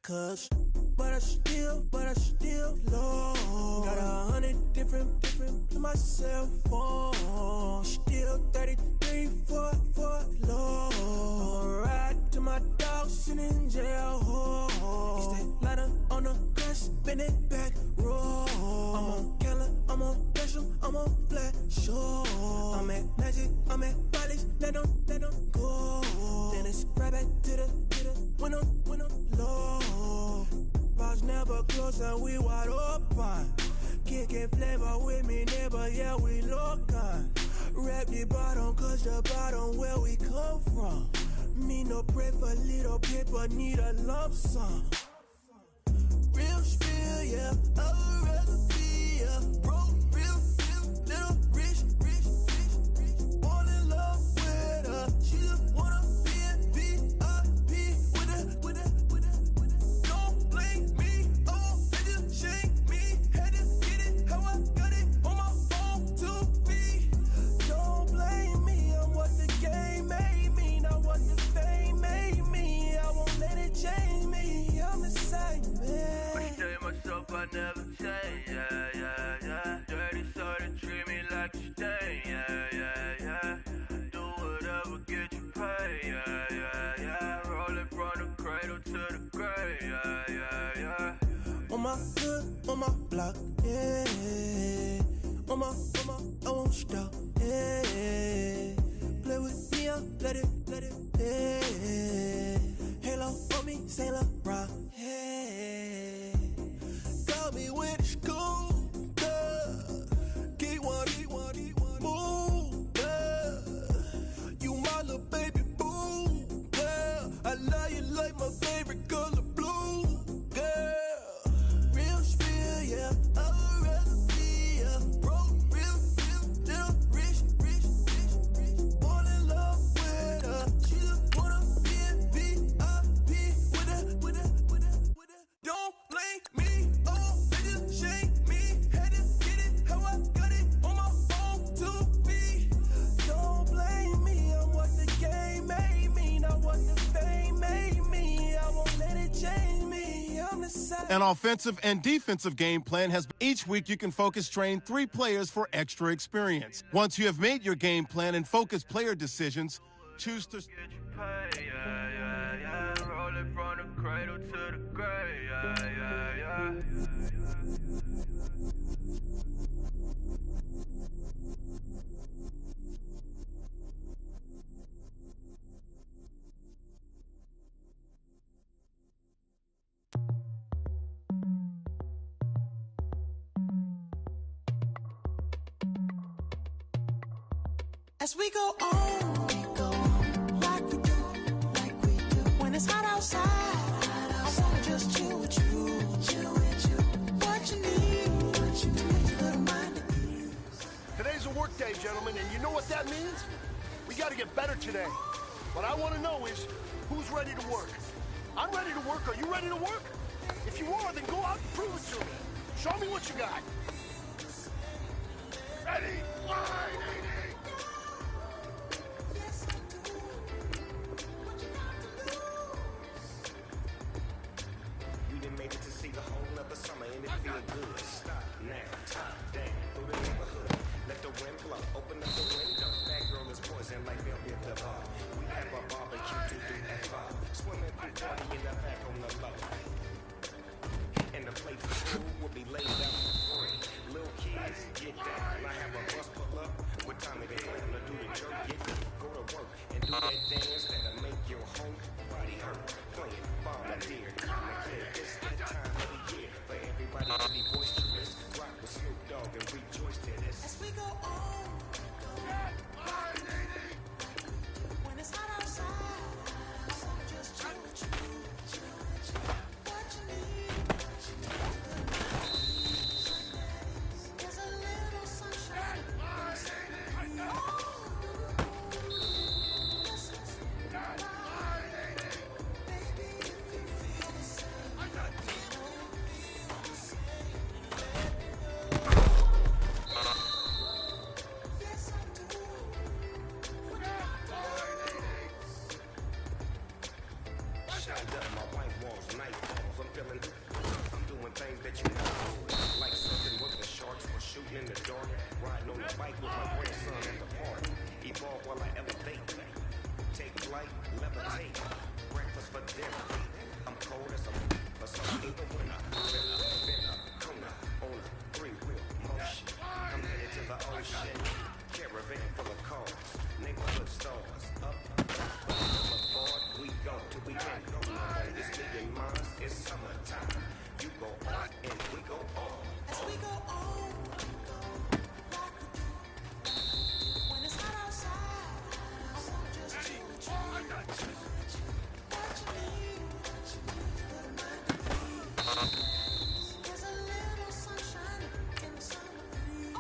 Cause, but I still low. Got 100 different to my cell phone. Still 33 for low. I'ma ride to my dog sitting in jail. It's that ladder on the grass, spin it back, roll. I'm on Keller, I'm on Gresham, I'm on Flat Shore. I'm at Magic, I'm at Bally's, let them go. Then it's right back to the when I'm low. Bars never close and we wide open. Kicking flavor with me, neighbor, yeah, we local. Rap the bottom, cause the bottom where we come from. Me no pray for little paper, need a lump sum. Real spill, yeah, I'd rather be, yeah. Broke, real, little rich. Fall in love with her, she just wanna be a VIP with her. Don't blame me, oh, they just shake me. Had to get it, how I got it, on my phone, 2 feet. Don't blame me, I'm what the game made me, not what the fame made me. I won't let it change me, I'm the same man. I tell myself I never change, yeah. Dirty so they treat me like a stain, yeah. Do whatever, get you paid, yeah. Rolling from the cradle to the grave, yeah. On my hood, on my block, yeah. On my, I won't stop, yeah. Play with me, I'll let it, yeah. Halo on me, Saint Laurent, yeah. Got me with the school, Keep one, move, yeah. You my little baby boo, yeah. I love you like my favorite color blue, girl. Real spill, yeah, I'd rather be, yeah. Broke, real, little rich. Fall in love with her, she just wanna be a VIP with her. Don't blame me, oh, they just shake me. Had to get it, how I got it, on my phone, 2 feet. Don't blame me, I'm what the game made me, not what the fame made me. I won't let it change me, I'm the same. An offensive and defensive game plan has each week you can focus train 3 players for extra experience. Once you have made your game plan and focus player decisions, choose to Get you paid, yeah. Rolling from the cradle to the grave, yeah. As we go on, like we do. When it's hot outside, I wanna just chill with you. What you need, little mind at ease. Today's a work day, gentlemen, and you know what that means? We gotta get better today. What I wanna know is, who's ready to work? I'm ready to work. Are you ready to work? If you are, then go out and prove it to me. Show me what you got. Ready? Line, 80. Made it to see the whole of the summer and it feel good. Stop now, top down through the neighborhood. Let the wind blow, open up the window. That girl is poison like Velvet the bar. We have a barbecue to do at 5. Swimming through party in the back on the low. And the plates of food will be laid out for free. Little kids, get down. I have a bus pull up with time evolve while I elevate. Take flight, levitate. Breakfast for dinner. I'm cold as a but so ain't the winner. Finna, Kona, on a three-wheel motion. I'm headed to the ocean. Caravan full of cars. Neighborhood stars. Up, aboard we go till we end. It's million miles, it's summertime. You go on and we go on. As we go on, when it's hot outside, so just chill with you. What you need, there's a little sunshine in the summer breeze.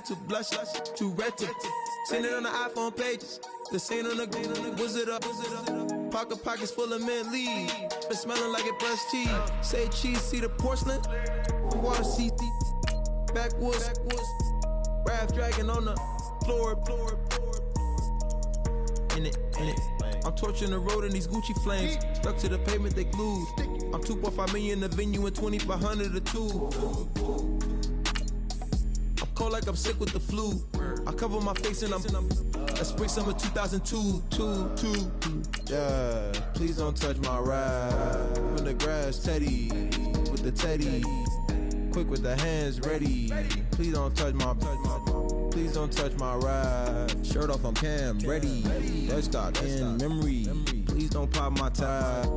To blush, to red to sending on the iPhone pages. The scene on the wizard up. Pockets full of mint leaves. Been smelling like it brushed teeth. Say cheese, see the porcelain. Water, see backwoods. Wrath dragging on the floor. In it. I'm torching the road in these Gucci flames. Stuck to the pavement, they glued. I'm 2.5 million in the venue and 2,500 a two. Cold like I'm sick with the flu. I cover my face and I'm that's spring summer 2002. Yeah, please don't touch my ride. In the grass, Teddy with the Teddy. Quick with the hands ready. Please don't touch my ride. Shirt off, I'm Cam, ready. Let's start in memory. Please don't pop my tie.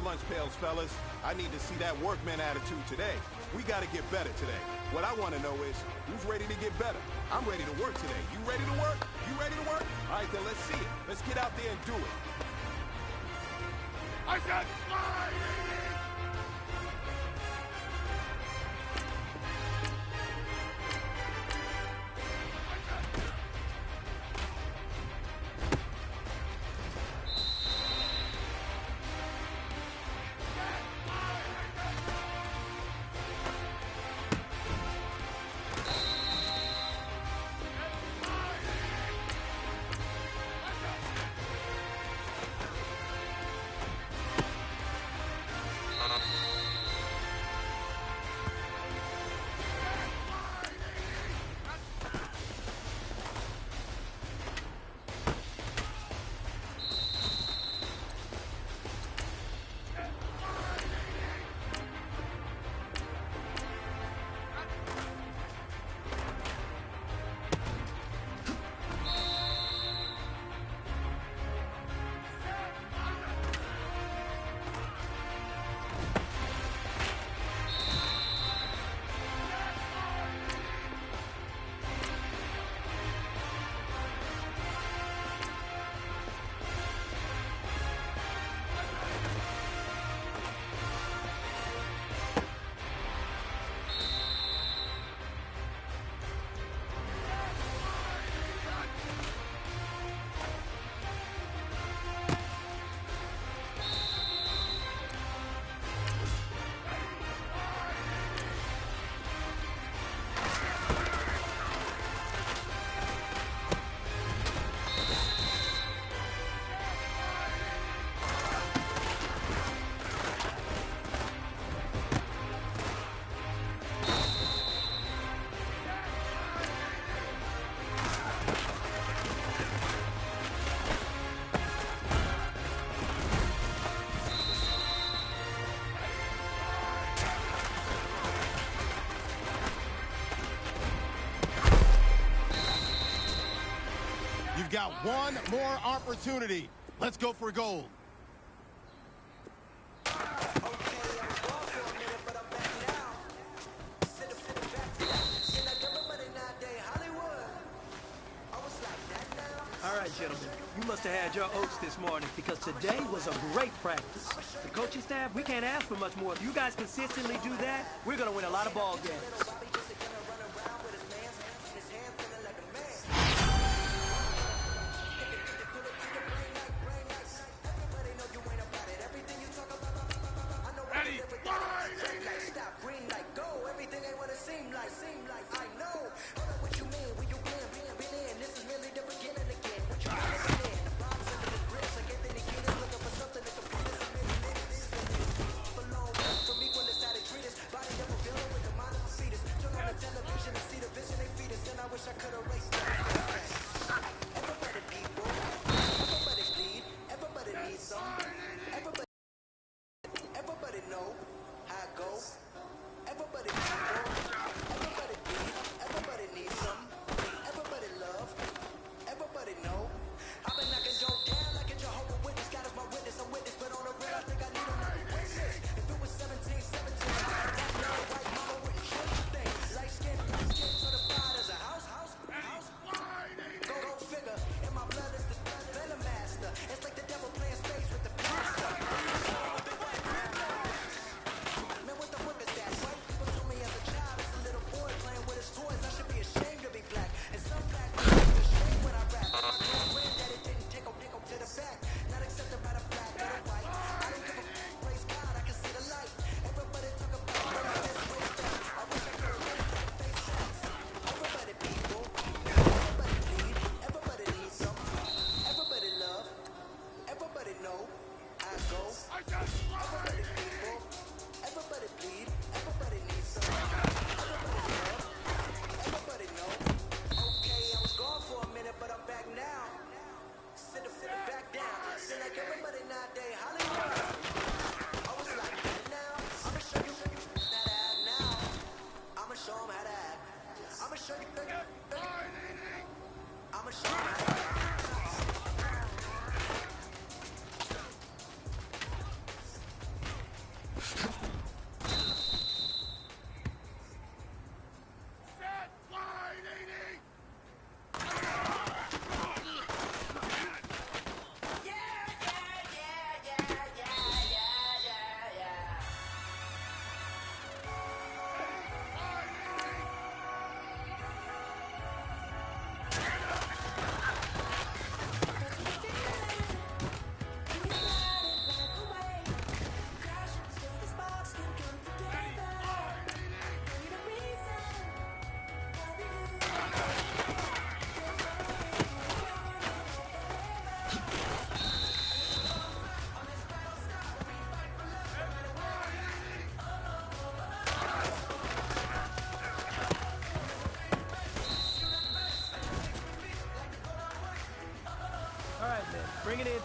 your lunch pails, fellas. I need to see that workman attitude today. We got to get better today. What I want to know is, who's ready to get better? I'm ready to work today. You ready to work? You ready to work? All right, then let's see it. Let's get out there and do it. I said fly! Got one more opportunity. Let's go for gold. All right, gentlemen, you must have had your oats this morning because today was a great practice. The coaching staff, we can't ask for much more. If you guys consistently do that, we're going to win a lot of ball games.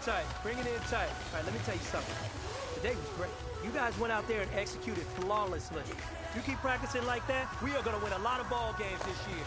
tight. Bring it in tight. All right, let me tell you something. Today was great. You guys went out there and executed flawlessly. You keep practicing like that, we are going to win a lot of ball games this year.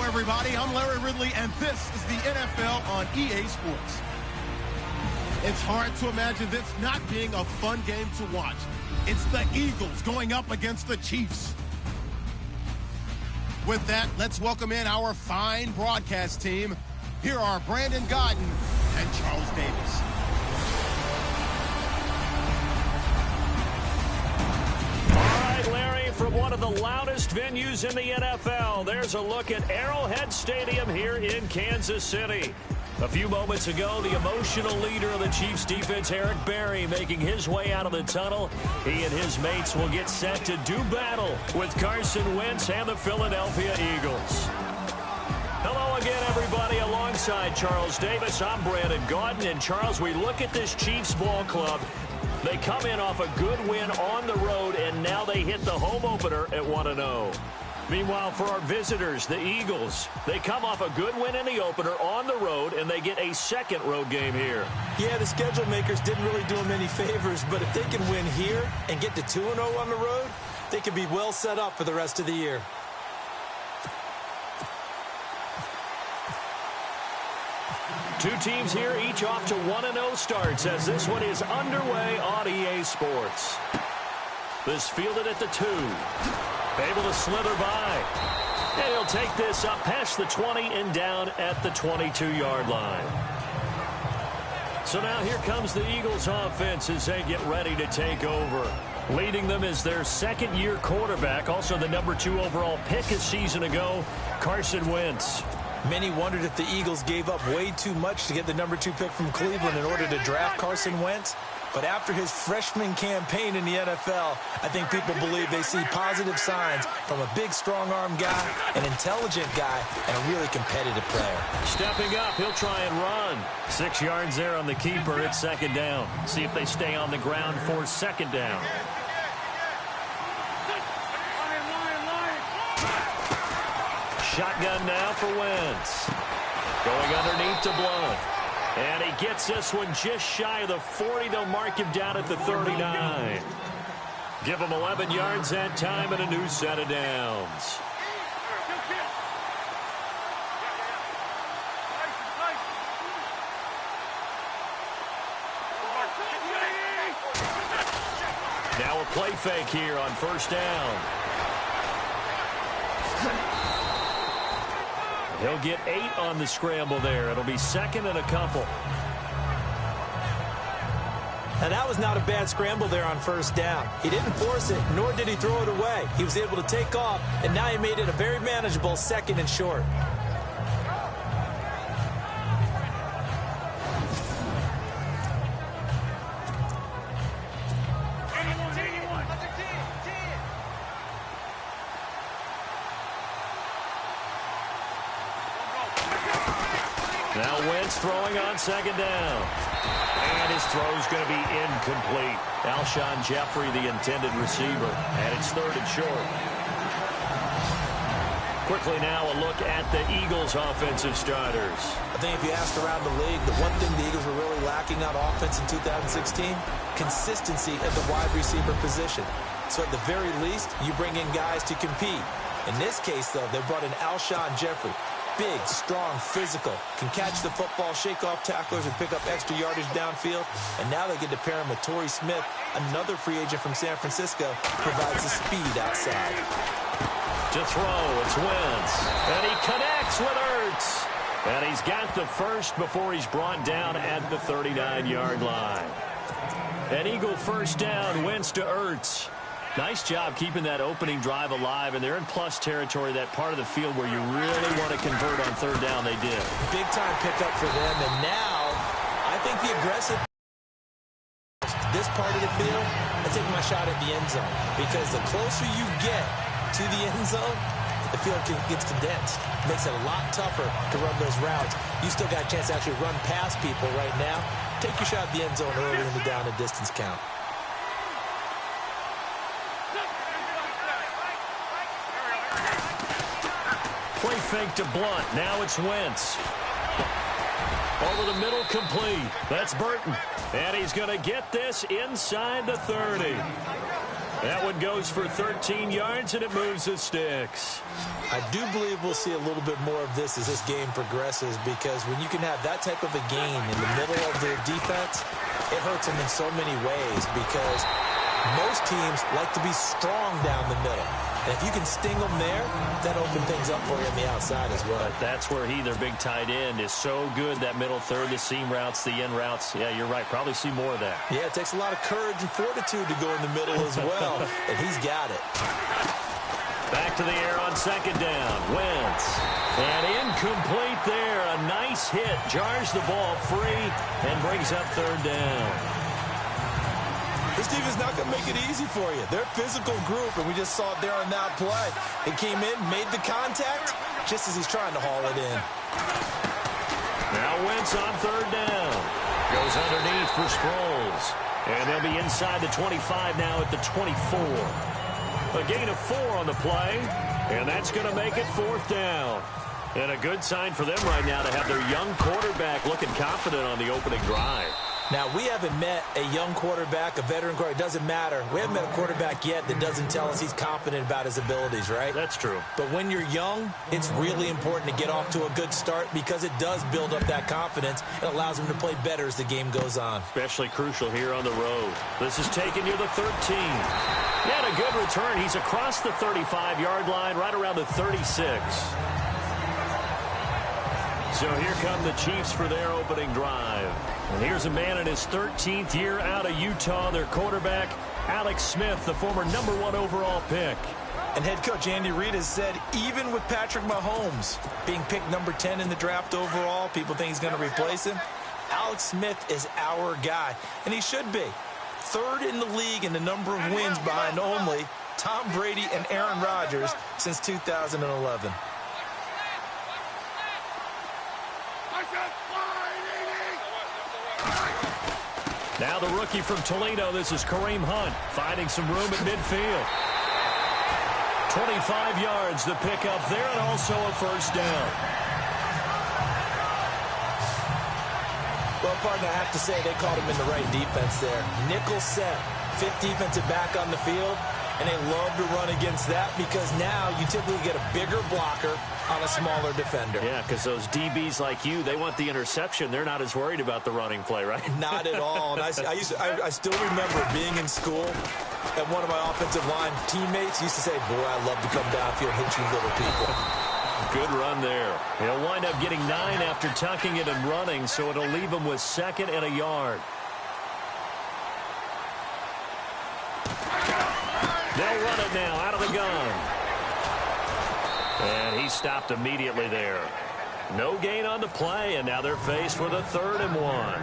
Everybody, I'm Larry Ridley, and this is the NFL on EA Sports. It's hard to imagine this not being a fun game to watch. It's the Eagles going up against the Chiefs. With that, let's welcome in our fine broadcast team. Here are Brandon Godden and Charles Davis. From one of the loudest venues in the NFL, there's a look at Arrowhead Stadium here in Kansas City. A few moments ago, the emotional leader of the Chiefs defense, Eric Berry, making his way out of the tunnel. He and his mates will get set to do battle with Carson Wentz and the Philadelphia Eagles. Hello again, everybody. Alongside Charles Davis, I'm Brandon Godden. And Charles, we look at this Chiefs ball club. They come in off a good win on the road, and now they hit the home opener at 1-0. Meanwhile, for our visitors, the Eagles, they come off a good win in the opener on the road, and they get a second road game here. Yeah, the schedule makers didn't really do them any favors, but if they can win here and get to 2-0 on the road, they could be well set up for the rest of the year. Two teams here, each off to 1-0 starts as this one is underway on EA Sports. This fielded at the 2. Able to slither by. And he'll take this up past the 20 and down at the 22-yard line. So now here comes the Eagles offense as they get ready to take over. Leading them is their second-year quarterback, also the number 2 overall pick a season ago, Carson Wentz. Many wondered if the Eagles gave up way too much to get the number 2 pick from Cleveland in order to draft Carson Wentz. But after his freshman campaign in the NFL, I think people believe they see positive signs from a big, strong-arm guy, an intelligent guy, and a really competitive player. Stepping up, he'll try and run. 6 yards there on the keeper. It's second down. See if they stay on the ground for second down. Shotgun now for Wentz. Going underneath to Blunt. And he gets this one just shy of the 40. They'll mark him down at the 39. Give them 11 yards that time and a new set of downs. Now a play fake here on first down. He'll get 8 on the scramble there. It'll be second and a couple. Now, that was not a bad scramble there on first down. He didn't force it, nor did he throw it away. He was able to take off, and now he made it a very manageable second and short. Now Wentz throwing on second down. And his throw's going to be incomplete. Alshon Jeffrey, the intended receiver. And it's third and short. Quickly now a look at the Eagles' offensive starters. I think if you asked around the league, the one thing the Eagles were really lacking on offense in 2016, consistency at the wide receiver position. So at the very least, you bring in guys to compete. In this case, though, they brought in Alshon Jeffrey. Big, strong, physical, can catch the football, shake off tacklers, and pick up extra yardage downfield. And now they get to pair him with Torrey Smith, another free agent from San Francisco, provides the speed outside. To throw, it's Wentz. And he connects with Ertz. And he's got the first before he's brought down at the 39-yard line. An Eagle first down, Wentz to Ertz. Nice job keeping that opening drive alive, and they're in plus territory, that part of the field where you really want to convert on third down. They did. Big time pickup for them, and now I think the aggressive this part of the field, I take my shot at the end zone, because the closer you get to the end zone, the field gets condensed. It makes it a lot tougher to run those routes. You still got a chance to actually run past people right now. Take your shot at the end zone early in the down and distance count. Play fake to Blunt. Now it's Wentz. Over the middle, complete. That's Burton. And he's going to get this inside the 30. That one goes for 13 yards, and it moves the sticks. I do believe we'll see a little bit more of this as this game progresses, because when you can have that type of a gain in the middle of their defense, it hurts them in so many ways, because most teams like to be strong down the middle. And if you can sting them there, that opens things up for you on the outside as well. But that's where their big tight end, is so good, that middle third, the seam routes, the end routes. Yeah, you're right. Probably see more of that. Yeah, it takes a lot of courage and fortitude to go in the middle as well, and he's got it. Back to the air on second down. Wentz. And incomplete there. A nice hit. Jars the ball free and brings up third down. This team is not going to make it easy for you. They're a physical group, and we just saw it there on that play. He came in, made the contact, just as he's trying to haul it in. Now Wentz on third down. Goes underneath for Sproles. And they'll be inside the 25 now at the 24. A gain of 4 on the play, and that's going to make it fourth down. And a good sign for them right now to have their young quarterback looking confident on the opening drive. Now, we haven't met a young quarterback, a veteran quarterback. It doesn't matter. We haven't met a quarterback yet that doesn't tell us he's confident about his abilities, right? That's true. But when you're young, it's really important to get off to a good start, because it does build up that confidence. It allows him to play better as the game goes on. Especially crucial here on the road. This is taking you to 13. He had a good return. He's across the 35-yard line, right around the 36. So here come the Chiefs for their opening drive. And here's a man in his 13th year out of Utah, their quarterback, Alex Smith, the former #1 overall pick. And head coach Andy Reid has said, even with Patrick Mahomes being picked number 10 in the draft overall, people think he's going to replace him. Alex Smith is our guy, and he should be. Third in the league in the number of wins behind only Tom Brady and Aaron Rodgers since 2011. Now the rookie from Toledo, this is Kareem Hunt, finding some room at midfield. 25 yards, the pickup there, and also a first down. Well, partner, I have to say they called him in the right defense there. Nickel set. fifth defensive back on the field, and they love to run against that because now you typically get a bigger blocker on a smaller defender. Yeah, because those DBs like you, they want the interception. They're not as worried about the running play, right? Not at all. And I still remember being in school, and one of my offensive line teammates used to say, boy, I love to come downfield and hit you little people. Good run there. He'll wind up getting 9 after tucking it and running, so it'll leave him with 2nd and a yard. They'll run it now out of the gun. And he stopped immediately there. No gain on the play, and now they're faced with a 3rd and 1.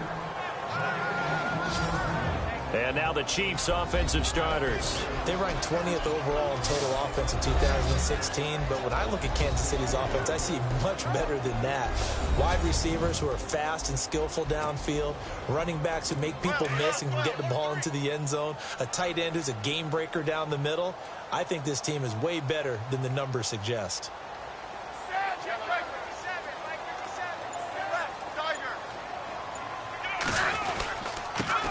And now the Chiefs' offensive starters. They ranked 20th overall in total offense in 2016, but when I look at Kansas City's offense, I see much better than that. Wide receivers who are fast and skillful downfield, running backs who make people miss and can get the ball into the end zone, a tight end who's a game breaker down the middle. I think this team is way better than the numbers suggest.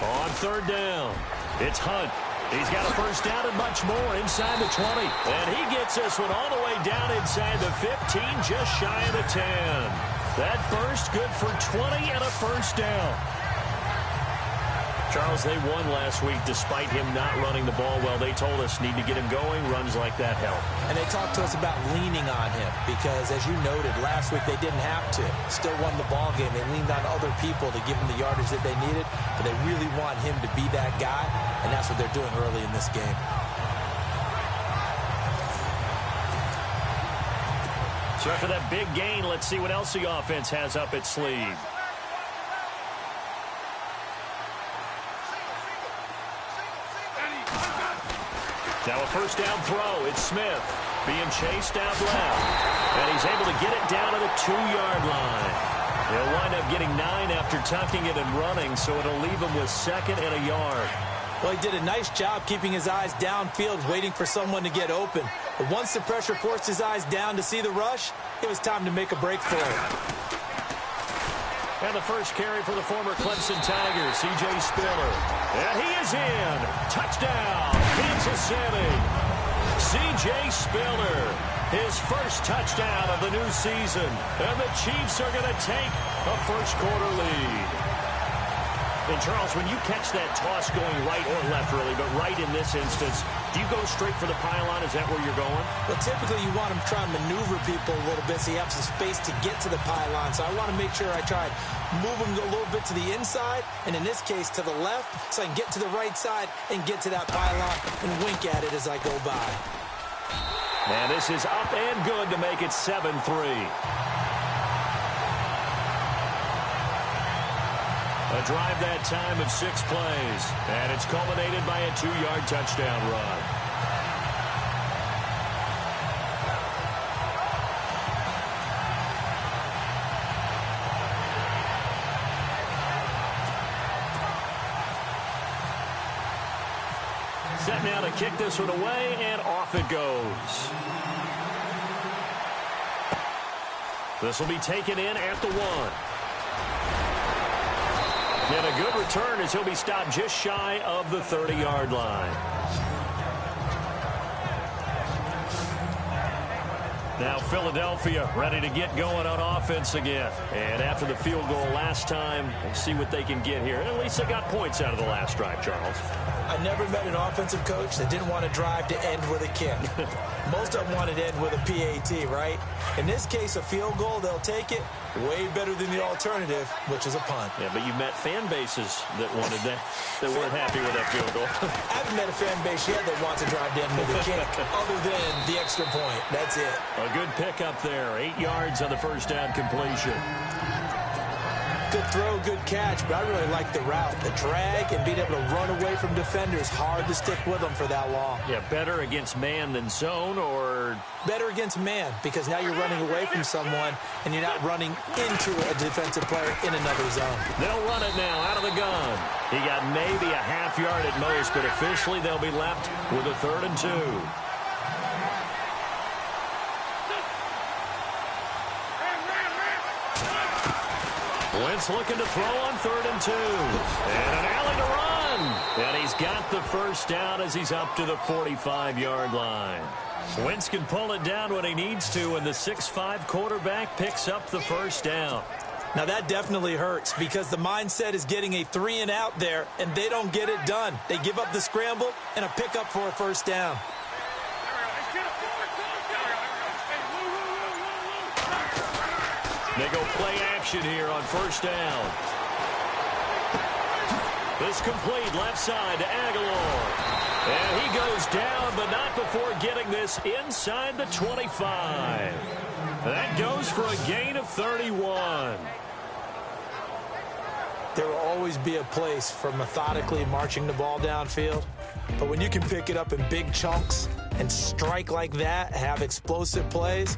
On 3rd down, it's Hunt. He's got a first down and much more inside the 20. And he gets this one all the way down inside the 15, just shy of the 10. That burst good for 20 and a first down. Charles, they won last week despite him not running the ball well. They told us need to get him going. Runs like that help. And they talked to us about leaning on him because, as you noted, last week they didn't have to. Still won the ball game. They leaned on other people to give them the yardage that they needed, but they really want him to be that guy, and that's what they're doing early in this game. So after that big gain, let's see what else the offense has up its sleeve. Now a first down throw. It's Smith being chased out left. And he's able to get it down to the 2-yard line. He'll wind up getting 9 after tucking it and running, so it'll leave him with 2nd and a yard. Well, he did a nice job keeping his eyes downfield, waiting for someone to get open. But once the pressure forced his eyes down to see the rush, it was time to make a break for it. And the first carry for the former Clemson Tigers, C.J. Spiller. And he is in. Touchdown, Kansas City. C.J. Spiller, his first touchdown of the new season. And the Chiefs are going to take a first-quarter lead. And, Charles, when you catch that toss going right or left, really, but right in this instance, do you go straight for the pylon? Is that where you're going? Well, typically you want to try and maneuver people a little bit so you have some space to get to the pylon. So I want to make sure I try and move them a little bit to the inside, and in this case to the left, so I can get to the right side and get to that pylon and wink at it as I go by. And this is up and good to make it 7-3. A drive that time of 6 plays, and it's culminated by a 2-yard touchdown run. Set now to kick this one away, and off it goes. This will be taken in at the 1. And a good return as he'll be stopped just shy of the 30-yard line. Now Philadelphia ready to get going on offense again. And after the field goal last time, we'll see what they can get here. And at least they got points out of the last drive, Charles. I never met an offensive coach that didn't want to drive to end with a kick. Most of them wanted to end with a PAT, right? In this case, a field goal, they'll take it. Way better than the alternative, which is a punt. Yeah, but you met fan bases that wanted that, that weren't happy with that field goal. I haven't met a fan base yet that wants to drive to end with a kick, other than the extra point. That's it. A good pickup there. 8 yards on the first down completion. Good throw, good catch, but I really like the route. The drag and being able to run away from defenders, hard to stick with them for that long. Yeah, better against man than zone, or? Better against man, because now you're running away from someone and you're not running into a defensive player in another zone. They'll run it now out of the gun. He got maybe a half yard at most, but officially they'll be left with a 3rd and 2. Wentz looking to throw on 3rd and 2. And an alley to run. And he's got the first down as he's up to the 45-yard line. Wentz can pull it down when he needs to, and the 6'5" quarterback picks up the first down. Now that definitely hurts because the mindset is getting a 3-and-out there, and they don't get it done. They give up the scramble and a pickup for a first down. They go play action here on first down. This complete left side to Aguilar. And he goes down, but not before getting this inside the 25. That goes for a gain of 31. There will always be a place for methodically marching the ball downfield. But when you can pick it up in big chunks and strike like that, have explosive plays,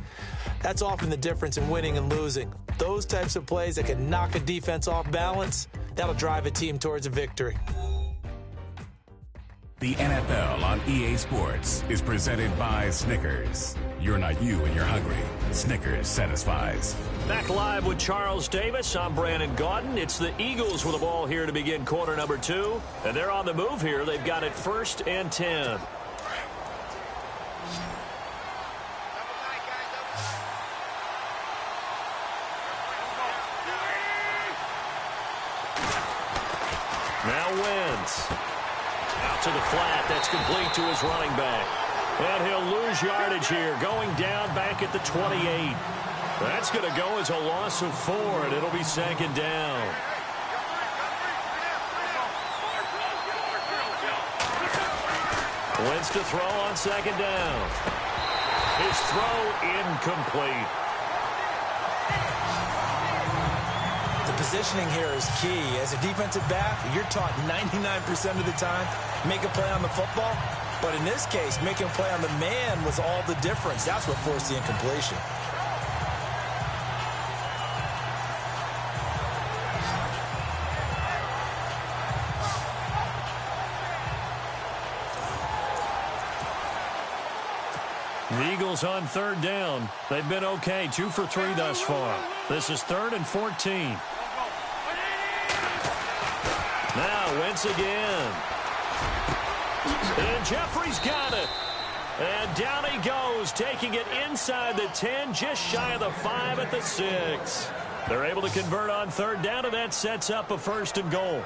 that's often the difference in winning and losing. Those types of plays that can knock a defense off balance, that'll drive a team towards a victory. The NFL on EA Sports is presented by Snickers. You're not you when you're hungry. Snickers satisfies. Back live with Charles Davis. I'm Brandon Gaudin. It's the Eagles with the ball here to begin quarter number 2. And they're on the move here. They've got it 1st and 10. Now Wentz. Out to the flat. That's complete to his running back. And he'll lose yardage here. Going down back at the 28. That's going to go as a loss of 4, and it'll be 2nd down. Wentz to throw on 2nd down. His throw incomplete. The positioning here is key. As a defensive back, you're taught 99% of the time, make a play on the football. But in this case, making a play on the man was all the difference. That's what forced the incompletion. The Eagles on 3rd down. They've been okay, 2 for 3 thus far. This is 3rd and 14. Now Wentz again. And Jeffrey's got it. And down he goes, taking it inside the 10, just shy of the 5 at the 6. They're able to convert on 3rd down, and that sets up a 1st and goal.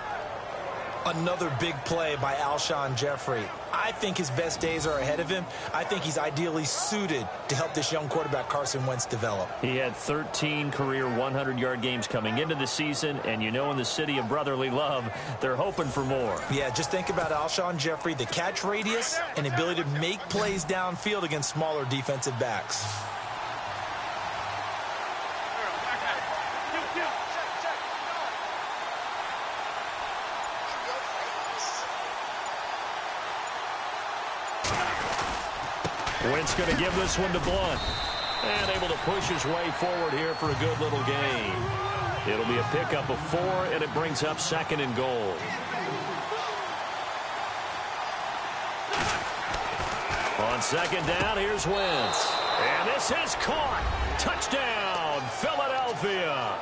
Another big play by Alshon Jeffrey. I think his best days are ahead of him. I think he's ideally suited to help this young quarterback Carson Wentz develop. He had 13 career 100-yard games coming into the season, and you know in the city of brotherly love, they're hoping for more. Yeah, just think about Alshon Jeffrey, the catch radius and ability to make plays downfield against smaller defensive backs. Wentz going to give this one to Blunt. And able to push his way forward here for a good little gain. It'll be a pickup of 4, and it brings up 2nd and goal. On 2nd down, here's Wentz. And this is caught. Touchdown, Philadelphia.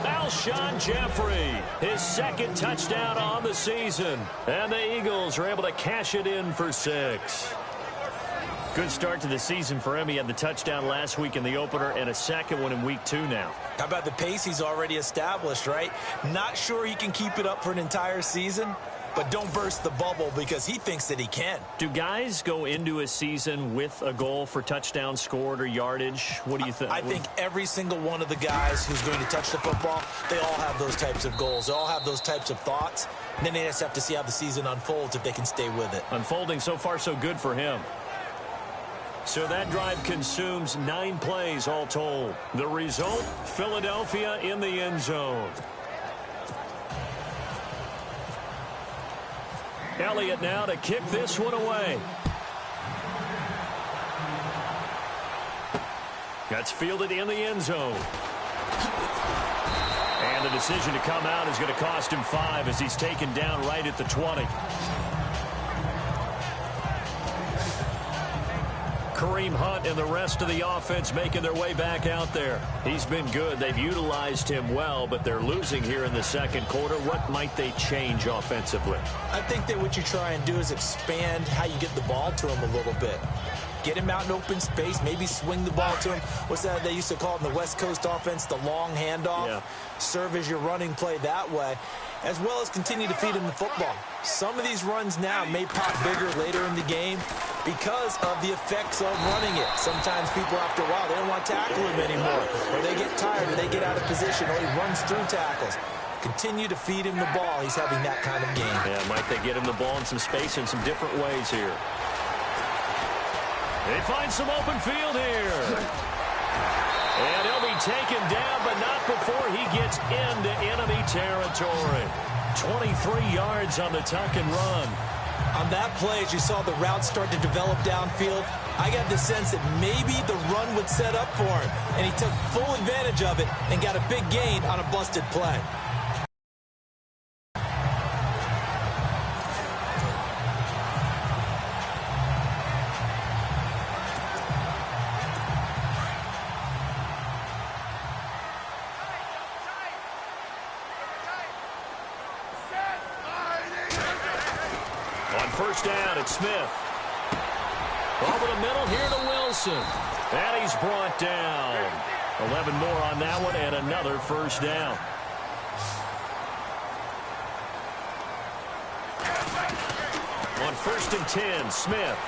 Alshon Jeffrey, his 2nd touchdown on the season. And the Eagles are able to cash it in for 6. Good start to the season for him. He had the touchdown last week in the opener and a 2nd one in week 2 now. How about the pace he's already established, right? Not sure he can keep it up for an entire season, but don't burst the bubble because he thinks that he can. Do guys go into a season with a goal for touchdown scored or yardage? What do you think? I think every single one of the guys who's going to touch the football, they all have those types of goals. They all have those types of thoughts. And then they just have to see how the season unfolds if they can stay with it. Unfolding so far so good for him. So that drive consumes 9 plays all told. The result, Philadelphia in the end zone. Elliott now to kick this one away. That's fielded in the end zone. And the decision to come out is going to cost him 5 as he's taken down right at the 20. Kareem Hunt and the rest of the offense making their way back out there. He's been good. They've utilized him well, but they're losing here in the second quarter. What might they change offensively? I think that what you try and do is expand how you get the ball to him a little bit. Get him out in open space, maybe swing the ball to him. What's that they used to call it in the West Coast offense, the long handoff? Yeah. Serve as your running play that way, as well as continue to feed him the football. Some of these runs now may pop bigger later in the game because of the effects of running it. Sometimes people, after a while, they don't want to tackle him anymore, or they get tired, or they get out of position, or he runs through tackles. Continue to feed him the ball. He's having that kind of game. Yeah, might they get him the ball in some space in some different ways here. They find some open field here. And he'll be taken down, but not before he gets into enemy territory. 23 yards on the tuck and run. On that play, as you saw the route start to develop downfield, I got the sense that maybe the run would set up for him. And he took full advantage of it and got a big gain on a busted play. First down, it's Smith. Over the middle here to Wilson. And he's brought down. 11 more on that one and another first down. On 1st and 10, Smith.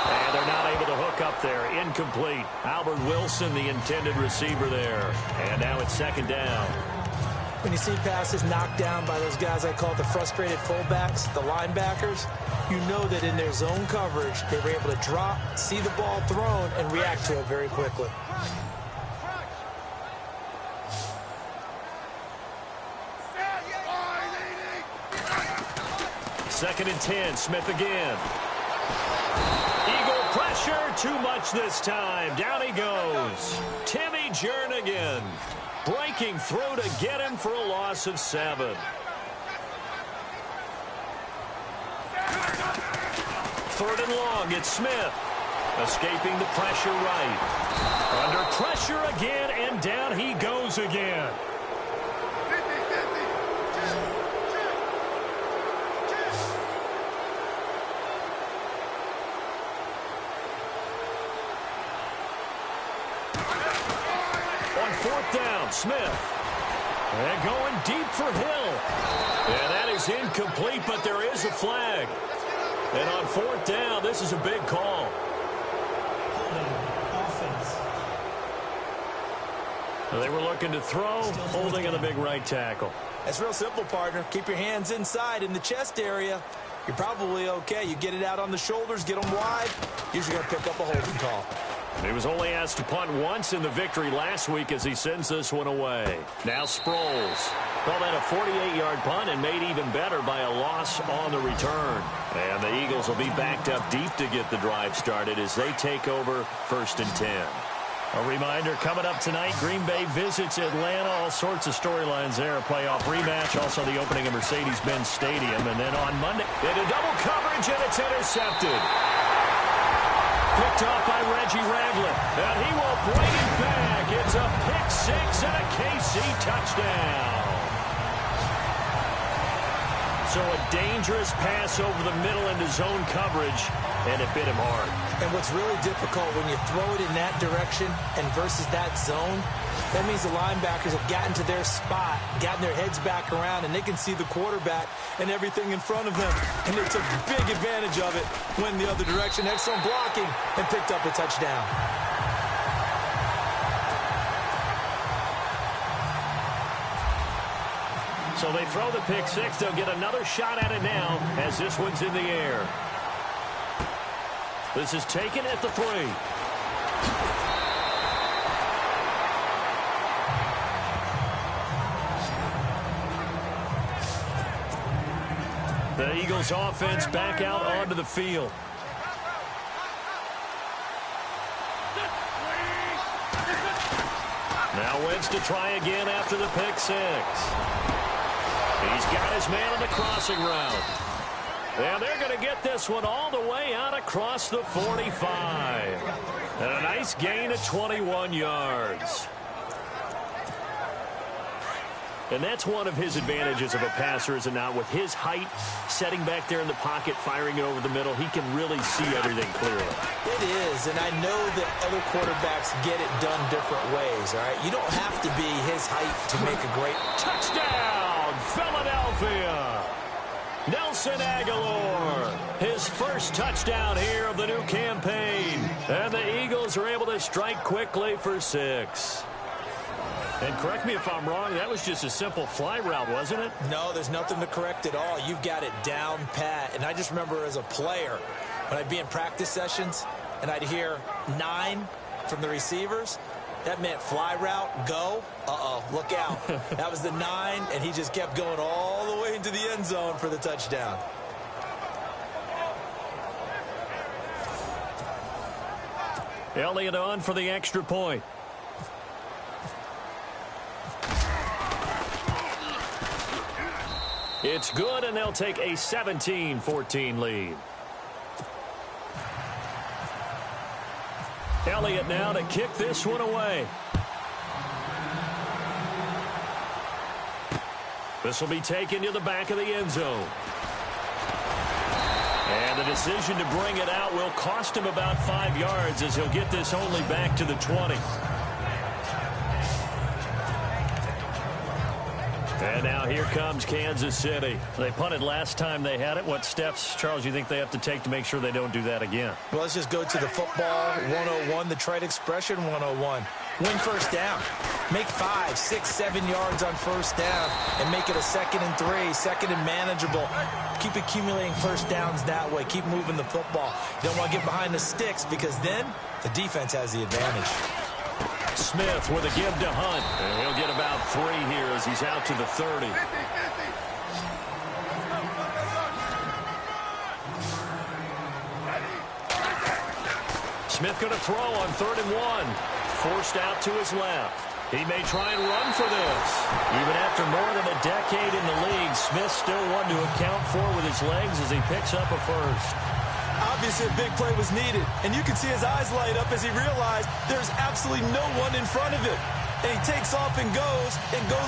And they're not able to hook up there. Incomplete. Albert Wilson, the intended receiver there. And now it's 2nd down. When you see passes knocked down by those guys I call the frustrated fullbacks, the linebackers, you know that in their zone coverage, they were able to drop, see the ball thrown, and react to it very quickly. Second and 10, Smith again. Eagle pressure, too much this time. Down he goes. Timmy Jernigan breaking through to get him for a loss of 7. Third and long, it's Smith. Escaping the pressure right. Under pressure again, and down he goes again. On 4th down, Smith. And going deep for Hill. And that is incomplete, but there is a flag. And on 4th down, this is a big call. They were looking to throw, holding on the big right tackle. It's real simple, partner. Keep your hands inside in the chest area. You're probably okay. You get it out on the shoulders, get them wide. Usually going to pick up a holding call. He was only asked to punt once in the victory last week as he sends this one away. Now Sproles. Called that a 48-yard punt and made even better by a loss on the return. And the Eagles will be backed up deep to get the drive started as they take over 1st and 10. A reminder, coming up tonight, Green Bay visits Atlanta. All sorts of storylines there. A playoff rematch, also the opening of Mercedes-Benz Stadium. And then on Monday, into double coverage, and it's intercepted. Picked off by Reggie Ragland. And he will bring it back. It's a pick 6 and a KC touchdown. So a dangerous pass over the middle into zone coverage, and it bit him hard. And what's really difficult when you throw it in that direction and versus that zone, that means the linebackers have gotten to their spot, gotten their heads back around, and they can see the quarterback and everything in front of them. And they took big advantage of it, went the other direction, had some blocking, and picked up a touchdown. So they throw the pick 6. They'll get another shot at it now as this one's in the air. This is taken at the 3. The Eagles offense back out onto the field. Now Wentz to try again after the pick 6. He's got his man on the crossing route. And they're going to get this one all the way out across the 45. And a nice gain of 21 yards. And that's one of his advantages of a passer, is it not? With his height, setting back there in the pocket, firing it over the middle, he can really see everything clearly. It is, and I know that other quarterbacks get it done different ways, all right? You don't have to be his height to make a great... Touchdown, Philadelphia! Nelson Aguilar, his first touchdown here of the new campaign. And the Eagles are able to strike quickly for 6. And correct me if I'm wrong, that was just a simple fly route, wasn't it? No, there's nothing to correct at all. You've got it down pat. And I just remember as a player, when I'd be in practice sessions and I'd hear 9 from the receivers, that meant fly route, go. Uh-oh, look out. That was the 9, and he just kept going all the way into the end zone for the touchdown. Elliott on for the extra point. It's good, and they'll take a 17-14 lead. Elliott now to kick this one away. This will be taken to the back of the end zone. And the decision to bring it out will cost him about 5 yards, as he'll get this only back to the 20. And now here comes Kansas City. They punted last time they had it. What steps, Charles, you think they have to take to make sure they don't do that again? Well, let's just go to the football 101, the trite expression 101. Win first down. Make 5, 6, 7 yards on first down and make it a 2nd and 3, 2nd and manageable. Keep accumulating first downs that way. Keep moving the football. You don't want to get behind the sticks, because then the defense has the advantage. Smith with a give to Hunt. And he'll get about 3 here as he's out to the 30. Smith going to throw on 3rd and 1. Forced out to his left. He may try and run for this. Even after more than a decade in the league, Smith still one to account for with his legs as he picks up a first. Obviously, a big play was needed, and you can see his eyes light up as he realized there's absolutely no one in front of him. And he takes off and goes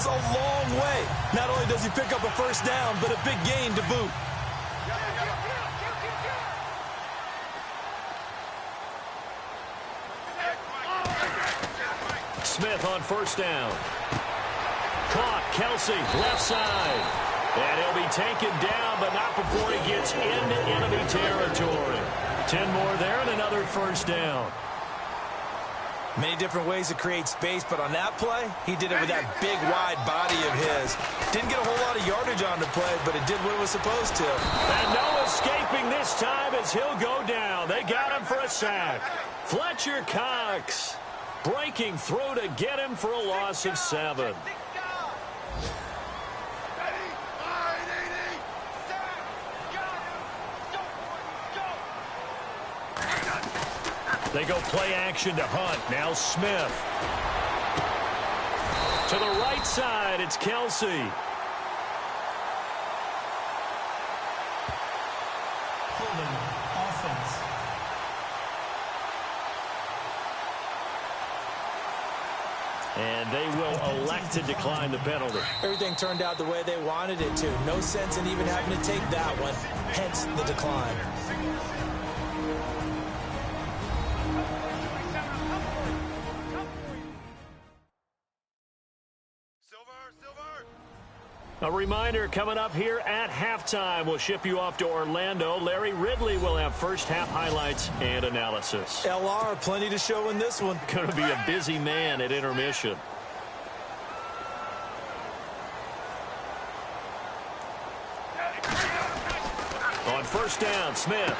a long way. Not only does he pick up a first down, but a big gain to boot. Smith on first down. Caught, Kelsey, left side. And he'll be taken down, but not before he gets into enemy territory. 10 more there and another first down. Many different ways to create space, but on that play, he did it with that big, wide body of his. Didn't get a whole lot of yardage on the play, but it did what it was supposed to. And no escaping this time as he'll go down. They got him for a sack. Fletcher Cox breaking through to get him for a loss of 7. They go play action to Hunt. Now Smith. To the right side, it's Kelsey. Holding offense. And they will elect to decline the penalty. Everything turned out the way they wanted it to. No sense in even having to take that one. Hence the decline. A reminder, coming up here at halftime, we'll ship you off to Orlando. Larry Ridley will have first half highlights and analysis. LR, plenty to show in this one. Going to be a busy man at intermission. On first down, Smith.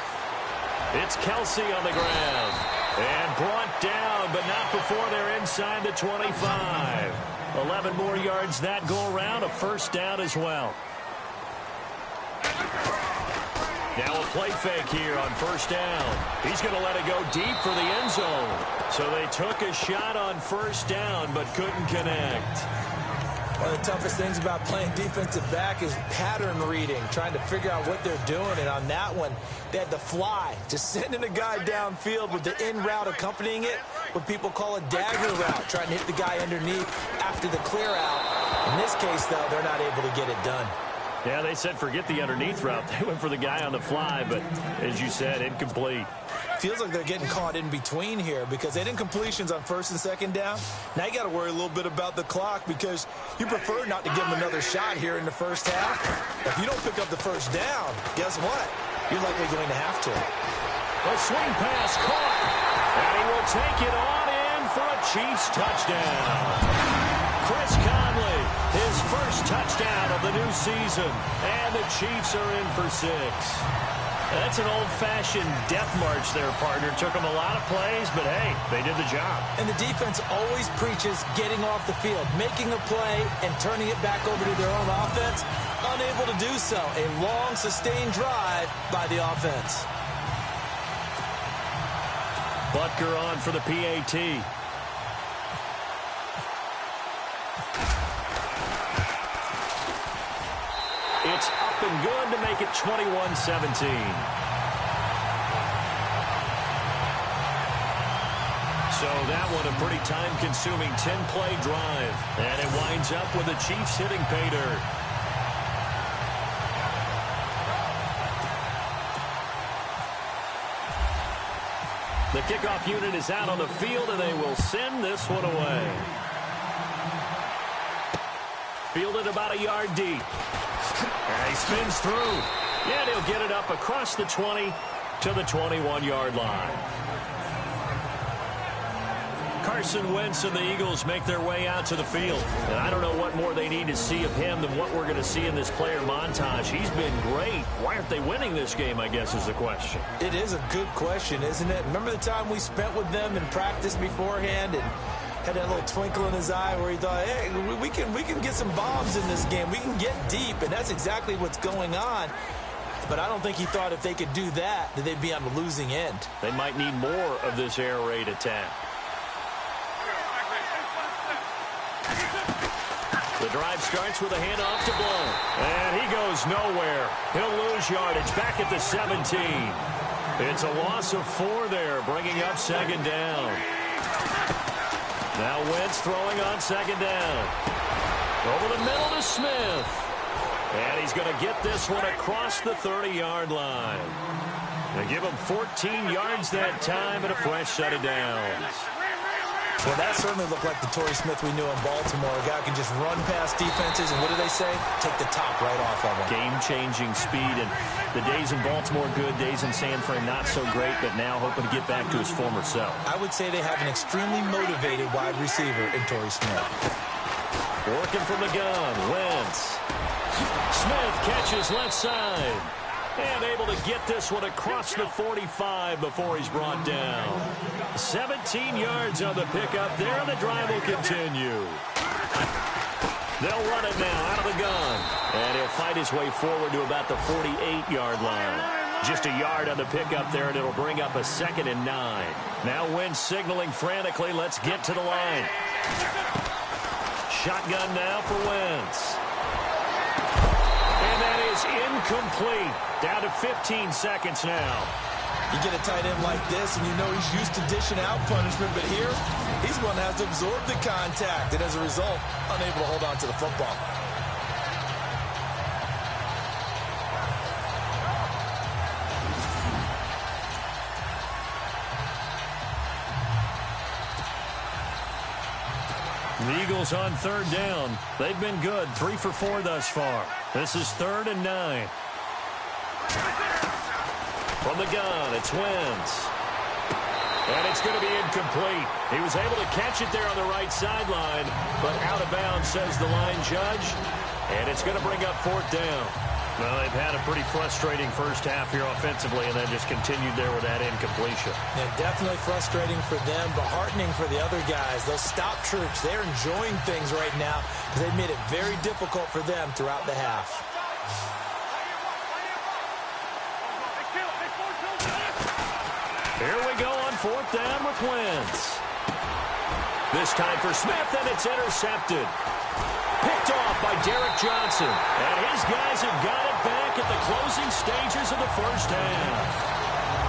It's Kelsey on the ground. And brought down, but not before they're inside the 25. 11 more yards that go around, a first down as well. Now a play fake here on first down. He's going to let it go deep for the end zone. So they took a shot on first down, but couldn't connect. One of the toughest things about playing defensive back is pattern reading, trying to figure out what they're doing. And on that one, they had the fly, just sending a guy downfield with the in route accompanying it, what people call a dagger route, trying to hit the guy underneath after the clear out. In this case, though, they're not able to get it done. Yeah, they said forget the underneath route. They went for the guy on the fly, but as you said, incomplete. Feels like they're getting caught in between here because they did incompletions on first and second down. Now you got to worry a little bit about the clock because you prefer not to give them another shot here in the first half. If you don't pick up the first down, guess what? You're likely going to have to. A swing pass caught, and he will take it on in for a Chiefs touchdown. Chris Conley, his first touchdown of the new season, and the Chiefs are in for 6. That's an old-fashioned death march there, partner. Took them a lot of plays, but, hey, they did the job. And the defense always preaches getting off the field, making a play, and turning it back over to their own offense. Unable to do so. A long, sustained drive by the offense. Butker on for the PAT. It's up and good to make it 21-17. So that one a pretty time-consuming 10-play drive. And it winds up with the Chiefs hitting pay dirt. The kickoff unit is out on the field, and they will send this one away. Fielded about a yard deep. And he spins through. Yeah, he'll get it up across the 20 to the 21-yard line. Carson Wentz and the Eagles make their way out to the field. And I don't know what more they need to see of him than what we're going to see in this player montage. He's been great. Why aren't they winning this game, I guess, is the question. It is a good question, isn't it? Remember the time we spent with them in practice beforehand and had that little twinkle in his eye where he thought, hey, we can get some bombs in this game. We can get deep, and that's exactly what's going on. But I don't think he thought if they could do that they'd be on the losing end. They might need more of this air raid attack. The drive starts with a handoff to Blount. And he goes nowhere. He'll lose yardage back at the 17. It's a loss of 4 there, bringing up second down. Now Wentz throwing on second down. Over the middle to Smith. And he's going to get this one across the 30-yard line. They give him 14 yards that time and a fresh set of downs. Well, that certainly looked like the Torrey Smith we knew in Baltimore. A guy can just run past defenses, and what do they say? Take the top right off of him. Game-changing speed, and the days in Baltimore good, days in San Fran not so great, but now hoping to get back to his former self. I would say they have an extremely motivated wide receiver in Torrey Smith. Working from the gun, Wentz. Smith catches left side. And able to get this one across the 45 before he's brought down. 17 yards on the pickup there, and the drive will continue. They'll run it now out of the gun. And he'll fight his way forward to about the 48-yard line. Just a yard on the pickup there, and it'll bring up a 2nd and 9. Now Wentz signaling frantically, let's get to the line. Shotgun now for Wentz. And that is incomplete. Down to 15 seconds now. You get a tight end like this, and you know he's used to dishing out punishment, but here, he's going to have to absorb the contact, and as a result, unable to hold on to the football. The Eagles on 3rd down. They've been good, 3 for 4 thus far. This is 3rd and 9. From the gun, it's Wentz. And it's going to be incomplete. He was able to catch it there on the right sideline, but out of bounds, says the line judge. And it's going to bring up 4th down. Well, they've had a pretty frustrating first half here offensively, and then just continued there with that incompletion. Yeah, definitely frustrating for them, but heartening for the other guys. Those stop troops, they're enjoying things right now because they've made it very difficult for them throughout the half. Here we go on 4th down with Wentz. This time for Smith, and it's intercepted. Picked off by Derek Johnson. And his guys have got it back at the closing stages of the first half.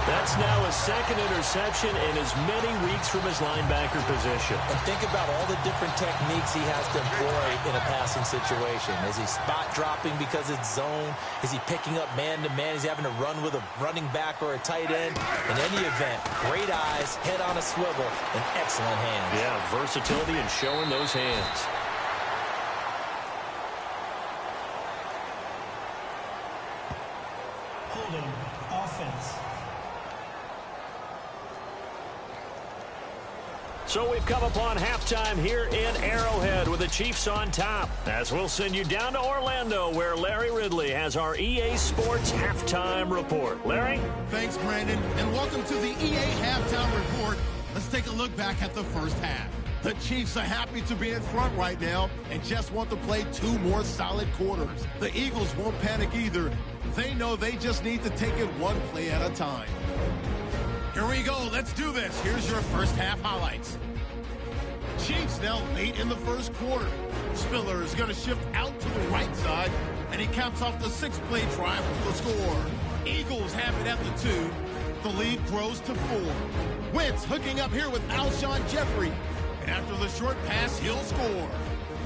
That's now his second interception in as many weeks from his linebacker position. And think about all the different techniques he has to employ in a passing situation. Is he spot dropping because it's zone? Is he picking up man-to-man? Is he having to run with a running back or a tight end? In any event, great eyes, head on a swivel, and excellent hands. Yeah, versatility and showing those hands. Holding offense. So we've come upon halftime here in Arrowhead with the Chiefs on top. As we'll send you down to Orlando where Larry Ridley has our EA Sports Halftime Report. Larry? Thanks, Brandon, and welcome to the EA Halftime Report. Let's take a look back at the first half. The Chiefs are happy to be in front right now and just want to play 2 more solid quarters. The Eagles won't panic either. They know they just need to take it 1 play at a time. Here we go. Let's do this. Here's your first half highlights. Chiefs now late in the first quarter. Spiller is going to shift out to the right side, and he caps off the 6-play drive with the score. Eagles have it at the 2. The lead grows to 4. Wentz hooking up here with Alshon Jeffrey. And after the short pass, he'll score.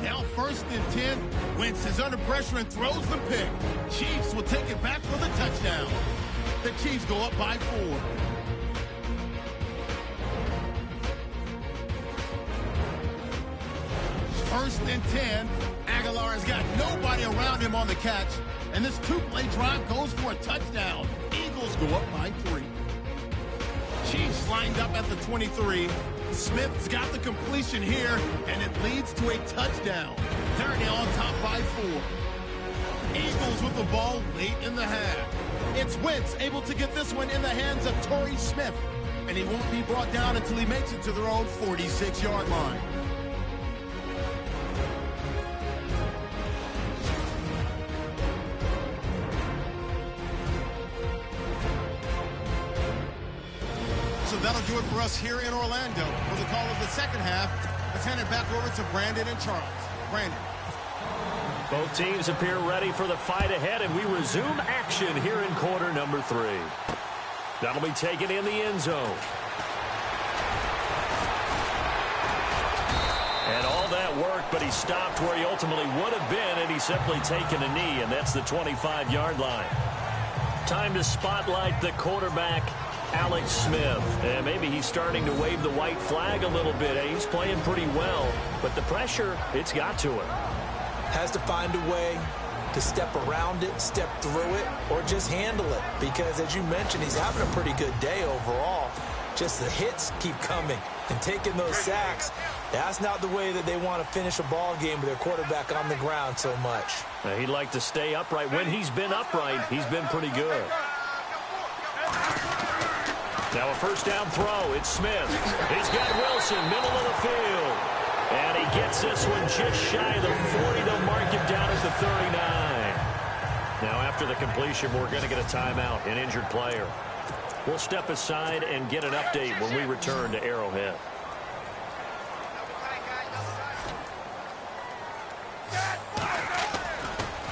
Now 1st and 10. Wentz is under pressure and throws the pick. Chiefs will take it back for the touchdown. The Chiefs go up by 4. 1st and 10. Aguilar has got nobody around him on the catch. And this 2-play drive goes for a touchdown. Eagles go up by 3. Chiefs lined up at the 23. Smith's got the completion here, and it leads to a touchdown. They're now on top by 4. Eagles with the ball late in the half. It's Wentz able to get this one in the hands of Torrey Smith. And he won't be brought down until he makes it to their own 46-yard line. So that'll do it for us here in Orlando. For the call of the second half, let's hand it back over to Brandon and Charles. Brandon. Both teams appear ready for the fight ahead, and we resume action here in quarter number 3. That'll be taken in the end zone. And all that work, but he stopped where he ultimately would have been, and he's simply taken a knee, and that's the 25-yard line. Time to spotlight the quarterback, Alex Smith. And maybe he's starting to wave the white flag a little bit. He's playing pretty well, but the pressure, it's got to him. Has to find a way to step around it, step through it, or just handle it. Because, as you mentioned, he's having a pretty good day overall. Just the hits keep coming and taking those sacks. That's not the way that they want to finish a ball game with their quarterback on the ground so much. He'd like to stay upright. When he's been upright, he's been pretty good. Now a first down throw. It's Smith. He's got Wilson, middle of the field. And he gets this one just shy of the 40. They'll mark him down at the 39. Now after the completion, we're going to get a timeout, an injured player. We'll step aside and get an update when we return to Arrowhead.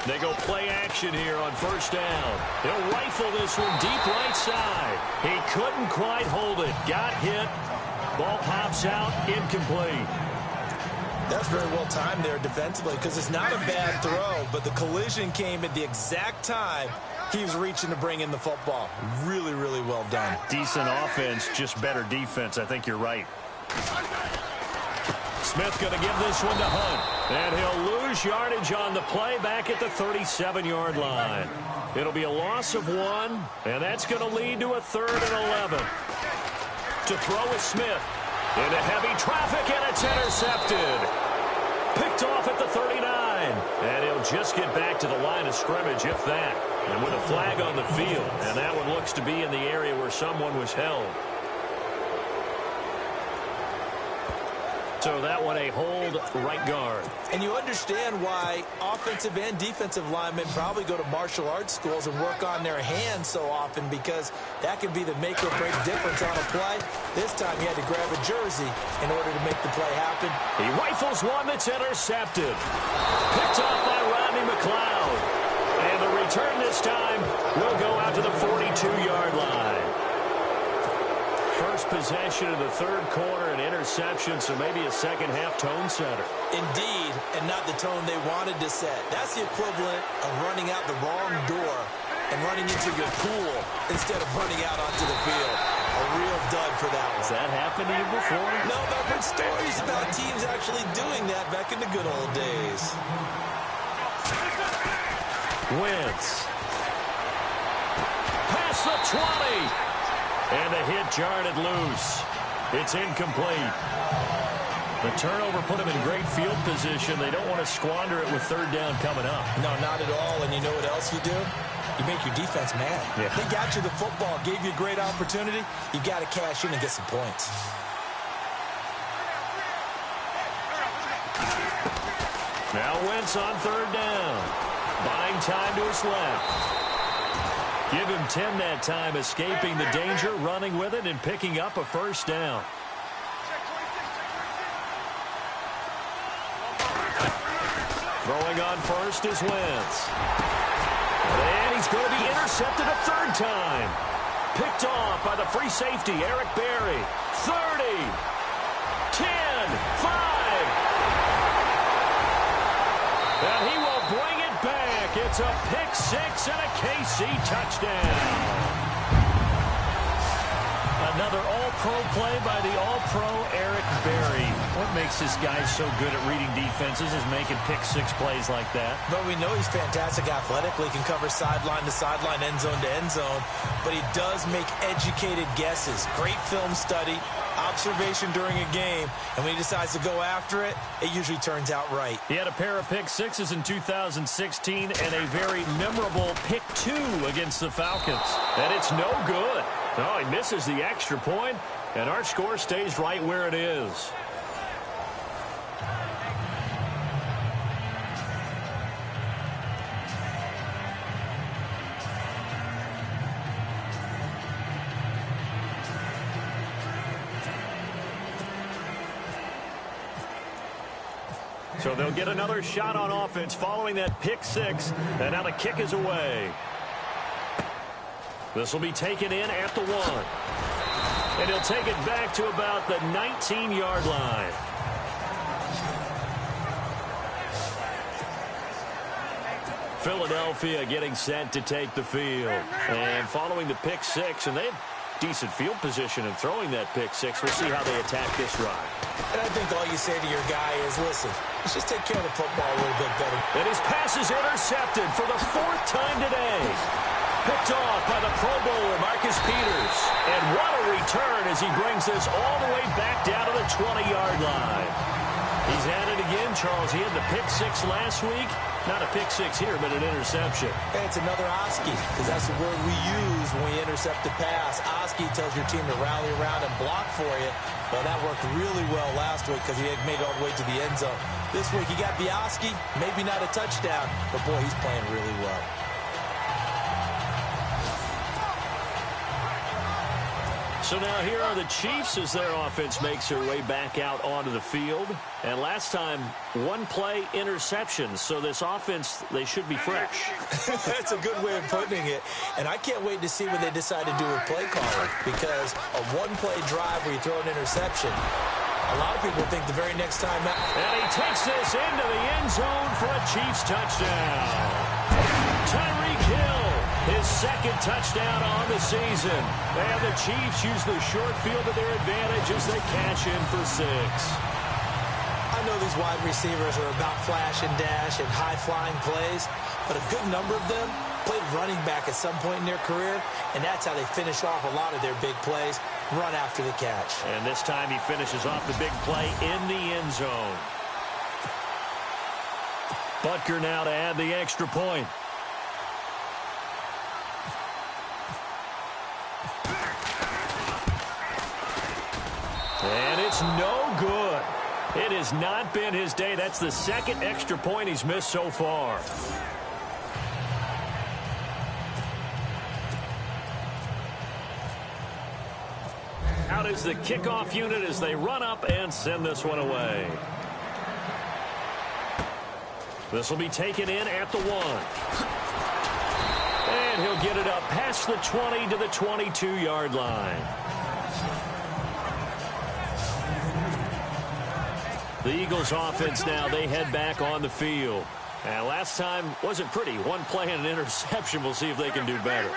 They go play action here on first down. He'll rifle this one deep right side. He couldn't quite hold it. Got hit. Ball pops out. Incomplete. That's very well timed there defensively because it's not a bad throw, but the collision came at the exact time he was reaching to bring in the football. Really, really well done. Decent offense, just better defense. I think you're right. Smith going to give this one to Hunt. And he'll lose yardage on the play back at the 37-yard line. It'll be a loss of 1, and that's going to lead to a 3rd and 11. To throw is Smith. Into heavy traffic, and it's intercepted. Picked off at the 39. And he'll just get back to the line of scrimmage, if that. And with a flag on the field. And that one looks to be in the area where someone was held. So that one a hold right guard. And you understand why offensive and defensive linemen probably go to martial arts schools and work on their hands so often, because that can be the make or break difference on a play. This time he had to grab a jersey in order to make the play happen. He rifles one that's intercepted. Picked off by Rodney McLeod. And the return this time will go out to the 42-yard line. First possession of the third quarter, an interception, so maybe a second-half tone setter. Indeed, and not the tone they wanted to set. That's the equivalent of running out the wrong door and running into your pool instead of running out onto the field. A real dud for that one. Has that happened to you before? No, but I've heard stories about teams actually doing that back in the good old days. Wentz. Past the 20. And the hit jarred it loose. It's incomplete. The turnover put them in great field position. They don't want to squander it with third down coming up. No, not at all. And you know what else you do? You make your defense mad. Yeah. They got you the football, gave you a great opportunity. You got to cash in and get some points. Now Wentz on third down. Buying time to his left. Give him 10 that time, escaping the danger, running with it, and picking up a first down. Throwing on first is Wentz. And he's going to be intercepted a third time. Picked off by the free safety, Eric Berry. 30, 10, 5. And he will bring it back. It's a pick six and a KC touchdown. Another all-pro play by the all-pro Eric Berry. What makes this guy so good at reading defenses is making pick six plays like that. But we know he's fantastic athletically, can cover sideline to sideline, end zone to end zone. But he does make educated guesses. Great film study, observation during a game. And when he decides to go after it, it usually turns out right. He had a pair of pick sixes in 2016 and a very memorable pick two against the Falcons. And it's no good. Oh, he misses the extra point, and our score stays right where it is. So they'll get another shot on offense following that pick six, and now the kick is away. This will be taken in at the 1. And he'll take it back to about the 19-yard line. Philadelphia getting set to take the field. And following the pick six, and they have decent field position in throwing that pick six. We'll see how they attack this drive. And I think all you say to your guy is, listen, let's just take care of the football a little bit better. And his pass is intercepted for the 4th time today. Picked off by the Pro Bowler, Marcus Peters. And what a return as he brings this all the way back down to the 20-yard line. He's at it again, Charles. He had the pick six last week. Not a pick six here, but an interception. Hey, it's another Oski, because that's the word we use when we intercept a pass. Oski tells your team to rally around and block for you. Well, that worked really well last week because he had made it all the way to the end zone. This week he got the Oski, maybe not a touchdown, but boy, he's playing really well. So now here are the Chiefs as their offense makes their way back out onto the field. And last time, one play interception. So this offense, they should be fresh. That's a good way of putting it. And I can't wait to see what they decide to do with play calling. Because a one-play drive where you throw an interception, a lot of people think the very next time out. And he takes this into the end zone for a Chiefs touchdown. Tyreek Hill. His second touchdown on the season. And the Chiefs use the short field to their advantage as they cash in for 6. I know these wide receivers are about flash and dash and high-flying plays, but a good number of them played running back at some point in their career, and that's how they finish off a lot of their big plays, run after the catch. And this time he finishes off the big play in the end zone. Butker now to add the extra point. And it's no good. It has not been his day. That's the second extra point he's missed so far. Out is the kickoff unit as they run up and send this one away. This will be taken in at the 1. And he'll get it up past the 20 to the 22-yard line. The Eagles offense now, they head back on the field. And last time wasn't pretty. One play and an interception. We'll see if they can do better.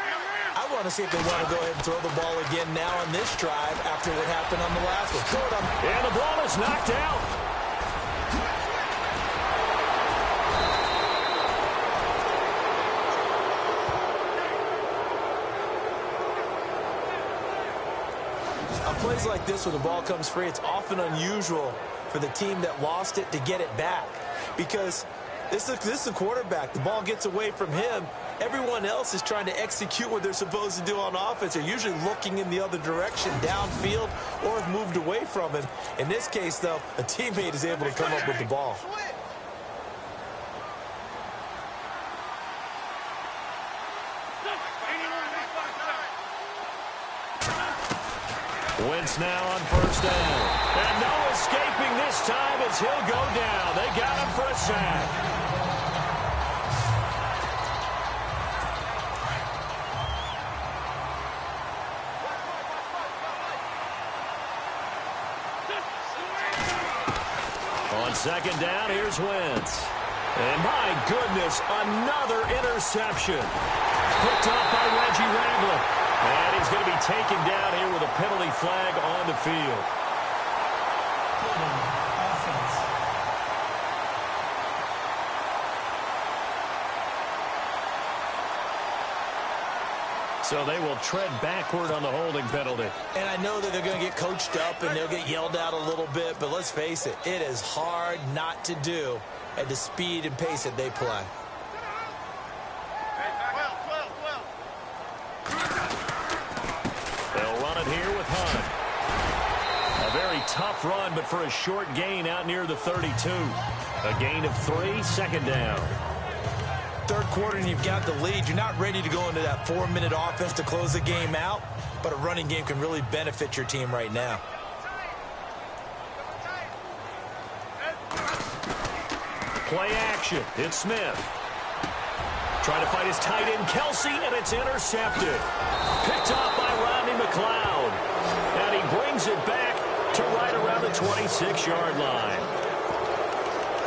I want to see if they want to go ahead and throw the ball again now on this drive after what happened on the last one. Throw it on. And the ball is knocked out. On plays like this where the ball comes free, it's often unusual for the team that lost it to get it back. Because this is a quarterback. The ball gets away from him. Everyone else is trying to execute what they're supposed to do on offense. They're usually looking in the other direction, downfield, or have moved away from him. In this case, though, a teammate is able to come up with the ball. Wentz now on first down. And no escaping this time as he'll go down. They got him for a sack. On second down, here's Wentz. And my goodness, another interception. Picked up by Reggie Ragland. And he's going to be taken down here with a penalty flag on the field. So they will tread backward on the holding penalty. And I know that they're going to get coached up and they'll get yelled at a little bit, but let's face it, it is hard not to do at the speed and pace that they play. They'll run it here with Hunt. A very tough run, but for a short gain out near the 32. A gain of 3, second down. Third quarter and you've got the lead. You're not ready to go into that 4-minute offense to close the game out, but a running game can really benefit your team right now. Play action. It's Smith. Trying to fight his tight end, Kelsey, and it's intercepted. Picked off by Rodney McLeod. And he brings it back to right around the 26-yard line.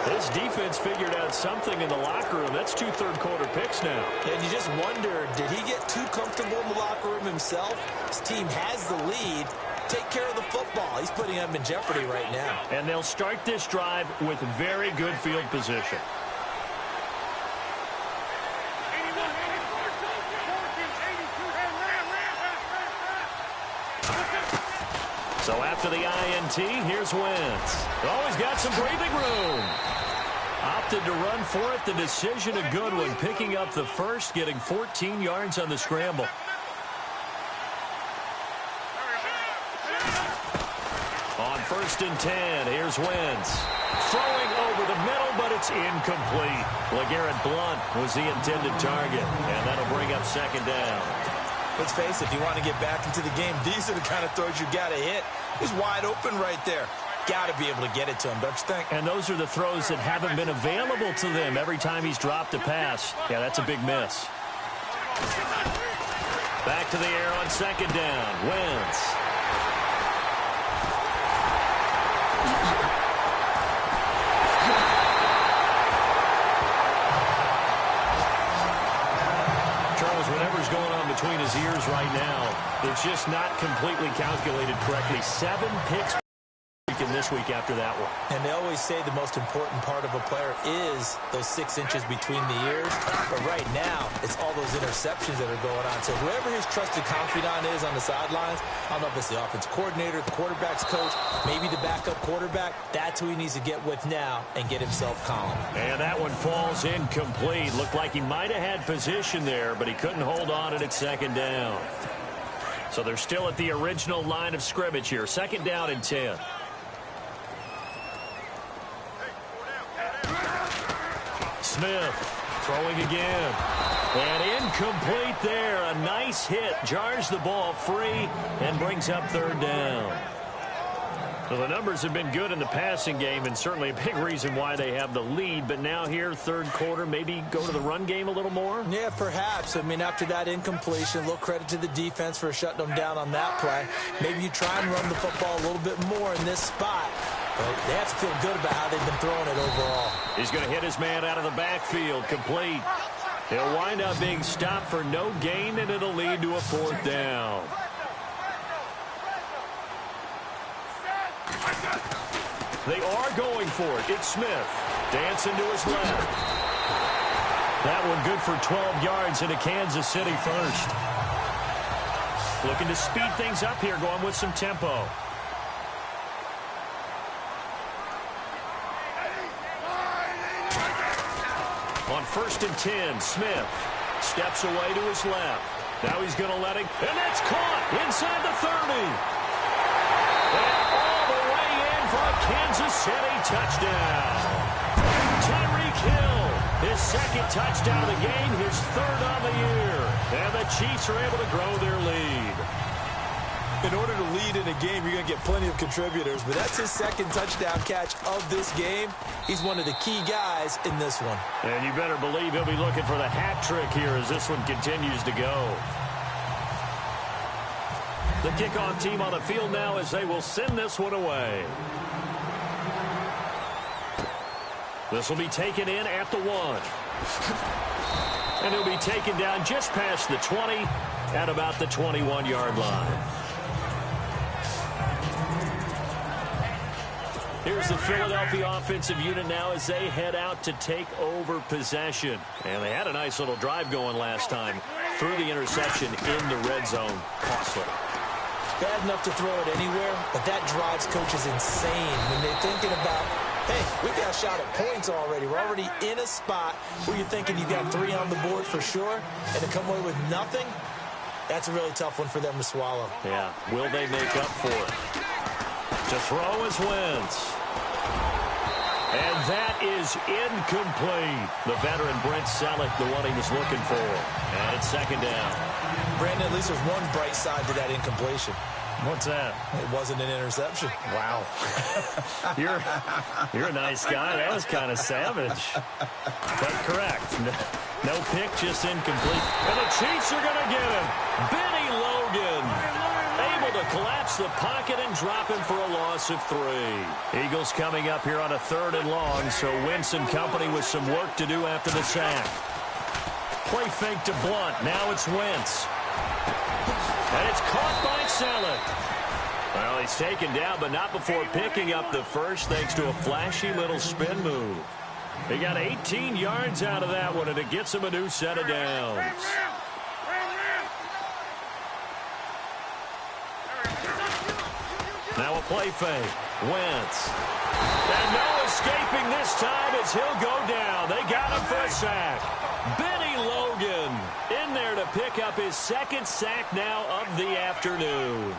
This defense figured out something in the locker room. That's 2 third-quarter picks now. And you just wonder, did he get too comfortable in the locker room himself? His team has the lead. Take care of the football. He's putting them in jeopardy right now. And they'll start this drive with very good field position. So after the INT, here's Wentz. Always got some breathing room. Opted to run for it. The decision a good one. Picking up the first, getting 14 yards on the scramble. On first and 10, here's Wentz. Throwing over the middle, but it's incomplete. LeGarrette Blount was the intended target, and that'll bring up second down. Let's face it, if you want to get back into the game, these are the kind of throws you got to hit. He's wide open right there. Got to be able to get it to him, don't you think? And those are the throws that haven't been available to them every time he's dropped a pass. Yeah, that's a big miss. Back to the air on second down. Wentz. Whatever's going on between his ears right now, it's just not completely calculated correctly. 7 picks in this week after that one. And they always say the most important part of a player is those 6 inches between the ears. But right now, it's all those interceptions that are going on. So whoever his trusted confidant is on the sidelines, I don't know if it's the offensive coordinator, the quarterback's coach, maybe the backup quarterback, that's who he needs to get with now and get himself calm. And that one falls incomplete. Looked like he might have had position there, but he couldn't hold on at second down. So they're still at the original line of scrimmage here. Second down and 10. Smith throwing again. And incomplete there. A nice hit. Jars the ball free and brings up third down. Well, the numbers have been good in the passing game and certainly a big reason why they have the lead. But now here, third quarter, maybe go to the run game a little more? Yeah, perhaps. I mean, after that incompletion, a little credit to the defense for shutting them down on that play. Maybe you try and run the football a little bit more in this spot. But they have to feel good about how they've been throwing it overall. He's going to hit his man out of the backfield. Complete. He'll wind up being stopped for no gain, and it'll lead to a fourth down. They are going for it. It's Smith. Dancing to his left. That one good for 12 yards into Kansas City first. Looking to speed things up here, going with some tempo. On 1st and 10, Smith steps away to his left. Now he's going to let it, and that's caught inside the 30. And all the way in for a Kansas City touchdown. Tyreek Hill, his second touchdown of the game, his third on the year. And the Chiefs are able to grow their lead. In order to lead in a game, you're going to get plenty of contributors, but that's his second touchdown catch of this game. He's one of the key guys in this one. And you better believe he'll be looking for the hat trick here as this one continues to go. The kickoff team on the field now as they will send this one away. This will be taken in at the 1. And he'll be taken down just past the 20 at about the 21-yard line. Here's the Philadelphia offensive unit now as they head out to take over possession. And they had a nice little drive going last time. Through the interception in the red zone. Costly. Bad enough to throw it anywhere, but that drives coaches insane when they're thinking about, hey, we got a shot at points already. We're already in a spot where you're thinking you got 3 on the board for sure, and to come away with nothing, that's a really tough one for them to swallow. Yeah. Will they make up for it? To throw is Wentz. And that is incomplete. The veteran Brent Selleck, the one he was looking for. And it's second down. Brandon, at least there's one bright side to that incompletion. What's that? It wasn't an interception. Wow. You're a nice guy. That was kind of savage. But correct. No pick, just incomplete. And the Chiefs are going to get him. Benny Logan able to collapse the pocket and drop him for a loss of 3. Eagles coming up here on a 3rd and long, so Wentz and company with some work to do after the sack. Play fake to Blunt. Now it's Wentz. And it's caught by Selleck. Well, he's taken down, but not before picking up the first thanks to a flashy little spin move. He got 18 yards out of that one, and it gets him a new set of downs. Now a play fake. Wentz. And no escaping this time as he'll go down. They got him for a sack. Benny Logan in there to pick up his second sack now of the afternoon.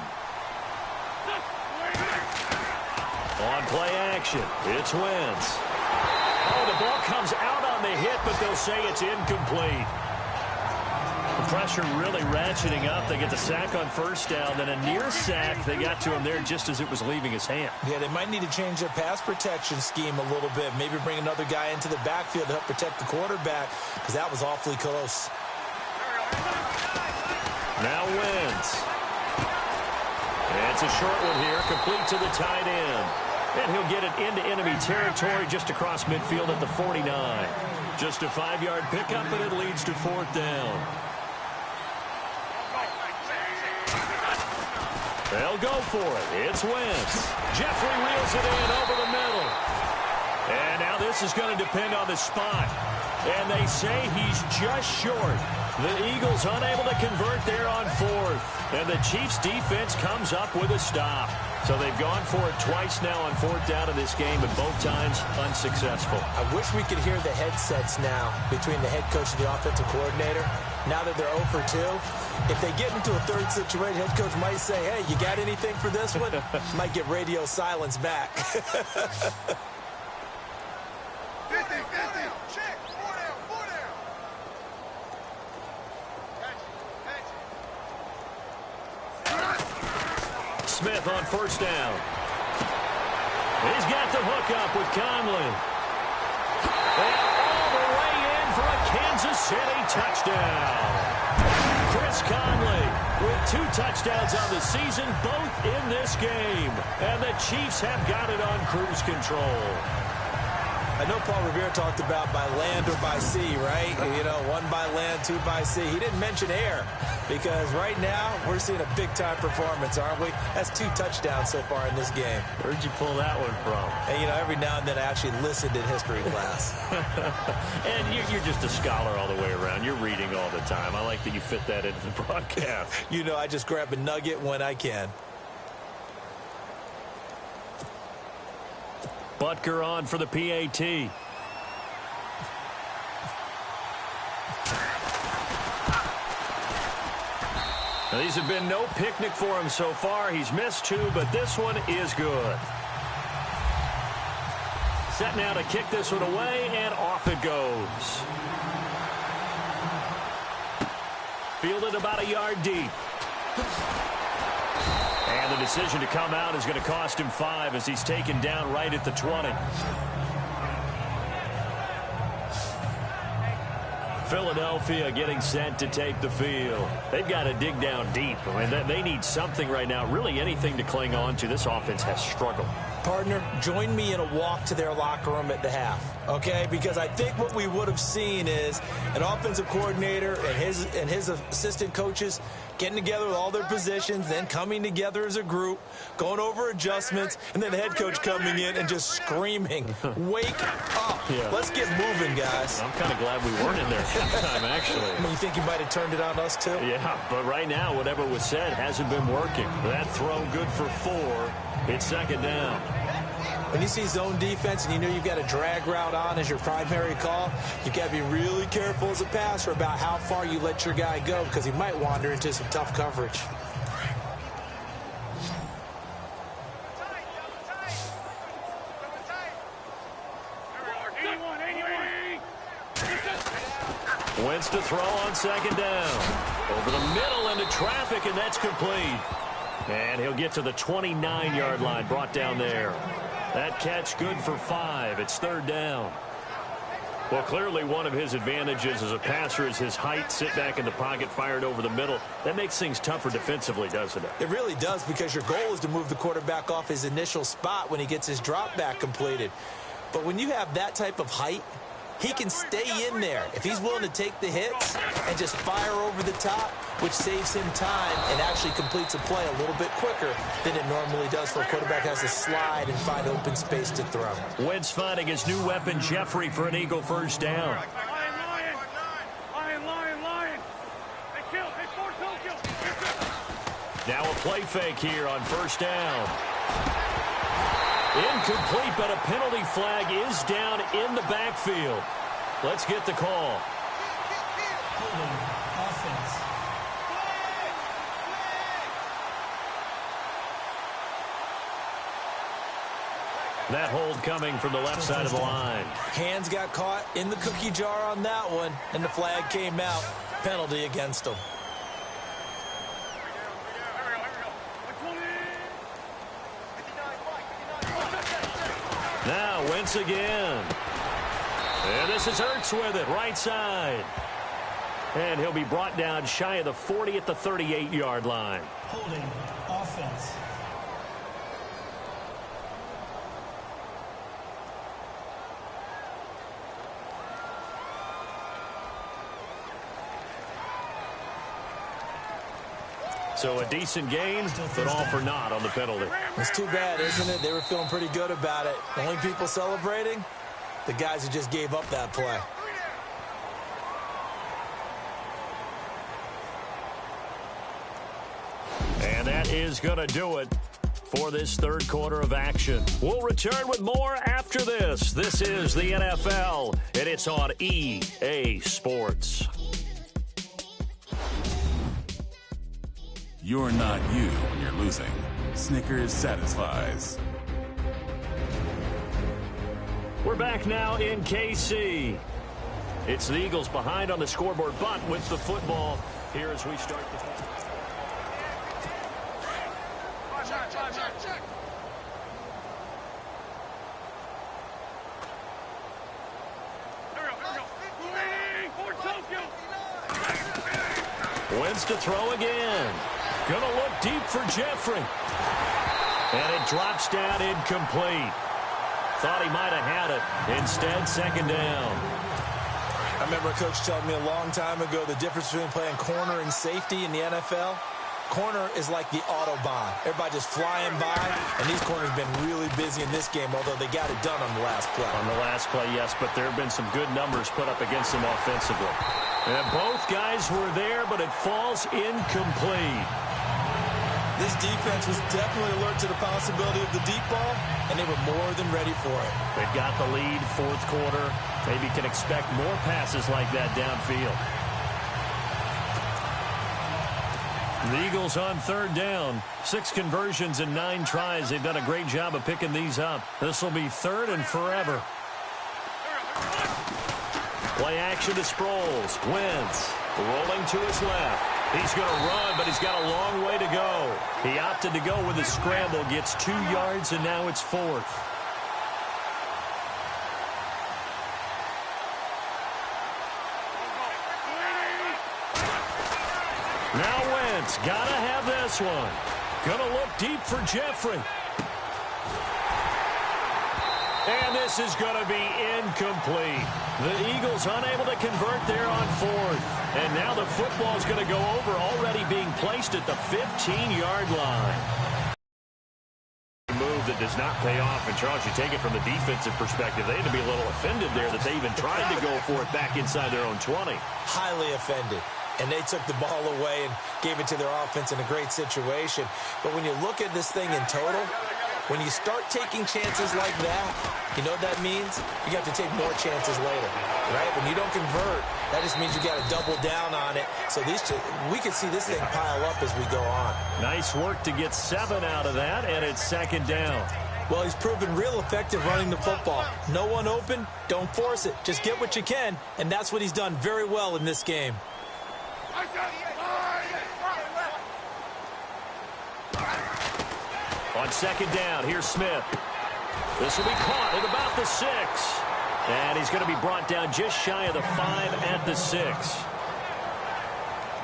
On play action, it's Wentz. Oh, the ball comes out on the hit, but they'll say it's incomplete. The pressure really ratcheting up. They get the sack on first down, then a near sack. They got to him there just as it was leaving his hand. Yeah, they might need to change their pass protection scheme a little bit. Maybe bring another guy into the backfield to help protect the quarterback, because that was awfully close. Now Wentz. It's a short one here, complete to the tight end. And he'll get it into enemy territory just across midfield at the 49. Just a 5-yard pickup, and it leads to 4th down. They'll go for it. It's Wentz. Jeffrey wheels it in over the middle. And now this is going to depend on the spot. And they say he's just short. The Eagles unable to convert there on 4th. And the Chiefs defense comes up with a stop. So they've gone for it twice now on 4th down in this game, but both times unsuccessful. I wish we could hear the headsets now between the head coach and the offensive coordinator. Now that they're 0 for 2, if they get into a third situation, head coach might say, hey, you got anything for this one? Might get radio silence back. 50-50. Check. Smith on first down. He's got the hook up with Conley. And all the way in for a Kansas City touchdown. Chris Conley with 2 touchdowns on the season, both in this game. And the Chiefs have got it on cruise control. I know Paul Revere talked about by land or by sea, right? You know, 1 by land, 2 by sea. He didn't mention air because right now we're seeing a big-time performance, aren't we? That's 2 touchdowns so far in this game. Where'd you pull that one from? And, you know, every now and then I actually listened in history class. And you're just a scholar all the way around. You're reading all the time. I like that you fit that into the broadcast. You know, I just grab a nugget when I can. Butker on for the PAT. Now, these have been no picnic for him so far. He's missed 2, but this one is good. Set now to kick this one away, and off it goes. Fielded about a yard deep. And the decision to come out is going to cost him 5 as he's taken down right at the 20. Philadelphia getting set to take the field. They've got to dig down deep. I mean, they need something right now, really anything to cling on to. This offense has struggled. Partner, join me in a walk to their locker room at the half, okay? Because I think what we would have seen is an offensive coordinator and his assistant coaches getting together with all their positions, then coming together as a group, going over adjustments, and then the head coach coming in and just screaming, wake up. Yeah. Let's get moving, guys. I'm kind of glad we weren't in there halftime, actually. I mean, you think he might have turned it on us, too? Yeah, but right now, whatever was said hasn't been working. That throw good for 4. It's second down. When you see zone defense and you know you've got a drag route on as your primary call, you've got to be really careful as a passer about how far you let your guy go because he might wander into some tough coverage. Wentz to throw on second down. Over the middle into traffic, and that's complete. And he'll get to the 29-yard line, brought down there. That catch good for 5. It's third down. Well, clearly one of his advantages as a passer is his height. Sit back in the pocket, fired over the middle. That makes things tougher defensively, doesn't it? It really does, because your goal is to move the quarterback off his initial spot when he gets his drop back completed. But when you have that type of height, he can stay in there if he's willing to take the hits and just fire over the top, which saves him time and actually completes a play a little bit quicker than it normally does for a quarterback who has to slide and find open space to throw. Wentz finding his new weapon, Jeffrey, for an Eagle first down. Now a play fake here on first down. Incomplete, but a penalty flag is down in the backfield. Let's get the call. Holding offense. That hold coming from the left side of the line. Hands got caught in the cookie jar on that one, and the flag came out. Penalty against him. Now Wentz again. And this is Hurts with it, right side. And he'll be brought down shy of the 40 at the 38-yard line. Holding offense. So a decent gain, but all for naught on the penalty. It's too bad, isn't it? They were feeling pretty good about it. The only people celebrating, the guys who just gave up that play. And that is going to do it for this third quarter of action. We'll return with more after this. This is the NFL, and it's on EA Sports. You're not you when you're losing. Snickers satisfies. We're back now in KC. It's the Eagles behind on the scoreboard, but with the football here as we start the Wins to throw again. Gonna look deep for Jeffrey. And it drops down incomplete. Thought he might have had it. Instead, second down. I remember a coach telling me a long time ago the difference between playing corner and safety in the NFL. Corner is like the Autobahn. Everybody just flying by, and these corners have been really busy in this game, although they got it done on the last play. On the last play, yes, but there have been some good numbers put up against them offensively. And both guys were there, but it falls incomplete. This defense was definitely alert to the possibility of the deep ball, and they were more than ready for it. They've got the lead, fourth quarter. Maybe can expect more passes like that downfield. The Eagles on third down. 6 conversions and 9 tries. They've done a great job of picking these up. This will be third and forever. Play action to Sproles. Wentz rolling to his left. He's going to run, but he's got a long way to go. He opted to go with a scramble, gets 2 yards, and now it's fourth. Now Wentz, gotta have this one. Gonna look deep for Jeffrey. And this is gonna be incomplete. The Eagles unable to convert there on fourth. And now the football's gonna go over, already being placed at the 15-yard line. Move that does not pay off. And Charles, you take it from the defensive perspective, they had to be a little offended there that they even tried to go for it back inside their own 20. Highly offended. And they took the ball away and gave it to their offense in a great situation. But when you look at this thing in total, when you start taking chances like that, you know what that means? You have to take more chances later, right? When you don't convert, that just means you got to double down on it. So we can see this thing pile up as we go on. Nice work to get 7 out of that, and it's second down. Well, he's proven real effective running the football. No one open, don't force it. Just get what you can, and that's what he's done very well in this game. On second down, here's Smith. This will be caught at about the 6. And he's going to be brought down just shy of the 5 at the 6.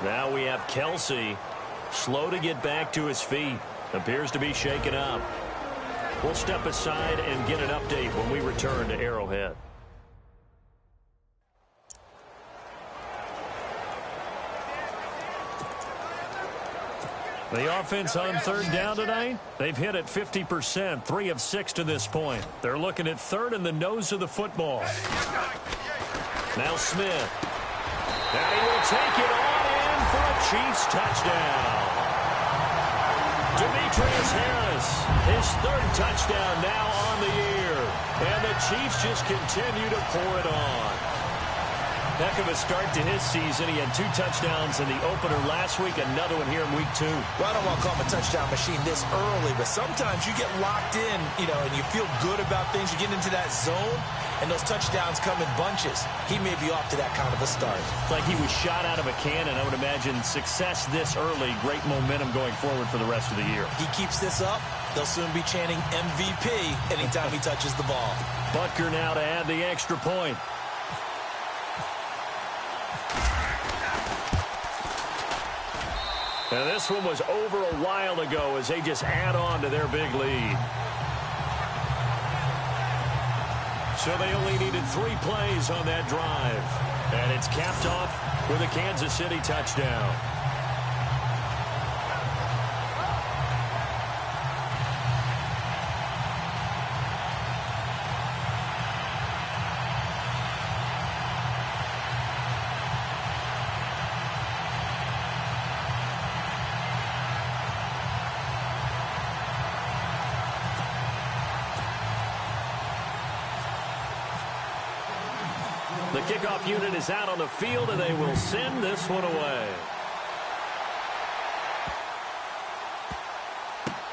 Now we have Kelsey, slow to get back to his feet. Appears to be shaken up. We'll step aside and get an update when we return to Arrowhead. The offense on third down tonight, they've hit it 50%, 3 of 6 to this point. They're looking at third in the nose of the football. Now Smith. And he will take it on in for a Chiefs touchdown. Demetrius Harris, his 3rd touchdown now on the year. And the Chiefs just continue to pour it on. Heck of a start to his season. He had 2 touchdowns in the opener last week, another one here in week 2. Well, I don't want to call him a touchdown machine this early, but sometimes you get locked in, and you feel good about things. You get into that zone, and those touchdowns come in bunches. He may be off to that kind of a start. Like he was shot out of a cannon. I would imagine success this early, great momentum going forward for the rest of the year. He keeps this up, they'll soon be chanting MVP anytime he touches the ball. Butker now to add the extra point. And this one was over a while ago as they just add on to their big lead. So they only needed 3 plays on that drive. And it's capped off with a Kansas City touchdown. The kickoff unit is out on the field, and they will send this one away.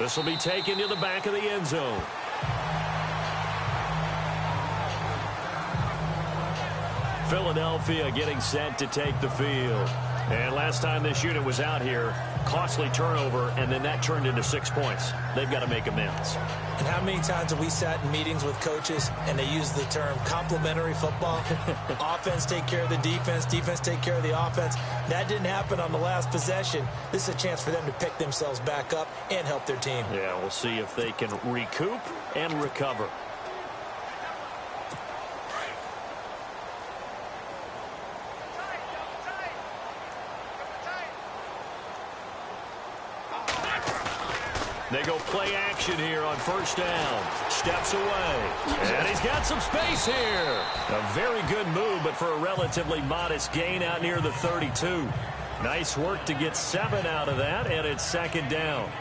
This will be taken to the back of the end zone. Philadelphia getting set to take the field. And last time this unit was out here, costly turnover, and then that turned into 6 points. They've got to make amends. And how many times have we sat in meetings with coaches and they use the term complementary football? Offense take care of the defense, defense take care of the offense. That didn't happen on the last possession. This is a chance for them to pick themselves back up and help their team. Yeah, we'll see if they can recoup and recover. They go play action here on first down. Steps away. And he's got some space here. A very good move, but for a relatively modest gain out near the 32. Nice work to get 7 out of that, and it's second down.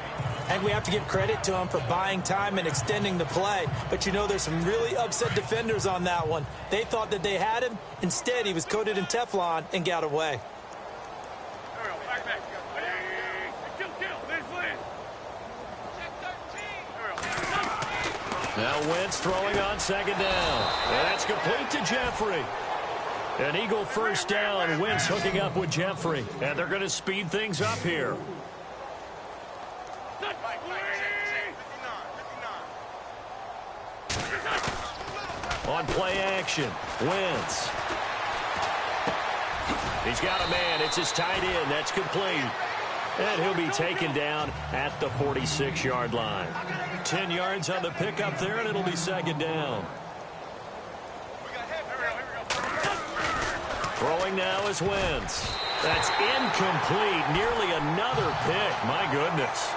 And we have to give credit to him for buying time and extending the play. But, you know, there's some really upset defenders on that one. They thought that they had him. Instead, he was coated in Teflon and got away. Now Wentz throwing on second down. That's complete to Jeffrey. An Eagle first down. Wentz hooking up with Jeffrey. And they're going to speed things up here. On play action, Wentz. He's got a man. It's his tight end. That's complete. And he'll be taken down at the 46-yard line. 10 yards on the pickup there, and it'll be second down. Throwing now is Wentz. That's incomplete. Nearly another pick. My goodness.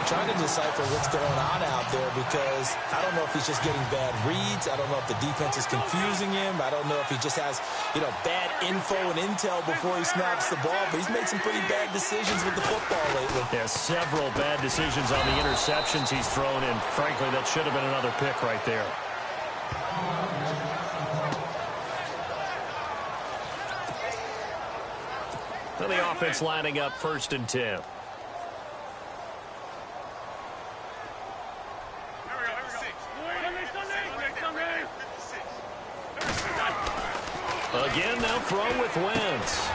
Trying to decipher what's going on out there because I don't know if he's just getting bad reads. I don't know if the defense is confusing him. I don't know if he just has, bad info and intel before he snaps the ball. But he's made some pretty bad decisions with the football lately. Yeah, several bad decisions on the interceptions he's thrown in. Frankly, that should have been another pick right there. So the offense lining up first and 10. Again, they'll throw with Wentz.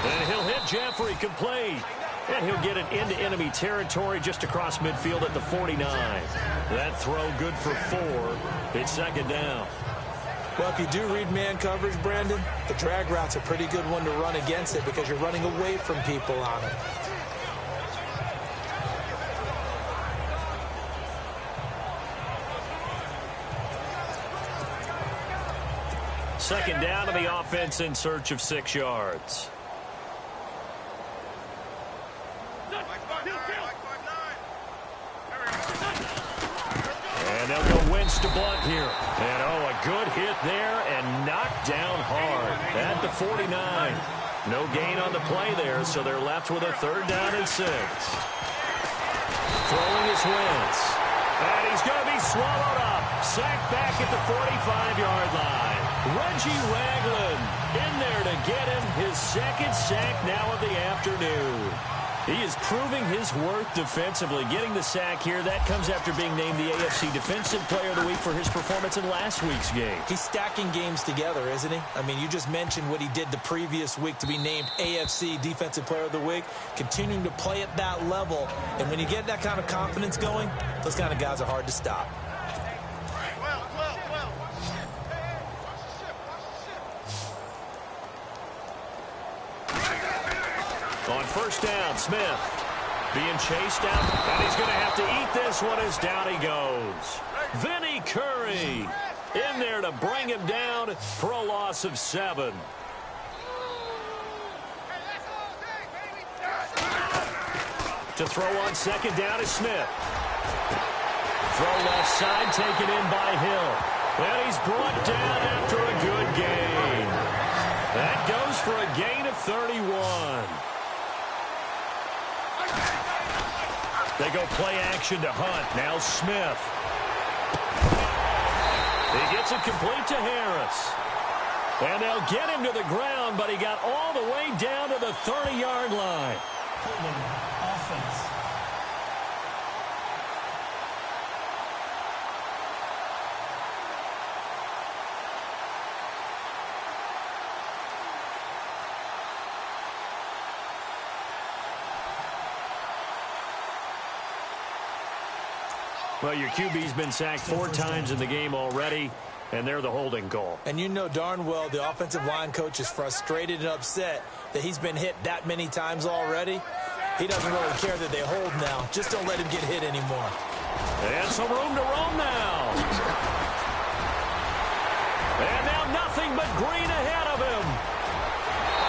And he'll hit Jeffrey complete. And he'll get it into enemy territory just across midfield at the 49. That throw good for 4. It's second down. Well, if you do read man coverage, Brandon, the drag route's a pretty good one to run against it because you're running away from people on it. Second down to the offense in search of 6 yards. And they'll go Wentz to Blunt here. And, a good hit there and knocked down hard at the 49. No gain on the play there, so they're left with a third down and 6. Throwing is Wentz. And he's going to be swallowed up. Sacked back at the 45-yard line. Reggie Ragland in there to get him his second sack now of the afternoon. He is proving his worth defensively. Getting the sack here, that comes after being named the AFC Defensive Player of the Week for his performance in last week's game. He's stacking games together, isn't he? I mean, you just mentioned what he did the previous week to be named AFC Defensive Player of the Week, continuing to play at that level. And when you get that kind of confidence going, those kind of guys are hard to stop. On first down, Smith being chased out, and he's going to have to eat this one as down he goes. Vinny Curry in there to bring him down for a loss of 7. To throw on second down is Smith. Throw left side, taken in by Hill. And he's brought down after a good gain. That goes for a gain of 31. They go play action to Hunt. Now Smith. He gets it complete to Harris. And they'll get him to the ground, but he got all the way down to the 30-yard line. Offense. Well, your QB's been sacked 4 times in the game already, and they're the holding call. And you know darn well the offensive line coach is frustrated and upset that he's been hit that many times already. He doesn't really care that they hold now. Just don't let him get hit anymore. And some room to roam now. And now nothing but green ahead of him.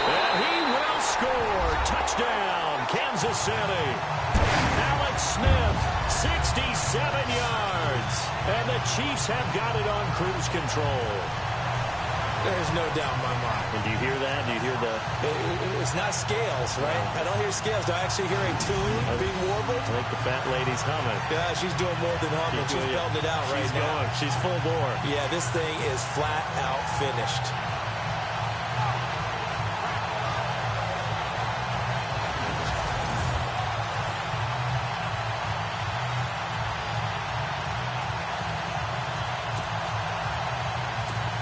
And he will score. Touchdown, Kansas City. Alex Smith, 67 yards. And the Chiefs have got it on cruise control. There's no doubt in my mind. And do you hear that? Do you hear the... It's not scales, right? I don't hear scales. Do I actually hear a tune being warbled? I think the fat lady's humming. Yeah, she's doing more than humming. She's belting it out right now. Going. She's full bore. Yeah, this thing is flat out finished.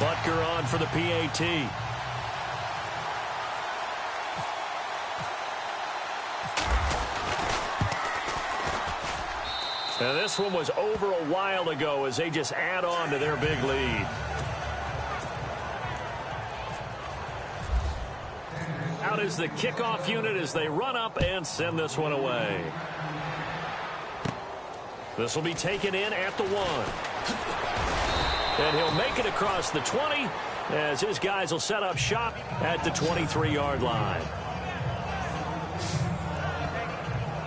Butker on for the PAT. And this one was over a while ago as they just add on to their big lead. Out is the kickoff unit as they run up and send this one away. This will be taken in at the 1. And he'll make it across the 20 as his guys will set up shop at the 23-yard line.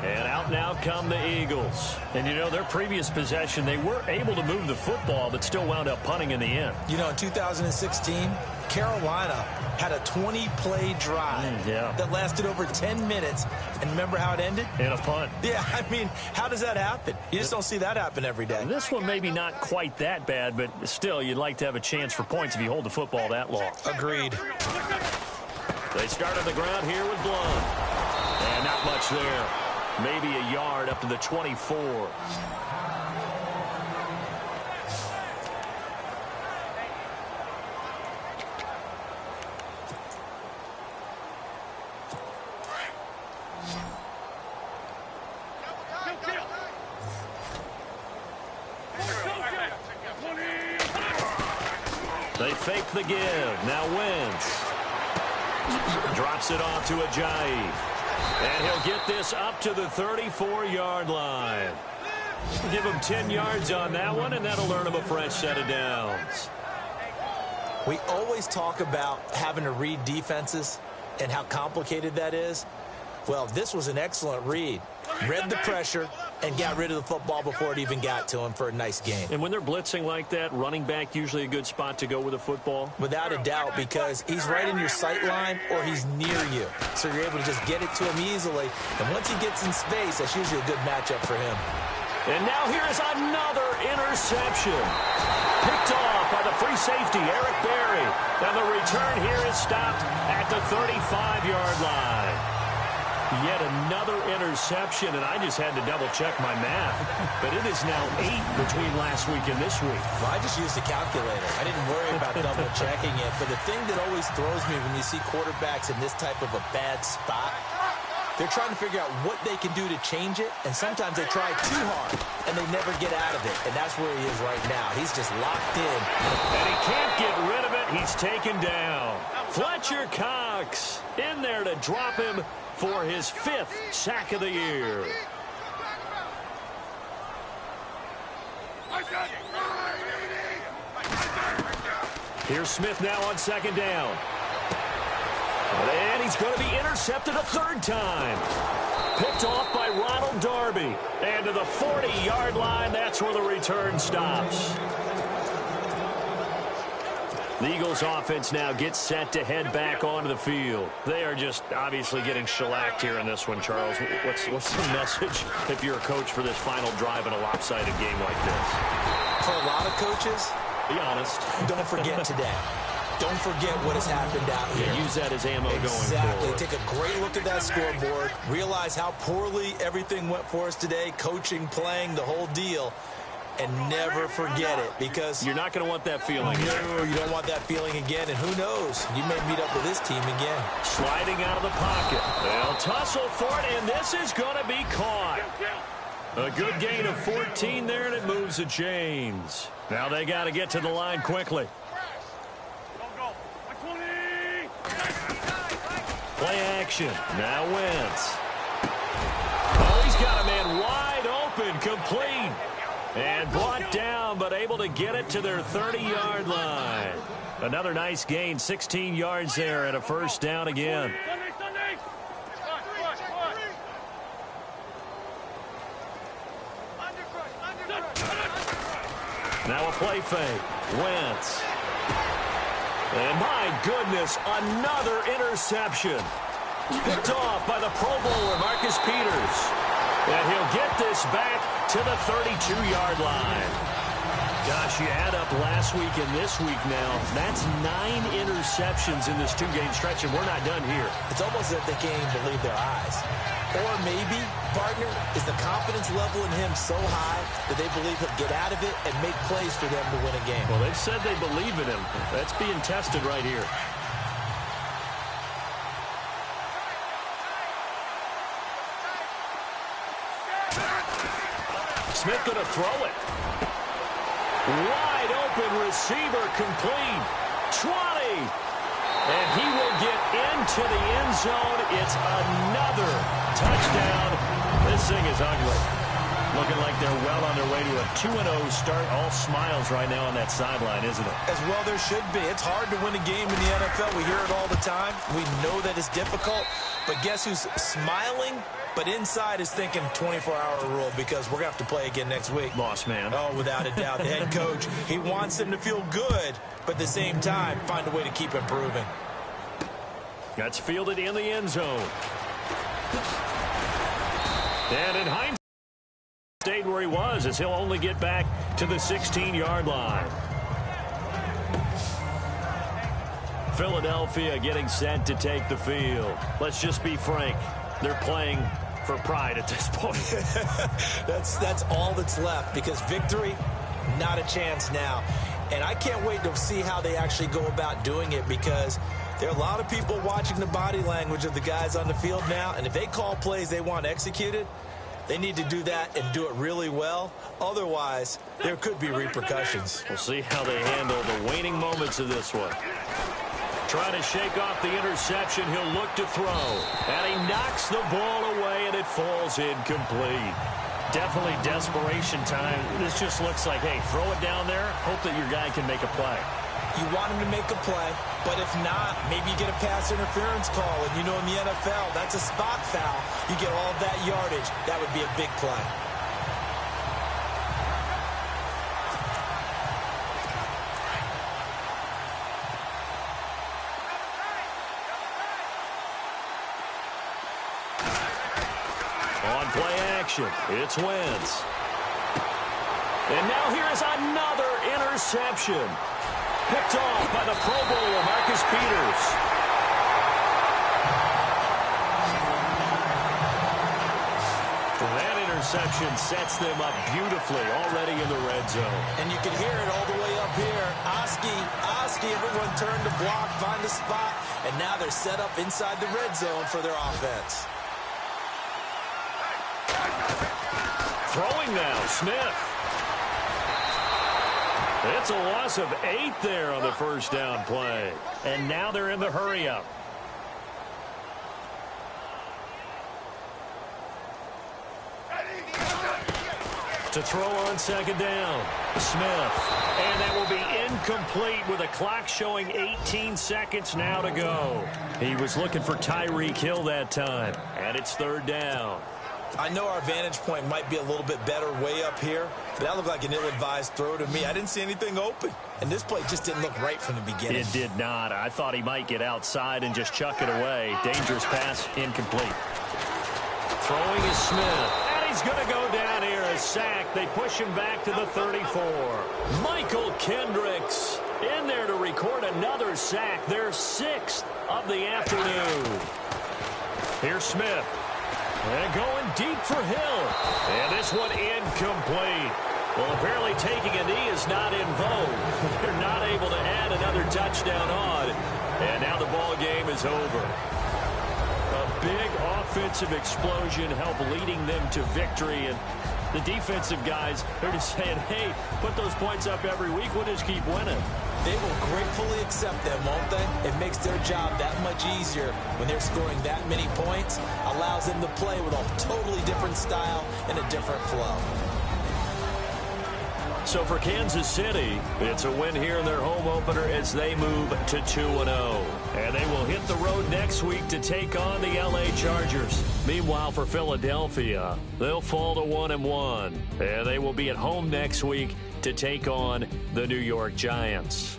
And out now come the Eagles. And, you know, their previous possession, they were able to move the football but still wound up punting in the end. You know, in 2016, Carolina had a 20-play drive that lasted over 10 minutes. And remember how it ended? In a punt. Yeah, I mean, how does that happen? You just don't see that happen every day. And this one maybe not quite that bad, but still, you'd like to have a chance for points if you hold the football that long. Agreed. They start on the ground here with Blunt. And not much there. Maybe a yard up to the 24. They fake the give. Now Wentz. Drops it off to Ajayi. And he'll get this up to the 34-yard line. Give him 10 yards on that one, and that'll earn him a fresh set of downs. We always talk about having to read defenses and how complicated that is. Well, this was an excellent read. Read the pressure and got rid of the football before it even got to him for a nice game. And when they're blitzing like that, running back usually a good spot to go with the football? Without a doubt, because he's right in your sight line or he's near you. So you're able to just get it to him easily. And once he gets in space, that's usually a good matchup for him. And now here's another interception. Picked off by the free safety, Eric Berry. And the return here is stopped at the 35-yard line. Yet another interception, and I just had to double-check my math. But it is now 8 between last week and this week. Well, I just used a calculator. I didn't worry about double-checking it. But the thing that always throws me when you see quarterbacks in this type of a bad spot, they're trying to figure out what they can do to change it, and sometimes they try too hard, and they never get out of it. And that's where he is right now. He's just locked in. And he can't get rid of it. He's taken down. Fletcher Cox in there to drop him for his 5th sack of the year. Here's Smith now on 2nd down. And he's going to be intercepted a 3rd time. Picked off by Ronald Darby. And to the 40-yard line, that's where the return stops. The Eagles offense now gets set to head back onto the field. They are just obviously getting shellacked here in this one, Charles. What's the message if you're a coach for this final drive in a lopsided game like this? For a lot of coaches, be honest. Don't forget today. Don't forget what has happened out here. Yeah, use that as ammo going forward. Exactly. Take a great look at that scoreboard. Realize how poorly everything went for us today. Coaching, playing, the whole deal. And never forget it, because you're not going to want that feeling. No, you don't want that feeling again. And who knows? You may meet up with this team again. Sliding out of the pocket. They'll tussle for it, and this is going to be caught. A good gain of 14 there, and it moves the chains. Now they got to get to the line quickly. Play action. Now Wentz. Oh, he's got a man wide open, complete. And brought down, but able to get it to their 30-yard line. Another nice gain, 16 yards there, and a first down again. Now a play fake. Wentz. And my goodness, another interception. Picked off by the Pro Bowler, Marcus Peters. And he'll get this back to the 32-yard line. Gosh, you add up last week and this week now. That's 9 interceptions in this 2-game stretch, and we're not done here. It's almost as if they can't even believe their eyes. Or maybe, partner, is the confidence level in him so high that they believe he'll get out of it and make plays for them to win a game. Well, they've said they believe in him. That's being tested right here. Smith going to throw it. Wide open receiver, complete. 20. And he will get into the end zone. It's another touchdown. This thing is ugly. Looking like they're well on their way to a 2-0 start. All smiles right now on that sideline, isn't it? As well there should be. It's hard to win a game in the NFL. We hear it all the time. We know that it's difficult. But guess who's smiling? But inside is thinking 24-hour rule because we're going to have to play again next week. Boss man. Oh, without a doubt. The head coach, he wants them to feel good, but at the same time, find a way to keep improving. That's fielded in the end zone. And in hindsight, stayed where he was as he'll only get back to the 16-yard line. Philadelphia getting set to take the field. Let's just be frank. They're playing for pride at this point. That's all that's left because victory, not a chance now. And I can't wait to see how they actually go about doing it because there are a lot of people watching the body language of the guys on the field now. And if they call plays they want executed, they need to do that and do it really well. Otherwise, there could be repercussions. We'll see how they handle the waning moments of this one. Trying to shake off the interception. He'll look to throw. And he knocks the ball away, and it falls incomplete. Definitely desperation time. This just looks like, hey, throw it down there. Hope that your guy can make a play. You want him to make a play, but if not, maybe you get a pass interference call. And you know in the NFL, that's a spot foul. You get all of that yardage. That would be a big play. On play action, it's Wentz. And now here is another interception. Picked off by the Pro Bowler, Marcus Peters. That interception sets them up beautifully already in the red zone. And you can hear it all the way up here. Oski, everyone turned to block, find a spot, and now they're set up inside the red zone for their offense. Throwing now, Smith. It's a loss of 8 there on the first down play. And now they're in the hurry-up. To throw on second down, Smith. And that will be incomplete with a clock showing 18 seconds now to go. He was looking for Tyreek Hill that time. And it's third down. I know our vantage point might be a little bit better way up here, but that looked like an ill-advised throw to me. I didn't see anything open, and this play just didn't look right from the beginning. It did not. I thought he might get outside and just chuck it away. Dangerous pass, incomplete. Throwing is Smith, and he's going to go down here, a sack. They push him back to the 34. Michael Kendricks in there to record another sack, their 6th of the afternoon. Here's Smith. And going deep for Hill. And this one incomplete. Well, apparently taking a knee is not in vogue. They're not able to add another touchdown on. And now the ball game is over. A big offensive explosion helped leading them to victory. And The defensive guys are just saying, hey, put those points up every week. We'll just keep winning. They will gratefully accept them, won't they? It makes their job that much easier when they're scoring that many points. Allows them to play with a totally different style and a different flow. So for Kansas City, it's a win here in their home opener as they move to 2-0. And they will hit the road next week to take on the LA Chargers. Meanwhile, for Philadelphia, they'll fall to 1-1. And they will be at home next week to take on the New York Giants.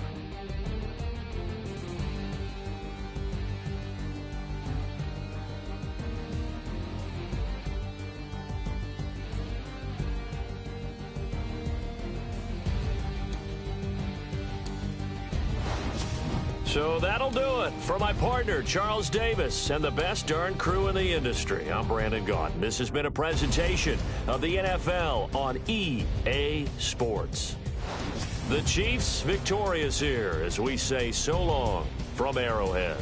So that'll do it. For my partner, Charles Davis, and the best darn crew in the industry, I'm Brandon Gaudin. This has been a presentation of the NFL on EA Sports. The Chiefs victorious here as we say so long from Arrowhead.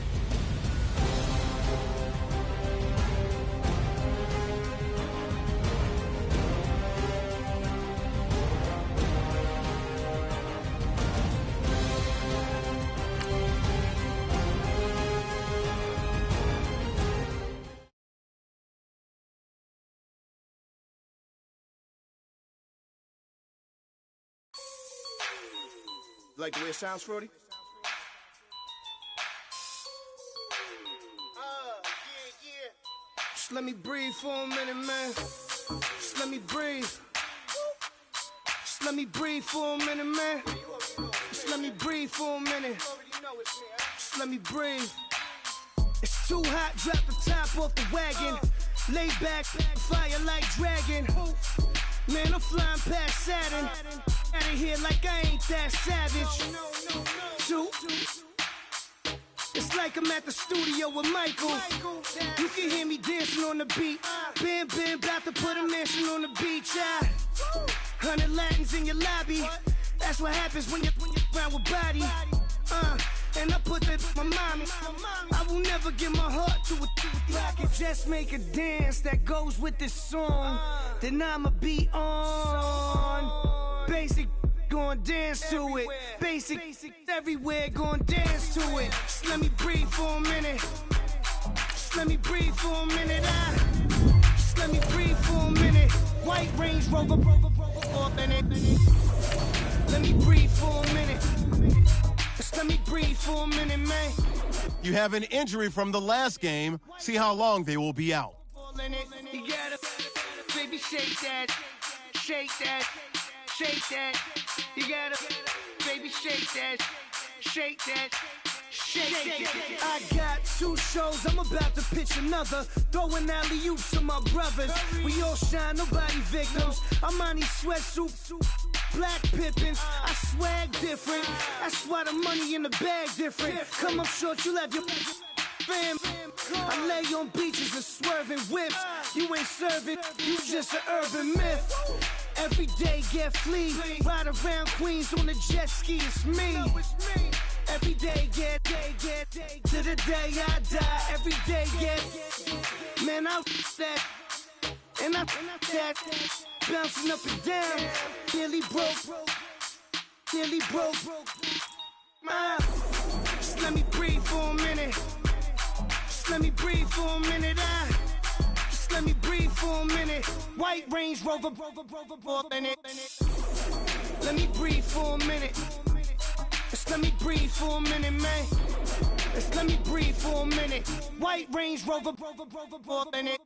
Like the way it sounds, Frody? Just let me breathe for a minute, man. Just let me breathe. Just let me breathe for a minute, man. Just let me breathe for a minute. Just let me breathe. It's too hot, drop the top off the wagon. Lay back, fire like dragon. Man, I'm flying past Saturn. Out of here like I ain't that savage. Two. It's like I'm at the studio with Michael. You can hear me dancing on the beat. Bam, about to put a mansion on the beach. 100 Latins in your lobby. That's what happens when you're around with body. And I put that with my mommy. I will never give my heart to a I can just make a dance that goes with this song. Then I'ma be on. Basic, gon' dance to it. Basic, everywhere, gon' dance to it. Just let me breathe for a minute. Just let me breathe for a minute. Just let me breathe for a minute. White Range Rover, in it. Let me breathe for a minute. Just let me breathe for a minute, man. You have an injury from the last game. See how long they will be out. You gotta, baby, shake that, shake that, shake that. You gotta, baby, shake that, shake that. I got 2 shows, I'm about to pitch another. Throwing alley-oops to my brothers. We all shine, nobody victims. I'm on these sweatsuits, black Pippins. I swag different. That's why the money in the bag different. Come up short, you have your fam. I lay on beaches and swerving whips. You ain't serving, you just an urban myth. Every day get flea. Ride around Queens on a jet ski, it's me. Every day get to the day I die. Every day get, man, I that. And I that. Bouncing up and down. Nearly broke. Nearly broke. Just let me breathe for a minute. Just let me breathe for a minute. Just let me breathe for a minute. White Range Rover, in it. Let me breathe for a minute. Just let me breathe for a minute, man. Just let me breathe for a minute. White Range Rover, in it.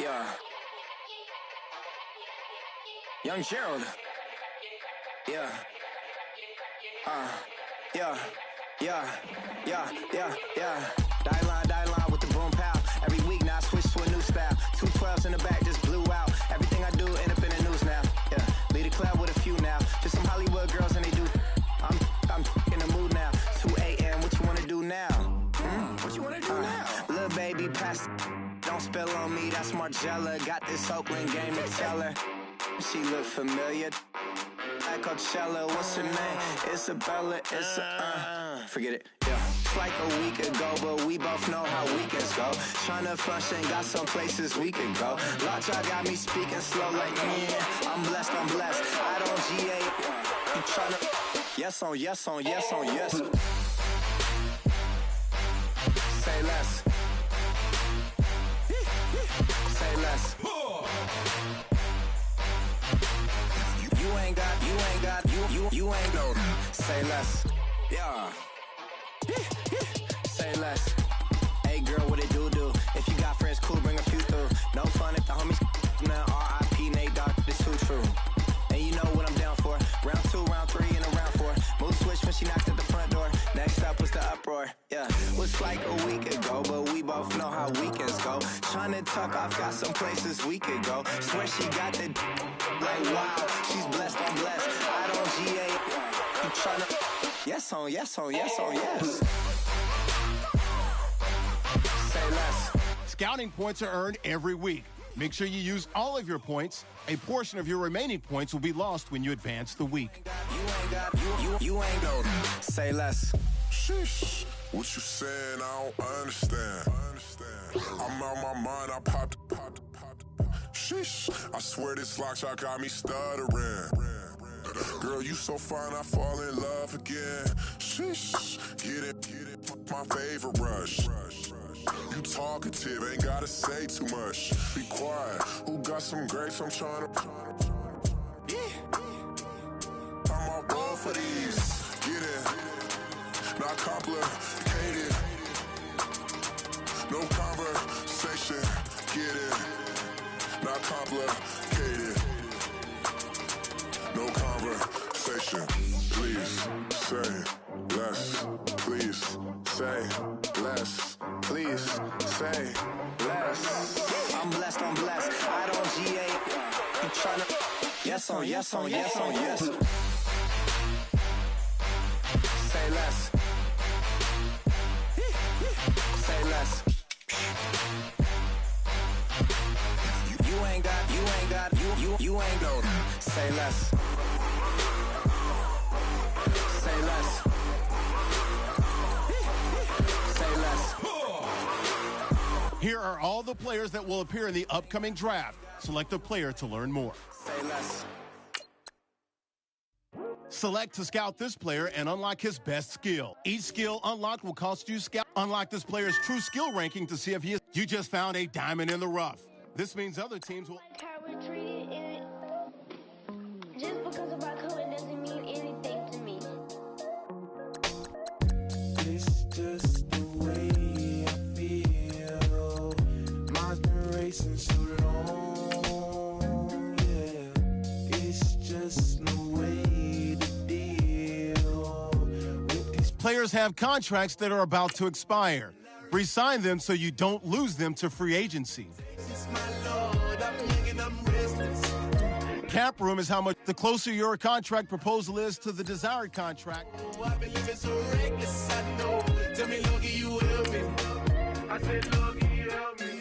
Yeah. Young Gerald. Yeah. Yeah. Die line with the boom pow. Every week now I switch to a new style. 212s in the back just blew out. Everything I do end up in the news now. Yeah. Lead a club with a few now. Just some Hollywood girls and they do. I'm in the mood now. 2 a.m. What you wanna do now? What you wanna do now? Little baby, pass. Don't spill on me. That's Margella. Got this Oakland game to tell her. She look familiar. Like Coachella, what's her name? Isabella, forget it, yeah. It's like a week ago, but we both know how weekends go. Tryna function, got some places we could go. Lockjaw got me speaking slow like, yeah, I'm blessed. I don't GA, you tryna, yes on yes. Say less. Say less. You ain't no. Say less. Yeah. Say less. Hey girl, what it do? If you got friends, cool, bring a few through. No fun if the homies now R.I.P. Nate Dogg, this too true. And you know what I'm down for. Round 2, round 3, and a round 4. Move switch when she knocked at the front door. Next up was the uproar. Yeah. Was like a week ago, but we both know how weekends go. Tryna tuck off, got some places we could go. Swear she got the like wow, she's blessed, I'm blessed. I don't GA. You tryna yes on yes. Say less. Scouting points are earned every week. Make sure you use all of your points. A portion of your remaining points will be lost when you advance the week. You ain't no. Say less. Sheesh. What you saying? I don't understand. I'm out my mind. I popped. Sheesh. I swear this lockshot got me stuttering. Girl, you so fine, I fall in love again. Sheesh. Get it. My favorite rush. You talkative, ain't gotta say too much. Be quiet. Who got some grapes? I'm trying to. I'm all roll for these. Get it. Not complicated. No conversation. Get it. Not complicated. No conversation. Please say less. Please say less. Please say less. I'm blessed. I don't GA. You tryna yes on yes. Say less. Say less. You ain't got. You ain't no. Say less. Say less. Say less. Here are all the players that will appear in the upcoming draft. Select a player to learn more. Say less. Select to scout this player and unlock his best skill. Each skill unlocked will cost you scout. Unlock this player's true skill ranking to see if he is. You just found a diamond in the rough. This means other teams will. Just because of our color doesn't mean anything to me. It's just the way I feel. Mine's been racing so long. Yeah, it's just no way to deal with these players have contracts that are about to expire. Resign them so you don't lose them to free agency. Cap room is how much the closer your contract proposal is to the desired contract. I've been living so reckless, I know. Tell me, Logie, you help me. I said, Logie, help me.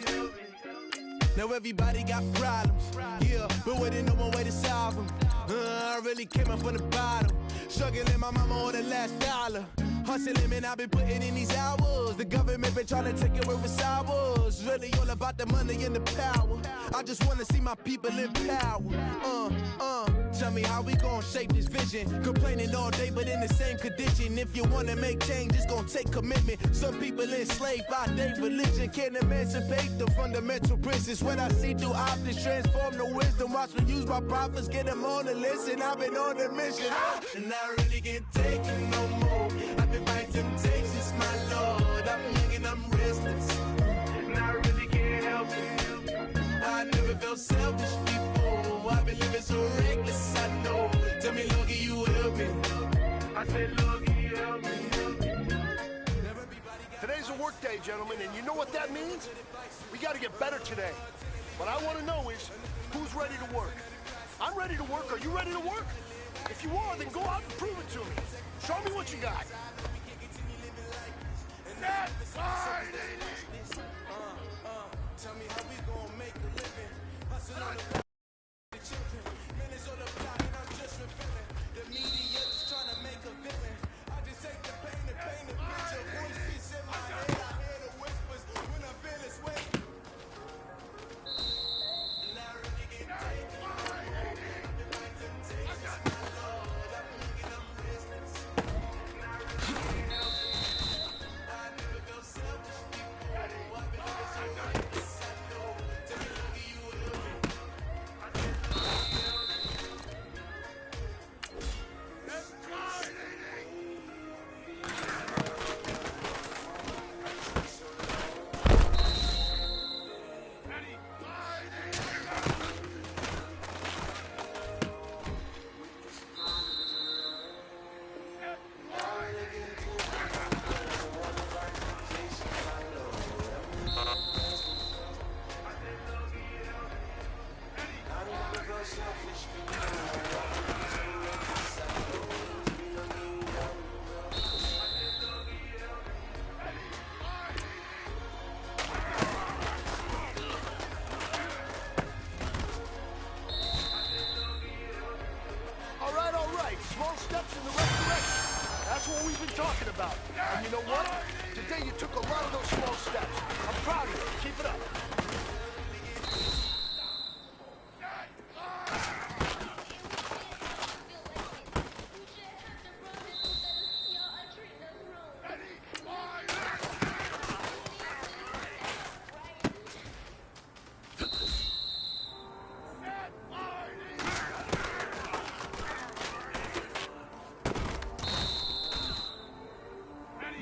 Now everybody got problems, yeah, but waiting no one way to solve them. I really came up from the bottom, struggling my mama on the last dollar. Hustling, man, I've been putting in these hours. The government been trying to take away with hours. Really all about the money and the power. I just want to see my people in power. Tell me how we gon' shape this vision. Complaining all day, but in the same condition. If you wanna make change, it's gon' take commitment. Some people enslaved by their religion can't emancipate the fundamental principles. What I see through optics transform the wisdom. Watch me use my prophets, get them on the list, and I've been on a mission. And I really can't take it no more. I've been fighting temptations, my Lord. I'm young and I'm restless, and I really can't help it. I gentlemen, and you know what that means? We got to get better today. What I want to know is, who's ready to work? I'm ready to work. Are you ready to work? If you are, then go out and prove it to me. Show me what you got. Tell me how we gonna make a living. Hustle on the children. Minutes on the block and I'm just revealing. The media just trying to make a villain. I just take the pain and paint a picture. Voices in my head, I hear the whispers when I feel this way. And I really get taken. The my temptations, my Lord, I'm looking up business. And I really get I never felt selfish before. I've been looking so right. Small steps in the right direction. That's what we've been talking about. And you know what? Today you took a lot of those small steps. I'm proud of you. Keep it up.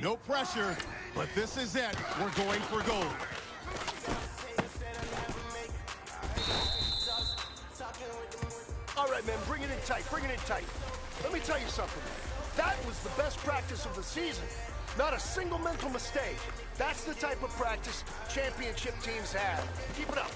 No pressure, but this is it. We're going for gold. All right, man, bring it in tight, bring it in tight. Let me tell you something. That was the best practice of the season. Not a single mental mistake. That's the type of practice championship teams have. Keep it up.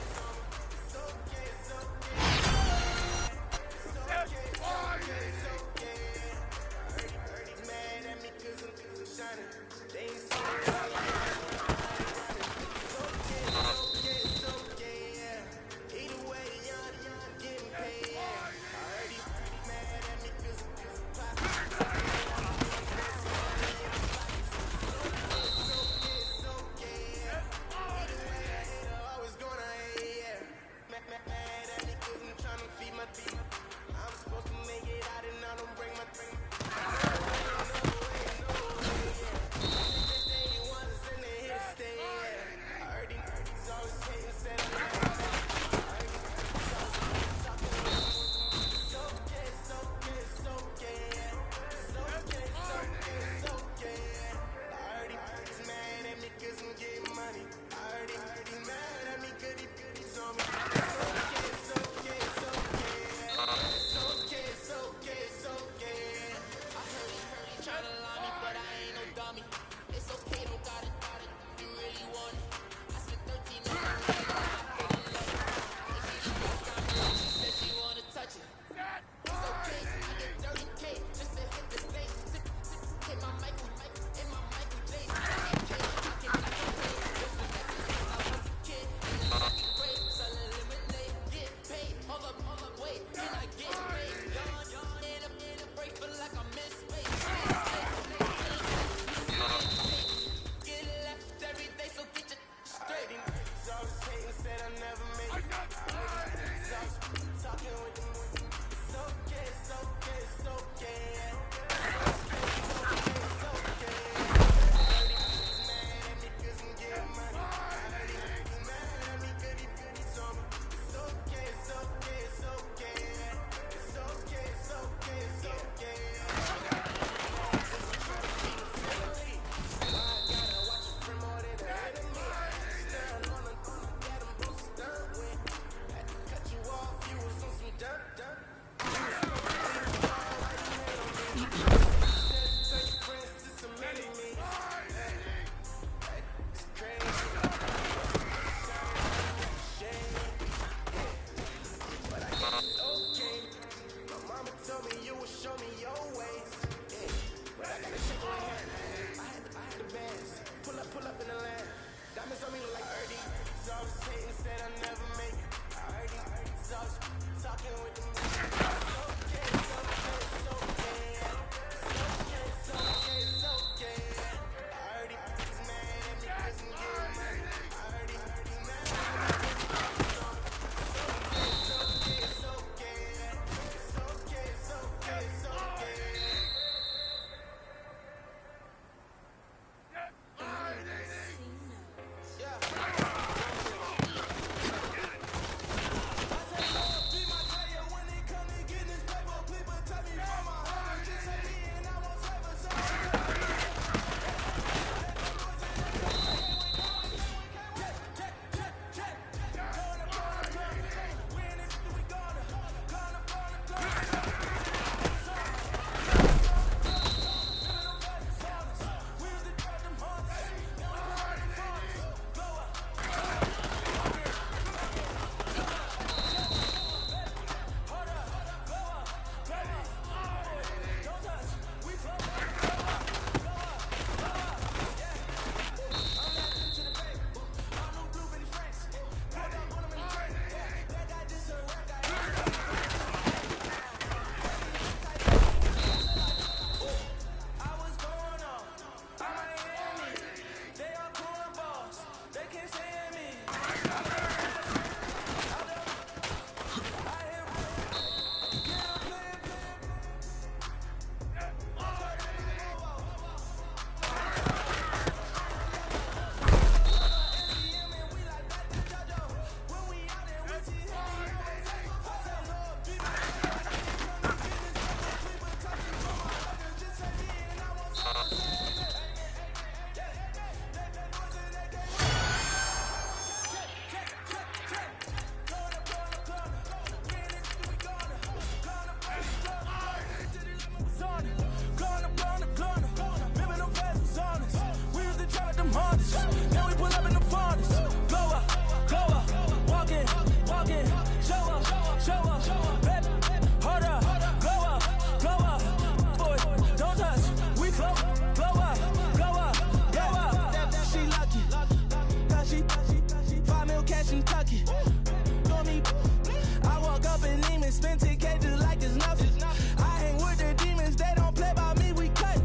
spend 10K just like it's nothing. I hang with the demons, they don't play by me, we cut.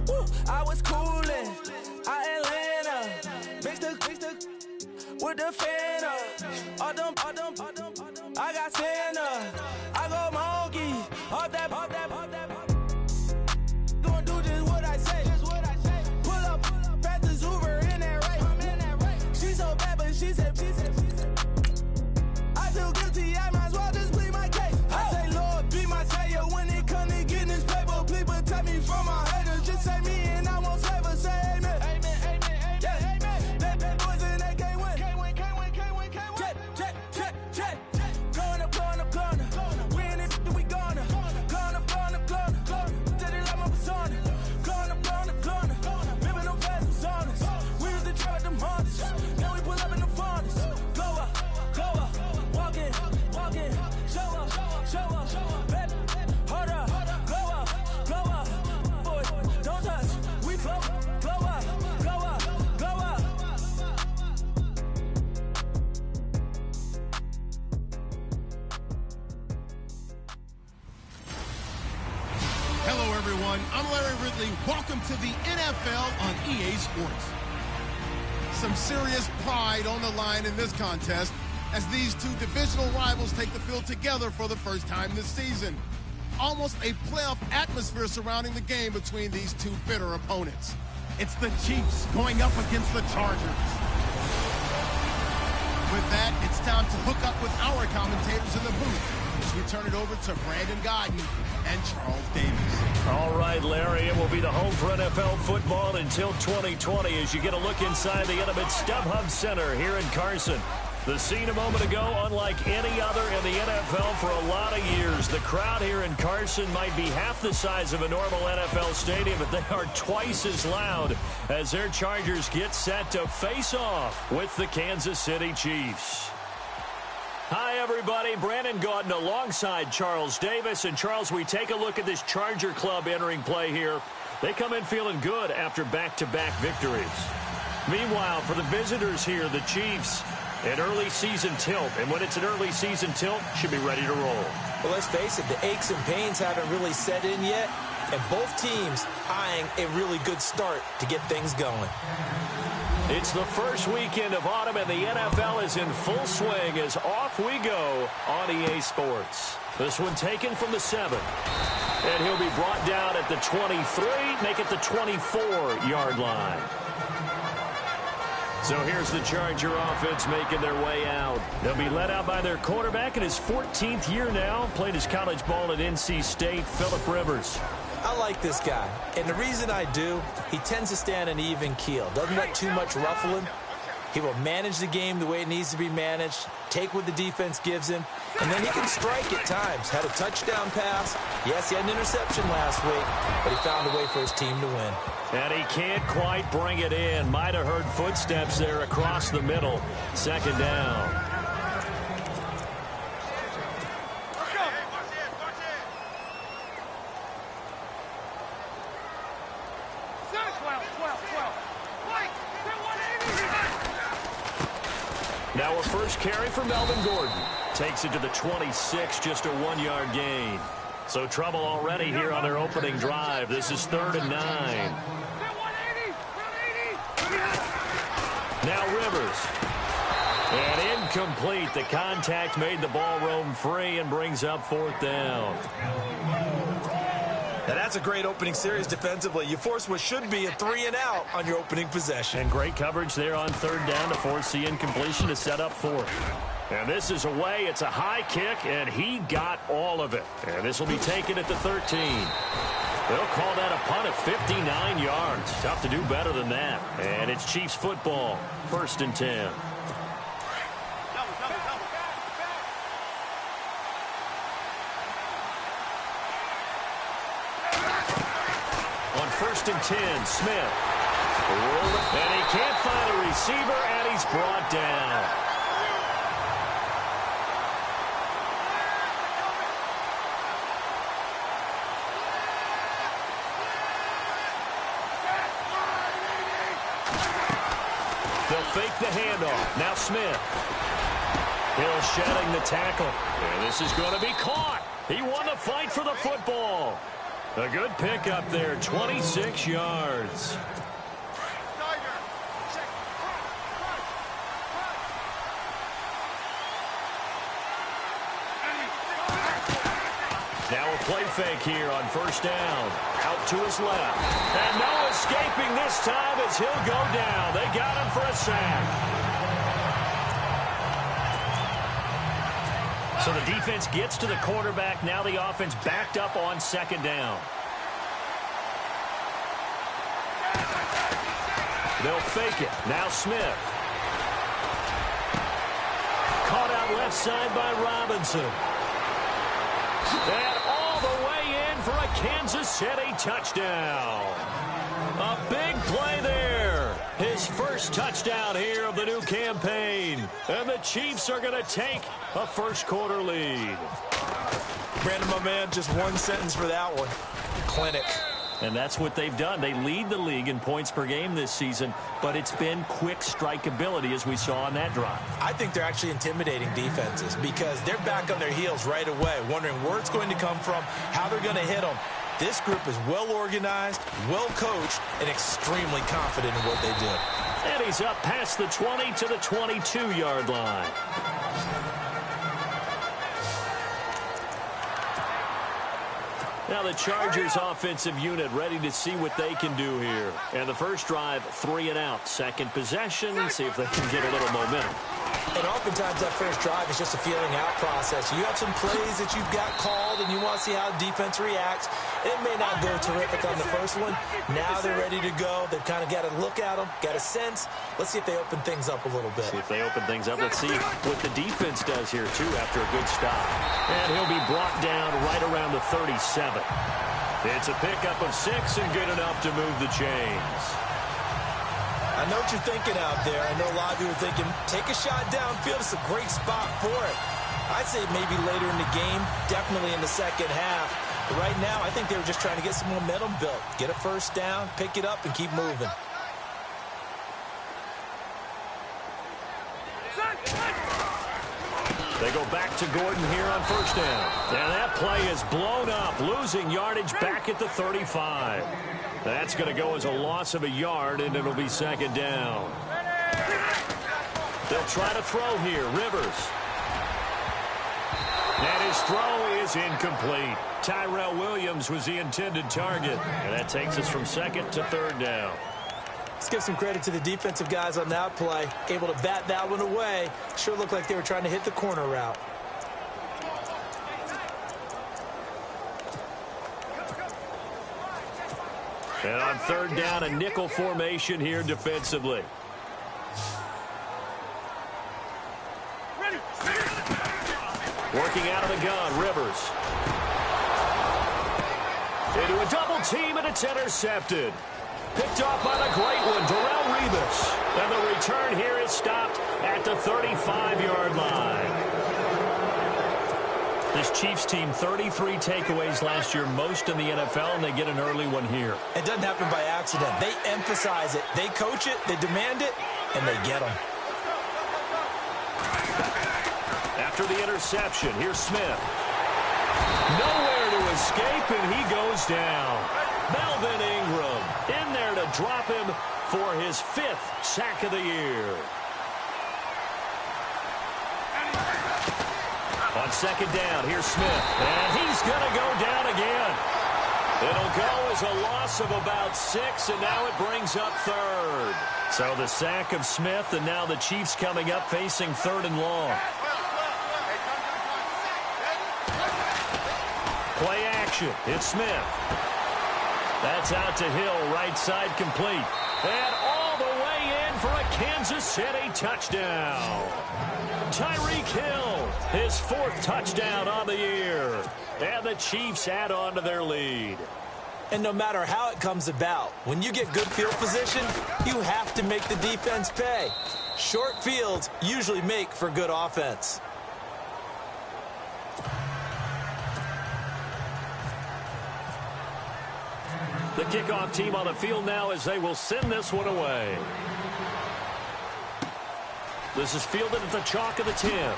Woo. I was coolin', Atlanta, mixed with the fan up. All them, I got Santa, I go monkey, up that. Gonna do just what I say. Pull up, fastest Uber in that race. She so bad, but she said. I feel guilty, I might as well just plead my case. I say, Lord, be my savior when it come to getting this paper. Please protect me from my haters. Just say me and I won't save her. Say amen. Yeah. That boys and they can't win. Jet. Going up. We in it, we gonna. Going up. Did it like my persona. Going up. Living them fast personas. We used to try them hardest. Now we pull up in the furnace. Go up. Walking. Show up. Baby, hold up. Go up. Boys, don't touch. We flow. Glow up. Hello, everyone. I'm Larry Ridley. Welcome to the NFL on EA Sports. Some serious pride on the line in this contest as these two divisional rivals take the field together for the first time this season. Almost a playoff atmosphere surrounding the game between these two bitter opponents. It's the Chiefs going up against the Chargers. With that, it's time to hook up with our commentators in the booth as we turn it over to Brandon Godden and Charles Davis. All right, Larry, it will be the home for NFL football until 2020 as you get a look inside the intimate StubHub Center here in Carson. The scene a moment ago, unlike any other in the NFL for a lot of years. The crowd here in Carson might be half the size of a normal NFL stadium, but they are twice as loud as their Chargers get set to face off with the Kansas City Chiefs. Hi, everybody. Brandon Gaudin alongside Charles Davis. And, Charles, we take a look at this Charger club entering play here. They come in feeling good after back-to-back victories. Meanwhile, for the visitors here, the Chiefs, an early season tilt. And when it's an early season tilt, should be ready to roll. Well, let's face it, the aches and pains haven't really set in yet. And both teams eyeing a really good start to get things going. It's the first weekend of autumn, and the NFL is in full swing as off we go on EA Sports. This one taken from the 7. And he'll be brought down at the 23, make it the 24-yard line. So here's the Charger offense making their way out. They'll be led out by their quarterback in his 14th year now. Played his college ball at NC State, Phillip Rivers. I like this guy, and the reason I do, he tends to stay on an even keel. Doesn't let too much ruffle him. He will manage the game the way it needs to be managed, take what the defense gives him, and then he can strike at times. Had a touchdown pass. Yes, he had an interception last week, but he found a way for his team to win. And he can't quite bring it in. Might have heard footsteps there across the middle. Second down. Now a first carry for Melvin Gordon. Takes it to the 26, just a 1-yard gain. So trouble already here on their opening drive. This is 3rd and 9. Now Rivers. And incomplete. The contact made the ball roam free and brings up 4th down. Now that's a great opening series defensively. You force what should be a 3-and-out on your opening possession. And great coverage there on 3rd down to force the incompletion to set up 4th. And this is away. It's a high kick, and he got all of it. And this will be taken at the 13. They'll call that a punt of 59 yards. Tough to do better than that. And it's Chiefs football, 1st and 10. On 1st and 10, Smith. And he can't find a receiver, and he's brought down. They'll fake the handoff. Now Smith. Hill shedding the tackle. And this is going to be caught. He won the fight for the football. A good pickup there, 26 yards. Now a play fake here on first down. Out to his left. And no escaping this time as he'll go down. They got him for a sack. So the defense gets to the quarterback. Now the offense backed up on second down. They'll fake it. Now Smith. Caught out left side by Robinson. And all the way in for a Kansas City touchdown. A big play there. His first touchdown here of the new campaign. And the Chiefs are going to take a first quarter lead. Brandon, my man, just one sentence for that one. Clinic. And that's what they've done. They lead the league in points per game this season, but it's been quick strikeability as we saw on that drive. I think they're actually intimidating defenses because they're back on their heels right away, wondering where it's going to come from, how they're going to hit them. This group is well organized, well coached, and extremely confident in what they do. And he's up past the 20 to the 22-yard line. Now the Chargers offensive unit ready to see what they can do here. And the first drive, 3 and out. Second possession, see if they can get a little momentum. And oftentimes that first drive is just a feeling out process. You have some plays that you've got called and you want to see how defense reacts. It may not go terrific on the first one. Now they're ready to go. They've kind of got to look at them, got a sense. Let's see if they open things up a little bit. See if they open things up. Let's see what the defense does here, too, after a good stop. And he'll be brought down right around the 37. It's a pickup of 6 and good enough to move the chains. I know what you're thinking out there. I know a lot of you are thinking, take a shot downfield. It's a great spot for it. I'd say maybe later in the game, definitely in the second half. But right now, I think they were just trying to get some momentum built. Get a first down, pick it up, and keep moving. They go back to Gordon here on first down. And that play is blown up, losing yardage back at the 35. That's going to go as a loss of a yard, and it'll be second down. They'll try to throw here. Rivers. And his throw is incomplete. Tyrell Williams was the intended target. And that takes us from second to third down. Let's give some credit to the defensive guys on that play. Able to bat that one away. Sure looked like they were trying to hit the corner route. And on third down, a nickel formation here defensively. Working out of the gun, Rivers. Into a double team, and it's intercepted. Picked off by the great one, Darrelle Revis. And the return here is stopped at the 35-yard line. This Chiefs team, 33 takeaways last year, most in the NFL, and they get an early one here. It doesn't happen by accident. They emphasize it. They coach it, they demand it, and they get them. After the interception, here's Smith. Nowhere to escape, and he goes down. Melvin Ingram in there to drop him for his 5th sack of the year. On second down, here's Smith. And he's going to go down again. It'll go as a loss of about 6, and now it brings up third. So the sack of Smith, and now the Chiefs coming up facing third and long. Play action. It's Smith. That's out to Hill, right side complete. And all the way in for a Kansas City touchdown. Tyreek Hill, his 4th touchdown on the year. And the Chiefs add on to their lead. And no matter how it comes about, when you get good field position, you have to make the defense pay. Short fields usually make for good offense. The kickoff team on the field now as they will send this one away. This is fielded at the chalk of the 10.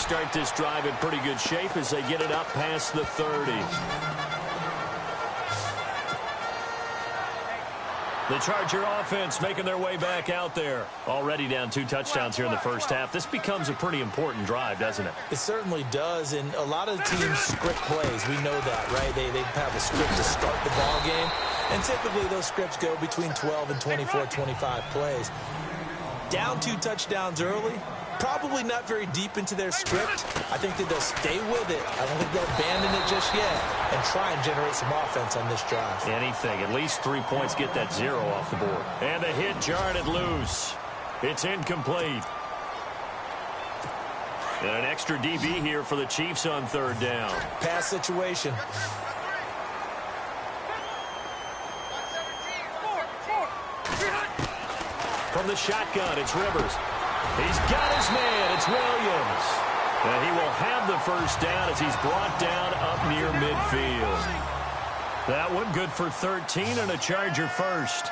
start this drive in pretty good shape as they get it up past the 30. The Charger offense making their way back out there. Already down 2 touchdowns here in the first half. This becomes a pretty important drive, doesn't it? It certainly does, and a lot of the teams script plays. We know that, right? They have a script to start the ball game, and typically those scripts go between 12 and 24, 25 plays. Down 2 touchdowns early, probably not very deep into their script. I think that they'll stay with it. I don't think they'll abandon it just yet and try and generate some offense on this drive. Anything. At least 3 points, get that 0 off the board. And the hit jarred it loose. It's incomplete. And an extra DB here for the Chiefs on 3rd down. Pass situation. From the shotgun, it's Rivers. He's got his man. It's Williams. And he will have the first down as he's brought down up near midfield. That one good for 13 and a Charger first.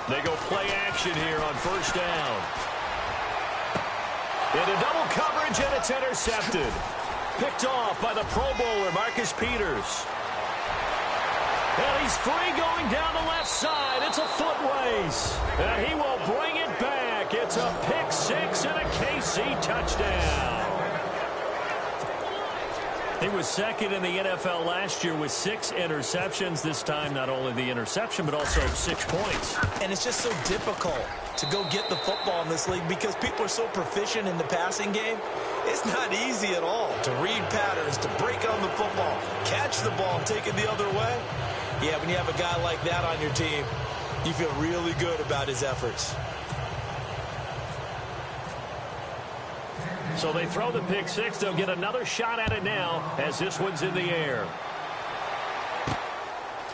They go play action here on 1st down. Into double coverage, and it's intercepted. Picked off by the Pro Bowler, Marcus Peters. And he's free going down the left side. It's a foot race. And he will bring it back. It's a pick 6 and a KC touchdown. He was 2nd in the NFL last year with 6 interceptions. This time, not only the interception, but also 6 points. And it's just so difficult to go get the football in this league because people are so proficient in the passing game. It's not easy at all to read patterns, to break on the football, catch the ball, and take it the other way. Yeah, when you have a guy like that on your team, you feel really good about his efforts. So they throw the pick 6. They'll get another shot at it now as this one's in the air.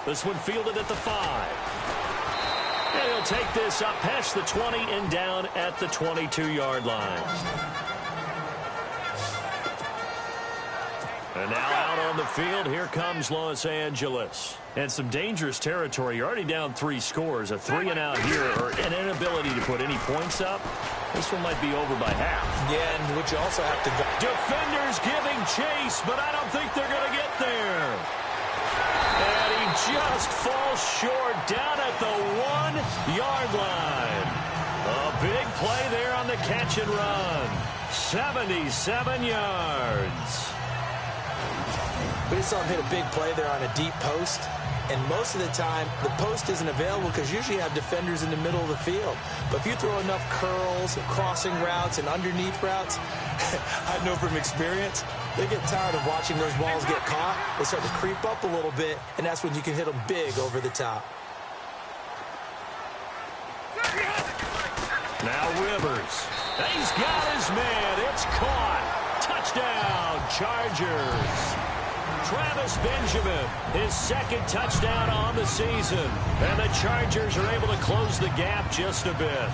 This one fielded at the 5. And he'll take this up past the 20 and down at the 22-yard line. And now out on the field, here comes Los Angeles. And some dangerous territory. You're already down 3 scores. A 3-and-out here, or an inability to put any points up. This one might be over by half. Yeah, and what you also have to go. Defenders giving chase, but I don't think they're going to get there. And he just falls short down at the 1-yard line. A big play there on the catch and run. 77 yards. We just saw him hit a big play there on a deep post. And most of the time, the post isn't available because usually you have defenders in the middle of the field. But if you throw enough curls, crossing routes, and underneath routes, I know from experience, they get tired of watching those balls get caught. They start to creep up a little bit, and that's when you can hit them big over the top. Now Rivers. He's got his man. It's caught. Touchdown, Chargers. Travis Benjamin, his 2nd touchdown on the season. And the Chargers are able to close the gap just a bit.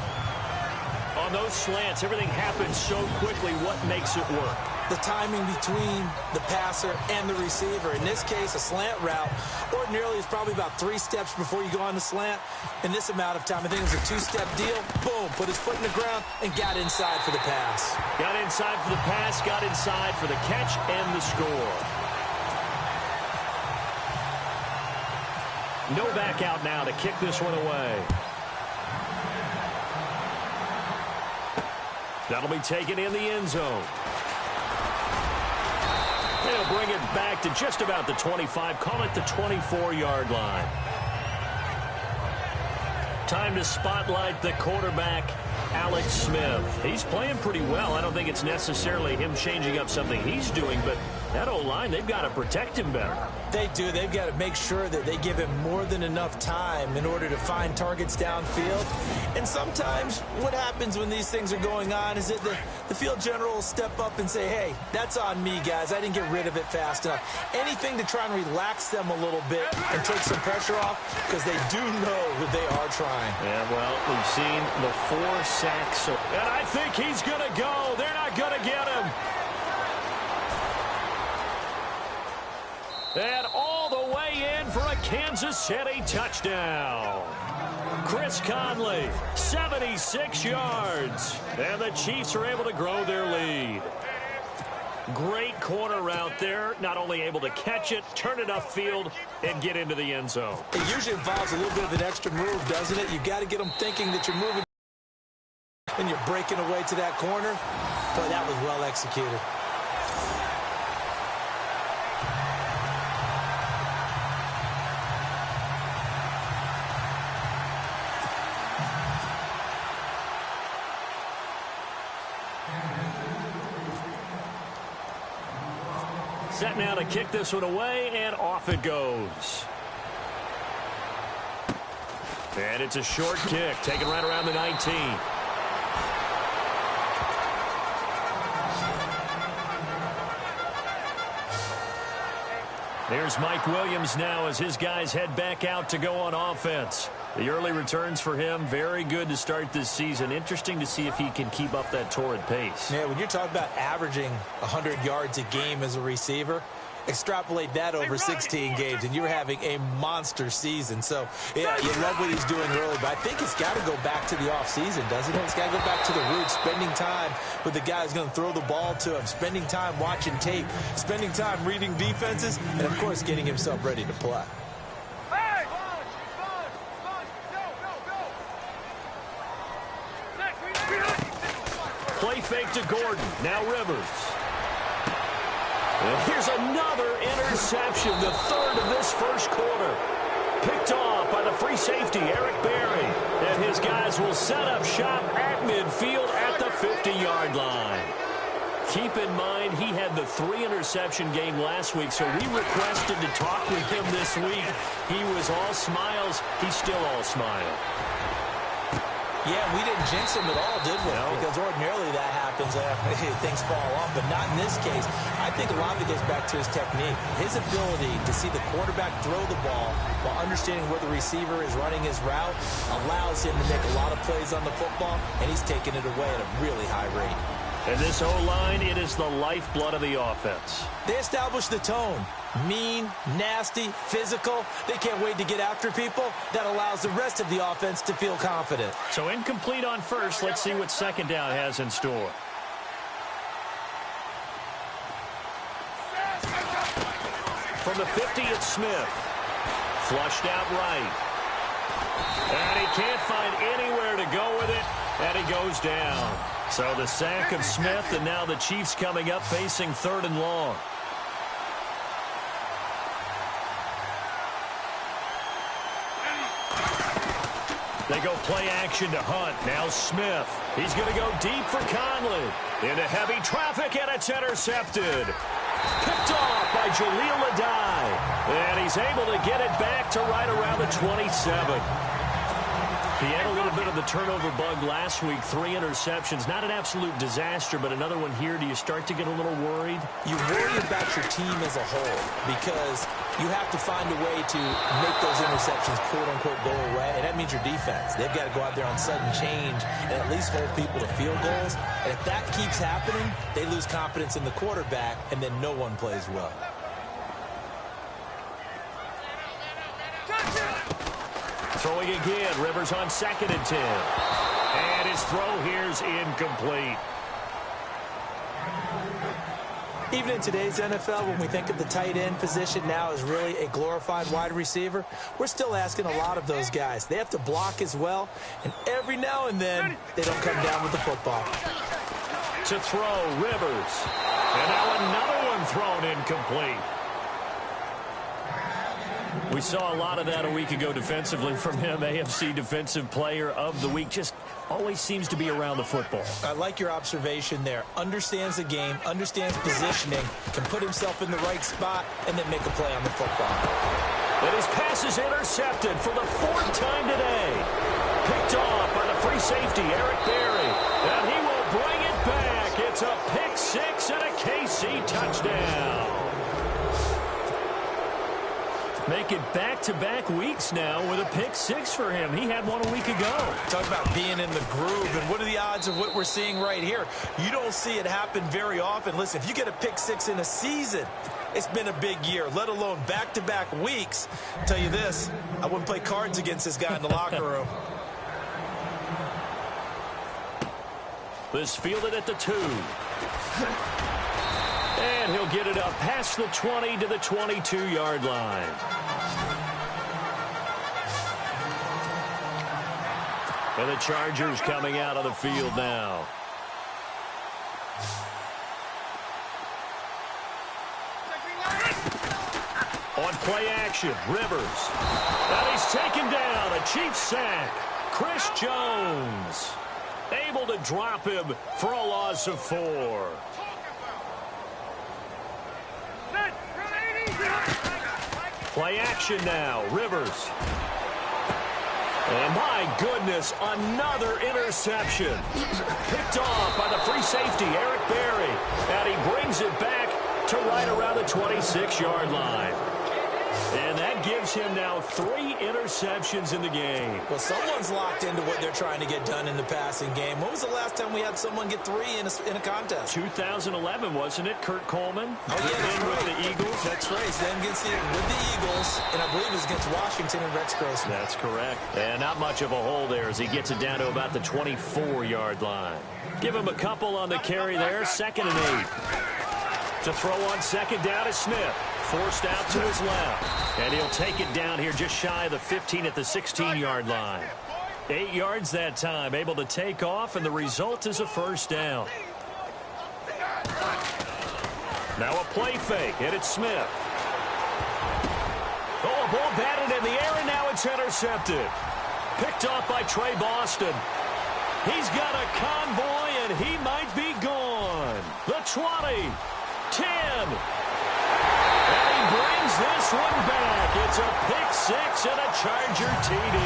On those slants, everything happens so quickly. What makes it work? The timing between the passer and the receiver. In this case, a slant route ordinarily is probably about 3 steps before you go on the slant. In this amount of time, I think it was a 2-step deal. Boom, put his foot in the ground and got inside for the pass. Got inside for the pass, got inside for the catch and the score. No back out now to kick this one away. That'll be taken in the end zone. They'll bring it back to just about the 25. Call it the 24-yard line. Time to spotlight the quarterback, Alex Smith. He's playing pretty well. I don't think it's necessarily him changing up something he's doing, but that O-line, they've got to protect him better. They do. They've got to make sure that they give him more than enough time in order to find targets downfield. And sometimes what happens when these things are going on is that the field general will step up and say, hey, that's on me, guys. I didn't get rid of it fast enough. Anything to try and relax them a little bit and take some pressure off because they do know that they are trying. Yeah, well, we've seen the 4 sacks. And I think he's going to go. They're not going to get him. And all the way in for a Kansas City touchdown. Chris Conley, 76 yards. And the Chiefs are able to grow their lead. Great corner route there. Not only able to catch it, turn it upfield, and get into the end zone. It usually involves a little bit of an extra move, doesn't it? You've got to get them thinking that you're moving and you're breaking away to that corner. Boy, that was well executed. Set now to kick this one away, and off it goes. And it's a short kick, taken right around the 19. There's Mike Williams now as his guys head back out to go on offense. The early returns for him, very good to start this season. Interesting to see if he can keep up that torrid pace. Yeah, when you're talking about averaging 100 yards a game as a receiver, extrapolate that over 16 games, and you're having a monster season. So, yeah, you love what he's doing early, but I think it's got to go back to the offseason, doesn't it? It's got to go back to the roots, spending time with the guy who's going to throw the ball to him, spending time watching tape, spending time reading defenses, and, of course, getting himself ready to play. Play fake to Gordon. Now Rivers. And here's another interception, the third of this first quarter. Picked off by the free safety, Eric Berry. And his guys will set up shop at midfield at the 50-yard line. Keep in mind, he had the 3-interception game last week, so we requested to talk with him this week. He was all smiles. He's still all smile. Yeah, we didn't jinx him at all, did we? No. Because ordinarily that happens. Things fall off, but not in this case. I think a lot of it goes back to his technique. His ability to see the quarterback throw the ball while understanding where the receiver is running his route allows him to make a lot of plays on the football, and he's taking it away at a really high rate. And this O-line, it is the lifeblood of the offense. They establish the tone. Mean, nasty, physical. They can't wait to get after people. That allows the rest of the offense to feel confident. So incomplete on first. Let's see what second down has in store. From the 50, it's Smith. Flushed out right. And he can't find anywhere to go with it. And he goes down. So the sack of Smith, and now the Chiefs coming up facing 3rd and long. They go play action to Hunt. Now Smith. He's going to go deep for Conley. Into heavy traffic, and it's intercepted. Picked off by Jaleel Adai. And he's able to get it back to right around the 27. He had a little bit of the turnover bug last week, 3 interceptions. Not an absolute disaster, but another one here. Do you start to get a little worried? You worry about your team as a whole because you have to find a way to make those interceptions, quote-unquote, go away, and that means your defense. They've got to go out there on sudden change and at least hold people to field goals. And if that keeps happening, they lose confidence in the quarterback, and then no one plays well. Throwing again, Rivers on 2nd and 10. And his throw here's incomplete. Even in today's NFL, when we think of the tight end position now as really a glorified wide receiver, we're still asking a lot of those guys. They have to block as well, and every now and then, they don't come down with the football. To throw, Rivers. And now another one thrown incomplete. We saw a lot of that a week ago defensively from him. AFC Defensive Player of the Week. Just always seems to be around the football. I like your observation there. Understands the game, understands positioning, can put himself in the right spot, and then make a play on the football. And his pass is intercepted for the 4th time today. Picked off by the free safety, Eric Berry. And he will bring it back. It's a pick 6 and a KC touchdown. Make it back-to-back weeks now with a pick six for him. He had one a week ago. Talk about being in the groove, and what are the odds of what we're seeing right here? You don't see it happen very often. Listen, if you get a pick six in a season, it's been a big year, let alone back-to-back weeks. I'll tell you this, I wouldn't play cards against this guy in the locker room. This fielded at the 2. And he'll get it up past the 20 to the 22-yard line. And the Chargers coming out of the field now. On play action, Rivers. And he's taken down. A Chiefs sack. Chris Jones able to drop him for a loss of 4. Play action now. Rivers. And my goodness, another interception. Picked off by the free safety, Eric Berry. And he brings it back to right around the 26-yard line. And that gives him now 3 interceptions in the game. Well, someone's locked into what they're trying to get done in the passing game. When was the last time we had someone get 3 in a contest? 2011, wasn't it? Kurt Coleman. Oh, yeah, that's right. With the Eagles. That's right. Then against with the Eagles, and I believe it was against Washington and Rex Grossman. That's correct. And not much of a hole there as he gets it down to about the 24-yard line. Give him a couple on the carry there. 2nd and 8. To throw on 2nd down is Smith. Forced out to his left. And he'll take it down here just shy of the 15 at the 16-yard line. 8 yards that time. Able to take off, and the result is a 1st down. Now a play fake, and it's Smith. Oh, a ball batted in the air, and now it's intercepted. Picked off by Trey Boston. He's got a convoy, and he might be gone. The 20, 10. And he brings this one back. It's a pick six and a Charger TD.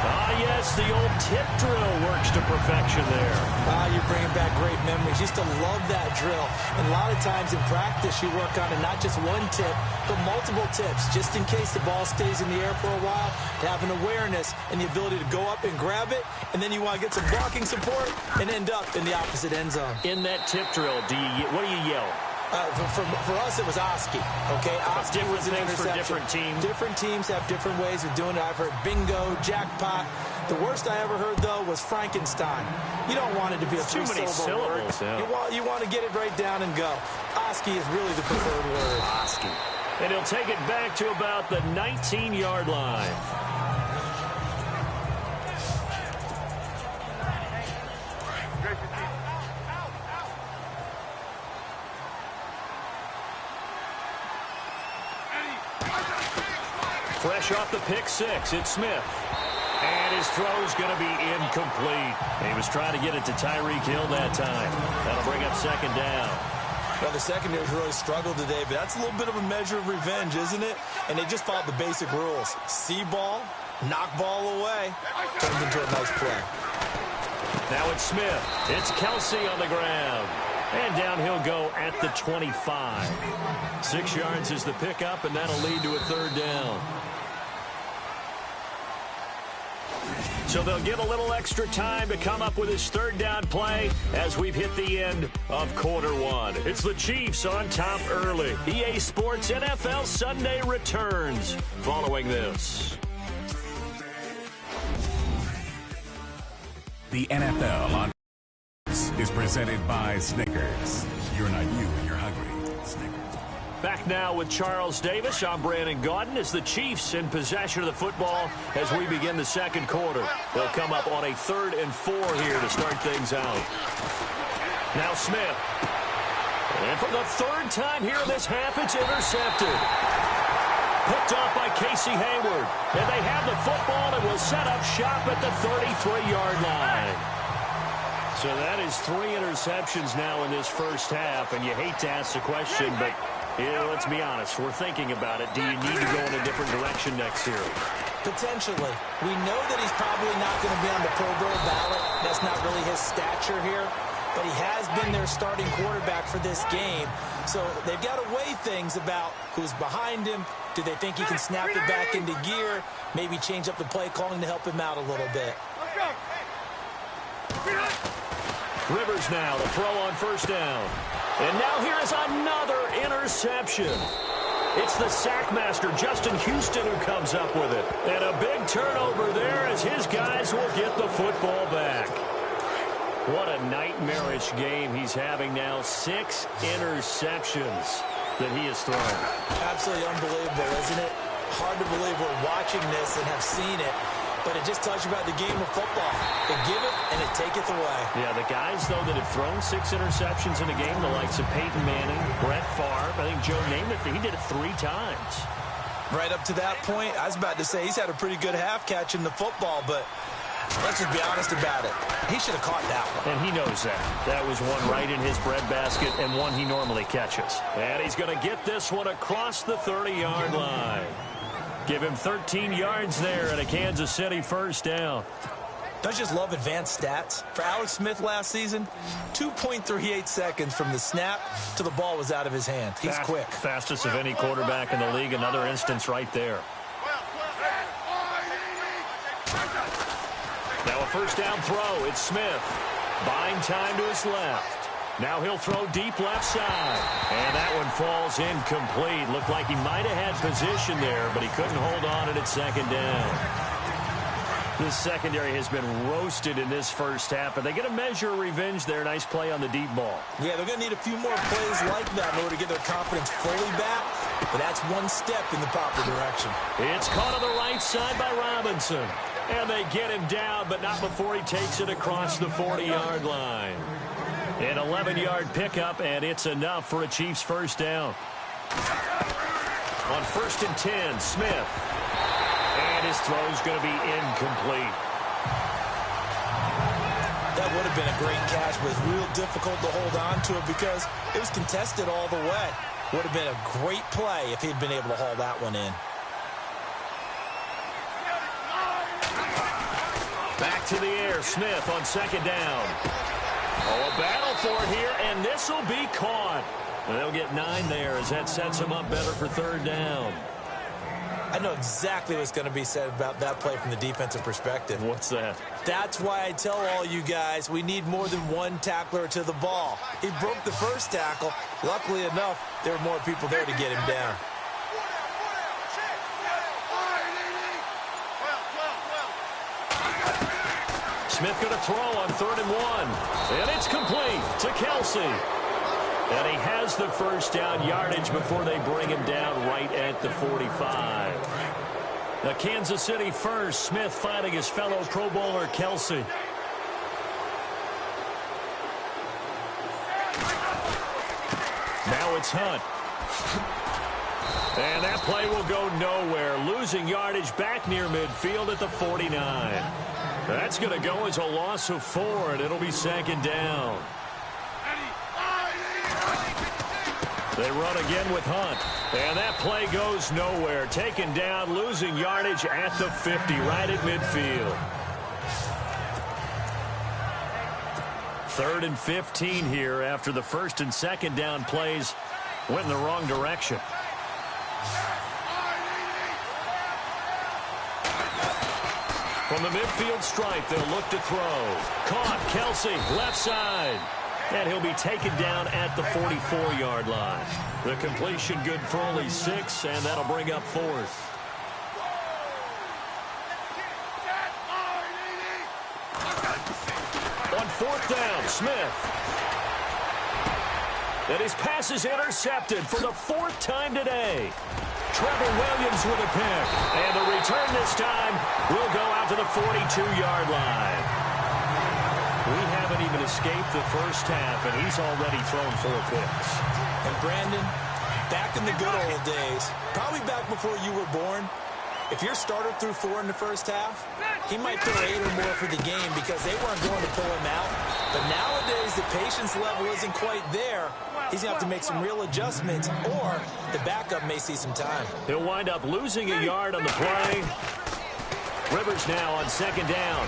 Ah, yes, the old tip drill works to perfection there. Ah, you're bringing back great memories. Used to love that drill. And a lot of times in practice, you work on it, not just one tip, but multiple tips, just in case the ball stays in the air for a while, to have an awareness and the ability to go up and grab it, and then you want to get some blocking support and end up in the opposite end zone. In that tip drill, what do you yell? For us, it was Oski. Okay, Oski different was an things for interception. different teams. Different teams have different ways of doing it. I've heard bingo, jackpot. The worst I ever heard, though, was Frankenstein. You don't want it to be a too many syllables. Yeah. You want to get it right down and go. Oski is really the preferred word. Oski. And he'll take it back to about the 19-yard line. Fresh off the pick six, it's Smith. And his throw's going to be incomplete. He was trying to get it to Tyreek Hill that time. That'll bring up 2nd down. Well, the secondary's really struggled today, but that's a little bit of a measure of revenge, isn't it? And they just followed the basic rules. See ball, knock ball away. Turned into a nice play. Now it's Smith. It's Kelsey on the ground. And down he'll go at the 25. 6 yards is the pickup, and that'll lead to a 3rd down. So they'll get a little extra time to come up with his 3rd down play as we've hit the end of quarter 1. It's the Chiefs on top early. EA Sports NFL Sunday returns following this. The NFL on is presented by Snickers. You're not you and you're hungry. Snickers. Back now with Charles Davis. I'm Brandon Gaudin as the Chiefs in possession of the football as we begin the 2nd quarter. They'll come up on a 3rd and 4 here to start things out. Now Smith. And for the 3rd time here in this half, it's intercepted. Picked off by Casey Hayward. And they have the football and will set up shop at the 33-yard line. So that is 3 interceptions now in this first half. And you hate to ask the question, but let's be honest. We're thinking about it. Do you need to go in a different direction next year? Potentially. We know that he's probably not going to be on the Pro Bowl ballot. That's not really his stature here. but he has been their starting quarterback for this game. So they've got to weigh things about who's behind him. Do they think he can snap it back into gear? Maybe change up the play calling to help him out a little bit. Rivers now to throw on first down. And now here is another interception. It's the sackmaster, Justin Houston, who comes up with it. And a big turnover there as his guys will get the football back. What a nightmarish game he's having now. 6 interceptions that he has thrown. Absolutely unbelievable, isn't it? Hard to believe we're watching this and have seen it. But it just tells you about the game of football. They give it and it taketh away. Yeah, the guys, though, that have thrown 6 interceptions in a game, the likes of Peyton Manning, Brett Favre, I think Joe Namath, he did it 3 times. Right up to that point, I was about to say he's had a pretty good half catching the football, but let's just be honest about it. He should have caught that one. And he knows that. That was one right in his breadbasket and one he normally catches. And he's going to get this one across the 30-yard line. Give him 13 yards there and a Kansas City first down. Don't you just love advanced stats? For Alex Smith last season, 2.38 seconds from the snap to the ball was out of his hand. He's quick. Fastest of any quarterback in the league. Another instance right there. Now a first down throw. It's Smith. Buying time to his left. Now he'll throw deep left side. And that one falls incomplete. Looked like he might have had position there, but he couldn't hold on at second down. This secondary has been roasted in this first half, but they get a measure of revenge there. Nice play on the deep ball. Yeah, they're going to need a few more plays like that in order to get their confidence fully back, but that's one step in the proper direction. It's caught on the right side by Robinson. And they get him down, but not before he takes it across the 40-yard line. An 11-yard pickup, and it's enough for a Chiefs first down. On 1st and 10, Smith. And his throw's going to be incomplete. That would have been a great catch, but it was real difficult to hold on to it because it was contested all the way. Would have been a great play if he'd been able to haul that one in. Back to the air, Smith on second down. Oh, a battle for it here, and this will be caught. And they'll get 9 there as that sets them up better for third down. I know exactly what's going to be said about that play from the defensive perspective. What's that? That's why I tell all you guys we need more than one tackler to the ball. He broke the first tackle. Luckily enough, there were more people there to get him down. Smith going to throw on 3rd and 1. And it's complete to Kelsey. And he has the first down yardage before they bring him down right at the 45. The Kansas City first. Smith fighting his fellow Pro Bowler Kelsey. Now it's Hunt. And that play will go nowhere. Losing yardage back near midfield at the 49. That's going to go as a loss of 4, and it'll be second down. They run again with Hunt. And that play goes nowhere. Taken down, losing yardage at the 50, right at midfield. 3rd and 15 here after the 1st and 2nd down plays went in the wrong direction. From the midfield stripe, they'll look to throw. Caught, Kelsey, left side. And he'll be taken down at the 44-yard line. The completion good for only 6, and that'll bring up 4th. On 4th down, Smith. And his pass is intercepted for the 4th time today. Trevor Williams with a pick. And the return this time will go out to the 42-yard line. We haven't even escaped the first half, and he's already thrown 4 picks. And Brandon, back in the good old days, probably back before you were born, if your starter threw 4 in the first half, he might throw 8 or more for the game because they weren't going to pull him out. But nowadays, the patience level isn't quite there. He's going to have to make some real adjustments, or the backup may see some time. He'll wind up losing a yard on the play. Rivers now on 2nd down.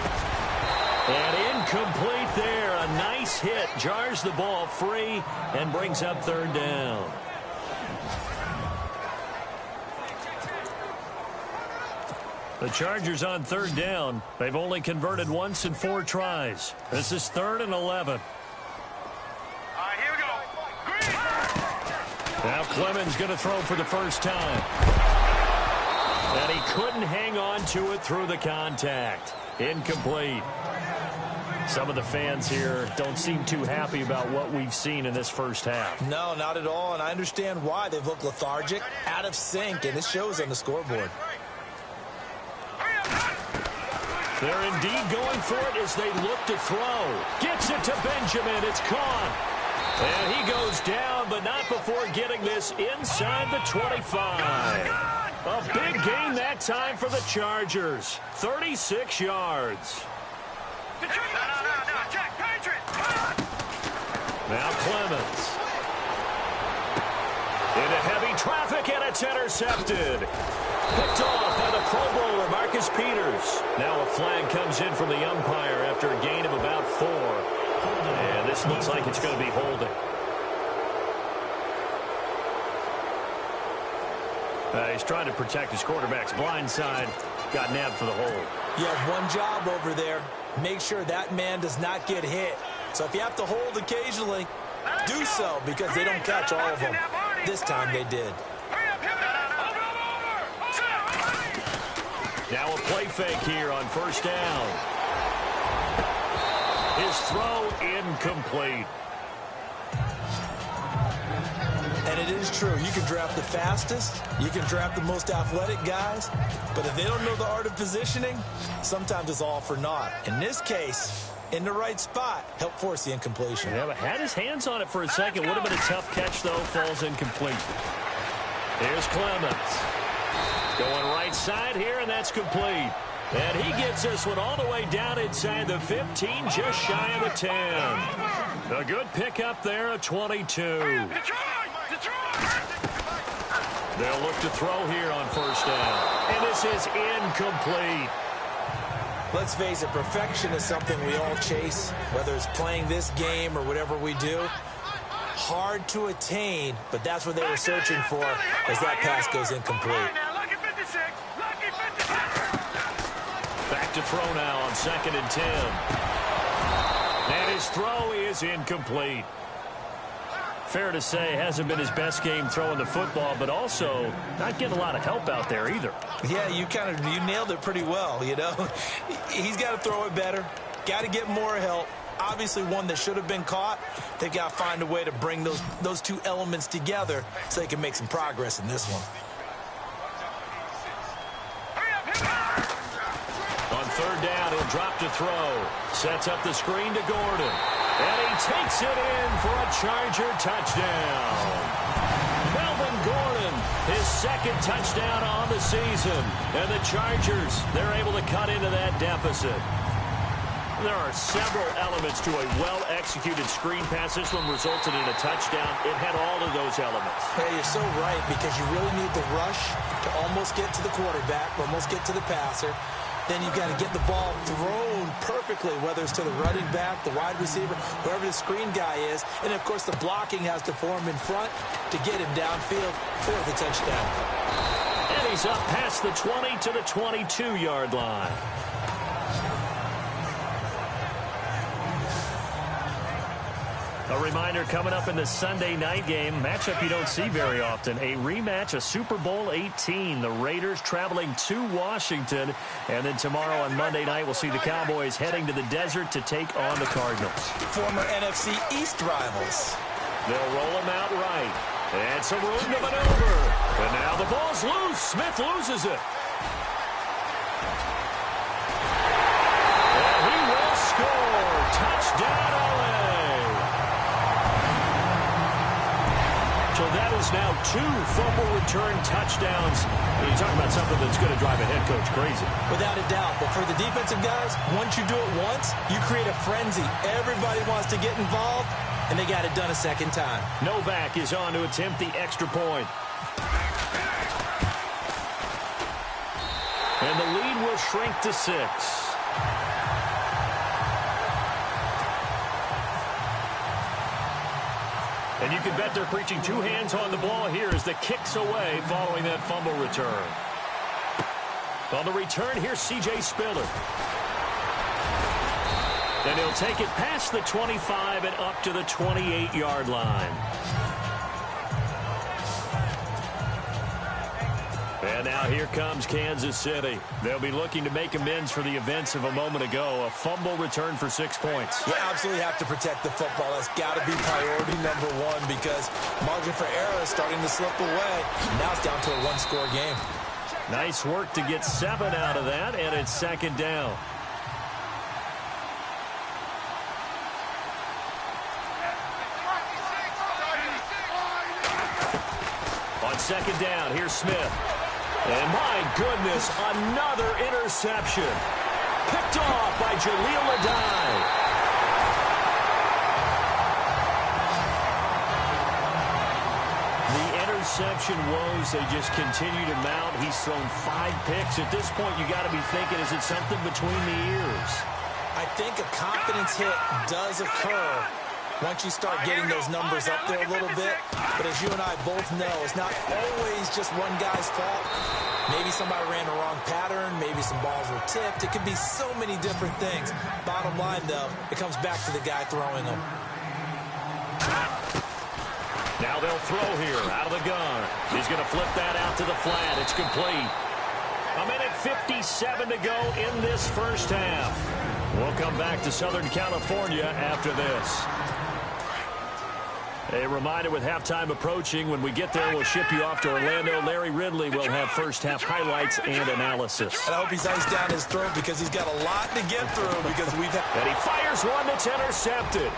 And incomplete there. A nice hit. Jars the ball free and brings up third down. The Chargers on third down. They've only converted once in 4 tries. This is 3rd and 11. Here we go. Now Clemens going to throw for the first time. And he couldn't hang on to it through the contact. Incomplete. Some of the fans here don't seem too happy about what we've seen in this first half. No, not at all, and I understand why. They've looked lethargic, out of sync, and it shows on the scoreboard. They're indeed going for it as they look to throw. Gets it to Benjamin. It's caught. And he goes down, but not before getting this inside the 25. A big gain that time for the Chargers. 36 yards. Now Clemens. Into heavy traffic, and it's intercepted. Picked off by the Pro Bowler, Marcus Peters. Now a flag comes in from the umpire after a gain of about 4. And this looks like it's going to be holding. He's trying to protect his quarterback's blind side. Got nabbed for the hold. You have one job over there. Make sure that man does not get hit. So if you have to hold occasionally, do so, because they don't catch all of them. This time they did. Now a play fake here on first down. His throw incomplete. And it is true. You can draft the fastest. You can draft the most athletic guys. But if they don't know the art of positioning, sometimes it's all for naught. In this case, in the right spot, help force the incompletion. Yeah, but had his hands on it for a second. Would have been a tough catch, though. Falls incomplete. Here's Clemens. Going right side here, and that's complete. And he gets this one all the way down inside the 15, just shy of the 10. A good pickup there, a 22. They'll look to throw here on first down. And this is incomplete. Let's face it, perfection is something we all chase, whether it's playing this game or whatever we do. Hard to attain, but that's what they were searching for as that pass goes incomplete. Back to throw now on 2nd and 10. And his throw is incomplete. Fair to say, hasn't been his best game throwing the football, but also not getting a lot of help out there either. Yeah, you nailed it pretty well, you know. He's got to throw it better. Got to get more help. Obviously one that should have been caught. They've got to find a way to bring those two elements together so they can make some progress in this one. On third down, he'll drop to throw. Sets up the screen to Gordon. And he takes it in for a Charger touchdown. Melvin Gordon, his 2nd touchdown on the season. And the Chargers, they're able to cut into that deficit. There are several elements to a well-executed screen pass. This one resulted in a touchdown. It had all of those elements. Hey, you're so right, because you really need the rush to almost get to the quarterback, almost get to the passer. Then you've got to get the ball thrown perfectly, whether it's to the running back, the wide receiver, whoever the screen guy is. And, of course, the blocking has to form in front to get him downfield for the touchdown. And he's up past the 20 to the 22-yard line. A reminder coming up in the Sunday night game, matchup you don't see very often, a rematch of Super Bowl 18. The Raiders traveling to Washington, and then tomorrow on Monday night we'll see the Cowboys heading to the desert to take on the Cardinals. Former NFC East rivals. They'll roll them out right. And some room to maneuver. And now the ball's loose. Smith loses it. And he will score. Touchdown, LA. So that is now 2 fumble return touchdowns. You're talking about something that's going to drive a head coach crazy. Without a doubt. But for the defensive guys, once you do it once, you create a frenzy. Everybody wants to get involved, and they got it done a second time. Novak is on to attempt the extra point. And the lead will shrink to 6. And you can bet they're preaching two hands on the ball here as the kick's away following that fumble return. On the return, here's C.J. Spiller. And he'll take it past the 25 and up to the 28-yard line. And now here comes Kansas City. They'll be looking to make amends for the events of a moment ago. A fumble return for 6 points. You absolutely have to protect the football. That's got to be priority number one because margin for error is starting to slip away. Now it's down to a one-score game. Nice work to get 7 out of that, and it's second down. On second down, here's Smith. And my goodness, another interception. Picked off by Jaleel Adai. The interception woes, they just continue to mount. He's thrown 5 picks. At this point, you got to be thinking, is it something between the ears? I think a confidence hit does occur once you start getting those numbers up there a little bit. But as you and I both know, it's not always just one guy's fault. Maybe somebody ran the wrong pattern. Maybe some balls were tipped. It could be so many different things. Bottom line, though, it comes back to the guy throwing them. Now they'll throw here out of the gun. He's going to flip that out to the flat. It's complete. A minute 57 to go in this first half. We'll come back to Southern California after this. A reminder, with halftime approaching, when we get there, we'll ship you off to Orlando. Larry Ridley will have first-half highlights and analysis. And I hope he's iced down his throat because he's got a lot to get through because we've had... And he fires one that's intercepted.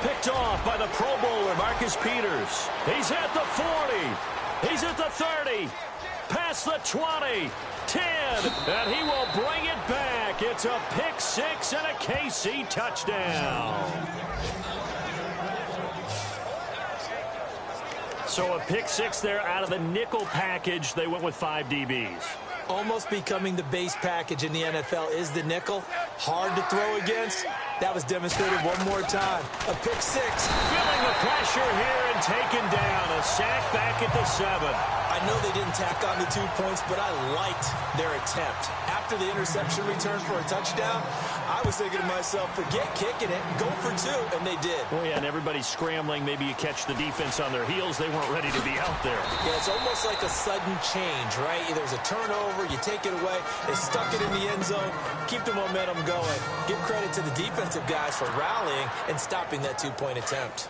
Picked off by the Pro Bowler, Marcus Peters. He's at the 40. He's at the 30. Past the 20. 10. And he will bring it back. It's a pick 6 and a KC touchdown. So a pick 6 there out of the nickel package. They went with 5 DBs. Almost becoming the base package in the NFL is the nickel. Hard to throw against. That was demonstrated one more time. A pick 6. Feeling the pressure here and taken down. A sack back at the 7. I know they didn't tack on the 2 points, but I liked their attempt. After the interception return for a touchdown, I was thinking to myself, forget kicking it, go for 2, and they did. Oh, yeah, and everybody's scrambling. Maybe you catch the defense on their heels. They weren't ready to be out there. Yeah, it's almost like a sudden change, right? There's a turnover, you take it away, they stuck it in the end zone, keep the momentum going. Give credit to the defensive guys for rallying and stopping that 2-point attempt.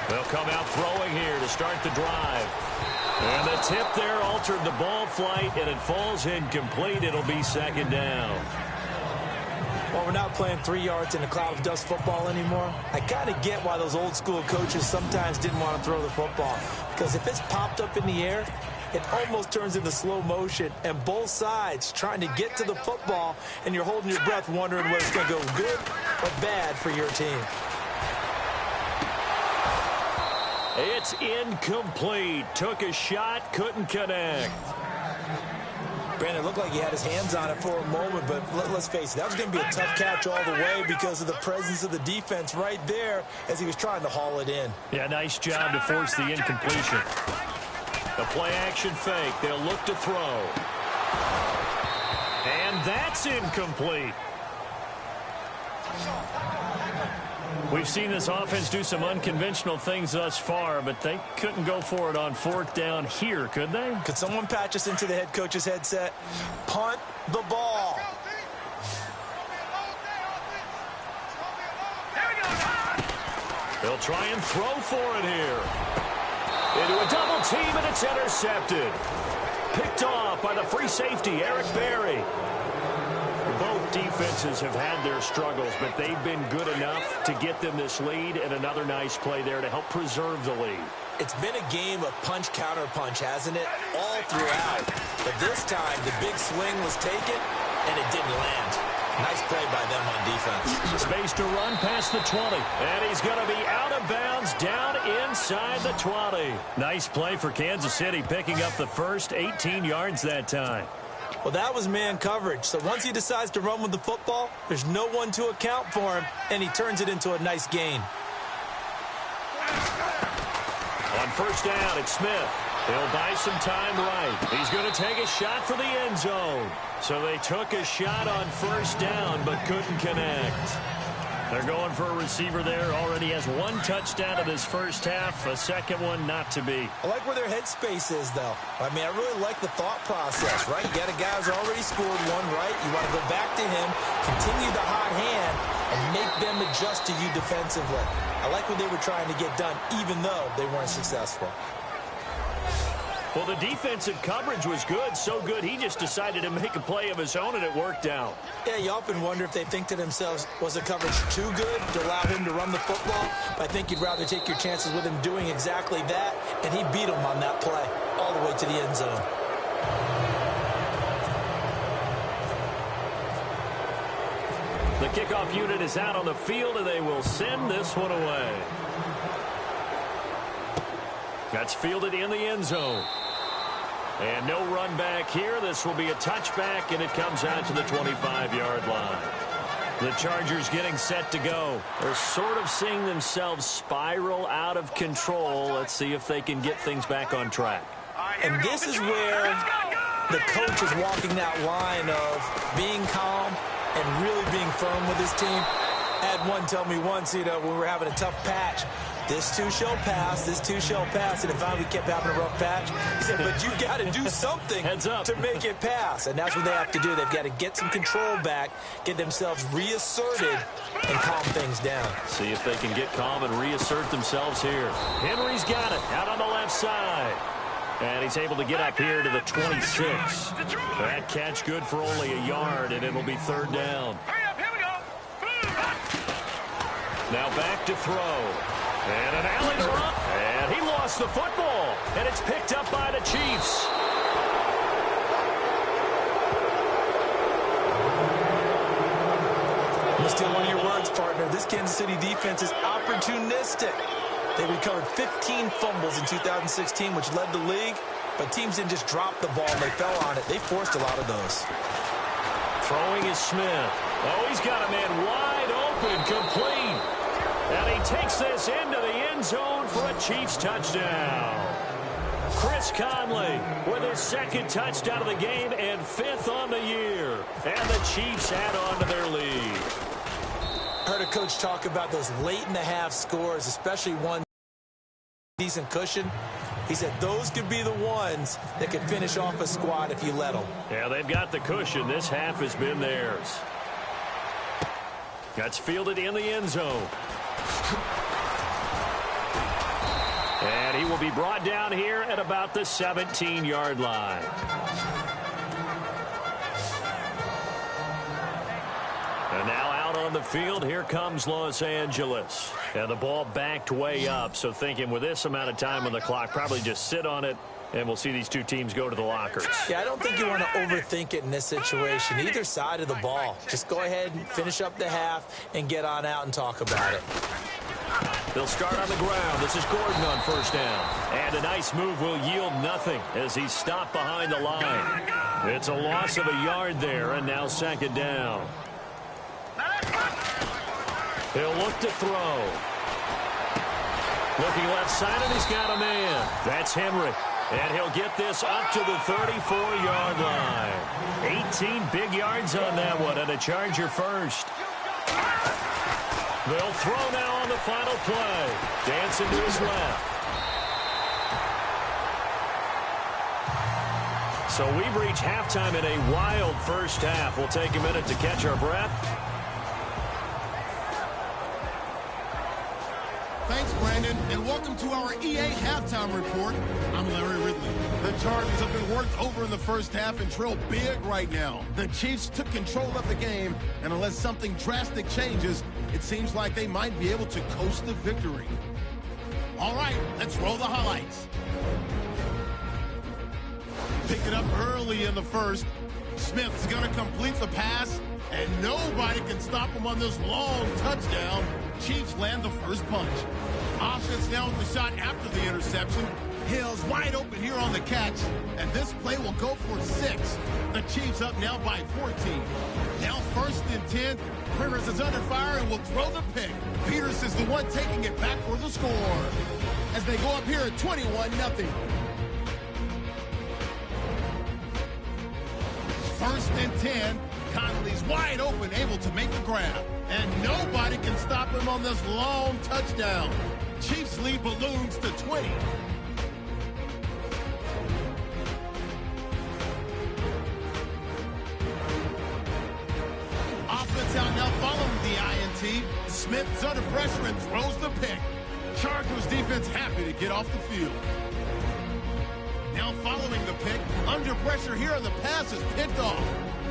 They'll come out throwing here to start the drive. And the tip there altered the ball flight, and it falls incomplete. It'll be second down. Well, we're not playing 3 yards in a cloud of dust football anymore. I kind of get why those old school coaches sometimes didn't want to throw the football. Because if it's popped up in the air, it almost turns into slow motion, and both sides trying to get to the football, and you're holding your breath wondering whether it's going to go good or bad for your team. It's incomplete. Took a shot, couldn't connect. Brandon, it looked like he had his hands on it for a moment, but let's face it, that was going to be a tough catch all the way because of the presence of the defense right there as he was trying to haul it in. Yeah, nice job to force the incompletion. The play-action fake. They'll look to throw. And that's incomplete. We've seen this offense do some unconventional things thus far, but they couldn't go for it on 4th down here, could they? Could someone patch us into the head coach's headset? Punt the ball. They'll try and throw for it here. Into a double team, and it's intercepted. Picked off by the free safety, Eric Berry. Both defenses have had their struggles, but they've been good enough to get them this lead, and another nice play there to help preserve the lead. It's been a game of punch-counter-punch, hasn't it? All throughout. But this time, the big swing was taken, and it didn't land. Nice play by them on defense. Space to run past the 20, and he's going to be out of bounds down inside the 20. Nice play for Kansas City, picking up the first 18 yards that time. Well, that was man coverage. So once he decides to run with the football, there's no one to account for him, and he turns it into a nice gain. On first down, it's Smith. He'll buy some time right. He's going to take a shot for the end zone. So they took a shot on first down but couldn't connect. They're going for a receiver there. Already has one touchdown in this first half. A second one not to be. I like where their headspace is, though. I mean, I really like the thought process, right? You got a guy who's already scored one, right? You want to go back to him, continue the hot hand, and make them adjust to you defensively. I like what they were trying to get done, even though they weren't successful. Well, the defensive coverage was good, so good he just decided to make a play of his own, and it worked out. Yeah, you often wonder if they think to themselves, was the coverage too good to allow him to run the football? But I think you'd rather take your chances with him doing exactly that, and he beat him on that play all the way to the end zone. The kickoff unit is out on the field, and they will send this one away. That's fielded in the end zone. And no run back here. This will be a touchback, and it comes out to the 25-yard line. The Chargers getting set to go. They're sort of seeing themselves spiral out of control. Let's see if they can get things back on track. And this is where the coach is walking that line of being calm and really being firm with his team. I had one tell me once, when we were having a tough patch, this too shall pass, this too shall pass, and if we kept having a rough patch, he said, but you got to do something to make it pass. And that's what they have to do. They've got to get some control back, get themselves reasserted, and calm things down. See if they can get calm and reassert themselves here. Henry's got it out on the left side. And he's able to get up here to the 26. That catch good for only a yard, and it'll be third down. Now back to throw. And an alley to run. And he lost the football. And it's picked up by the Chiefs. I'm going to steal one of your words, partner. This Kansas City defense is opportunistic. They recovered 15 fumbles in 2016, which led the league. But teams didn't just drop the ball. They fell on it. They forced a lot of those. Throwing is Smith. Oh, he's got a man wide open, complete. And he takes this into the end zone for a Chiefs touchdown. Chris Conley with his second touchdown of the game and fifth on the year. And the Chiefs add on to their lead. I heard a coach talk about those late-in-the-half scores, especially one decent cushion. He said those could be the ones that could finish off a squad if you let them. Yeah, they've got the cushion. This half has been theirs. That's fielded in the end zone. And he will be brought down here at about the 17-yard line. And now out on the field, here comes Los Angeles. And the ball backed way up, so thinking with this amount of time on the clock, probably just sit on it, and we'll see these two teams go to the lockers. Yeah, I don't think you want to overthink it in this situation. Either side of the ball. Just go ahead and finish up the half and get on out and talk about it. They'll start on the ground. This is Gordon on first down. And a nice move will yield nothing as he's stopped behind the line. It's a loss of a yard there, and now second down. He'll look to throw. Looking left side, and he's got a man. That's Henry. And he'll get this up to the 34-yard line. 18 big yards on that one, and a Charger first. They'll throw now on the final play. Dancing to his left. So we've reached halftime in a wild first half. We'll take a minute to catch our breath. Thanks, Brandon, and welcome to our EA Halftime Report. I'm Larry Ridley. The Chargers have been worked over in the first half and trail big right now. The Chiefs took control of the game, and unless something drastic changes, it seems like they might be able to coast the victory. All right, let's roll the highlights. Pick it up early in the first. Smith's going to complete the pass, and nobody can stop him on this long touchdown. Chiefs land the first punch. Offense now with the shot after the interception. Hill's wide open here on the catch, and this play will go for 6. The Chiefs up now by 14. Now 1st and 10. Rivers is under fire and will throw the pick. Peters is the one taking it back for the score as they go up here at 21-0. 1st and 10. Conley's wide open, able to make the grab. And nobody can stop him on this long touchdown. Chiefs lead balloons to 20. Offense out now following the INT. Smith's under pressure and throws the pick. Chargers defense happy to get off the field. Now following the pick, under pressure here, and the pass is picked off.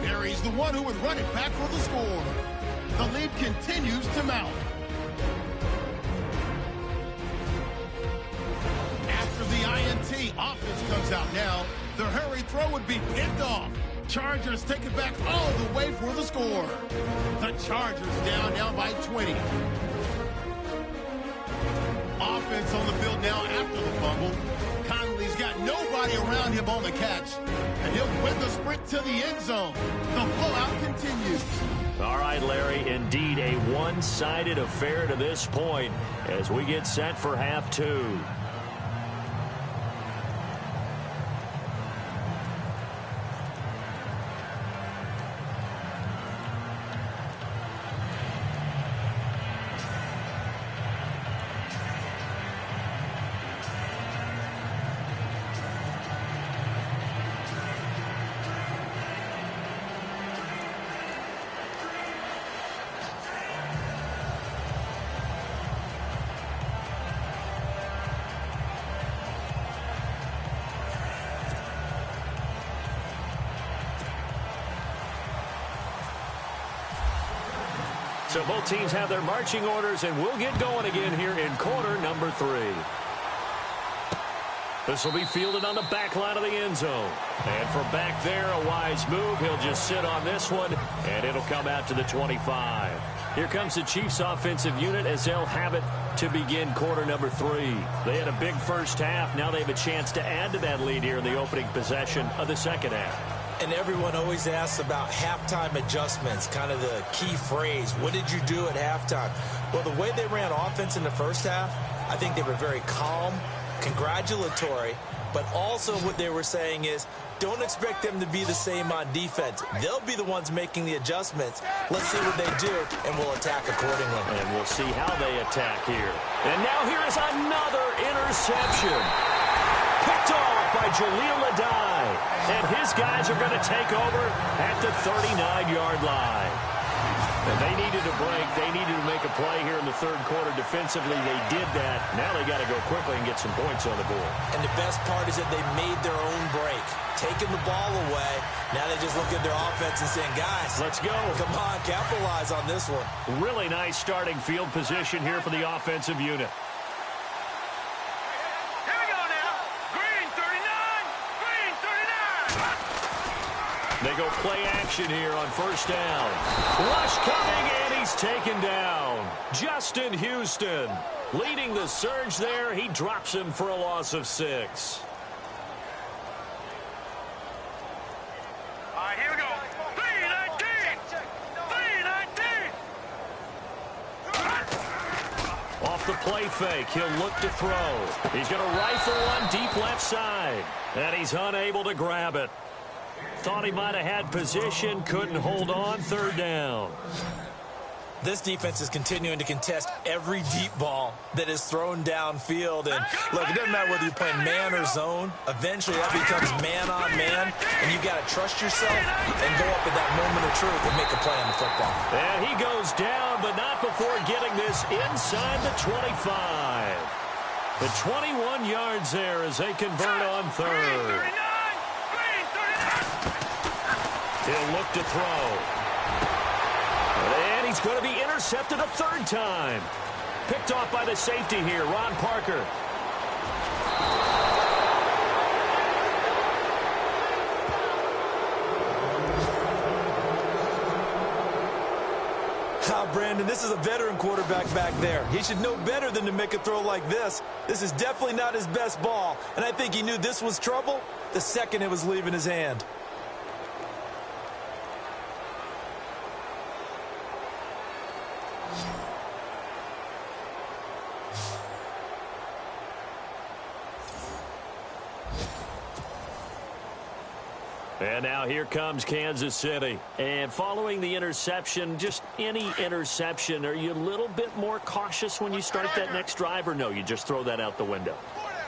Barry's the one who would run it back for the score. The lead continues to mount. After the INT, offense comes out now. The hurry throw would be picked off. Chargers take it back all the way for the score. The Chargers down now by 20. Offense on the field now after the fumble. Conley's got nobody around him on the catch, and he'll win the sprint to the end zone. The blowout continues. All right, Larry, indeed a one-sided affair to this point as we get set for half 2. So both teams have their marching orders, and we'll get going again here in quarter number 3. This will be fielded on the back line of the end zone. And from back there, a wise move. He'll just sit on this one, and it'll come out to the 25. Here comes the Chiefs offensive unit as they'll have it to begin quarter number 3. They had a big first half. Now they have a chance to add to that lead here in the opening possession of the second half. And everyone always asks about halftime adjustments, kind of the key phrase. What did you do at halftime? Well, the way they ran offense in the first half, I think they were very calm, congratulatory, but also what they were saying is don't expect them to be the same on defense. They'll be the ones making the adjustments. Let's see what they do, and we'll attack accordingly. And we'll see how they attack here. And now here is another interception. Picked off by Jaleel Adai. And his guys are going to take over at the 39-yard line. And they needed a break. They needed to make a play here in the third quarter defensively. They did that. Now they got to go quickly and get some points on the board. And the best part is that they made their own break. Taking the ball away. Now they just look at their offense and saying, guys, let's go. Come on, capitalize on this one. Really nice starting field position here for the offensive unit. They go play action here on first down. Rush coming, and he's taken down. Justin Houston leading the surge there. He drops him for a loss of 6. All right, here we go. 319! 319! Off the play fake, he'll look to throw. He's going to rifle one deep left side, and he's unable to grab it. Thought he might have had position, couldn't hold on, third down. This defense is continuing to contest every deep ball that is thrown downfield. And look, it doesn't matter whether you're playing man or zone. Eventually that becomes man on man, and you've got to trust yourself and go up at that moment of truth and make a play on the football. And he goes down, but not before getting this inside the 25. The 21 yards there as they convert on third. He'll look to throw. And he's going to be intercepted a third time. Picked off by the safety here, Ron Parker. Brandon, this is a veteran quarterback back there. He should know better than to make a throw like this. This is definitely not his best ball, and I think he knew this was trouble the second it was leaving his hand. And now here comes Kansas City. And following the interception, just any interception, are you a little bit more cautious when you start that next drive, or no, you just throw that out the window?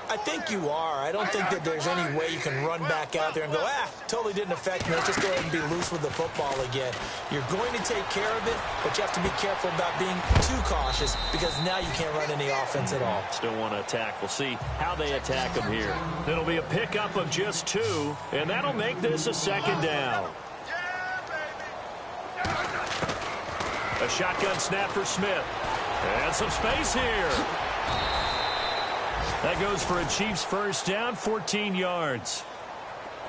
I think you are. I don't think that there's any way you can run back out there and go, totally didn't affect me. Let's just go ahead and be loose with the football again. You're going to take care of it, but you have to be careful about being too cautious because now you can't run any offense at all. Still want to attack. We'll see how they attack them here. It'll be a pickup of just 2, and that'll make this a second down. A shotgun snap for Smith. And some space here. That goes for a Chiefs first down, 14 yards.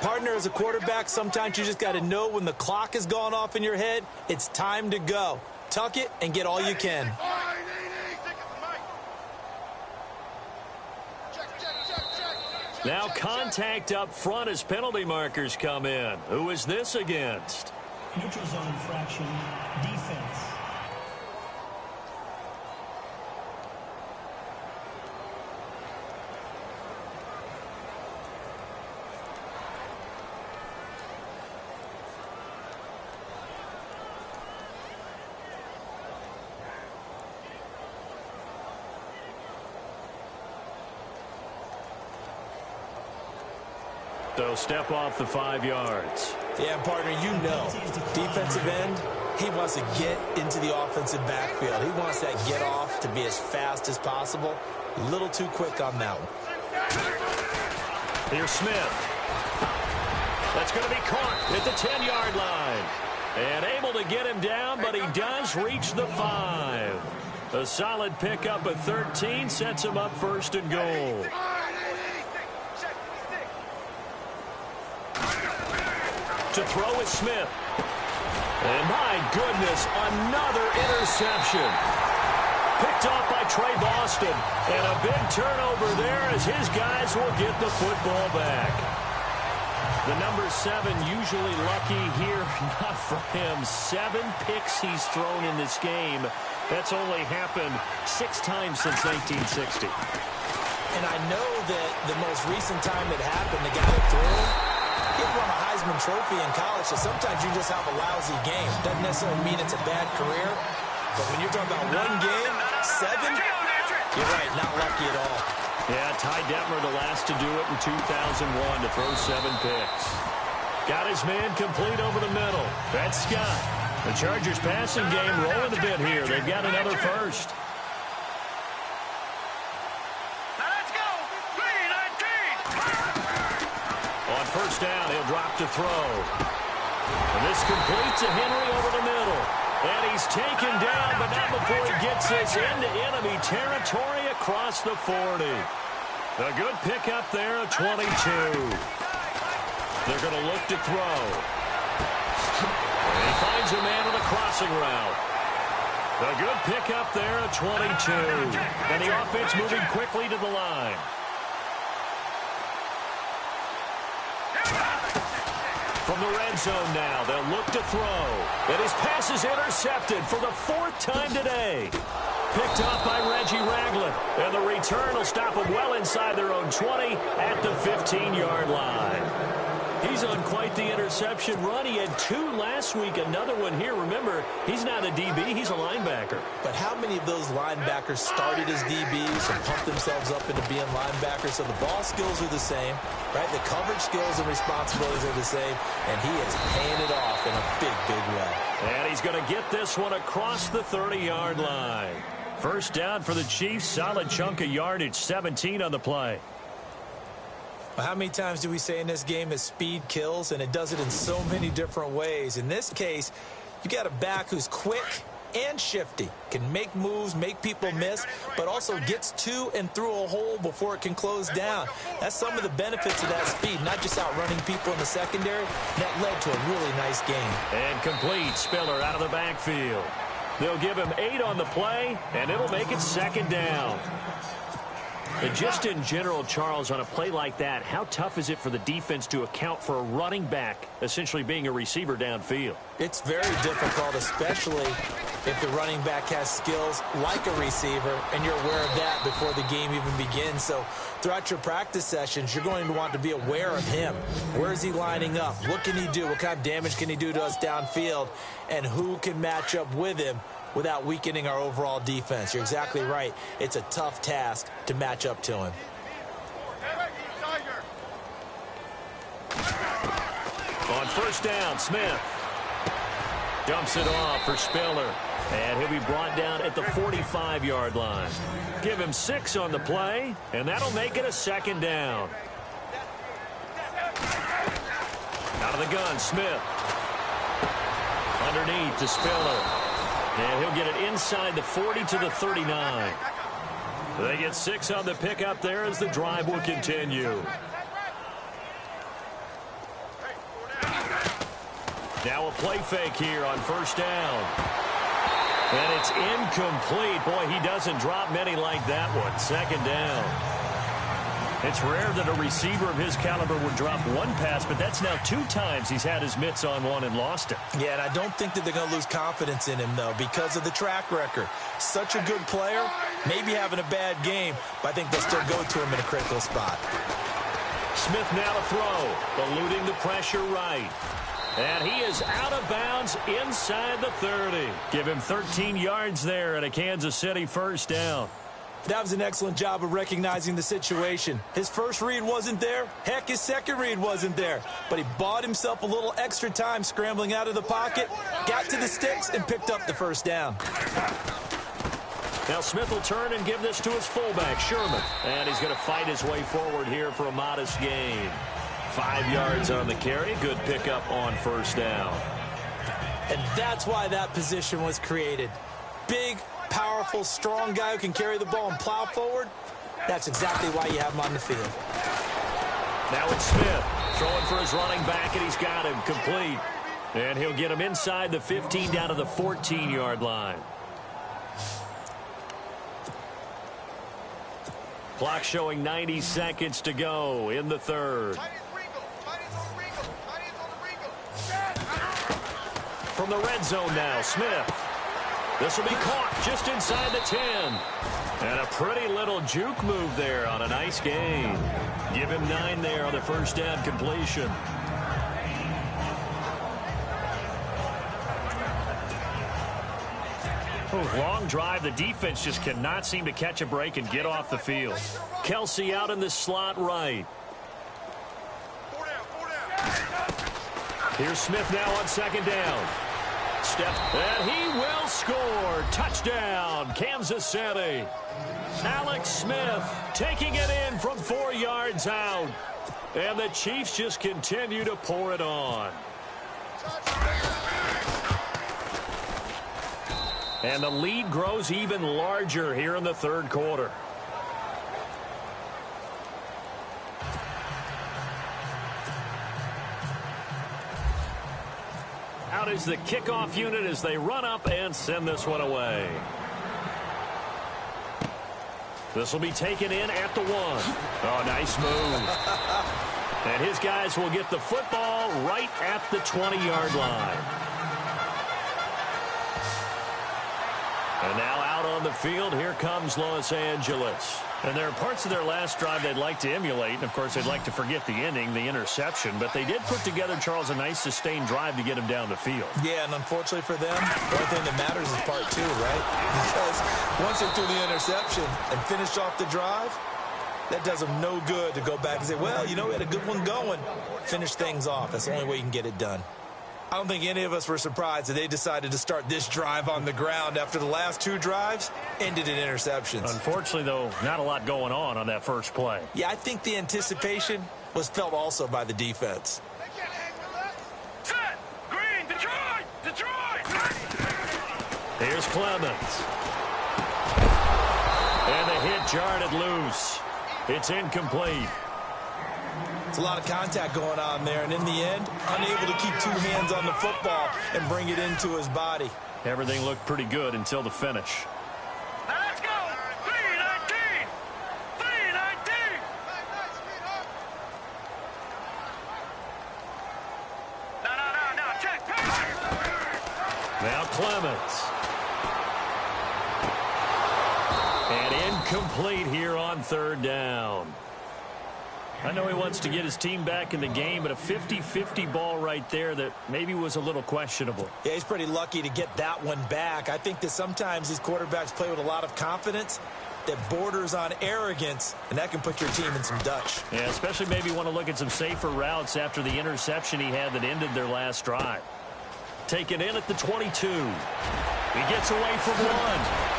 Partner, as a quarterback, sometimes you just got to know when the clock has gone off in your head, it's time to go. Tuck it and get all you can. Now contact up front as penalty markers come in. Who is this against? Neutral zone infraction, defense. So step off the 5 yards. Yeah, partner, you know, defensive end, he wants to get into the offensive backfield. He wants that get off to be as fast as possible. A little too quick on that one. Here's Smith. That's going to be caught at the 10-yard line. And able to get him down, but he does reach the 5. A solid pickup at 13 sets him up first and goal. To throw is Smith. And my goodness, another interception. Picked off by Trey Boston. And a big turnover there as his guys will get the football back. The number 7 usually lucky here. Not for him. 7 picks he's thrown in this game. That's only happened 6 times since 1960. And I know that the most recent time it happened, the guy that threw, he won a Heisman Trophy in college, so sometimes you just have a lousy game. Doesn't necessarily mean it's a bad career, but when you're talking about one game, 7, you're right, not lucky at all. Yeah, Ty Detmer, the last to do it in 2001 to throw 7 picks. Got his man complete over the middle. That's Scott. The Chargers passing game rolling a bit here. They've got another first. On first down, he'll drop to throw. And this completes to Henry over the middle. And he's taken down, but not before he gets this into enemy territory across the 40. A good pickup there at 22. They're going to look to throw. And he finds a man on the crossing route. A good pickup there at 22. And the offense moving quickly to the line. From the red zone now, they'll look to throw. And his pass is intercepted for the 4th time today. Picked off by Reggie Ragland. And the return will stop them well inside their own 20 at the 15-yard line. He's on quite the interception run. He had 2 last week, another one here. Remember, he's not a DB, he's a linebacker. But how many of those linebackers started as DBs and pumped themselves up into being linebackers? So the ball skills are the same, right? The coverage skills and responsibilities are the same, and he is paying it off in a big, big way. And he's going to get this one across the 30-yard line. First down for the Chiefs, solid chunk of yardage, 17 on the play. Well, how many times do we say in this game that speed kills, and it does it in so many different ways? In this case, you got a back who's quick and shifty, can make moves, make people miss, but also gets to and through a hole before it can close down. That's some of the benefits of that speed, not just outrunning people in the secondary. That led to a really nice game. And complete. Spiller out of the backfield. They'll give him 8 on the play, and it'll make it 2nd down. And just in general, Charles, on a play like that, how tough is it for the defense to account for a running back essentially being a receiver downfield? It's very difficult, especially if the running back has skills like a receiver, and you're aware of that before the game even begins. So throughout your practice sessions, you're going to want to be aware of him. Where is he lining up? What can he do? What kind of damage can he do to us downfield? And who can match up with him without weakening our overall defense? You're exactly right. It's a tough task to match up to him. On 1st down, Smith dumps it off for Spiller, and he'll be brought down at the 45-yard line. Give him 6 on the play, and that'll make it a 2nd down. Out of the gun, Smith. Underneath to Spiller. And he'll get it inside the 40 to the 39. They get 6 on the pickup there as the drive will continue. Now a play fake here on 1st down. And it's incomplete. Boy, he doesn't drop many like that one. 2nd down. It's rare that a receiver of his caliber would drop one pass, but that's now 2 times he's had his mitts on one and lost it. Yeah, and I don't think that they're going to lose confidence in him, though, because of the track record. Such a good player, maybe having a bad game, but I think they'll still go to him in a critical spot. Smith now to throw, eluding the pressure right. And he is out of bounds inside the 30. Give him 13 yards there and a Kansas City 1st down. That was an excellent job of recognizing the situation. His first read wasn't there. Heck, his second read wasn't there. But he bought himself a little extra time scrambling out of the pocket, got to the sticks, and picked up the 1st down. Now Smith will turn and give this to his fullback, Sherman. And he's going to fight his way forward here for a modest gain. 5 yards on the carry. Good pickup on 1st down. And that's why that position was created. Big, powerful, strong guy who can carry the ball and plow forward. That's exactly why you have him on the field. Now it's Smith throwing for his running back, and he's got him complete. And he'll get him inside the 15 down to the 14-yard line. Clock showing 90 seconds to go in the 3rd. From the red zone now, Smith. This will be caught just inside the 10. And a pretty little juke move there on a nice gain. Give him 9 there on the 1st down completion. Long drive. The defense just cannot seem to catch a break and get off the field. Kelsey out in the slot right. Here's Smith now on 2nd down. Step, and he will score. Touchdown, Kansas City. Alex Smith taking it in from 4 yards out. And the Chiefs just continue to pour it on. And the lead grows even larger here in the 3rd quarter. Out is the kickoff unit as they run up and send this one away. This will be taken in at the 1. Oh, nice move. And his guys will get the football right at the 20-yard line. And now out on the field, here comes Los Angeles. And there are parts of their last drive they'd like to emulate. And, of course, they'd like to forget the ending, the interception. But they did put together, Charles, a nice sustained drive to get him down the field. Yeah, and unfortunately for them, the only thing that matters is part 2, right? Because once they threw the interception and finished off the drive, that does them no good to go back and say, well, you know, we had a good one going. Finish things off. That's the only way you can get it done. I don't think any of us were surprised that they decided to start this drive on the ground after the last 2 drives ended in interceptions. Unfortunately, though, not a lot going on that first play. Yeah, I think the anticipation was felt also by the defense. Set! Green! Detroit! Detroit! Here's Clemens. And the hit jarred it loose. It's incomplete. It's a lot of contact going on there, and in the end, unable to keep 2 hands on the football and bring it into his body. Everything looked pretty good until the finish. Now let's go! 319! 319! No, check! Now Clemens. And incomplete here on third down. I know he wants to get his team back in the game, but a 50-50 ball right there that maybe was a little questionable. Yeah, he's pretty lucky to get that one back. I think that sometimes these quarterbacks play with a lot of confidence that borders on arrogance, and that can put your team in some Dutch. Yeah, especially maybe want to look at some safer routes after the interception he had that ended their last drive. Taken in at the 22. He gets away from one.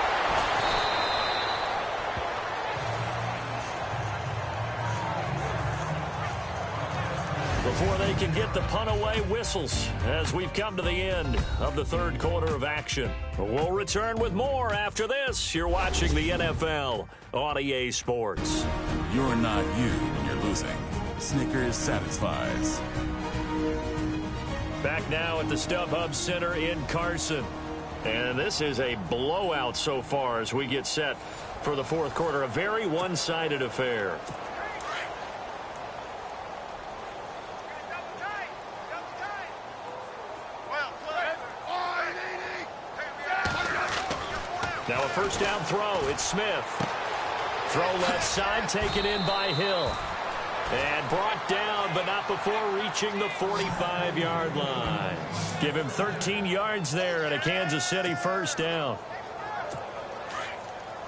Before they can get the punt away, whistles as we've come to the end of the third quarter of action. We'll return with more after this. You're watching the NFL on EA Sports. You're not you when you're losing. Snickers satisfies. Back now at the StubHub Center in Carson. And this is a blowout so far as we get set for the fourth quarter. A very one-sided affair. Now a first down throw. It's Smith. Throw left side, taken in by Hill. And brought down, but not before reaching the 45-yard line. Give him 13 yards there and a Kansas City first down.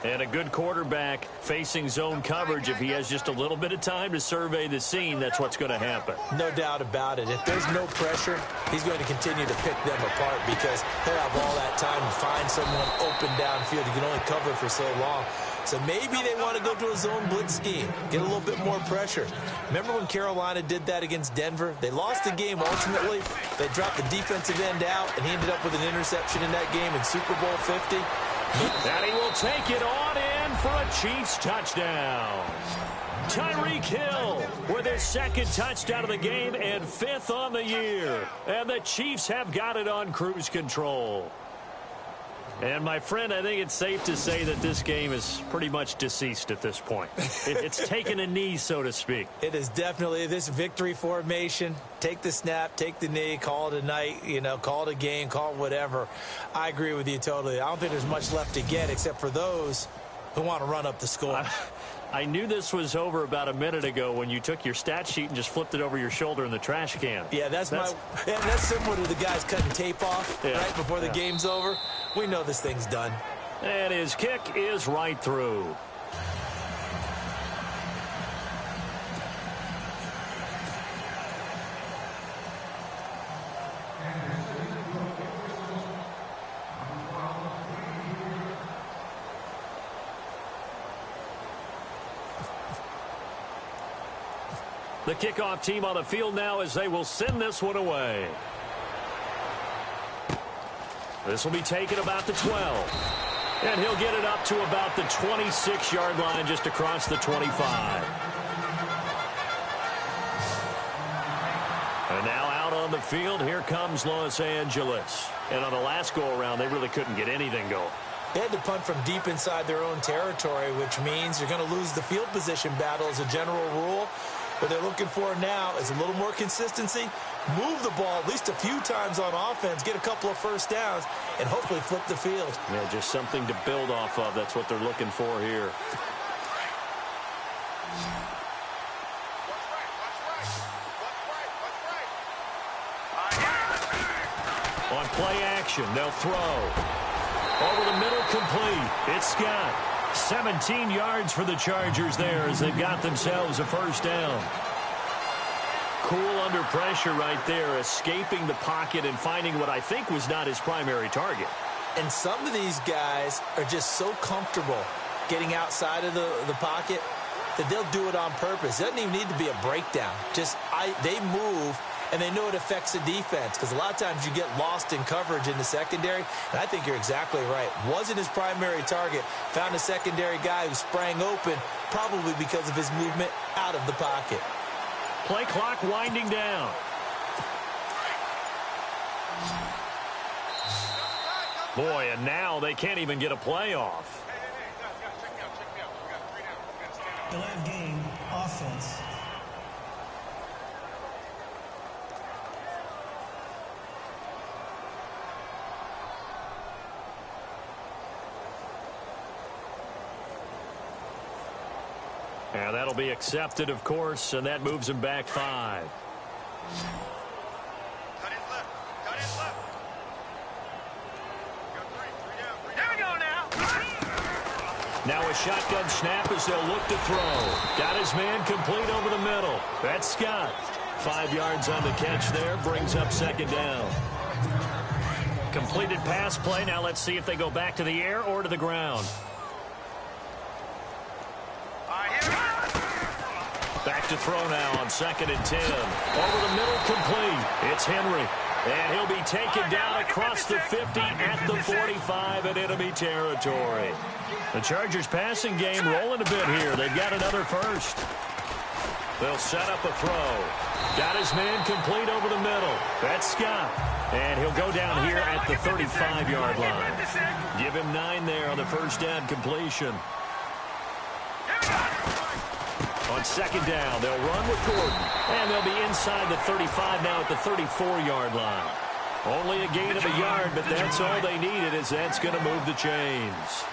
And a good quarterback facing zone coverage. If he has just a little bit of time to survey the scene, that's what's going to happen. No doubt about it. If there's no pressure, he's going to continue to pick them apart because he'll have all that time to find someone open downfield. He can only cover for so long. So maybe they want to go to a zone blitz scheme, get a little bit more pressure. Remember when Carolina did that against Denver? They lost the game ultimately. They dropped the defensive end out, and he ended up with an interception in that game in Super Bowl 50. And he will take it on in for a Chiefs touchdown. Tyreek Hill with his second touchdown of the game and fifth on the year. And the Chiefs have got it on cruise control. And, my friend, I think it's safe to say that this game is pretty much deceased at this point. It's taken a knee, so to speak. It is definitely this victory formation. Take the snap, take the knee, call it a night, call it a game, call it whatever. I agree with you totally. I don't think there's much left to get except for those who want to run up the score. I knew this was over about a minute ago when you took your stat sheet and just flipped it over your shoulder in the trash can. Yeah, that's similar to the guys cutting tape off right before the game's over. We know this thing's done. And his kick is right through. The kickoff team on the field now as they will send this one away. This will be taken about the 12. And he'll get it up to about the 26-yard line just across the 25. And now out on the field, here comes Los Angeles. And on the last go-around, they really couldn't get anything going. They had to punt from deep inside their own territory, which means you're going to lose the field position battle as a general rule. What they're looking for now is a little more consistency, move the ball at least a few times on offense, get a couple of first downs, and hopefully flip the field. Yeah, just something to build off of. That's what they're looking for here. On play action, they'll throw. Over the middle, complete. It's Scott. 17 yards for the Chargers there as they've got themselves a first down. Cool under pressure right there, escaping the pocket and finding what I think was not his primary target. And some of these guys are just so comfortable getting outside of the pocket that they'll do it on purpose. It doesn't even need to be a breakdown. They move, and they know it affects the defense because a lot of times you get lost in coverage in the secondary, and I think you're exactly right. Wasn't his primary target. Found a secondary guy who sprang open, probably because of his movement out of the pocket. Play clock winding down. Boy, and now they can't even get a playoff. Delay of game, offense. And that'll be accepted, of course, and that moves him back 5. Now a shotgun snap as they'll look to throw. Got his man complete over the middle. That's Scott. 5 yards on the catch there. Brings up second down. Completed pass play. Now let's see if they go back to the air or to the ground. Back to throw now on 2nd and 10. Over the middle, complete. It's Henry. And he'll be taken down across the 50 at the 45 in enemy territory. The Chargers passing game rolling a bit here. They've got another first. They'll set up a throw. Got his man complete over the middle. That's Scott. And he'll go down here at the 35-yard line. Give him 9 there on the first down completion. On second down, they'll run with Gordon. And they'll be inside the 35 now at the 34-yard line. Only a gain of a yard, but that's all they needed, as that's going to move the chains.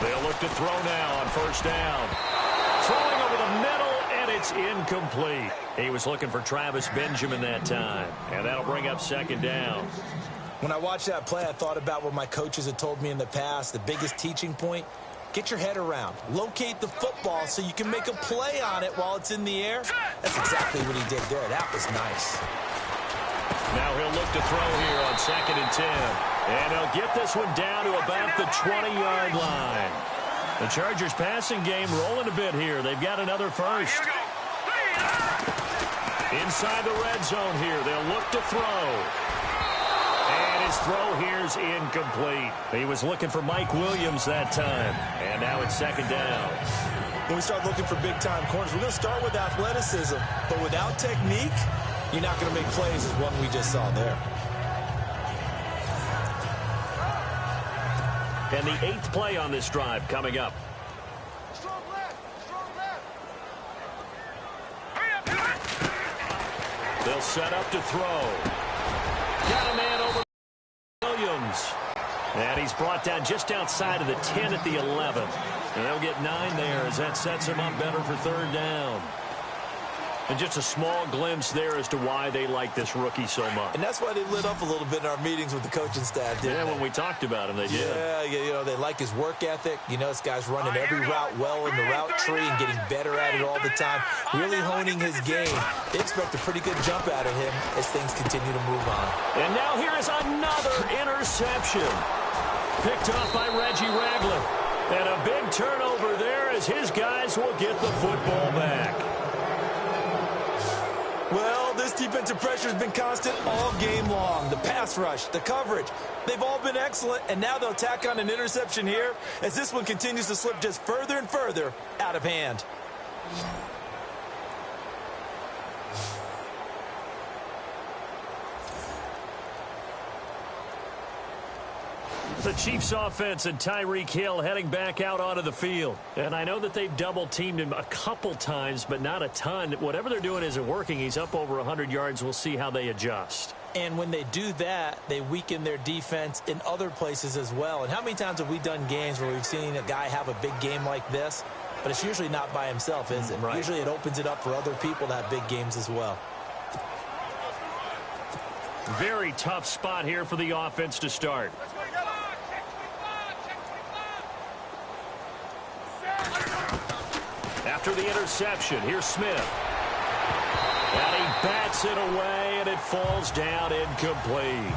They'll look to throw now on first down. Throwing over the middle, and it's incomplete. He was looking for Travis Benjamin that time. And that'll bring up second down. When I watched that play, I thought about what my coaches had told me in the past. The biggest teaching point: get your head around. Locate the football so you can make a play on it while it's in the air. That's exactly what he did there. That was nice. Now he'll look to throw here on 2nd and 10. And he'll get this one down to about the 20-yard line. The Chargers passing game rolling a bit here. They've got another first. Inside the red zone here. They'll look to throw. And his throw here's incomplete. He was looking for Mike Williams that time. And now it's second down. When we start looking for big-time corners, we're going to start with athleticism. But without technique, you're not going to make plays as one we just saw there. And the 8th play on this drive coming up. They'll set up to throw. Got a man over Williams. And he's brought down just outside of the 10 at the 11. And they'll get 9 there as that sets him up better for third down. And just a small glimpse there as to why they like this rookie so much. And that's why they lit up a little bit in our meetings with the coaching staff, didn't they? When we talked about him, they did. Yeah, you know, they like his work ethic. You know, this guy's running every route well in the route tree and getting better at it all the time, really honing his game. They expect a pretty good jump out of him as things continue to move on. And now here is another interception. Picked up by Reggie Ragland. And a big turnover there as his guys will get the football back. Well, this defensive pressure has been constant all game long. The pass rush, the coverage, they've all been excellent, and now they'll tack on an interception here as this one continues to slip just further and further out of hand. The Chiefs offense and Tyreek Hill heading back out onto the field. And I know that they've double-teamed him a couple times, but not a ton. Whatever they're doing isn't working. He's up over 100 yards. We'll see how they adjust. And when they do that, they weaken their defense in other places as well. And how many times have we done games where we've seen a guy have a big game like this? But it's usually not by himself, is it? Right. Usually it opens it up for other people to have big games as well. Very tough spot here for the offense to start. After the interception, here's Smith. And he bats it away, and it falls down incomplete.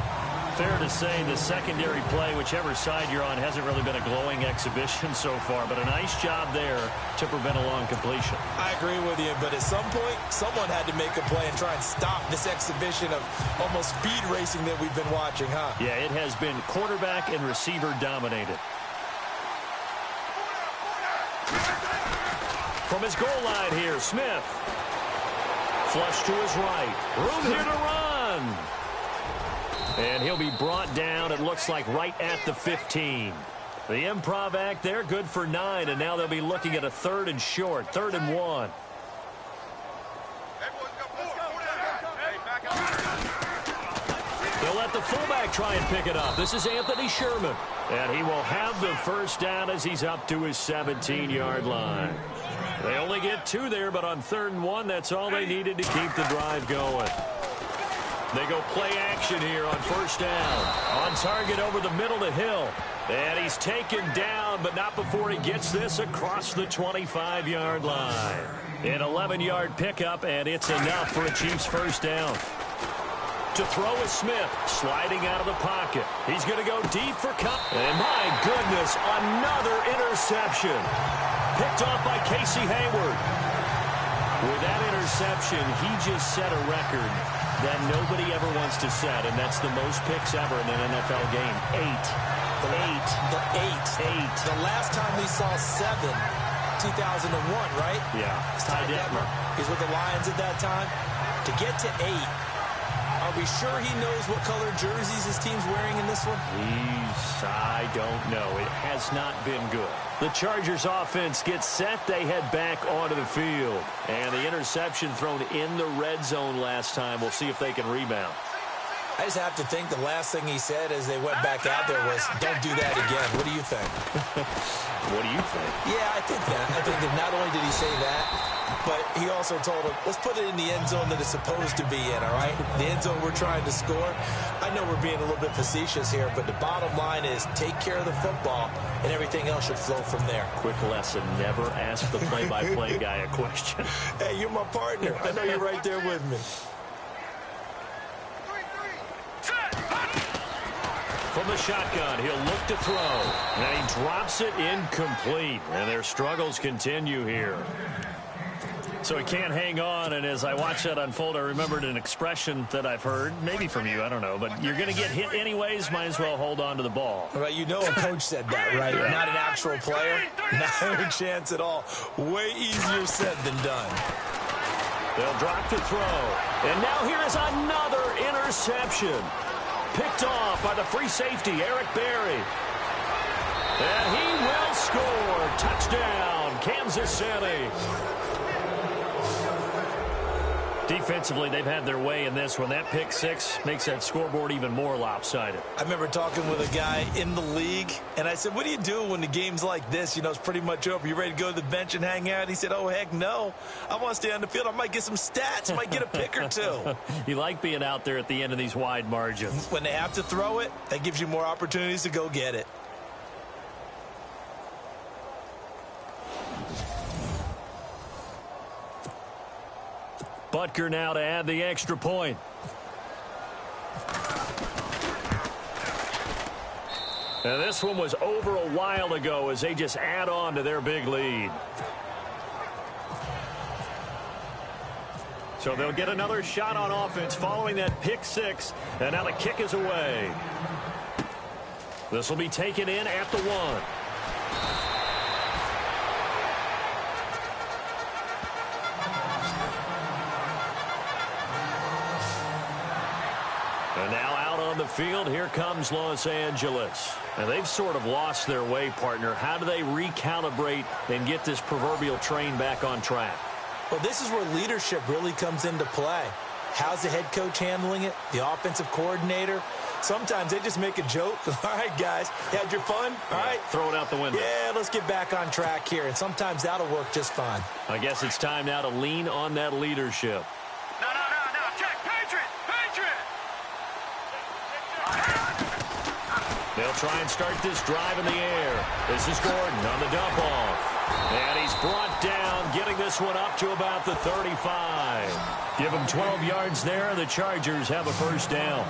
Fair to say the secondary play, whichever side you're on, hasn't really been a glowing exhibition so far, but a nice job there to prevent a long completion. I agree with you, but at some point, someone had to make a play and try and stop this exhibition of almost speed racing that we've been watching, huh? Yeah, it has been quarterback and receiver dominated. From his goal line here, Smith. Flush to his right. Room here to run. And he'll be brought down, it looks like, right at the 15. The improv act there, good for 9, and now they'll be looking at a 3rd and short, 3rd and 1. They'll let the fullback try and pick it up. This is Anthony Sherman. And he will have the first down as he's up to his 17-yard line. They only get 2 there, but on 3rd and 1, that's all they needed to keep the drive going. They go play action here on 1st down. On target over the middle to Hill. And he's taken down, but not before he gets this across the 25-yard line. An 11-yard pickup, and it's enough for a Chiefs first down. To throw is Smith, sliding out of the pocket. He's going to go deep for Cup. And my goodness, another interception. Picked off by Casey Hayward. With that interception, he just set a record that nobody ever wants to set, and that's the most picks ever in an NFL game. 8. The last time we saw 7, 2001, right? Yeah. Ty Detmer. He's with the Lions at that time. To get to 8, are we sure he knows what color jerseys his team's wearing in this one? I don't know. It has not been good. The Chargers offense gets set. They head back onto the field. And the interception thrown in the red zone last time. We'll see if they can rebound. I just have to think the last thing he said as they went back out there was, don't do that again. What do you think? What do you think? Yeah, I think that. I think that not only did he say that, but he also told him, let's put it in the end zone that it's supposed to be in, all right? The end zone we're trying to score. I know we're being a little bit facetious here, but the bottom line is take care of the football, and everything else should flow from there. Quick lesson, never ask the play-by-play guy a question. Hey, you're my partner. I know you're right there with me. From the shotgun, he'll look to throw. And he drops it incomplete. And their struggles continue here. So he can't hang on, and as I watch that unfold, I remembered an expression that I've heard, maybe from you, I don't know, but you're going to get hit anyways, might as well hold on to the ball. Right, you know a coach said that, right? Yeah. Not an actual player. Not a chance at all. Way easier said than done. They'll drop to throw. And now here is another interception. Picked off by the free safety, Eric Berry. And he will score. Touchdown, Kansas City. Defensively, they've had their way in this one. That pick 6 makes that scoreboard even more lopsided. I remember talking with a guy in the league, and I said, what do you do when the game's like this? You know, it's pretty much over. You ready to go to the bench and hang out? He said, oh, heck no. I want to stay on the field. I might get some stats. Might get a pick or 2. You like being out there at the end of these wide margins. When they have to throw it, that gives you more opportunities to go get it. Butker now to add the extra point. And this one was over a while ago as they just add on to their big lead. So they'll get another shot on offense following that pick 6. And now the kick is away. This will be taken in at the 1. And now out on the field, here comes Los Angeles. And they've sort of lost their way, partner. How do they recalibrate and get this proverbial train back on track? Well, this is where leadership really comes into play. How's the head coach handling it? The offensive coordinator? Sometimes they just make a joke. All right, guys, you had your fun? All right. Throw it out the window. Yeah, let's get back on track here. And sometimes that'll work just fine. I guess it's time now to lean on that leadership. They'll try and start this drive in the air. This is Gordon on the dump off. And he's brought down, getting this one up to about the 35. Give him 12 yards there. The Chargers have a first down.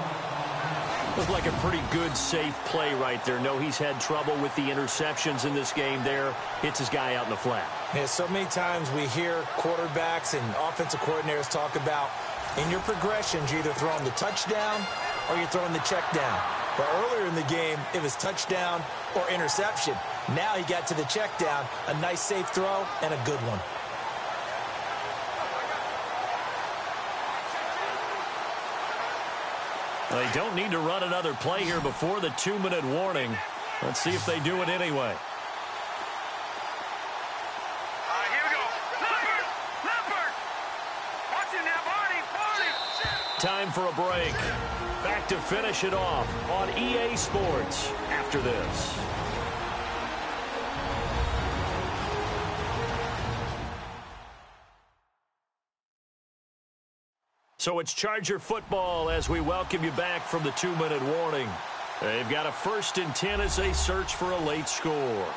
Looked like a pretty good, safe play right there. No, he's had trouble with the interceptions in this game there. Hits his guy out in the flat. Yeah, so many times we hear quarterbacks and offensive coordinators talk about in your progressions, you're either throwing the touchdown or you're throwing the check down. But earlier in the game, it was touchdown or interception. Now he got to the check down, a nice safe throw, and a good one. They don't need to run another play here before the 2-minute warning. Let's see if they do it anyway. Time for a break. Back to finish it off on EA Sports after this. So it's Charger football as we welcome you back from the 2-minute warning. They've got a 1st and 10 as they search for a late score.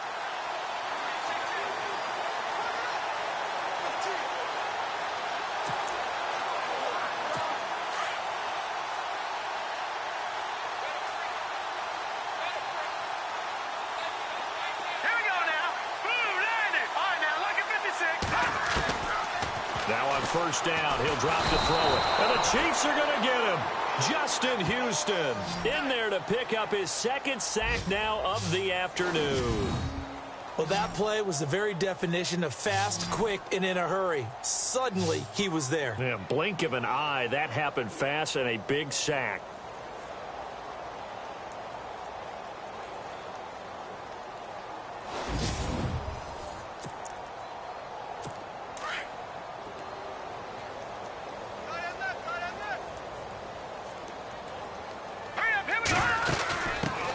Now on 1st down, he'll drop to throw it. And the Chiefs are going to get him. Justin Houston in there to pick up his 2nd sack now of the afternoon. Well, that play was the very definition of fast, quick, and in a hurry. Suddenly, he was there. Yeah, blink of an eye. That happened fast and a big sack.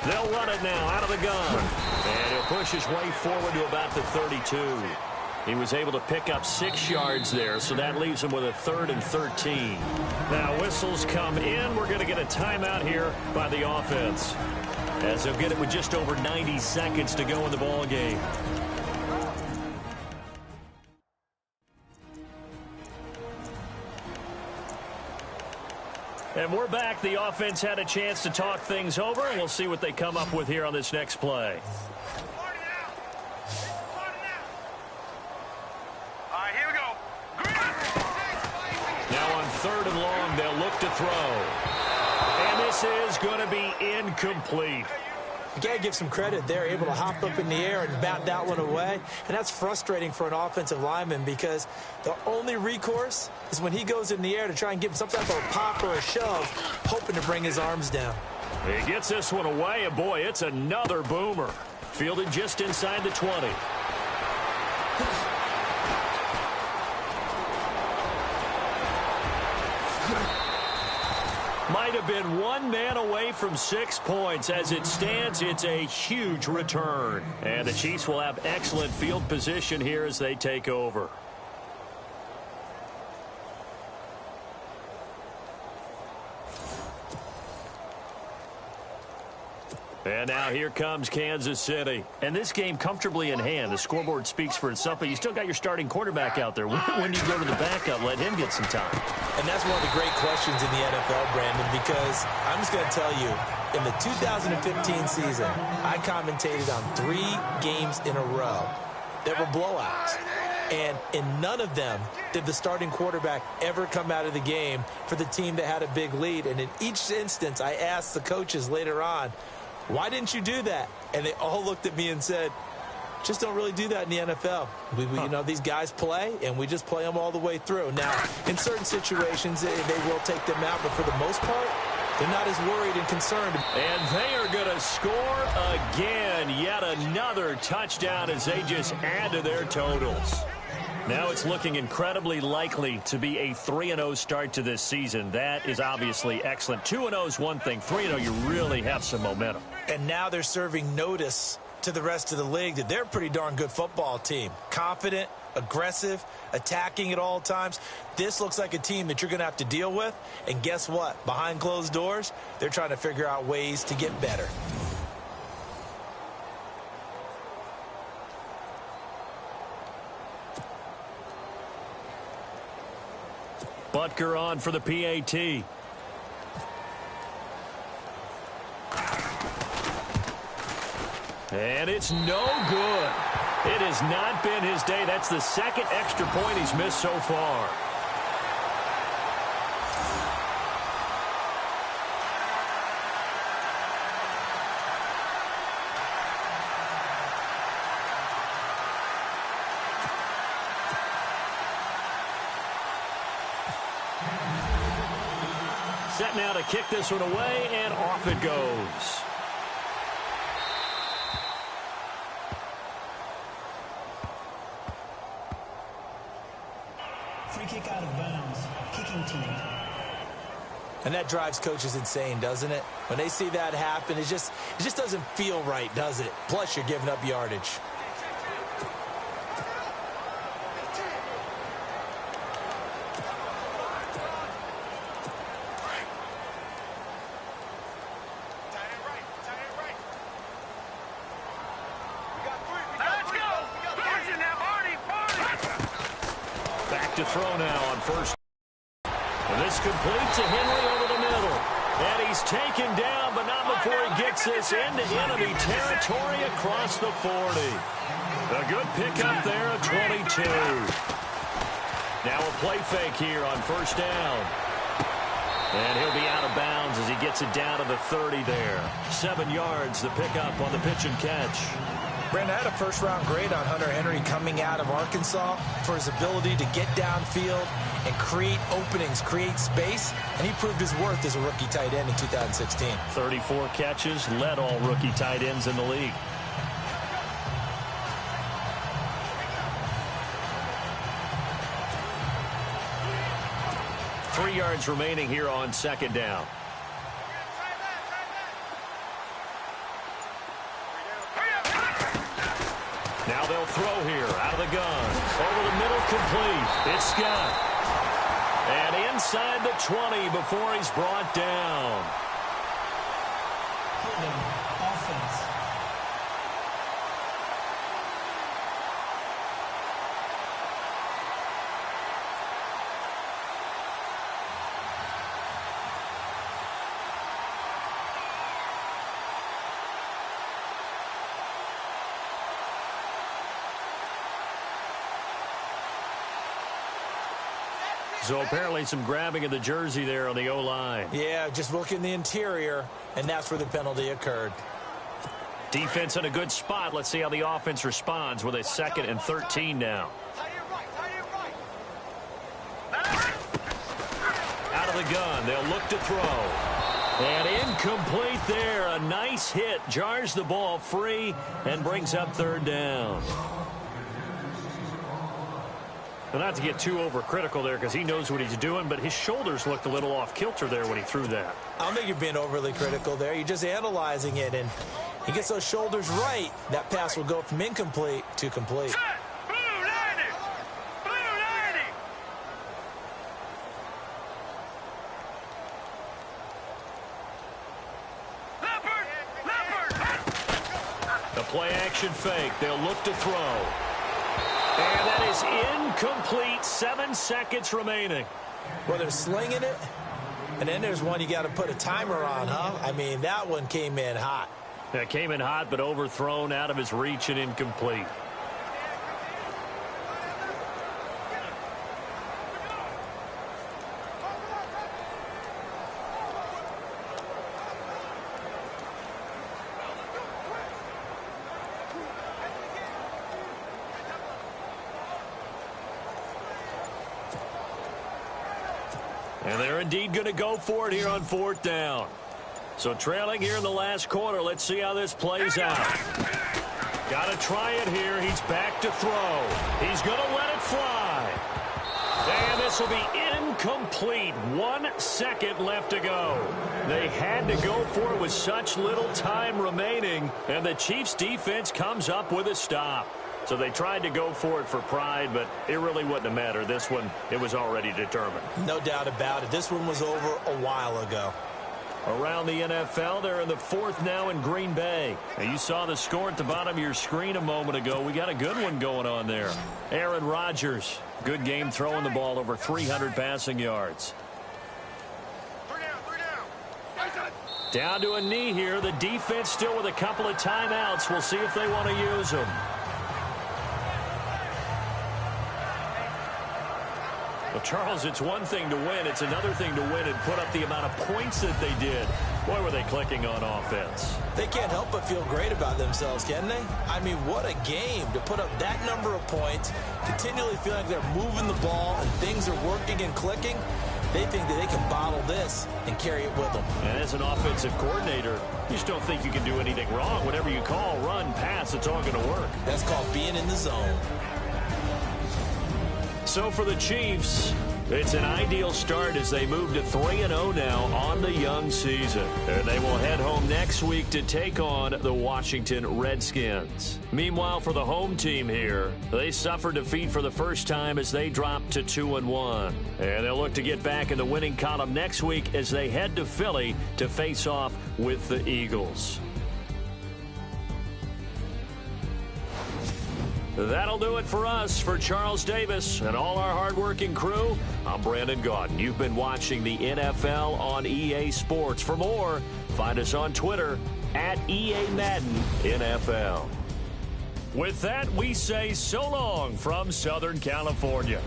They'll run it now out of the gun. And he'll push his way forward to about the 32. He was able to pick up 6 yards there, so that leaves him with a 3rd and 13. Now whistles come in. We're going to get a timeout here by the offense, as they'll get it with just over 90 seconds to go in the ball game. And we're back. The offense had a chance to talk things over, and we'll see what they come up with here on this next play. All right, here we go. Now on 3rd and long, they'll look to throw. And this is going to be incomplete. You got to give some credit. They're able to hop up in the air and bat that one away. And that's frustrating for an offensive lineman because the only recourse is when he goes in the air to try and give him some type of a pop or a shove, hoping to bring his arms down. He gets this one away, and boy, it's another boomer. Fielded just inside the 20. Might have been one man away from 6 points. As it stands, it's a huge return. And the Chiefs will have excellent field position here as they take over. And now here comes Kansas City. And this game comfortably in hand. The scoreboard speaks for itself, but you still got your starting quarterback out there. When do you go to the backup, let him get some time? And that's one of the great questions in the NFL, Brandon, because I'm just going to tell you, in the 2015 season, I commentated on 3 games in a row that were blowouts. And in none of them did the starting quarterback ever come out of the game for the team that had a big lead. And in each instance, I asked the coaches later on, why didn't you do that? And they all looked at me and said, just don't really do that in the NFL. You know, these guys play, and we just play them all the way through. Now, in certain situations, they will take them out, but for the most part, they're not as worried and concerned. And they are going to score again. Yet another touchdown as they just add to their totals. Now it's looking incredibly likely to be a 3-0 start to this season. That is obviously excellent. 2-0 is one thing. 3-0, you really have some momentum. And now they're serving notice to the rest of the league that they're a pretty darn good football team. Confident, aggressive, attacking at all times. This looks like a team that you're going to have to deal with. And guess what? Behind closed doors, they're trying to figure out ways to get better. Butker on for the PAT. And it's no good. It has not been his day. That's the 2nd extra point he's missed so far. Set now to kick this one away, and off it goes. Free kick out of bounds. Kicking team. And that drives coaches insane, doesn't it? When they see that happen, it just doesn't feel right, does it? Plus, you're giving up yardage. Back to throw now on first. And this complete to Henry over the middle. And he's taken down, but not before he gets this into enemy territory across the 40. A good pickup there at 22. Now a play fake here on first down. And he'll be out of bounds as he gets it down to the 30 there. 7 yards, the pickup on the pitch and catch. Brandon, I had a first-round grade on Hunter Henry coming out of Arkansas for his ability to get downfield and create openings, create space, and he proved his worth as a rookie tight end in 2016. 34 catches, led all rookie tight ends in the league. Three yards remaining here on second down. Now they'll throw here out of the gun. Over the middle, complete. It's Scott. And inside the 20 before he's brought down. Offense. So apparently some grabbing of the jersey there on the O-line. Yeah, just look in the interior, and that's where the penalty occurred. Defense in a good spot. Let's see how the offense responds with a 2nd and 13 now. Out of the gun, they'll look to throw. And incomplete there. A nice hit. Jars the ball free and brings up 3rd down. Well, not to get too overcritical there because he knows what he's doing, but his shoulders looked a little off kilter there when he threw that. I don't think you're being overly critical there. You're just analyzing it, and he gets those shoulders right. That pass will go from incomplete to complete. The play action fake. They'll look to throw. And that is incomplete. 7 seconds remaining. Well, they're slinging it, and then there's one you got to put a timer on, huh? I mean, that one came in hot. That came in hot, but overthrown out of his reach and incomplete. And they're indeed going to go for it here on 4th down. So trailing here in the last quarter. Let's see how this plays out. Got to try it here. He's back to throw. He's going to let it fly. And this will be incomplete. 1 second left to go. They had to go for it with such little time remaining. And the Chiefs defense comes up with a stop. So they tried to go for it for pride, but it really wouldn't have mattered. This one, it was already determined. No doubt about it. This one was over a while ago. Around the NFL, they're in the 4th now in Green Bay. Now, you saw the score at the bottom of your screen a moment ago. We got a good one going on there. Aaron Rodgers, good game throwing the ball, over 300 passing yards. Down to a knee here. The defense still with a couple of timeouts. We'll see if they want to use them. Well, Charles, it's one thing to win. It's another thing to win and put up the amount of points that they did. Boy, were they clicking on offense. They can't help but feel great about themselves, can they? I mean, what a game to put up that number of points, continually feeling like they're moving the ball and things are working and clicking. They think that they can bottle this and carry it with them. And as an offensive coordinator, you just don't think you can do anything wrong. Whatever you call, run, pass, it's all going to work. That's called being in the zone. So for the Chiefs, it's an ideal start as they move to 3-0 now on the young season. And they will head home next week to take on the Washington Redskins. Meanwhile, for the home team here, they suffered defeat for the first time as they dropped to 2-1. And they'll look to get back in the winning column next week as they head to Philly to face off with the Eagles. That'll do it for us. For Charles Davis and all our hardworking crew, I'm Brandon Gaudin. You've been watching the NFL on EA Sports. For more, find us on Twitter at EA Madden NFL. With that, we say so long from Southern California.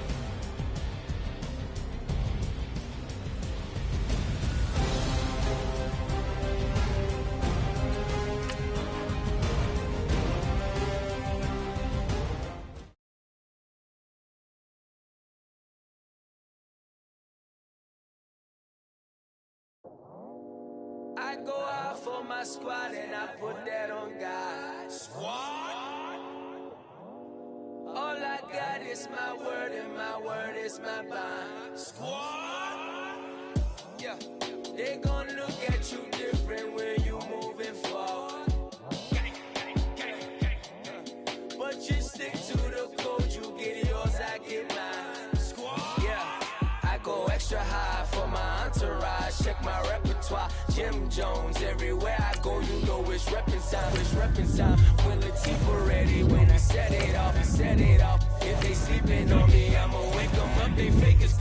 I go out for my squad and I put that on God. Squad? All I got is my word and my word is my bond. Squad? Yeah, they gon' look at you different when you moving forward. But you stick to the code, you get yours, I get mine. Squad? Yeah, I go extra high for my entourage, check my repertoire. Jim Jones, everywhere I go, you know it's reppin' time, When Latifah ready, when I set it off, If they sleeping on me, I'ma wake them up, they fakers.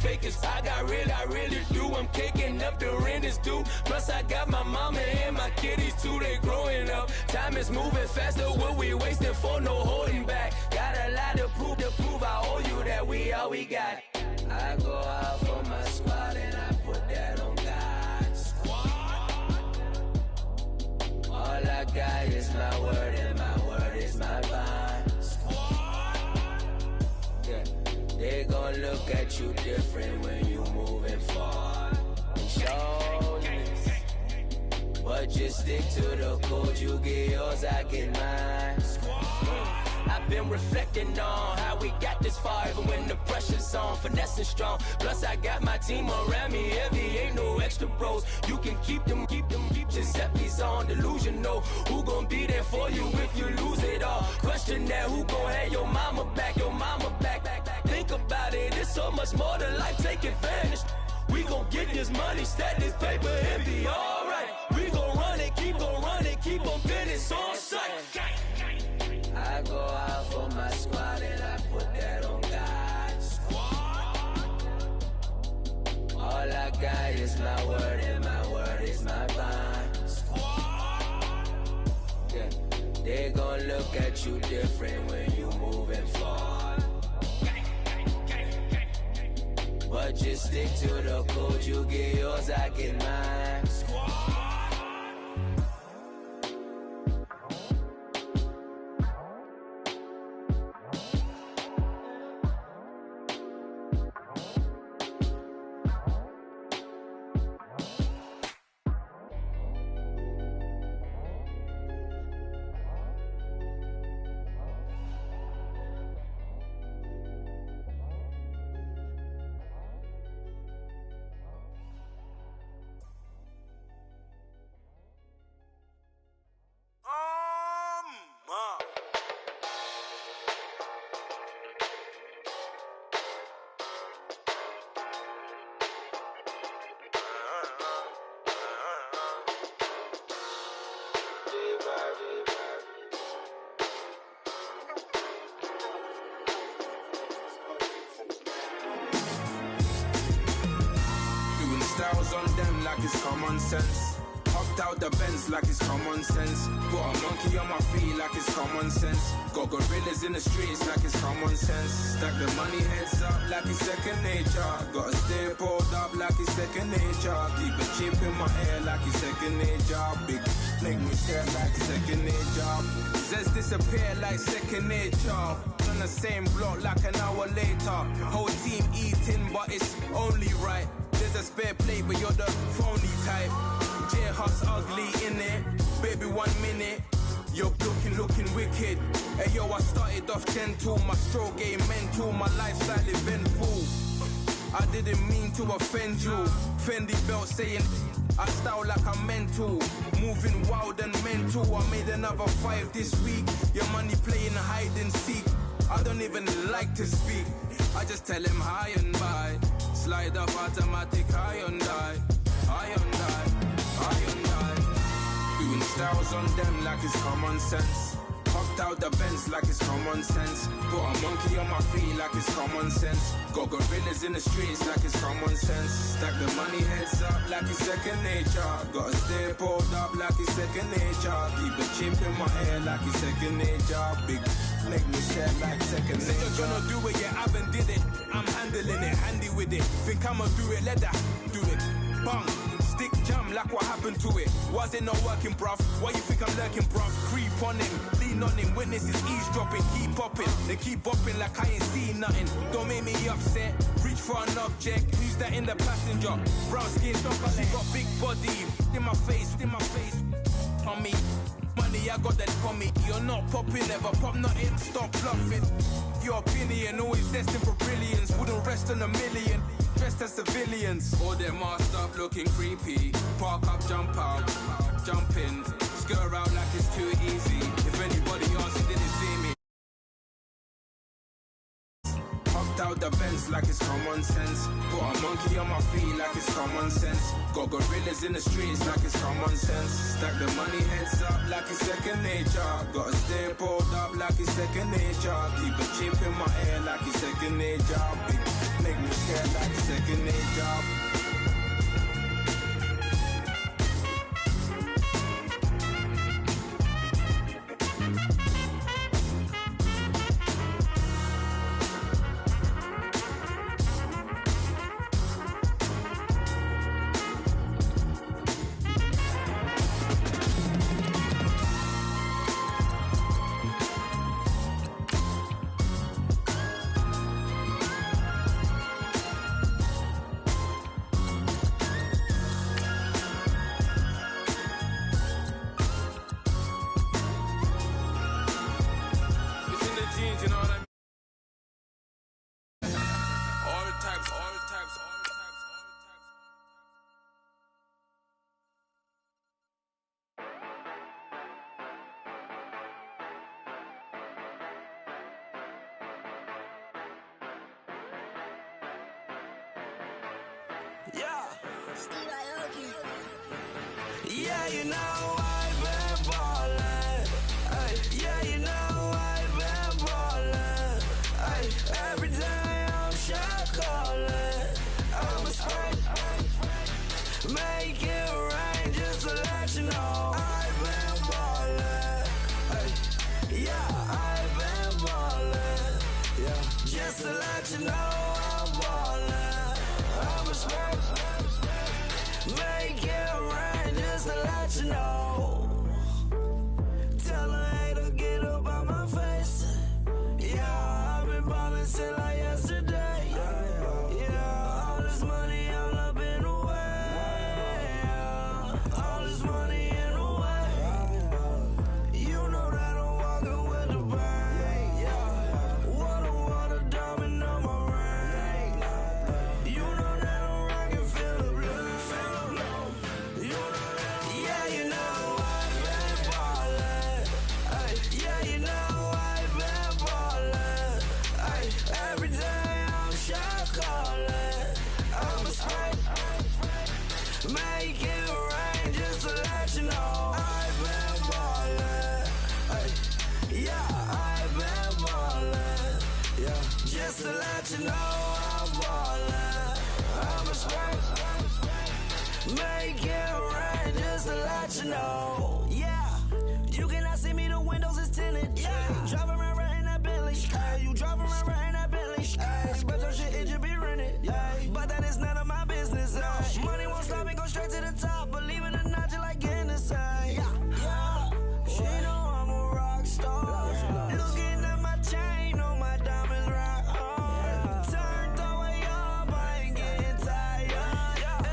I really do, I'm kicking up the rent is due. Plus I got my mama and my kiddies too, they growing up. Time is moving faster, what we wasting for, no holding back. Got a lot to prove, I owe you that we all we got. I go out for my squad and I put that on God. Squad. All I got is my word and my word is my bond. Squad. Yeah, they gon' look at you different when you moving forward. Shoulders, but just stick to the code. You get yours, I get mine. I've been reflecting on how we got this far, even when the pressure's on, finessing strong. Plus I got my team around me heavy, ain't no extra bros. You can keep them. Giuseppe's on delusional. Who gon' be there for you if you lose it all? Question that, who gon' have your mama back? Think about it, it's so much more to life, take advantage. We gon' get this money, stack this paper, and be alright. We gon' run it, keep on finish on sight. I go out for my squad and I put that on God. Squad. All I got is my word and my word is my bond. Squad. Yeah, they gon' look at you different when you moving forward. But just stick to the code, you get yours, I get mine. Squad. Styles on them like it's common sense. Hopped out the Benz like it's common sense. Put a monkey on my feet like it's common sense. Got gorillas in the streets like it's common sense. Stack the money heads up like it's second nature. Gotta stay pulled up like it's second nature. Keep a chip in my ear like it's second nature. Big make me stare like second nature. Says disappear like second nature. On the same block like an hour later. Whole team eating but it's only right. There's a spare play, but you're the phony type. J-Hut's ugly, innit? Baby, 1 minute. You're looking wicked. Hey yo, I started off gentle. My stroke game mental. My lifestyle eventful. I didn't mean to offend you. Fendi belt saying I style like I'm mental. Moving wild and mental. I made another 5 this week. Your money playing hide and seek. I don't even like to speak. I just tell him hi and bye. Slide up automatic Hyundai. Hyundai. Hyundai. Doing styles on them like it's common sense. Hopped out the Benz like it's common sense. Put a monkey on my feet like it's common sense. Got gorillas in the streets like it's common sense. Stack the money heads up like it's second nature. Gotta stay pulled up like it's second nature. Keep a chip in my hair like it's second nature. Big make me sad like second nature. You're gonna do it, yeah, I haven't did it. I'm handling it, handy with it. Think I'ma do it, let that do it. Bang. Stick jam like what happened to it. Was it not working, bruv? Why you think I'm lurking, bruv? Creep on him, lean on him. Witnesses eavesdropping, keep popping. They keep bopping like I ain't seen nothing. Don't make me upset. Reach for an object. Who's that in the passenger? Brown skin, she got big body. In my face, on me. Money, I got that for me. You're not popping, never pop nothing. Stop bluffing. Your opinion, always destined for brilliance. Wouldn't rest on a million. Dressed as civilians. All them masked up looking creepy. Park up, jump out, jump in. Skirt out like it's too easy. If anybody else didn't see me. Hopped out the Benz like it's common sense. Put a monkey on my feet like it's common sense. Got gorillas in the streets like it's common sense. Stack the money heads up like it's second nature. Gotta stay pulled up like it's second nature. Keep a chip in my hair like it's second nature. Big make me scared like second nature. Yeah, you know I've been ballin'. Ay, yeah, you know I've been ballin'. Ay, every day I'm shot callin'. I'm a spray, make it rain just to let you know I've been ballin'. Ay, yeah, I've been ballin'. Yeah, just to let you know I'm ballin'. I'm a spray, make it rain just to let you know. Tell a hater get up out my face. Yeah, I've been ballin' since like yesterday. Yeah, all this money all up in the way. All this money in the way. You know that I'm walking with the bank. Yeah, water, diamond on my ring. You know that I'm rockin', feel the blue. You know that, yeah, you know I've been ballin'. Ay, yeah, you know I've been ballin'. Ay, every day I'm shot callin'. I'm a spray, make it rain just to let you know I've been ballin'. Ay, yeah, I've been ballin'. Yeah, just to let you know I'm ballin'. I'm a spray, make it rain just to let you know. Yeah, you cannot see me, the windows is tinted. Yeah, driving around right in that Bentley. Ay, you driving around right in that Bentley. Ay, but your shit, it just be rented. Yeah, but that is none of my business. Ay, money won't stop me, go straight to the top. Believe it or not, you like getting the same. Yeah, she know I'm a rock star. Looking at my chain, on my diamonds rock hard. Turned the way up, I ain't getting tired.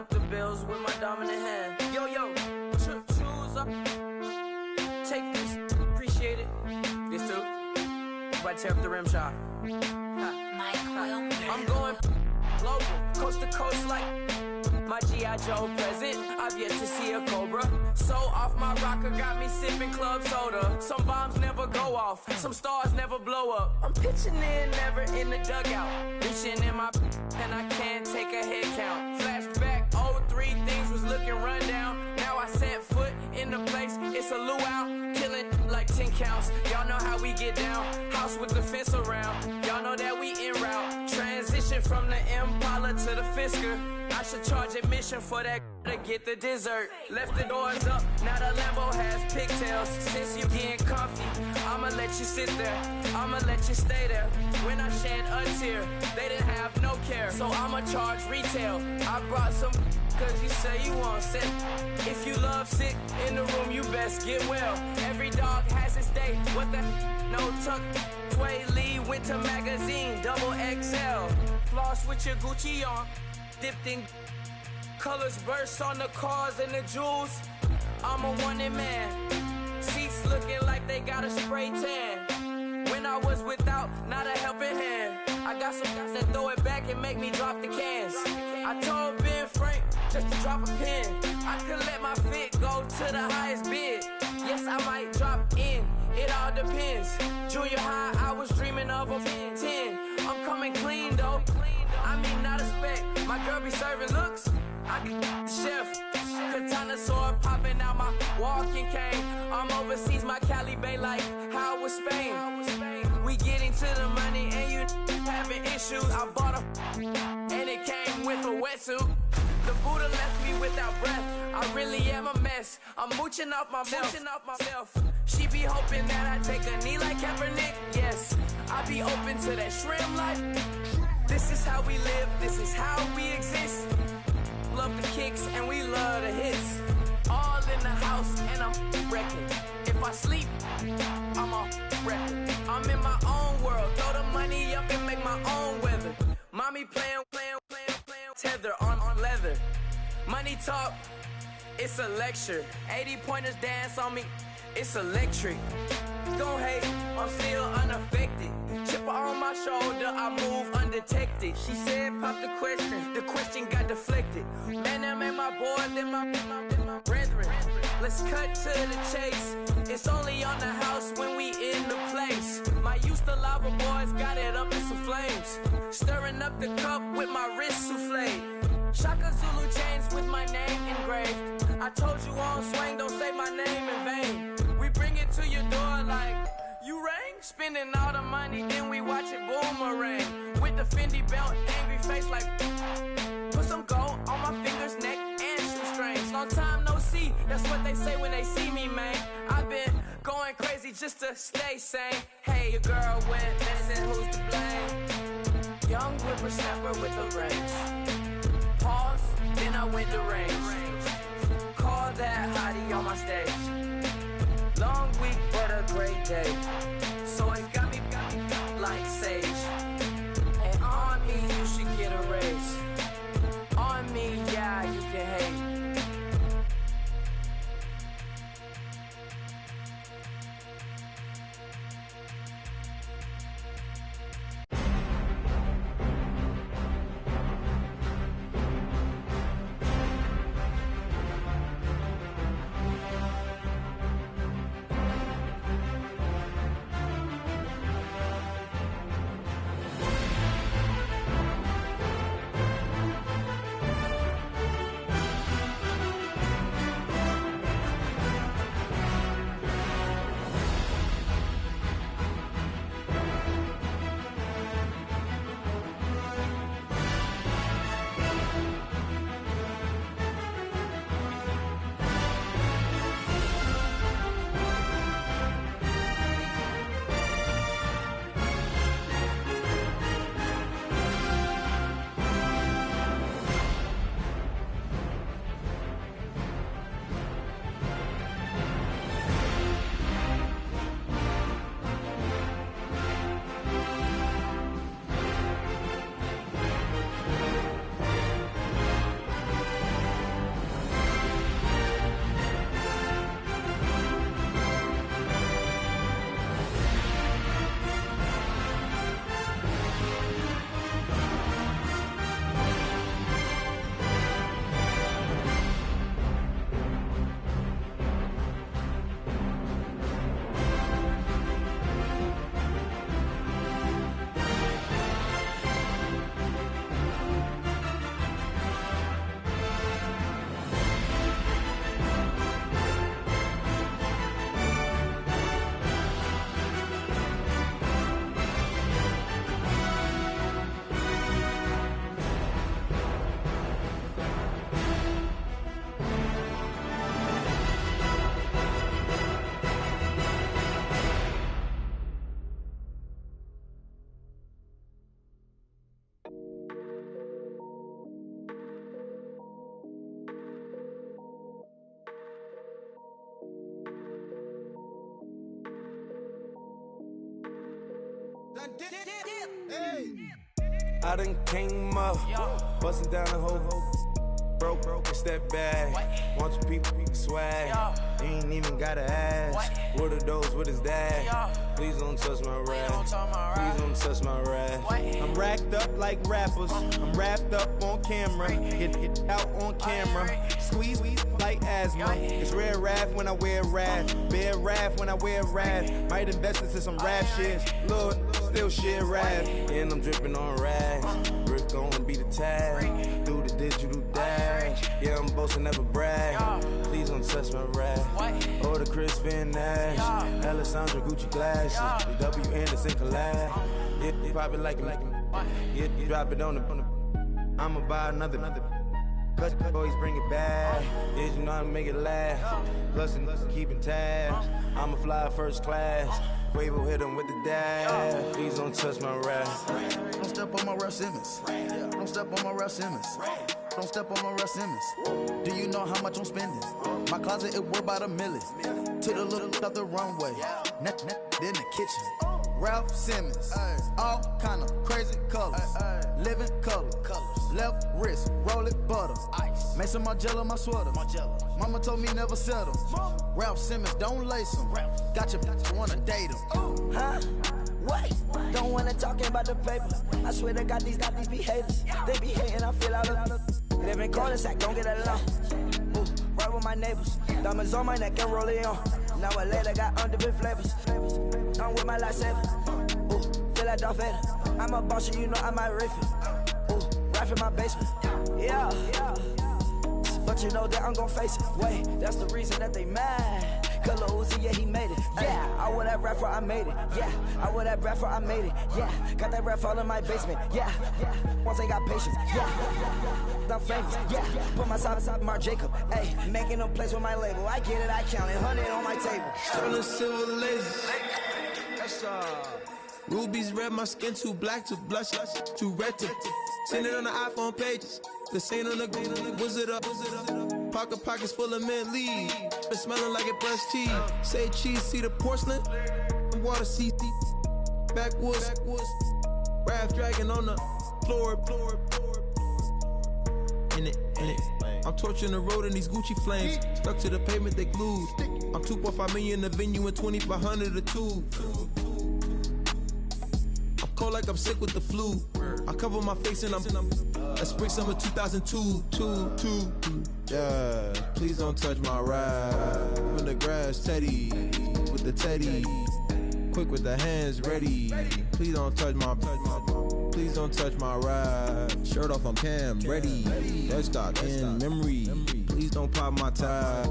up the bills with my dominant hand. Yo, choose up. Take this, appreciate it. This too. If I tear up the rim shot. I'm going global, coast to coast like my G.I. Joe present. I've yet to see a Cobra. So off my rocker got me sipping club soda. Some bombs never go off, some stars never blow up. I'm pitching in, never in the dugout. Reaching in my and I can't take a head count. Flashback, 03, things was looking run down. Now I set foot in the place, it's a luau. Killing like 10 counts, y'all know how we get down. House with the fence around, y'all know that we en route. Transition from the Impala to the Fisker. I should charge admission for that to get the dessert. Left the doors up, now the Lambo has pigtails. Since you getting comfy, I'ma let you sit there, I'ma let you stay there. When I shed a tear, they didn't have no care, so I'ma charge retail. I brought some cause you say you want sick. If you love sick in the room, you best get well. Every dog has its day, what the no tuck. Sway Lee, Winter Magazine, double XL. Floss with your Gucci on, dipped in colors, burst on the cars and the jewels. I'm a wanted man. Seats looking like they got a spray tan. When I was without, not a helping hand. I got some guys that throw it back and make me drop the cans. I told Ben Frank just to drop a pin. I could let my fit go to the highest bid. Yes, I might drop in, it all depends. Junior high, I was dreaming of a 10. I'm coming clean though, I mean not a spec. My girl be serving looks, I can the chef. Katana sword popping out my walking cane. I'm overseas, my Cali Bay like how was Spain. We getting to the money and you having issues. I bought a and it came with a wetsuit. The Buddha left me without breath. I really am a mess. I'm mooching off myself. She be hoping that I take a knee like Kaepernick. Yes, I be open to that shrimp life. This is how we live. This is how we exist. Love the kicks and we love the hits. All in the house and I'm wrecking. If I sleep, I'm a wrecking. I'm in my own world. Throw the money up and make my own weather. Mommy playing, tether on leather. Money talk, it's a lecture. 80 pointers dance on me, it's electric. Don't hate, I'm still unaffected. Chipper on my shoulder, I move undetected. She said pop the question got deflected. Man, that made my boy, then my brethren. Let's cut to the chase. It's only on the house when we in the place. My used to lava boys got it up in some flames. Stirring up the cup with my wrist souffle. Shaka Zulu chains with my name engraved. I told you on swing, don't say my name in vain. We bring it to your door like, you rang? Spending all the money, then we watch it boomerang. With the Fendi belt, angry face like, put some gold on my fingers, neck, and shoestrings. Long time no see, that's what they say when they see me, man. I've been going crazy just to stay sane. Hey, your girl went missing, who's to blame? Young whippersnapper with the range. Pause, then I went to range. Call that hottie on my stage. Long week, but a great day. So it got me like sage. And on me, you should get a raise. On me, yeah, you can hate. I done came up, bustin' down the whole broke, it's that bag. Want your people swag, you ain't even gotta ask. What are those, what is that? Please don't touch my rap, please don't touch my rap. I'm racked up like rappers, I'm wrapped up on camera, hit out on camera, squeeze like asthma. It's rare wrath when I wear wrath, bare wrath when I wear wrath. Might invest into some rap shit, look, still shit wrath. And I'm dripping on rags, Rick gon' be the tag, do the digital dash. Yeah, I'm boasting, never brag. Please don't touch my rap. Or the Chris Van Nash, Alessandra Gucci glasses, the W Anderson collab. Yeah, pop it like it. Yeah, drop it on the. I'ma buy another. Cause boys bring it back. Yeah, you know how to make it last. Plus and keeping tabs. I'ma fly first class. Quavo hit him with the dash. Please don't touch my rap. Don't step on my Ralph Simmons. Don't step on my Ralph Simmons. Don't step on my Ralph Simmons. Do you know how much I'm spending? My closet it worth about $1 million. To the little of the runway. Net in the kitchen. Ralph Simmons, all kind of crazy colors, living color, left wrist, roll it butter, ice, Mason Margiela my sweater, mama told me never settle, Ralph Simmons don't lace him, got your bitch wanna date him, huh? What? Don't wanna talk about the paper, I swear to God these be haters, they be hating, I feel out of, live in cul-de-sac, don't get along, right with my neighbors, diamonds on my neck and roll it on, now I later got undefeated flavors. I'm with my lifesaver. Ooh, feel like Darth Vader. I'm a boss, you know I might riff it. Ooh, right in my basement. Yeah. But you know that I'm gon' face it. Wait, that's the reason that they mad. Color Uzi, yeah, he made it. Yeah, I would have rapper, I made it. Yeah, I would have rapper, I made it. Yeah, got that rap all in my basement. Yeah. Once I got patience. Yeah. I'm famous. Yeah, put myself inside Marc Jacob. Hey, making a place with my label. I get it, I count it. 100 on my table. Turning silver lasers. Rubies red, my skin too black to blush, too red to send it on the iPhone pages. The same on the wizard up. Pockets full of mint leaves. It's smelling like it brushed teeth. Say cheese, see the porcelain. Water, see backwoods. Raft dragging on the floor. In it. I'm torching the road in these Gucci flames. Stuck to the pavement, they glued. I'm 2.5 million in the venue and 2,500 a tube. I'm cold like I'm sick with the flu. I cover my face and I'm spring summer 2002. Yeah, please don't touch my ride. In the grass, Teddy with the Teddy. Quick with the hands ready. Please don't touch my ride. Shirt off, I'm Cam, ready. Let's start in memory. Please don't pop my tie.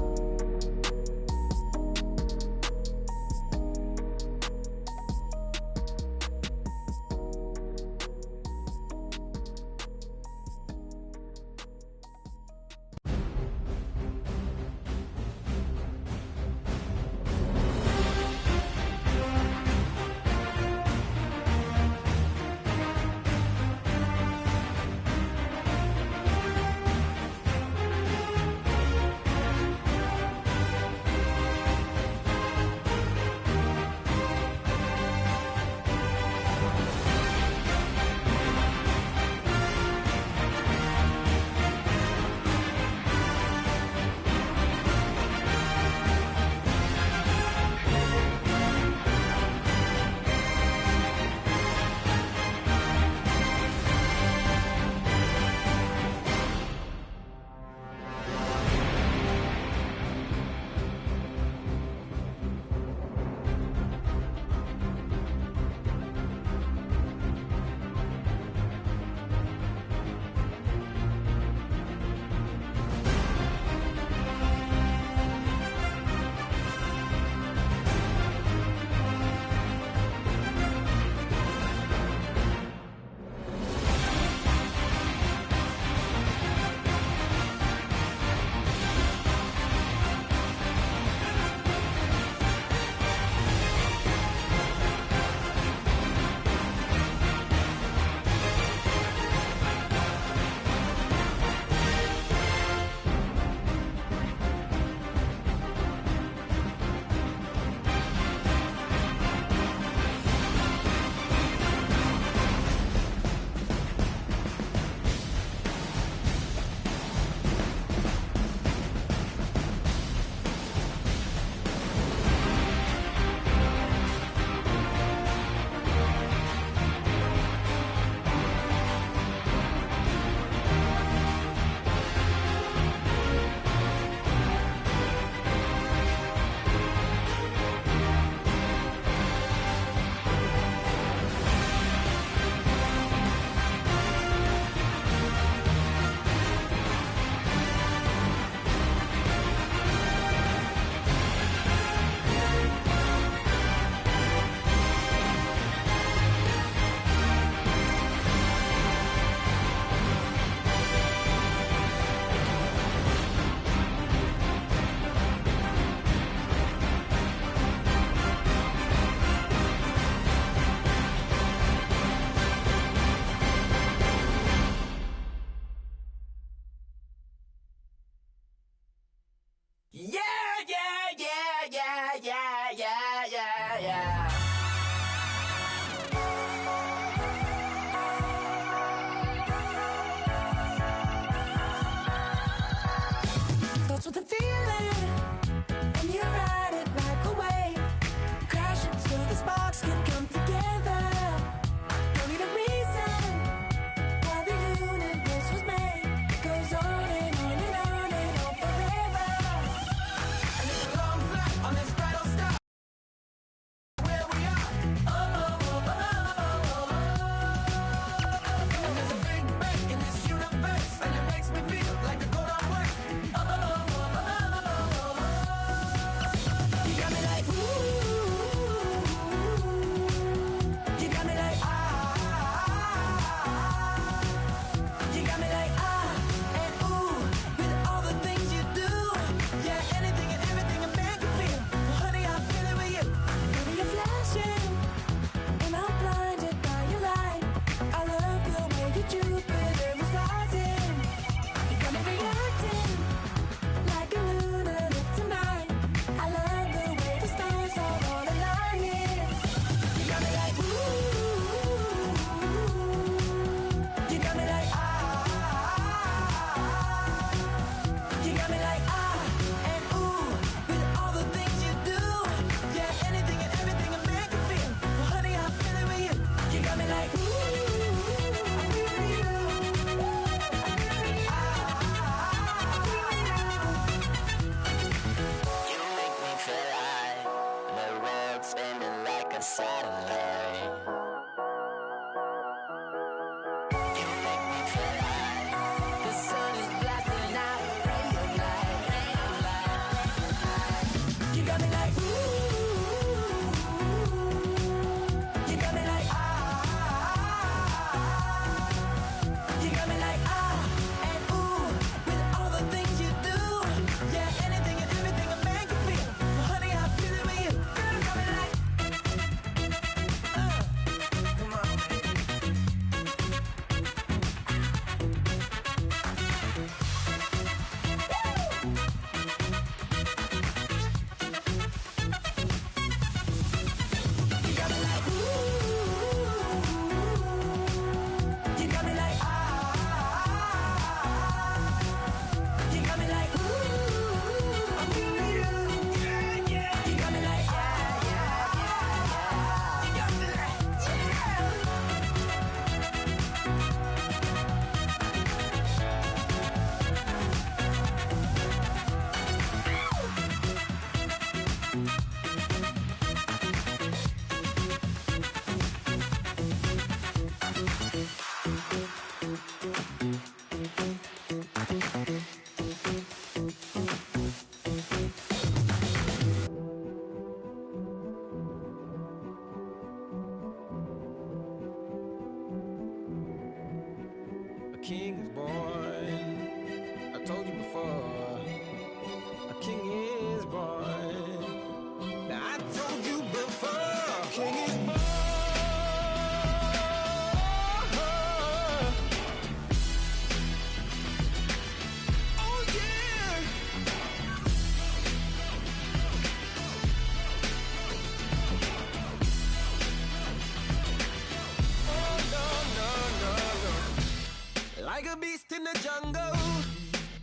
locked in the jungle,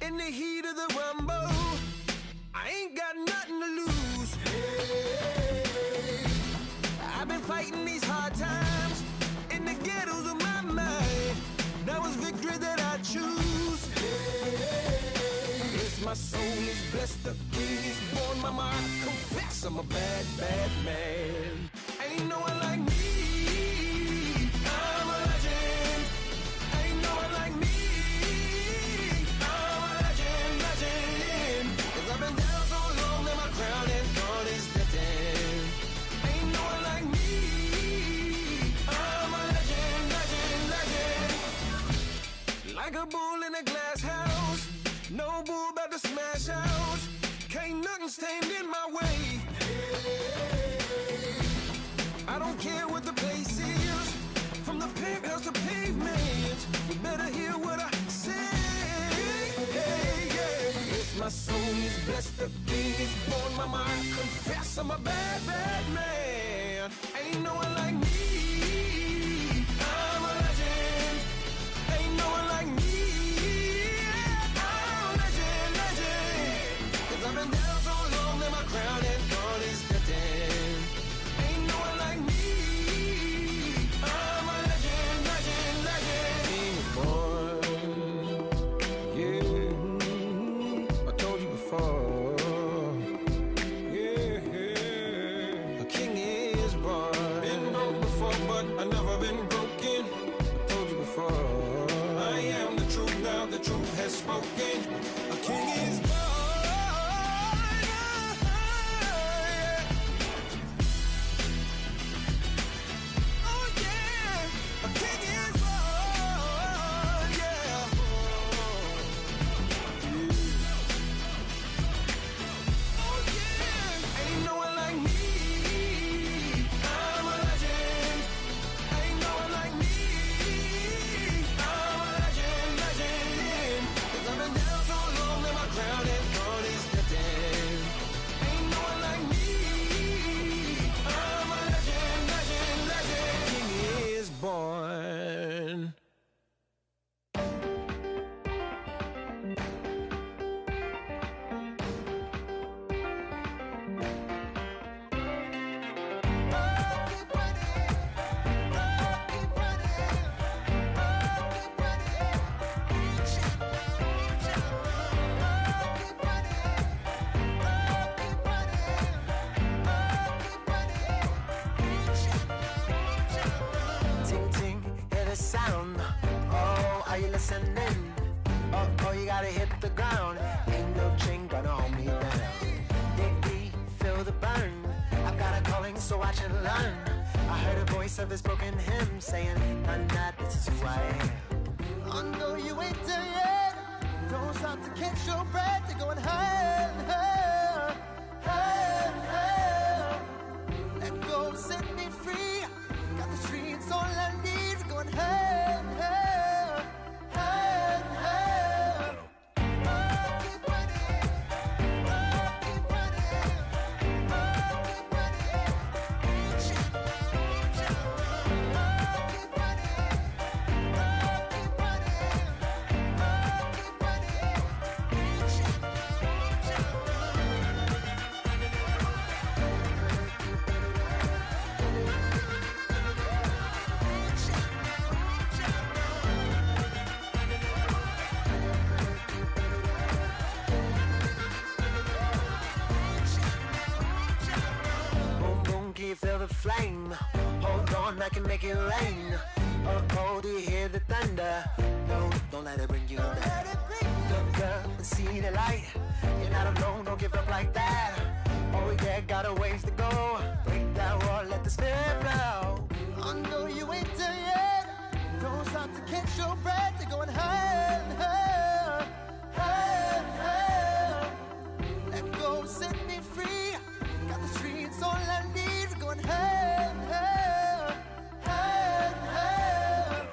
in the heat of the rumble. I ain't got nothing to lose. Hey, I've been fighting these hard times in the ghettos of my mind. Now it's victory that I choose. Hey, yes, my soul is blessed, the king is born. Mama, I confess I'm a bad, bad man. Ain't no one like me. I'm a legend. Ain't no one like me. I'm a legend, legend. 'Cause I've been down so long that my crown and thorn is lifting. Ain't no one like me. I'm a legend, legend, legend. Like a bull in a glass house. No bull about to smash house. Can't nothing stand in my way. I don't care what the place is, from the penthouse to pavement. You better hear what I say. Hey, yeah. Yes, my soul is blessed, the king is born. Mama, I confess I'm a bad, bad man. Ain't no one like me. I'm a legend. Ain't no one like me. I'm a legend, legend. 'Cause I've been down so long that my crown and thorn is lifting. Ain't no one like me. I'm a legend, legend, legend. King is born. Yeah, I told you before. Yeah, a king is born. Been broke before, but I never been broken. I told you before. I am the truth now, the truth has spoken. A king is born. Oh, you gotta hit the ground. Ain't no chain gonna hold me down. Dig deep, feel the burn. I've got a calling, so I should learn. I heard a voice of this broken hymn saying, "I'm not, this is who I am." I know you ain't there yet. Don't stop to catch your breath. You're going higher, higher, higher, higher. Let go, set me free. Got the streets all I need. We're going higher, higher, higher, higher. Feel the flame. Hold on, I can make it rain. Oh, do you hear the thunder? No, don't let it bring you down. Look up and see the light. You're not alone, don't give up like that. Oh yeah, got a ways to go. Break that wall, let the spirit flow. I know you ain't there yet. Don't stop to catch your breath. You're going higher, higher, higher, higher. Let go, set me free. Got the streets all I need. Going higher, higher, higher, higher.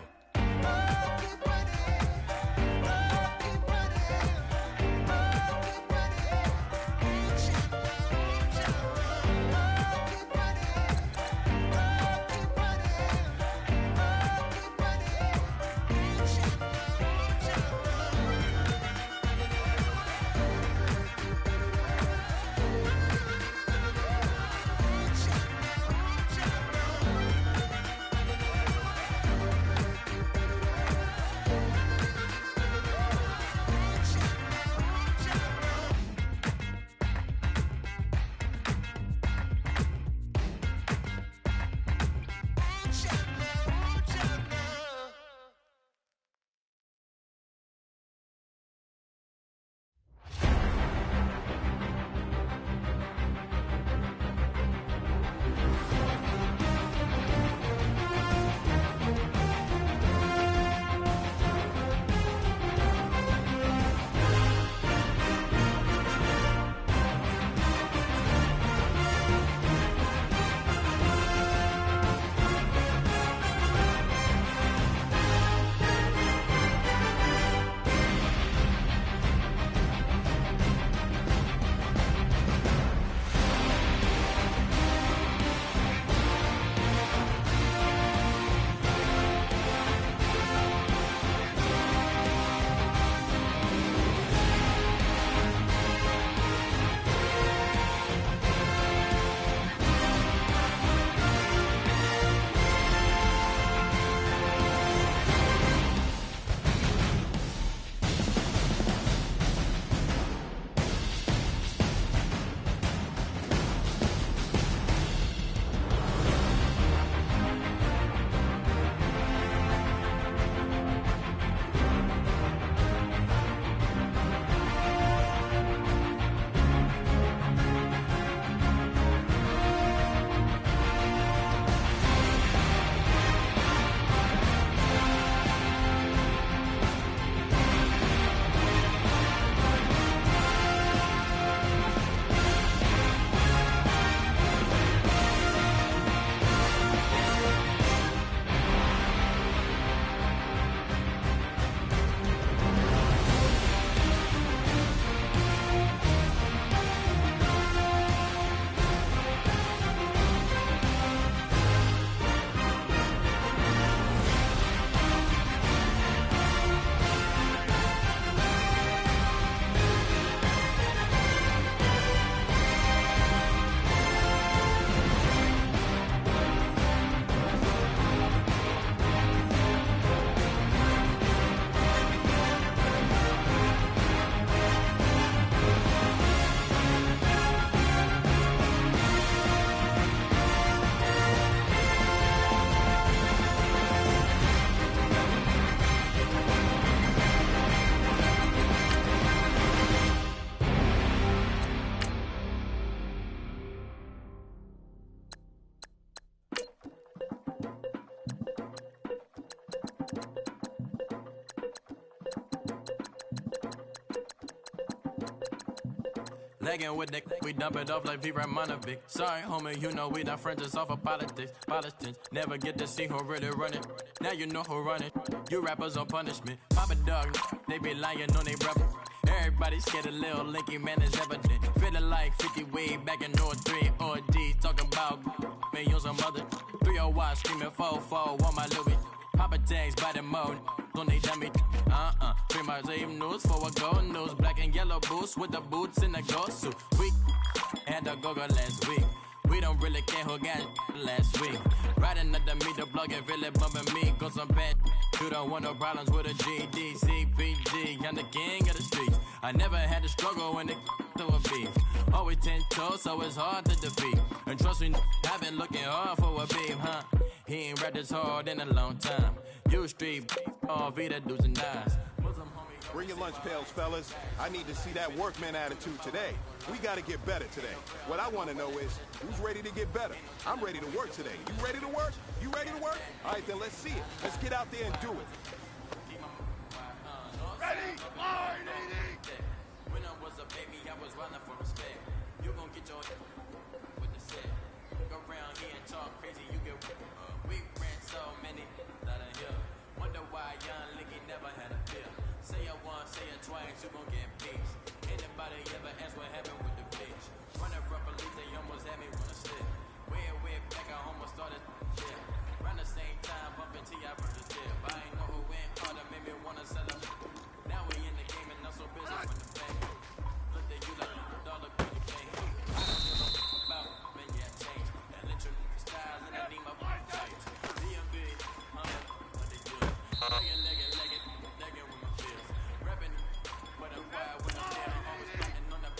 Legging with the we dump it off like V. Ramonovic. Sorry, homie, you know we not friends, it's off of politics. Politics never get to see who really run it. Now you know who run it. You rappers on punishment. Papa dog, they be lying on they brother. Everybody scared a little linky, man, is evident. Feeling like 50 way back in 03 or D. Talking about me on some other 301 screaming 4-4 on my Louis. Papa tags by the mode on they dummy. Three my same news for a gold news. Black and yellow boots with the boots in the gold suit. We had a go-go last week. We don't really care who got last week. Riding under me, the plug and really bumping me. Cause I'm bad. You don't want no problems with a GD, CPG. I'm the king of the streets. I never had to struggle when it to a beef. Always 10 toes, so it's hard to defeat. And trust me, I've been looking hard for a beef, huh? He ain't rapped this hard in a long time. You street, all Vita dudes and eyes. Bring your lunch pails, fellas. I need to see that workman attitude today. We got to get better today. What I want to know is, who's ready to get better? I'm ready to work today. You ready to work? You ready to work? All right, then let's see it. Let's get out there and do it. Ready? Line, 80! When I was a baby, I was running for respect. You gon' get your with the set. Go around here and talk crazy, you get we ran so many out of here. Wonder why young Licky never had a fear. Say it once, say it twice, you gon' get peace. Anybody ever ask what happened with the bitch? Running from police, they almost had me wanna slip. Way back, I almost started shit. Around the same time, bumping T.I. versus Tip. I ain't know who went hard, that made me wanna sell up. Now we in the game and I'm so busy from the bank. Look at you like dollar pretty thing. I don't know about when you change. That literal style and I need my fight. DMV, what they do. Legging with my feels. Rapping, but I'm quiet when I'm there. I'm always fighting on the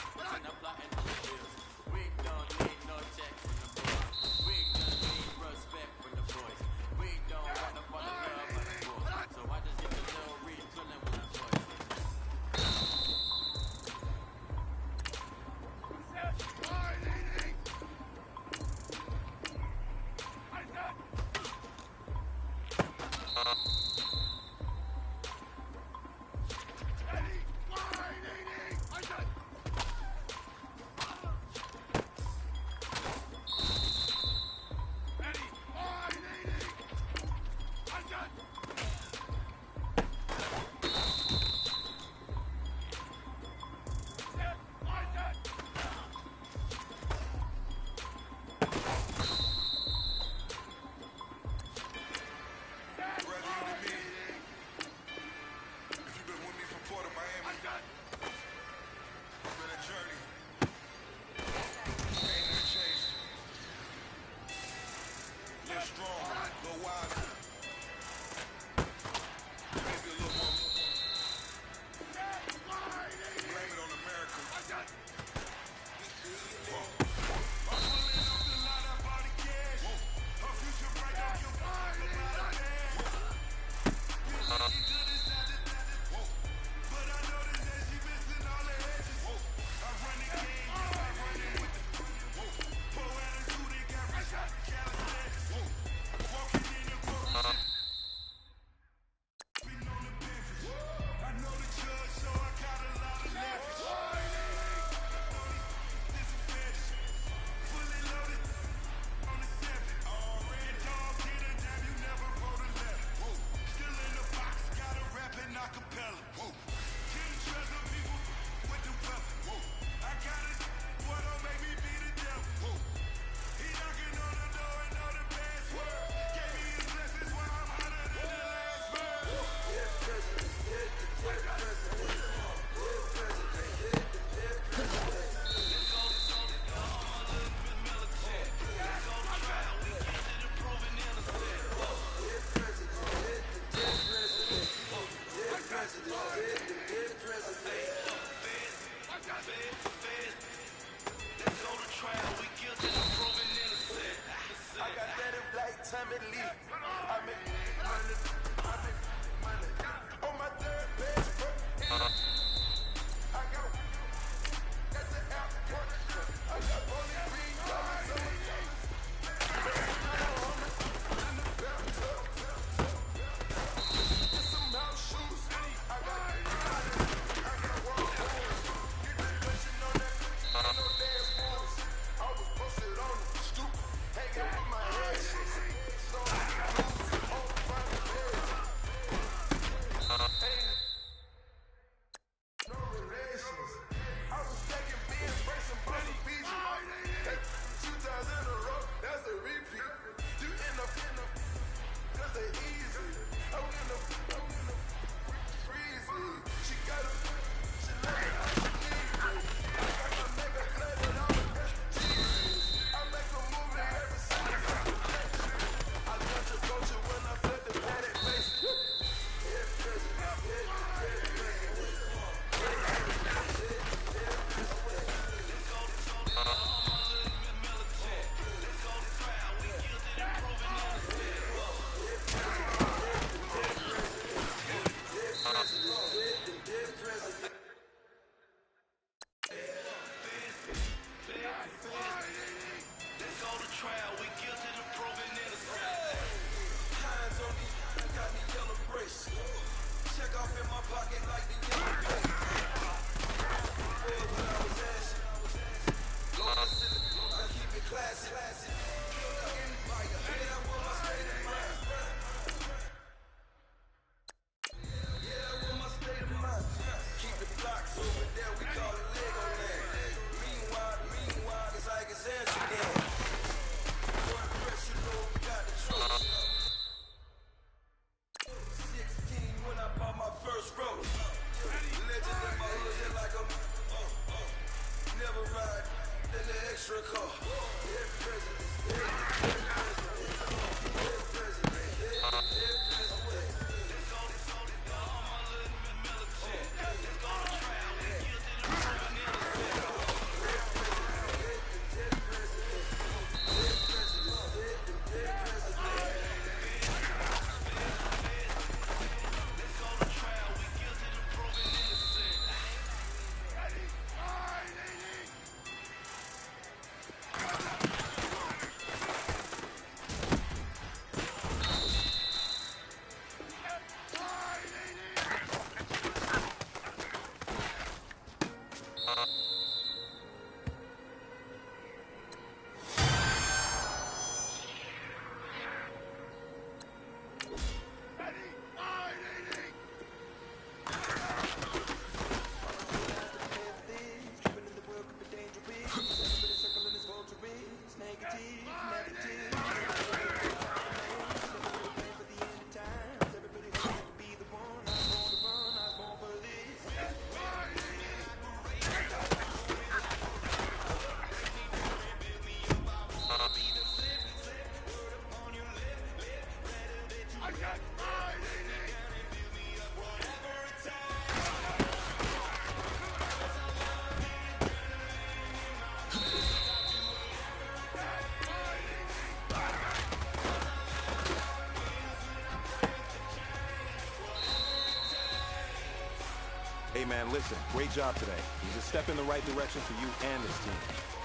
Hey, man, listen, great job today. It was a step in the right direction for you and this team.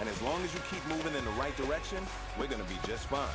And as long as you keep moving in the right direction, we're going to be just fine.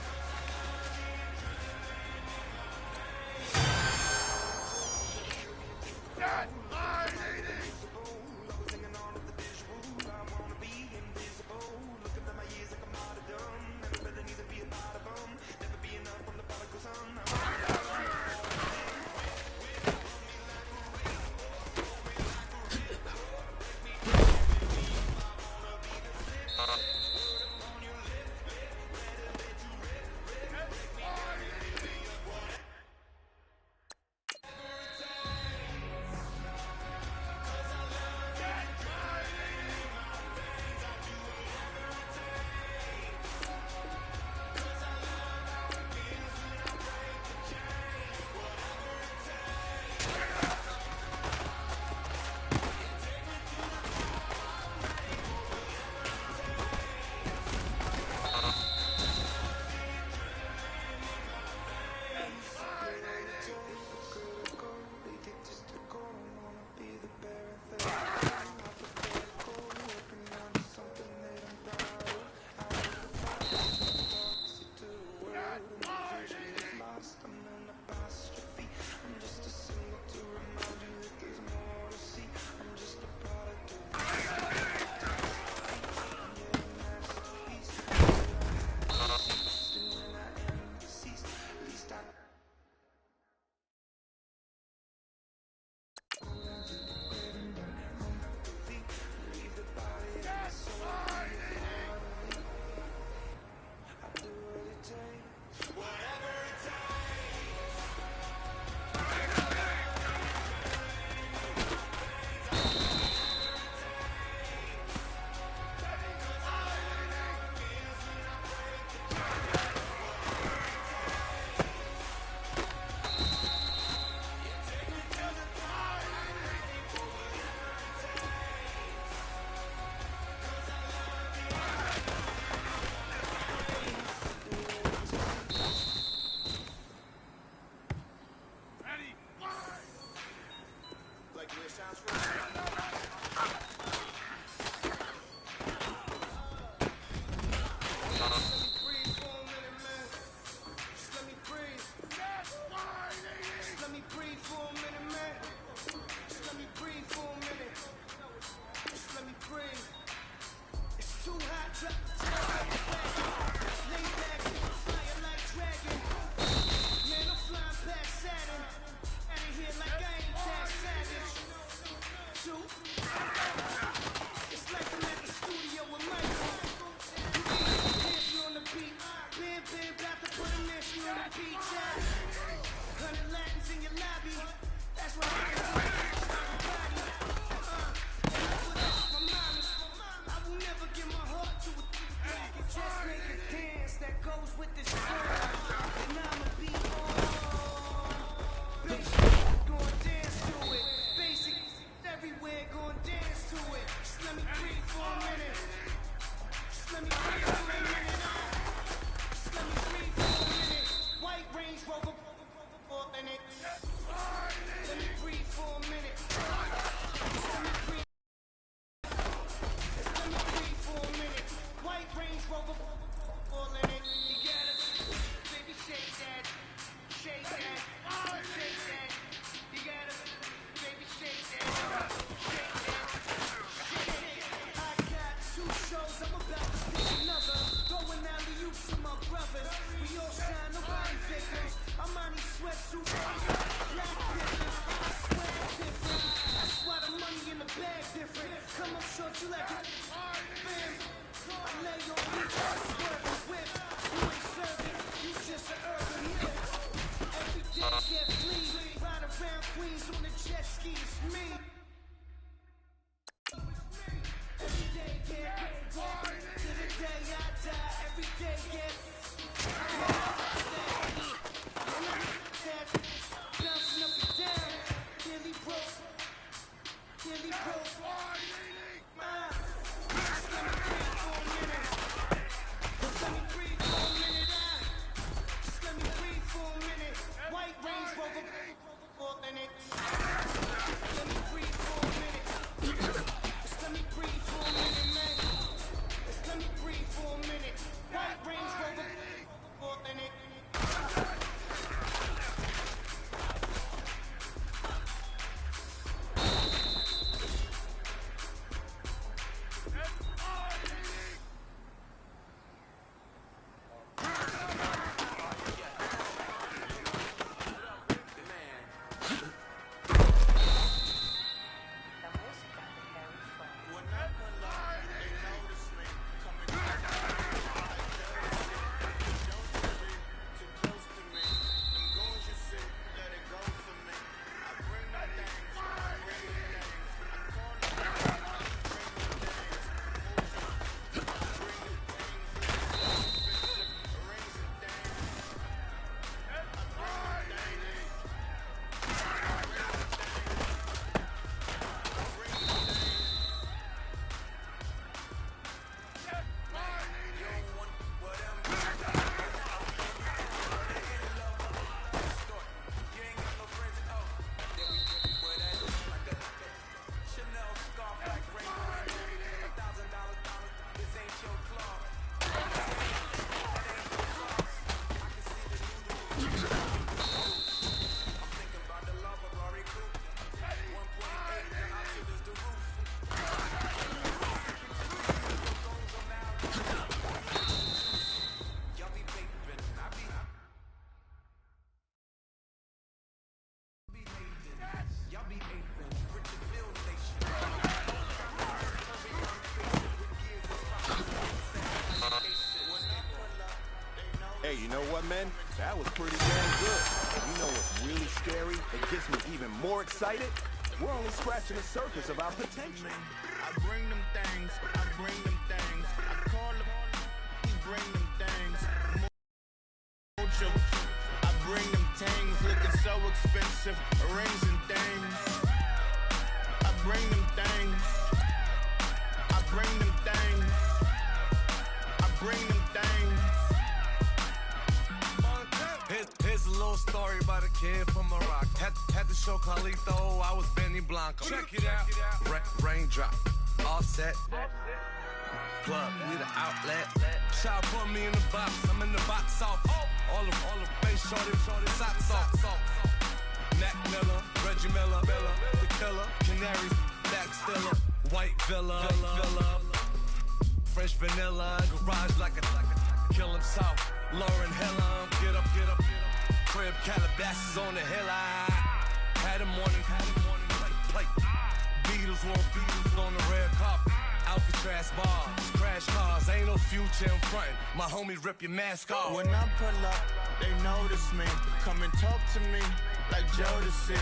Hey, you know what, man? That was pretty damn good. And you know what's really scary? It gets me even more excited? We're only scratching the surface of our potential. I bring them things, I bring them things. I call them, he bring them things. Mucho. I bring them things, looking so expensive, rings and things. I bring them things. I bring them things. I bring them things. Here's a little story about a kid from Morocco. Had to show Carlito I was Benny Blanco. Check it out. Raindrop, offset. Plug, we the outlet. Child put me in the box. I'm in the box off. All the face shorty, socks off. Mac Miller, Reggie Miller, the killer, Canaries, Back Stiller, White Villa, Fresh vanilla, garage like a kill him soft. Lauren Hill, get up. Crib Calabasas on the hill. I had a morning plate. Beatles want Beatles on the red carpet. Alcatraz bars, crash cars, ain't no future in front. My homies rip your mask off. When I pull up, they notice me. Come and talk to me like Jodeci.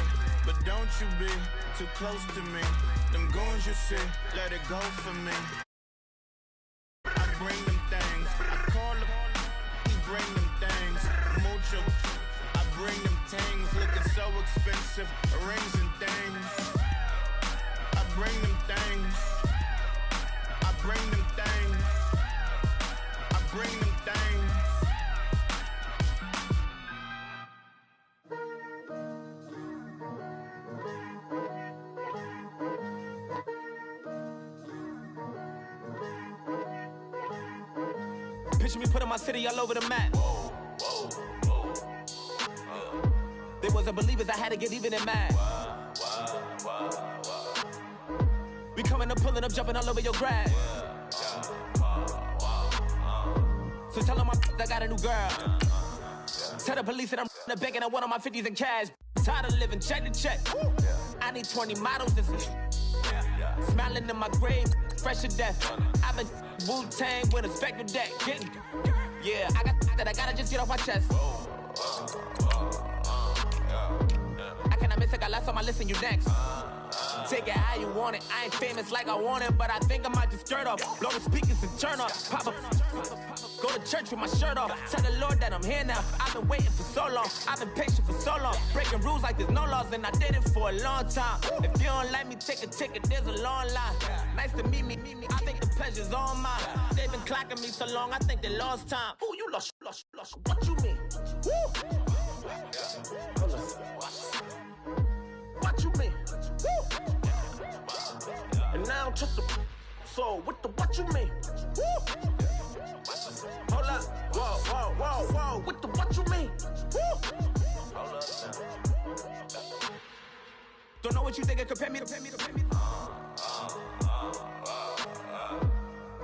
But don't you be too close to me. Them goons you see, let it go for me. I bring them things. I call them, he bring them things. Mucho, I bring them things. Looking so expensive, rings and things. I bring them things. I bring them things. I bring them things. Picture me putting my city all over the map. They wasn't believers, I had to get even and mad. We coming up, pulling up, jumping all over your grass. So tell them I got a new girl. Tell the police that I'm the bank and I want all my 50s in cash. Tired of living check to check. I need 20 models and smiling in my grave, fresh to death. I've been Wu-Tang with a spectral deck. Yeah, I got that, I gotta just get off my chest. I cannot miss it, got lots on my list and you next. Take it how you want it. I ain't famous like I want it, but I think I might just skirt off. Blow the speakers and turn off. Pop up, go to church with my shirt off. Tell the Lord that I'm here now. I've been waiting for so long. I've been patient for so long. Breaking rules like there's no laws, and I did it for a long time. If you don't like me, take a ticket. There's a long line. Nice to meet me. I think the pleasure's all mine. They've been clocking me so long, I think they lost time. Ooh, you lost. What you mean? Woo! What you mean? Woo! And now I don't trust the so what you mean? Woo! Hold up, whoa, what you mean? Woo! Hold up now. Don't know what you think it compare me to.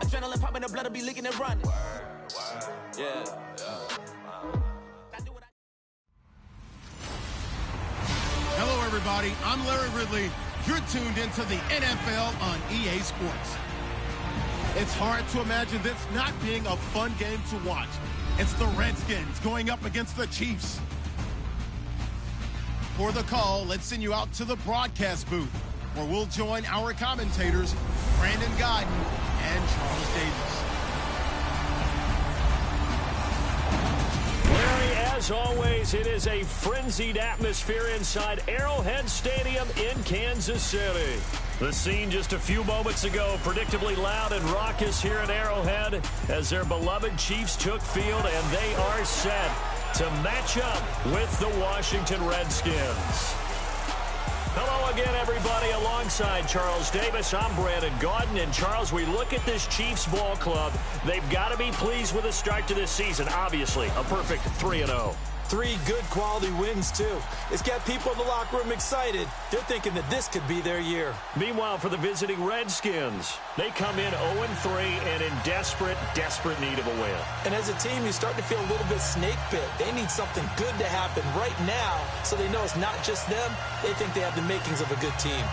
Adrenaline popping, the blood will be leaking and running. Yeah. Hello, everybody. I'm Larry Ridley. You're tuned into the NFL on EA Sports. It's hard to imagine this not being a fun game to watch. It's the Redskins going up against the Chiefs. For the call, let's send you out to the broadcast booth, where we'll join our commentators, Brandon Godden and Charles Davis. As always, it is a frenzied atmosphere inside Arrowhead Stadium in Kansas City. The scene just a few moments ago, predictably loud and raucous here at Arrowhead as their beloved Chiefs took field, and they are set to match up with the Washington Redskins. Hello again, everybody. Alongside Charles Davis, I'm Brandon Godden. And, Charles, we look at this Chiefs ball club. They've got to be pleased with the start to this season. Obviously, a perfect 3-0. 3 good quality wins, too. It's got people in the locker room excited. They're thinking that this could be their year. Meanwhile, for the visiting Redskins, they come in 0-3 and in desperate need of a win. And as a team, you start to feel a little bit snake bit. They need something good to happen right now so they know it's not just them. They think they have the makings of a good team.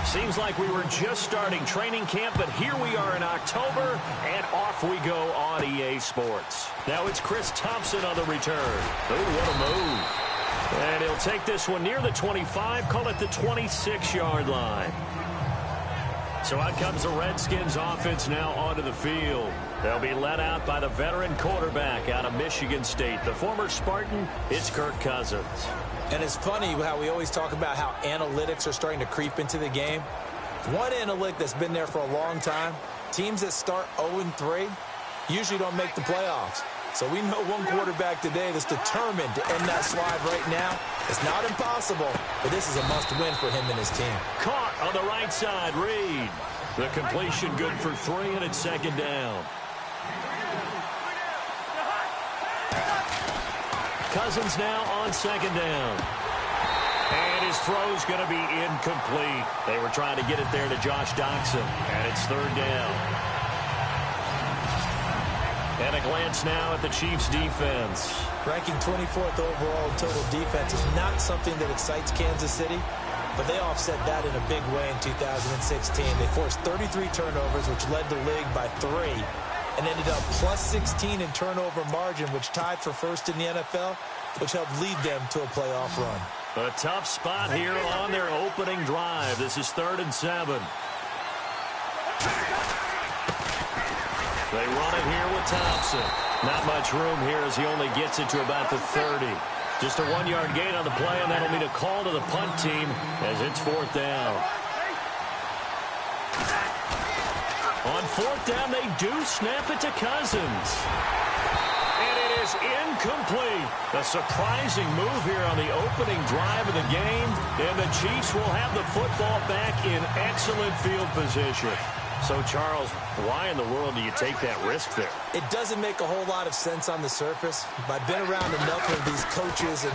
Seems like we were just starting training camp, but here we are in October, and off we go on EA Sports. Now it's Chris Thompson on the return. Oh, what a move. And he'll take this one near the 25, call it the 26-yard line. So out comes the Redskins offense now onto the field. They'll be led out by the veteran quarterback out of Michigan State. The former Spartan, it's Kirk Cousins. And it's funny how we always talk about how analytics are starting to creep into the game. One analytic that's been there for a long time, teams that start 0-3 usually don't make the playoffs. So we know one quarterback today that's determined to end that slide right now. It's not impossible, but this is a must-win for him and his team. Caught on the right side, Reed. The completion good for 3, and it's second down. Cousins now on second down. And his throw's going to be incomplete. They were trying to get it there to Josh Doxson, and it's third down. And a glance now at the Chiefs' defense. Ranking 24th overall in total defense is not something that excites Kansas City, but they offset that in a big way in 2016. They forced 33 turnovers, which led the league by 3, and ended up plus 16 in turnover margin, which tied for first in the NFL, which helped lead them to a playoff run. A tough spot here on their opening drive. This is 3rd and 7. They run it here with Thompson. Not much room here as he only gets it to about the 30. Just a 1-yard gain on the play, and that'll mean a call to the punt team as it's 4th down. On 4th down, they do snap it to Cousins. And it is incomplete. A surprising move here on the opening drive of the game, and the Chiefs will have the football back in excellent field position. So, Charles, why in the world do you take that risk there? It doesn't make a whole lot of sense on the surface. I've been around enough of these coaches and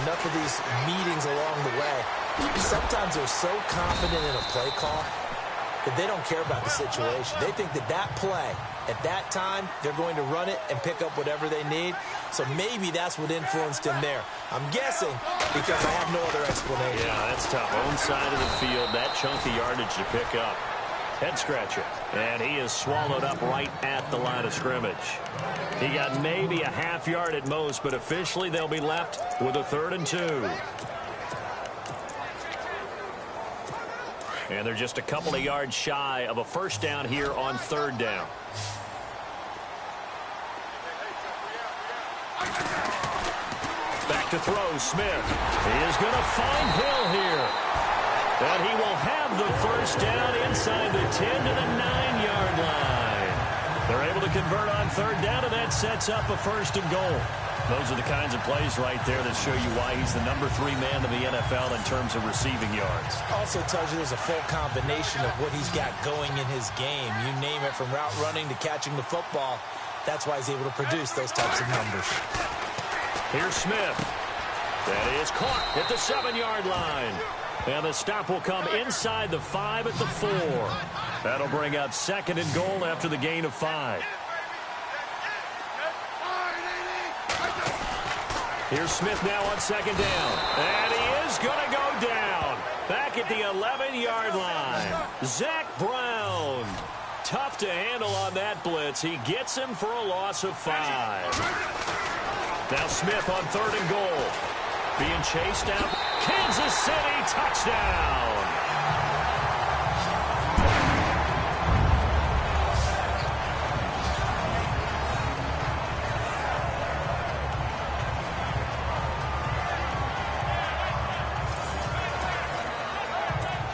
enough of these meetings along the way. Sometimes they're so confident in a play call that they don't care about the situation. They think that that play, at that time, they're going to run it and pick up whatever they need. So maybe that's what influenced him there. I'm guessing because I have no other explanation. Yeah, that's tough. Own side of the field, that chunky yardage to pick up. Head scratcher. And he is swallowed up right at the line of scrimmage. He got maybe a half yard at most, but officially they'll be left with a 3rd and 2. And they're just a couple of yards shy of a first down here on 3rd down. Back to throw, Smith. He is going to find Hill here. And he will have the first down inside the 10 to the 9-yard line. They're able to convert on 3rd down, and that sets up a 1st and goal. Those are the kinds of plays right there that show you why he's the number 3 man in the NFL in terms of receiving yards. Also tells you there's a full combination of what he's got going in his game. You name it, from route running to catching the football. That's why he's able to produce those types of numbers. Here's Smith. That is caught at the 7-yard line. And the stop will come inside the 5 at the 4. That'll bring up 2nd and goal after the gain of 5. Here's Smith now on 2nd down. And he is going to go down. Back at the 11-yard line. Zach Brown. Tough to handle on that blitz. He gets him for a loss of 5. Now Smith on 3rd and goal. Being chased out. Kansas City touchdown.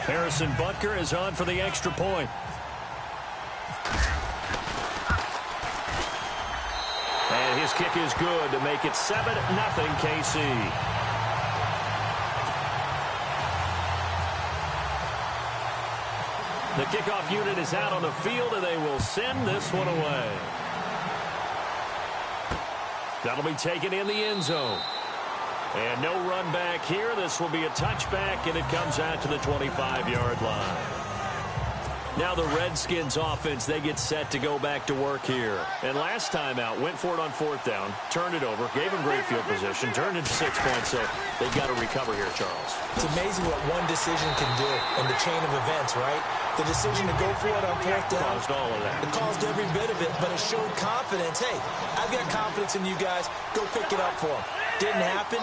Harrison Butker is on for the extra point. And his kick is good to make it 7-0 KC. The kickoff unit is out on the field, and they will send this one away. That'll be taken in the end zone. And no run back here. This will be a touchback, and it comes out to the 25-yard line. Now the Redskins offense, they get set to go back to work here. And last time out, went for it on 4th down, turned it over, gave them great field position, turned it to 6 points, so they've got to recover here, Charles. It's amazing what one decision can do in the chain of events, right? The decision to go for it on 4th down. Caused all of that. It caused every bit of it, but it showed confidence. Hey, I've got confidence in you guys. Go pick it up for them. Didn't happen.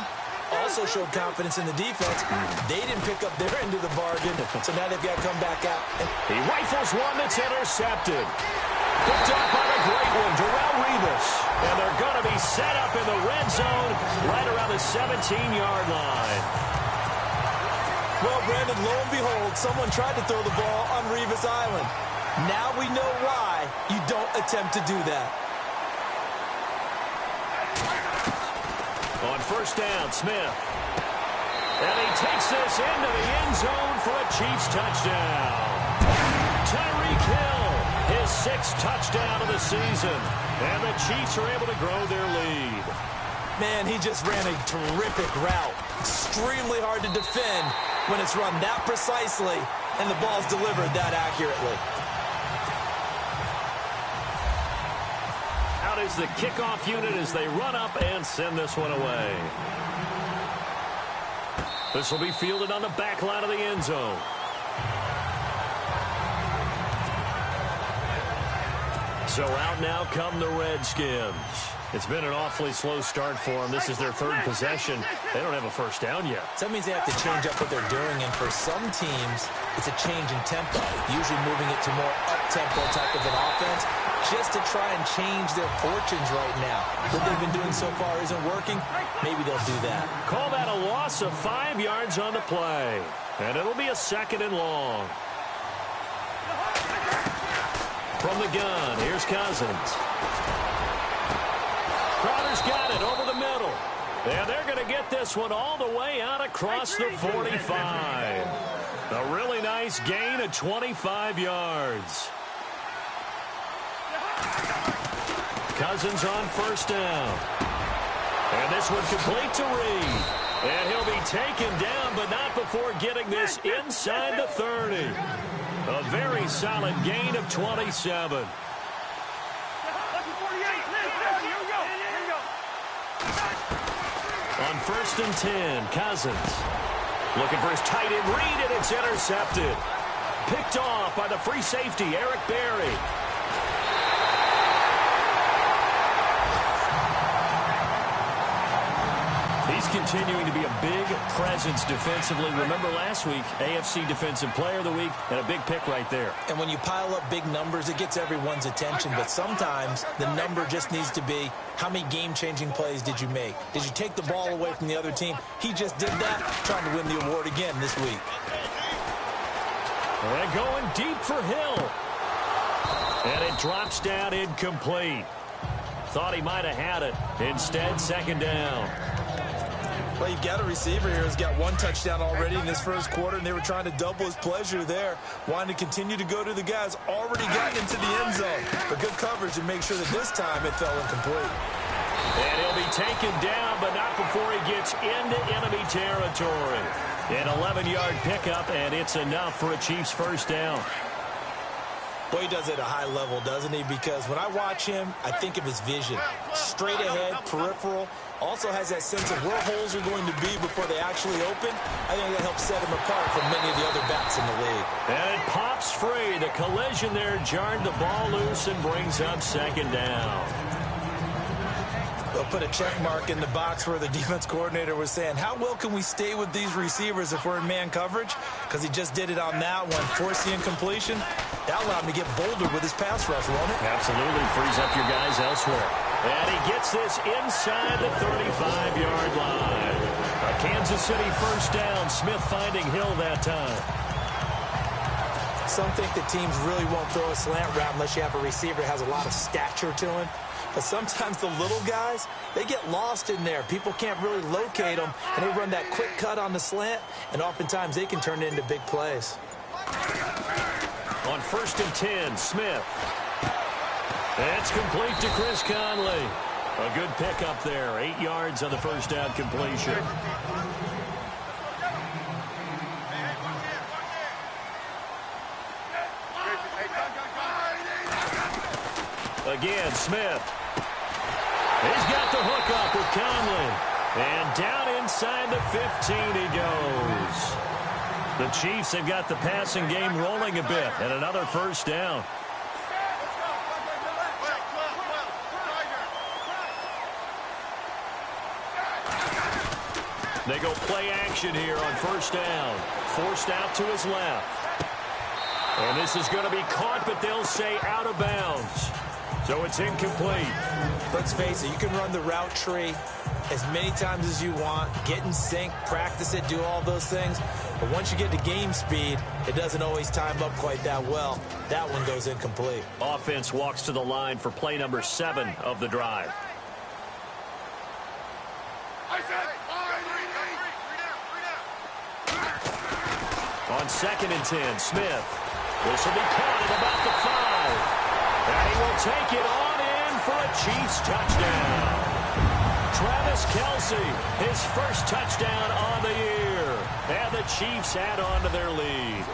Also showed confidence in the defense. They didn't pick up their end of the bargain, so now they've got to come back out. He rifles one that's intercepted. Picked up by the great one, Darrelle Revis. And they're going to be set up in the red zone right around the 17-yard line. Well, Brandon, lo and behold, someone tried to throw the ball on Revis Island. Now we know why you don't attempt to do that. On 1st down, Smith. And he takes this into the end zone for a Chiefs touchdown. Tyreek Hill, his 6th touchdown of the season. And the Chiefs are able to grow their lead. Man, he just ran a terrific route. extremely hard to defend when it's run that precisely and the ball's delivered that accurately. Out is the kickoff unit as they run up and send this one away. This will be fielded on the back line of the end zone. So out now come the Redskins. It's been an awfully slow start for them. This is their third possession. They don't have a first down yet. So that means they have to change up what they're doing, and for some teams, it's a change in tempo, usually moving it to more up-tempo type of an offense, just to try and change their fortunes right now. What they've been doing so far isn't working. Maybe they'll do that. Call that a loss of 5 yards on the play. And it'll be a 2nd and long. From the gun, here's Cousins. Crowder's got it over the middle. And they're going to get this one all the way out across the 45. A really nice gain of 25 yards. Cousins on first down. And this one complete to Reed. And he'll be taken down, but not before getting this inside the 30. A very solid gain of 27. On 1st and 10, Cousins looking for his tight end Reed, and it's intercepted. Picked off by the free safety, Eric Berry. He's continuing to be a big presence defensively. Remember last week, AFC Defensive Player of the Week, and a big pick right there. And when you pile up big numbers, it gets everyone's attention. But sometimes the number just needs to be, how many game-changing plays did you make? Did you take the ball away from the other team? He just did that, trying to win the award again this week. And going deep for Hill. And it drops down incomplete. Thought he might have had it. Instead, 2nd down. Well, you've got a receiver here who's got 1 touchdown already in this first quarter, and they were trying to double his pleasure there, wanting to continue to go to the guys already gotten into the end zone. But good coverage to make sure that this time it fell incomplete. And he'll be taken down, but not before he gets into enemy territory. An 11-yard pickup, and it's enough for a Chiefs first down. Boy, he does it at a high level, doesn't he? Because when I watch him, I think of his vision. Straight ahead, peripheral. Also has that sense of where holes are going to be before they actually open. I think that helps set him apart from many of the other backs in the league. And it pops free. The collision there jarred the ball loose and brings up 2nd down. They'll put a check mark in the box where the defense coordinator was saying, how well can we stay with these receivers if we're in man coverage? Because he just did it on that one, forced the incompletion. That allowed him to get bolder with his pass rush, won't it? Absolutely. Frees up your guys elsewhere. And he gets this inside the 35-yard line. A Kansas City first down. Smith finding Hill that time. Some think that teams really won't throw a slant route unless you have a receiver that has a lot of stature to him. But sometimes the little guys, they get lost in there. People can't really locate them, and they run that quick cut on the slant, and oftentimes they can turn it into big plays. On 1st and 10, Smith. It's complete to Chris Conley. A good pickup there. 8 yards on the first down completion. Again, Smith. He's got the hook up with Conley. And down inside the 15 he goes. The Chiefs have got the passing game rolling a bit. And another first down. They go play action here on first down. Forced out to his left. And this is going to be caught, but they'll say out of bounds. So it's incomplete. Let's face it, you can run the route tree as many times as you want, get in sync, practice it, do all those things. But once you get to game speed, it doesn't always time up quite that well. That one goes incomplete. Offense walks to the line for play number 7 of the drive. On 2nd and 10, Smith. This will be caught at about the 5. And he will take it on in for a Chiefs touchdown. Travis Kelce, his first touchdown on the year. And the Chiefs add on to their lead.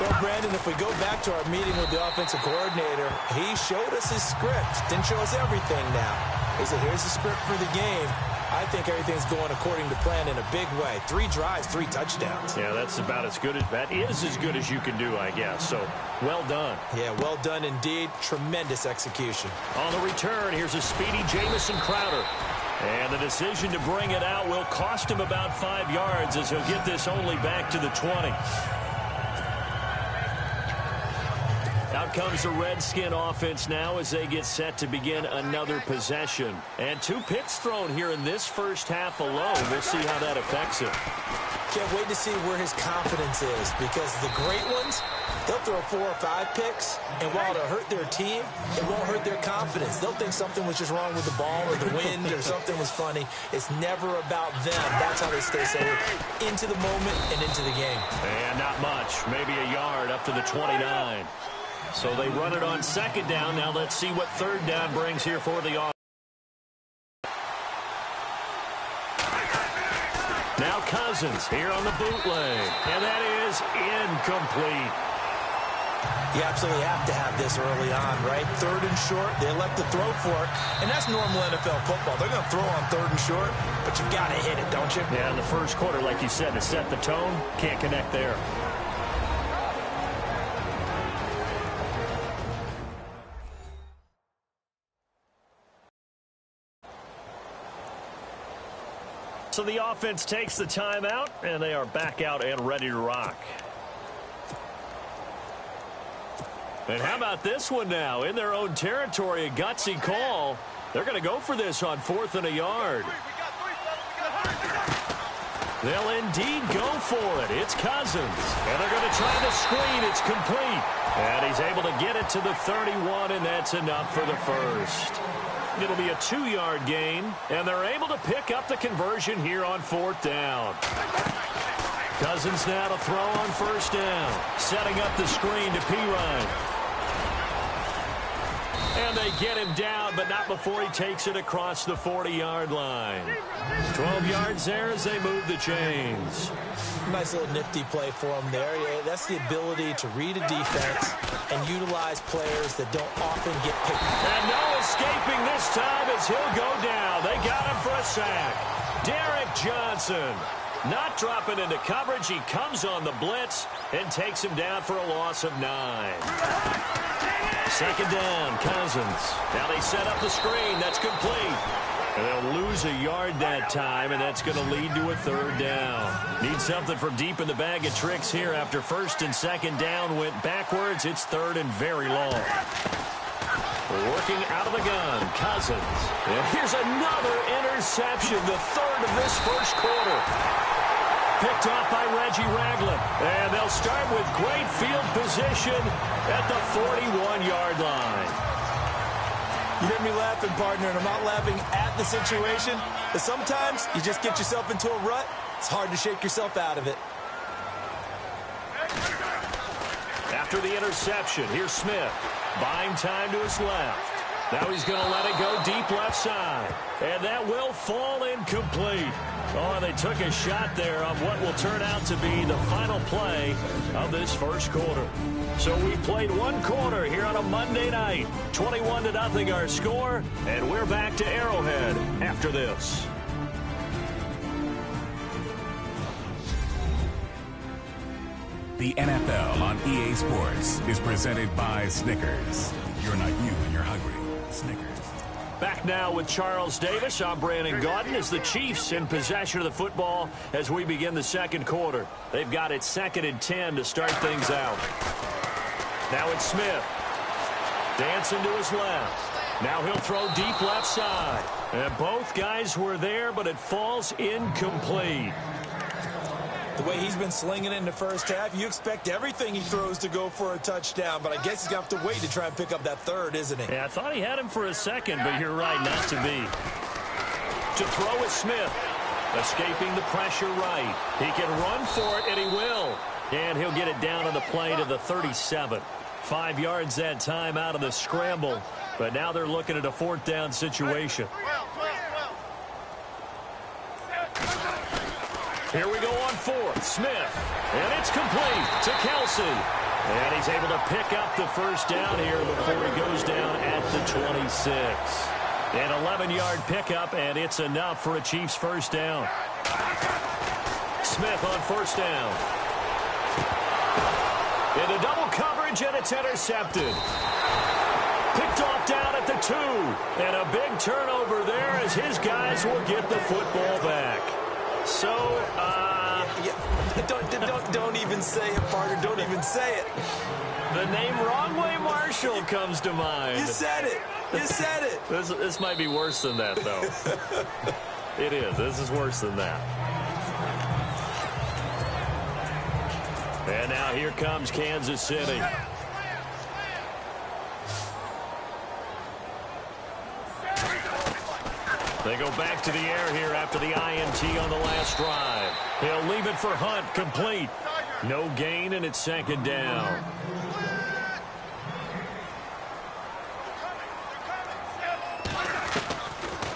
Well, Brandon, if we go back to our meeting with the offensive coordinator, he showed us his script. Didn't show us everything now. He said, here's the script for the game. I think everything's going according to plan in a big way. 3 drives, 3 touchdowns. Yeah, that's about as good as you can do, I guess. So, well done. Yeah, well done indeed. Tremendous execution. On the return, here's a speedy Jamison Crowder. And the decision to bring it out will cost him about 5 yards as he'll get this only back to the 20. Out comes the Redskin offense now as they get set to begin another possession. And 2 picks thrown here in this first half alone. We'll see how that affects him. Can't wait to see where his confidence is, because the great ones, they'll throw 4 or 5 picks, and while it'll hurt their team, it won't hurt their confidence. They'll think something was just wrong with the ball or the wind or something was funny. It's never about them. That's how they stay so into the moment and into the game. And not much, maybe a yard up to the 29. So they run it on second down. Now let's see what third down brings here for the offense. Now Cousins here on the bootleg. And that is incomplete. You absolutely have to have this early on, right? 3rd and short, they elect to throw for it. And that's normal NFL football. They're going to throw on 3rd and short, but you've got to hit it, don't you? Yeah, in the first quarter, like you said, to set the tone, can't connect there. So the offense takes the timeout, and they are back out and ready to rock. And how about this one now? In their own territory, a gutsy call. They're going to go for this on 4th and a yard. They'll indeed go for it. It's Cousins. And they're going to try the screen. It's complete. And he's able to get it to the 31, and that's enough for the first. It'll be a 2-yard gain, and they're able to pick up the conversion here on 4th down. Cousins now to throw on 1st down, setting up the screen to Pirine. And they get him down, but not before he takes it across the 40-yard line. 12 yards there as they move the chains. Nice little nifty play for him there. Yeah, that's the ability to read a defense and utilize players that don't often get picked. And no escaping this time as he'll go down. They got him for a sack. Derek Johnson not dropping into coverage. He comes on the blitz and takes him down for a loss of 9. 2nd down, Cousins. Now they set up the screen. That's complete. And they'll lose a yard that time, and that's going to lead to a 3rd down. Need something from deep in the bag of tricks here after 1st and 2nd down went backwards. It's 3rd and very long. Working out of the gun, Cousins. And here's another interception, the 3rd of this first quarter. Picked off by Reggie Ragland. And they'll start with great field position at the 41-yard line. You hear me laughing, partner, and I'm not laughing at the situation, but sometimes you just get yourself into a rut. It's hard to shake yourself out of it. After the interception, here's Smith. Buying time to his left. Now he's going to let it go deep left side. And that will fall incomplete. Oh, they took a shot there on what will turn out to be the final play of this first quarter. So we played 1 quarter here on a Monday night. 21-0 our score, and we're back to Arrowhead after this. The NFL on EA Sports is presented by Snickers. You're not you when you're hungry. Snickers. Back now with Charles Davis. I'm Brandon Gaudin as the Chiefs in possession of the football as we begin the second quarter. They've got it 2nd and 10 to start things out. Now it's Smith. Dancing to his left. Now he'll throw deep left side. And both guys were there, but it falls incomplete. The way he's been slinging it in the first half, you expect everything he throws to go for a touchdown, but I guess he's going to have to wait to try and pick up that 3rd, isn't he? Yeah, I thought he had him for a second, but you're right, not to be. To throw is Smith. Escaping the pressure right. He can run for it, and he will. And he'll get it down on the play to the 37. 5 yards that time out of the scramble. But now they're looking at a 4th down situation. Here we go on fourth. Smith. And it's complete to Kelsey. And he's able to pick up the first down here before he goes down at the 26. An 11-yard pickup, and it's enough for a Chiefs first down. Smith on first down. Into double coverage, and it's intercepted. Picked off down at the 2. And a big turnover there as his guys will get the football back. So, Don't even say it, partner. Don't even say it. The name Wrong Way Marshall comes to mind. You said it. You said it. This might be worse than that, though. It is. This is worse than that. And now here comes Kansas City. They go back to the air here after the INT on the last drive. He'll leave it for Hunt, complete. No gain, and it's second down.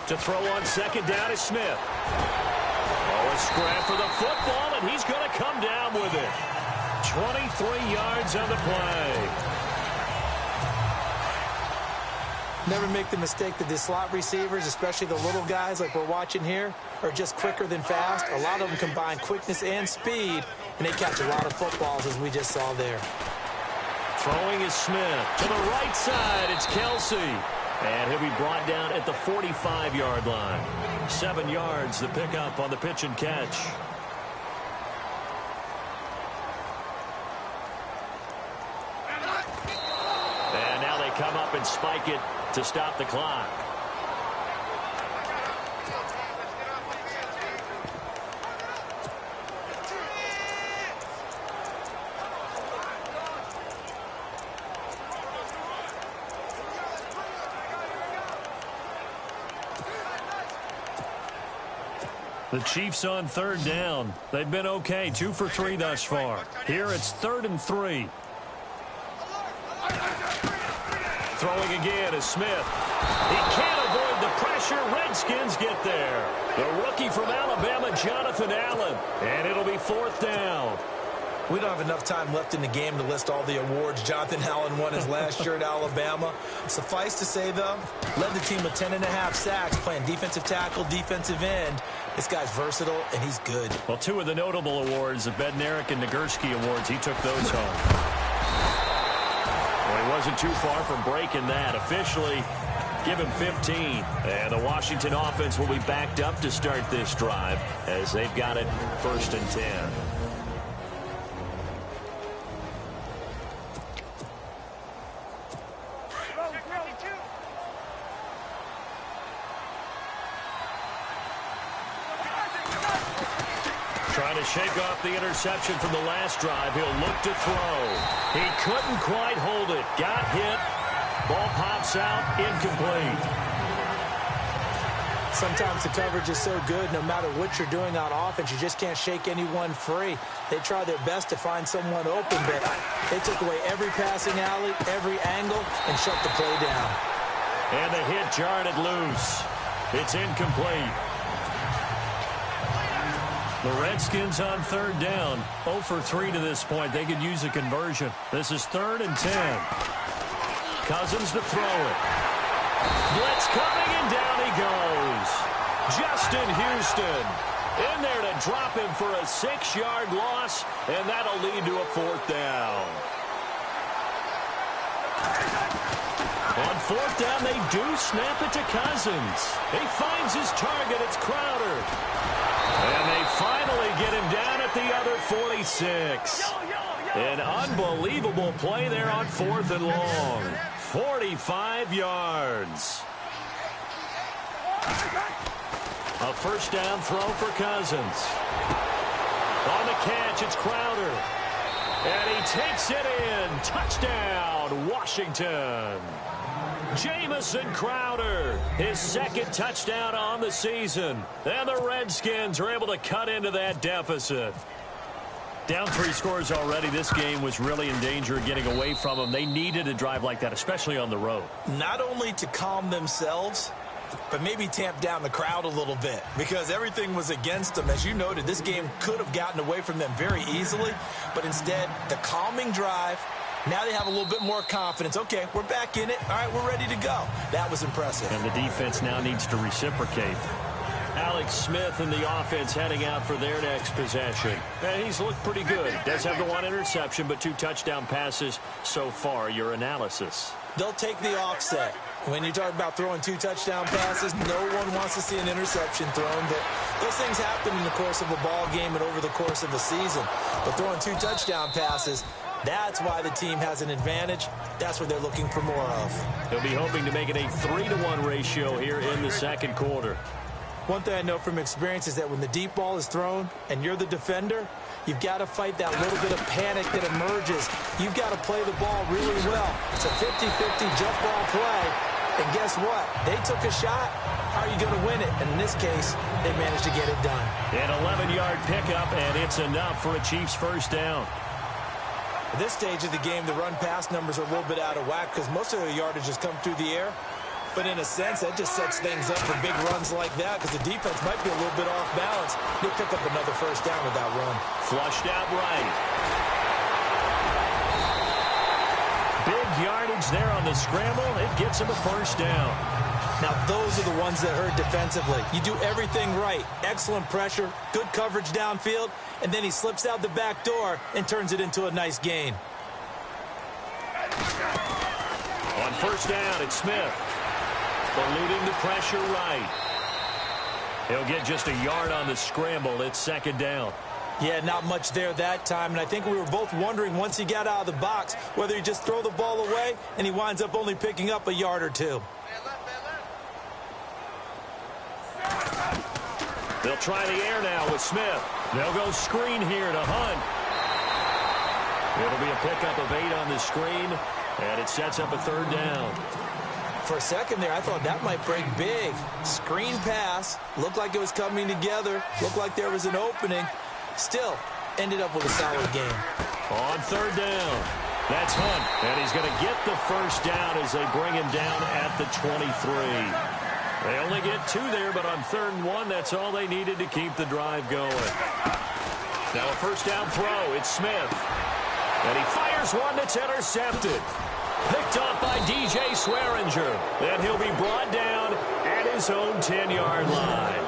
To throw on second down is Smith. Oh, a scrap for the football, and he's going to come down with it. 23 yards on the play. Never make the mistake that the slot receivers, especially the little guys like we're watching here, are just quicker than fast. A lot of them combine quickness and speed, and they catch a lot of footballs, as we just saw there. Throwing is Smith. To the right side, it's Kelsey. And he'll be brought down at the 45-yard line. 7 yards, the pickup on the pitch and catch. And now they come up and spike it to stop the clock. The Chiefs on third down. They've been okay, 2 for 3 thus far. Here it's 3rd and 3. Throwing again is Smith. He can't avoid the pressure. Redskins get there. The rookie from Alabama, Jonathan Allen. And it'll be 4th down. We don't have enough time left in the game to list all the awards Jonathan Allen won his last year at Alabama. Suffice to say, though, led the team with 10.5 sacks, playing defensive tackle, defensive end. This guy's versatile, and he's good. Well, 2 of the notable awards, the Bednarik and Nagurski awards, he took those home. Well, he wasn't too far from breaking that. Officially, give him 15. And the Washington offense will be backed up to start this drive as they've got it 1st and 10. Trying to shake off the interception from the last drive. He'll look to throw. He couldn't quite hold it. Got hit. Ball pops out. Incomplete. Sometimes the coverage is so good, no matter what you're doing on offense, you just can't shake anyone free. They try their best to find someone open, but they took away every passing alley, every angle, and shut the play down. And the hit jarred it loose. It's incomplete. The Redskins on third down. 0 for 3 to this point. They could use a conversion. This is 3rd and 10. Cousins to throw it. Blitz coming, and down he goes. Justin Houston in there to drop him for a 6-yard loss, and that'll lead to a 4th down. On 4th down, they do snap it to Cousins. He finds his target. It's Crowder. And they finally get him down at the other 46. An unbelievable play there on 4th and long. 45 yards. A first down throw for Cousins. On the catch, it's Crowder. And he takes it in. Touchdown, Washington. Jamison Crowder, his 2nd touchdown on the season. And the Redskins are able to cut into that deficit. Down 3 scores already. This game was really in danger of getting away from them. They needed a drive like that, especially on the road. Not only to calm themselves, but maybe tamp down the crowd a little bit because everything was against them. As you noted, this game could have gotten away from them very easily, but instead, the calming drive, now they have a little bit more confidence. Okay, we're back in it. All right, we're ready to go. That was impressive. And the defense now needs to reciprocate. Alex Smith and the offense heading out for their next possession. And he's looked pretty good. Does have the one interception, but 2 touchdown passes so far. Your analysis? They'll take the offset. When you talk about throwing 2 touchdown passes, no one wants to see an interception thrown, but those things happen in the course of a ball game and over the course of a season. But throwing 2 touchdown passes, that's why the team has an advantage. That's what they're looking for more of. They'll be hoping to make it a 3-to-1 ratio here in the second quarter. One thing I know from experience is that when the deep ball is thrown and you're the defender, you've got to fight that little bit of panic that emerges. You've got to play the ball really well. It's a 50-50 jump ball play. And guess what? They took a shot. How are you going to win it? And in this case, they managed to get it done. An 11-yard pickup, and it's enough for a Chiefs first down. At this stage of the game, the run-pass numbers are a little bit out of whack because most of the yardage has come through the air. But in a sense, that just sets things up for big runs like that because the defense might be a little bit off balance. They'll pick up another first down with that run. Flushed out right. Big yardage there on the scramble. It gets him a first down. Now, those are the ones that hurt defensively. You do everything right. Excellent pressure, good coverage downfield, and then he slips out the back door and turns it into a nice gain. On first down, it's Smith. Eluding the pressure right. He'll get just a yard on the scramble. It's second down. Yeah, not much there that time, and I think we were both wondering once he got out of the box whether he just throw the ball away, and he winds up only picking up a yard or 2. They'll try the air now with Smith. They'll go screen here to Hunt. It'll be a pickup of 8 on the screen, and it sets up a third down. For a second there, I thought that might break big. Screen pass. Looked like it was coming together. Looked like there was an opening. Still, ended up with a solid game. On third down, that's Hunt. And he's going to get the first down as they bring him down at the 23. They only get 2 there, but on 3rd and 1, that's all they needed to keep the drive going. Now a first down throw. It's Smith. And he fires one that's intercepted. Picked off by DJ Swearinger. Then he'll be brought down at his own 10-yard line.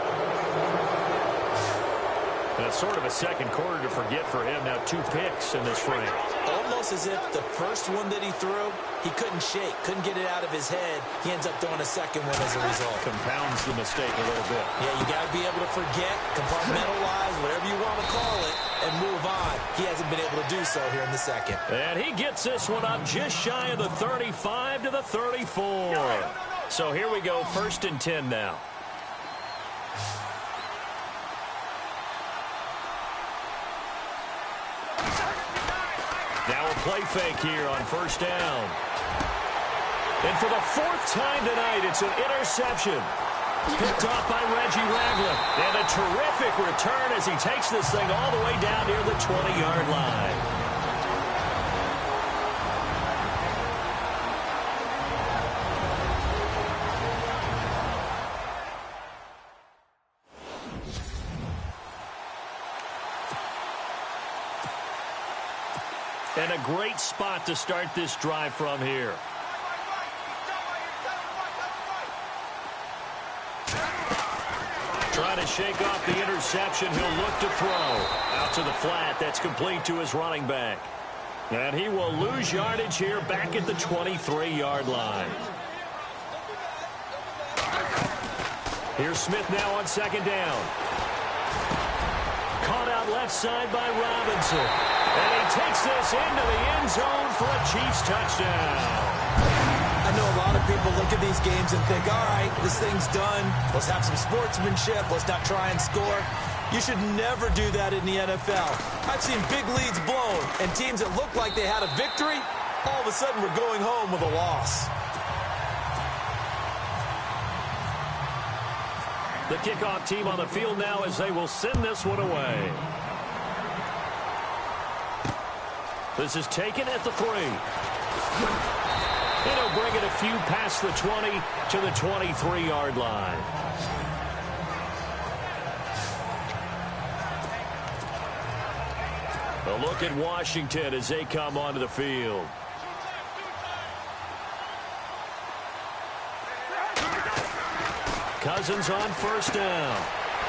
That's sort of a second quarter to forget for him. Now 2 picks in this frame. Almost as if the first one that he threw, he couldn't shake, couldn't get it out of his head. He ends up throwing a second one as a result. Compounds the mistake a little bit. Yeah, you got to be able to forget, compartmentalize, whatever you want to call it, and move on. He hasn't been able to do so here in the second. And he gets this one up just shy of the 35 to the 34. So here we go, 1st and 10 now. Now a play fake here on first down. And for the 4th time tonight, it's an interception. Picked off by Reggie Ragland. And a terrific return as he takes this thing all the way down near the 20-yard line. And a great spot to start this drive from here. Trying to shake off the interception. He'll look to throw. Out to the flat. That's complete to his running back. And he will lose yardage here back at the 23-yard line. Here's Smith now on second down. Caught out left side by Robinson. And he takes this into the end zone for a Chiefs touchdown. I know a lot of people look at these games and think, all right, this thing's done. Let's have some sportsmanship. Let's not try and score. You should never do that in the NFL. I've seen big leads blown, and teams that looked like they had a victory, all of a sudden were going home with a loss. The kickoff team on the field now as they will send this one away. This is taken at the 3. And he'll bring it a few past the 20 to the 23-yard line. A look at Washington as they come onto the field. Cousins on first down.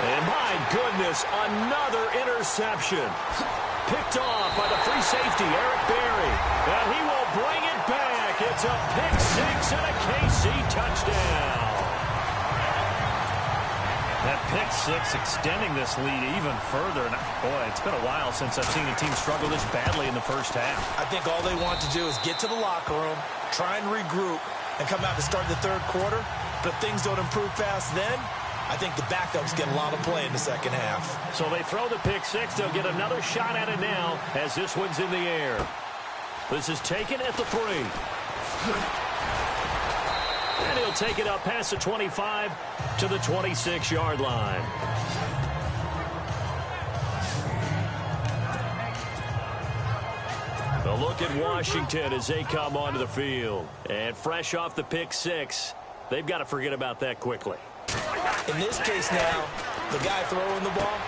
And my goodness, another interception. Picked off by the free safety, Eric Berry. And he will bring it back. It's a pick six and a KC touchdown. That pick six extending this lead even further. And boy, it's been a while since I've seen a team struggle this badly in the first half. I think all they want to do is get to the locker room, try and regroup, and come out to start the third quarter. But if things don't improve fast then, I think the backups get a lot of play in the second half. So they throw the pick six. They'll get another shot at it now as this one's in the air. This is taken at the 3. And he'll take it up past the 25 to the 26-yard line. A look at Washington as they come onto the field. And fresh off the pick six, they've got to forget about that quickly. In this case now, the guy throwing the ball,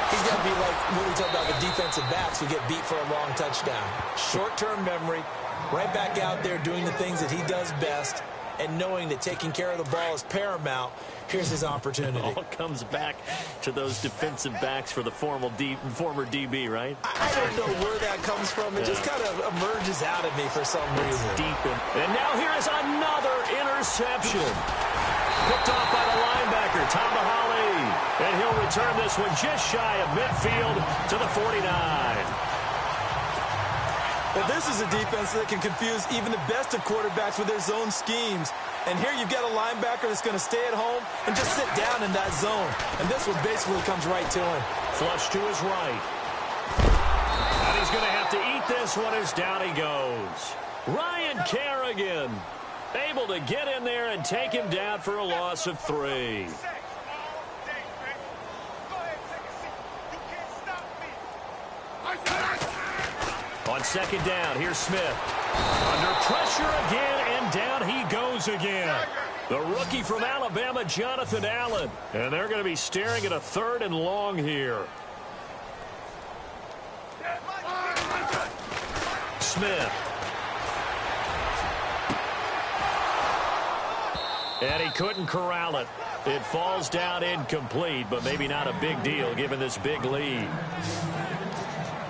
he's got to be like when we talk about the defensive backs who get beat for a long touchdown. Short-term memory, right back out there doing the things that he does best, and knowing that taking care of the ball is paramount. Here's his opportunity. It all comes back to those defensive backs for the former DB, right? I don't know where that comes from. It just kind of emerges out of me for some reason. Deep in. And now here is another interception. Picked off by the linebacker, Tamahali. And he'll return this one just shy of midfield to the 49. Well, this is a defense that can confuse even the best of quarterbacks with their zone schemes. And here you've got a linebacker that's going to stay at home and just sit down in that zone. And this one basically comes right to him. Flush to his right. And he's going to have to eat this one as down he goes. Ryan Kerrigan able to get in there and take him down for a loss of 3. On second down, here's Smith. Under pressure again, and down he goes again. The rookie from Alabama, Jonathan Allen. And they're going to be staring at a 3rd and long here. Smith. And he couldn't corral it. It falls down incomplete, but maybe not a big deal given this big lead.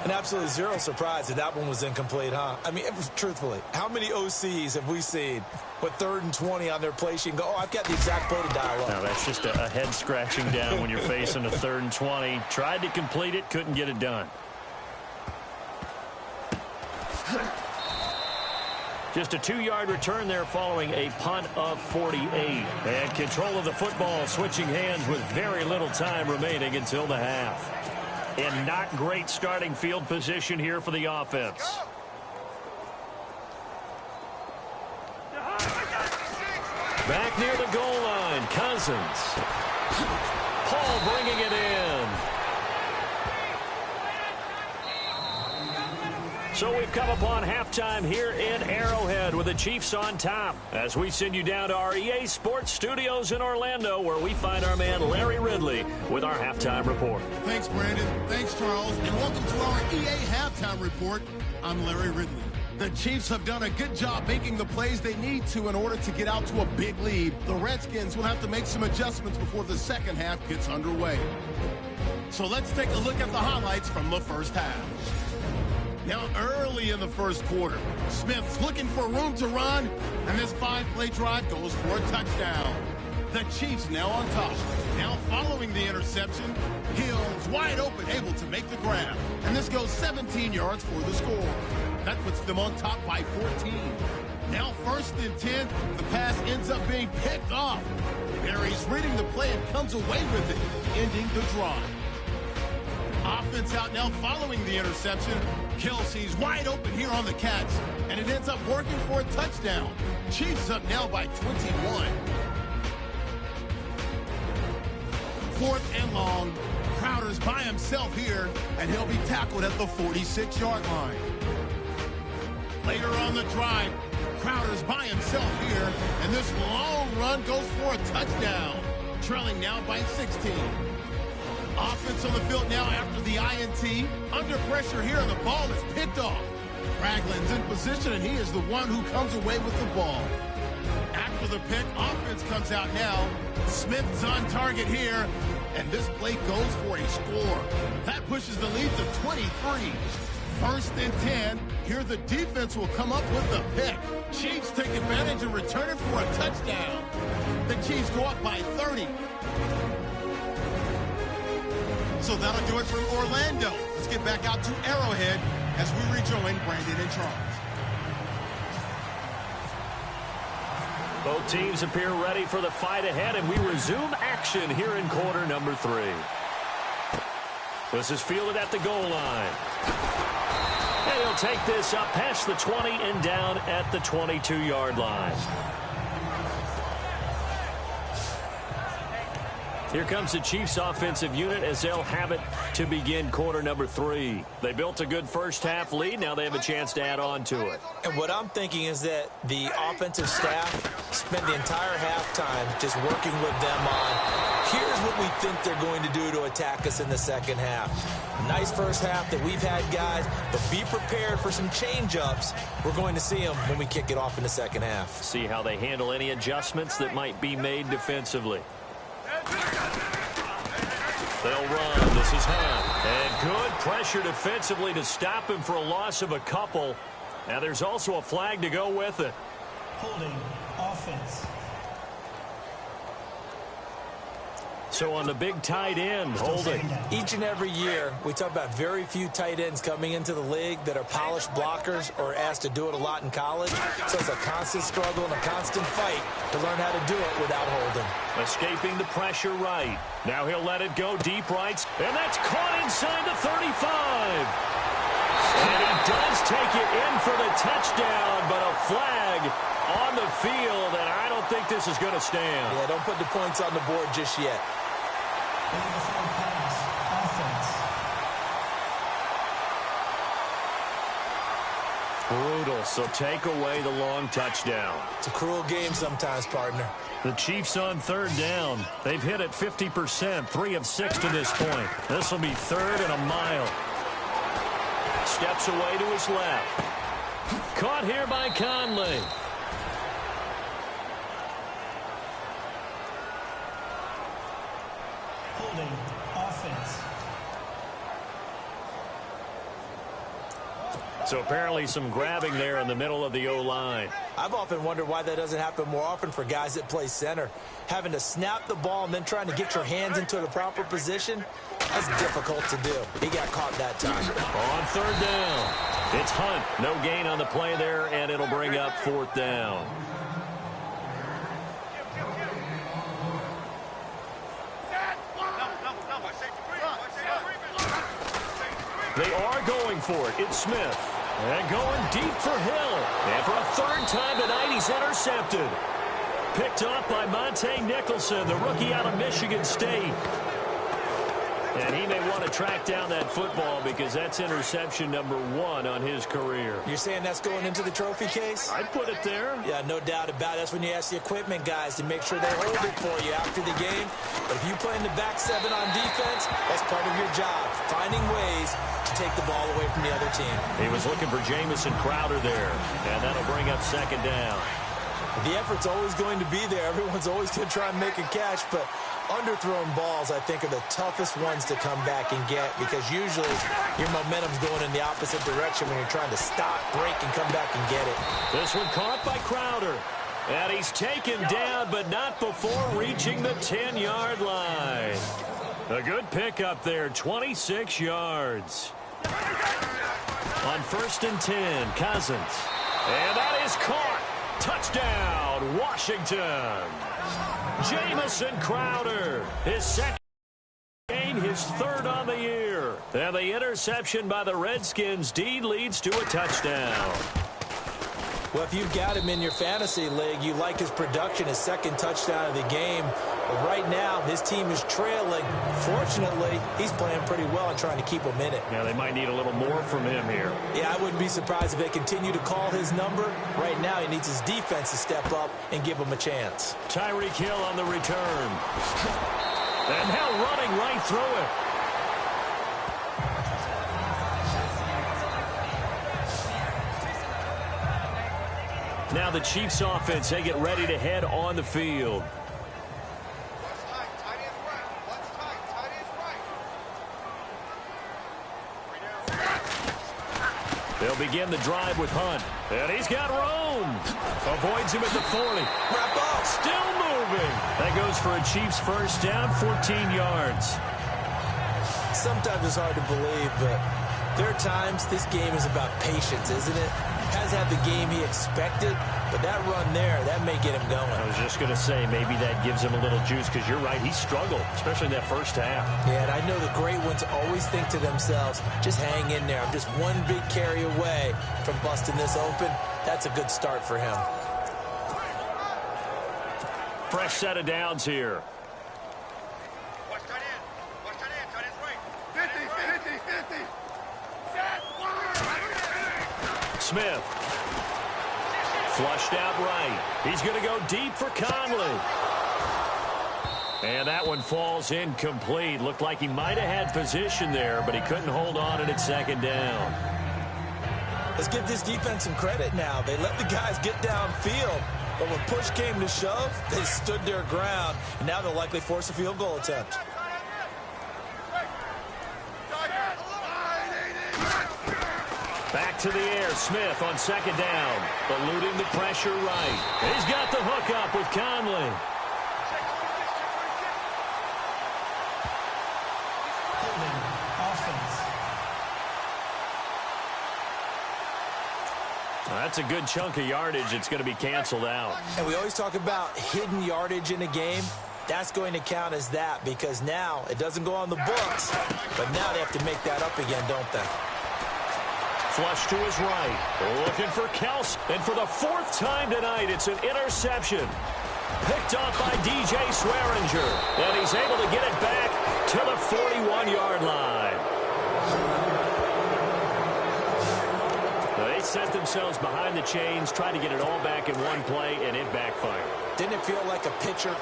And absolutely zero surprise that one was incomplete, huh? I mean, truthfully, how many OCs have we seen with 3rd and 20 on their play sheet and go, oh, I've got the exact play to dial up? No, that's just a head scratching down when you're facing a 3rd and 20. Tried to complete it, couldn't get it done. Just a 2-yard return there following a punt of 48. And control of the football switching hands with very little time remaining until the half. And not great starting field position here for the offense. Back near the goal line, Cousins. Paul bringing it in. So we've come upon halftime here in Arrowhead with the Chiefs on top as we send you down to our EA Sports Studios in Orlando where we find our man Larry Ridley with our halftime report. Thanks, Brandon. Thanks, Charles. And welcome to our EA Halftime Report. I'm Larry Ridley. The Chiefs have done a good job making the plays they need to in order to get out to a big lead. The Redskins will have to make some adjustments before the second half gets underway. So let's take a look at the highlights from the first half. Now, early in the first quarter, Smith's looking for room to run, and this 5-play drive goes for a touchdown. The Chiefs now on top. Now following the interception, Hill's wide open, able to make the grab. And this goes 17 yards for the score. That puts them on top by 14. Now 1st and 10, the pass ends up being picked off. Barry's reading the play and comes away with it, ending the drive. Offense out now following the interception. Kelsey's wide open here on the catch, and it ends up working for a touchdown. Chiefs up now by 21. 4th and long. Crowder's by himself here, and he'll be tackled at the 46-yard line. Later on the drive, Crowder's by himself here, and this long run goes for a touchdown. Trailing now by 16. Offense on the field now after the INT. Under pressure here, and the ball is picked off. Ragland's in position, and he is the one who comes away with the ball. After the pick, offense comes out now. Smith's on target here, and this play goes for a score. That pushes the lead to 23. First and 10. Here the defense will come up with the pick. Chiefs take advantage and return it for a touchdown. The Chiefs go up by 30. So that'll do it from Orlando. Let's get back out to Arrowhead as we rejoin Brandon and Charles. Both teams appear ready for the fight ahead, and we resume action here in quarter number 3. This is fielded at the goal line. And he'll take this up past the 20 and down at the 22-yard line. Here comes the Chiefs offensive unit as they'll have it to begin quarter number 3. They built a good first-half lead. Now they have a chance to add on to it. And what I'm thinking is that the offensive staff spent the entire halftime just working with them on, here's what we think they're going to do to attack us in the second half. Nice first half that we've had, guys, but be prepared for some change-ups. We're going to see them when we kick it off in the second half. See how they handle any adjustments that might be made defensively. They'll run. This is Hunt. And good pressure defensively to stop him for a loss of a couple. Now there's also a flag to go with it. Holding offense. So on the big tight end, holding. Each and every year, we talk about very few tight ends coming into the league that are polished blockers or asked to do it a lot in college. So it's a constant struggle and a constant fight to learn how to do it without holding. Escaping the pressure right. Now he'll let it go deep rights, and that's caught inside the 35. And he does take it in for the touchdown, but a flag on the field, and I don't think this is going to stand. Yeah, don't put the points on the board just yet. Brutal, so take away the long touchdown. It's a cruel game sometimes, partner. The Chiefs on third down. They've hit it 50%, 3 of 6 to this point. This will be third and a mile. Steps away to his left. Caught here by Conley. Holding offense. So apparently some grabbing there in the middle of the O-line. I've often wondered why that doesn't happen more often for guys that play center. Having to snap the ball and then trying to get your hands into the proper position, that's difficult to do. He got caught that time. On third down, it's Hunt. No gain on the play there, and it'll bring up fourth down. They are going for it. It's Smith. And going deep for Hill. And for a third time tonight, he's intercepted. Picked off by Monte Nicholson, the rookie out of Michigan State. And he may want to track down that football because that's interception number 1 on his career. You're saying that's going into the trophy case? I'd put it there. Yeah, no doubt about it. That's when you ask the equipment guys to make sure they hold it for you after the game. But if you play in the back 7 on defense, that's part of your job, finding ways to take the ball away from the other team. He was looking for Jamison Crowder there, and that'll bring up second down. The effort's always going to be there. Everyone's always going to try and make a catch, but underthrown balls, I think, are the toughest ones to come back and get because usually your momentum's going in the opposite direction when you're trying to stop, break, and come back and get it. This one caught by Crowder. And he's taken down, but not before reaching the 10-yard line. A good pickup there, 26 yards. On first and 10, Cousins. And that is caught. Touchdown, Washington. Jamison Crowder, his second game, his third on the year. And the interception by the Redskins. D leads to a touchdown. Well, if you've got him in your fantasy league, you like his production, his second touchdown of the game. But right now, his team is trailing. Fortunately, he's playing pretty well and trying to keep them in it. Yeah, they might need a little more from him here. Yeah, I wouldn't be surprised if they continue to call his number. Right now, he needs his defense to step up and give him a chance. Tyreek Hill on the return. And now running right through it. Now the Chiefs offense, they get ready to head on the field. They'll begin the drive with Hunt. And he's got room. Avoids him at the 40. Wrap up. Still moving. That goes for a Chiefs first down, 14 yards. Sometimes it's hard to believe, but there are times this game is about patience, isn't it? Hasn't had the game he expected, but that run there, that may get him going. I was just going to say, maybe that gives him a little juice, because you're right, he struggled, especially in that first half. Yeah, and I know the great ones always think to themselves, just hang in there. I'm just one big carry away from busting this open. That's a good start for him. Fresh set of downs here. Smith. Flushed out right. He's going to go deep for Conley. And that one falls incomplete. Looked like he might have had position there, but he couldn't hold on at second down. Let's give this defense some credit now. They let the guys get downfield, but when push came to shove, they stood their ground, and now they'll likely force a field goal attempt. Back to the air, Smith on second down, eluding the pressure right. He's got the hook up with Conley. Holding offense. Well, that's a good chunk of yardage. It's going to be canceled out. And we always talk about hidden yardage in a game. That's going to count as that, because now it doesn't go on the books, but now they have to make that up again, don't they? Flush to his right. Looking for Kels. And for the fourth time tonight, it's an interception. Picked off by DJ Swearinger. And he's able to get it back to the 41-yard line. They set themselves behind the chains, tried to get it all back in one play, and it backfired. Didn't it feel like a pitcher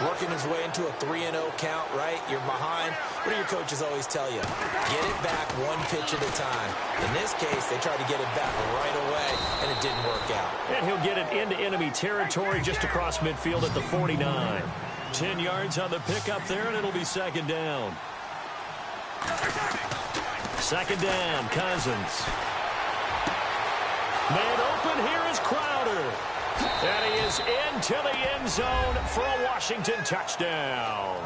working his way into a 3-0 count, right? You're behind. What do your coaches always tell you? Get it back one pitch at a time. In this case, they tried to get it back right away, and it didn't work out. And he'll get it into enemy territory just across midfield at the 49. 10 yards on the pickup there, and it'll be second down. Second down, Cousins. Man open, here is Crowder. And he is into the end zone for a Washington touchdown.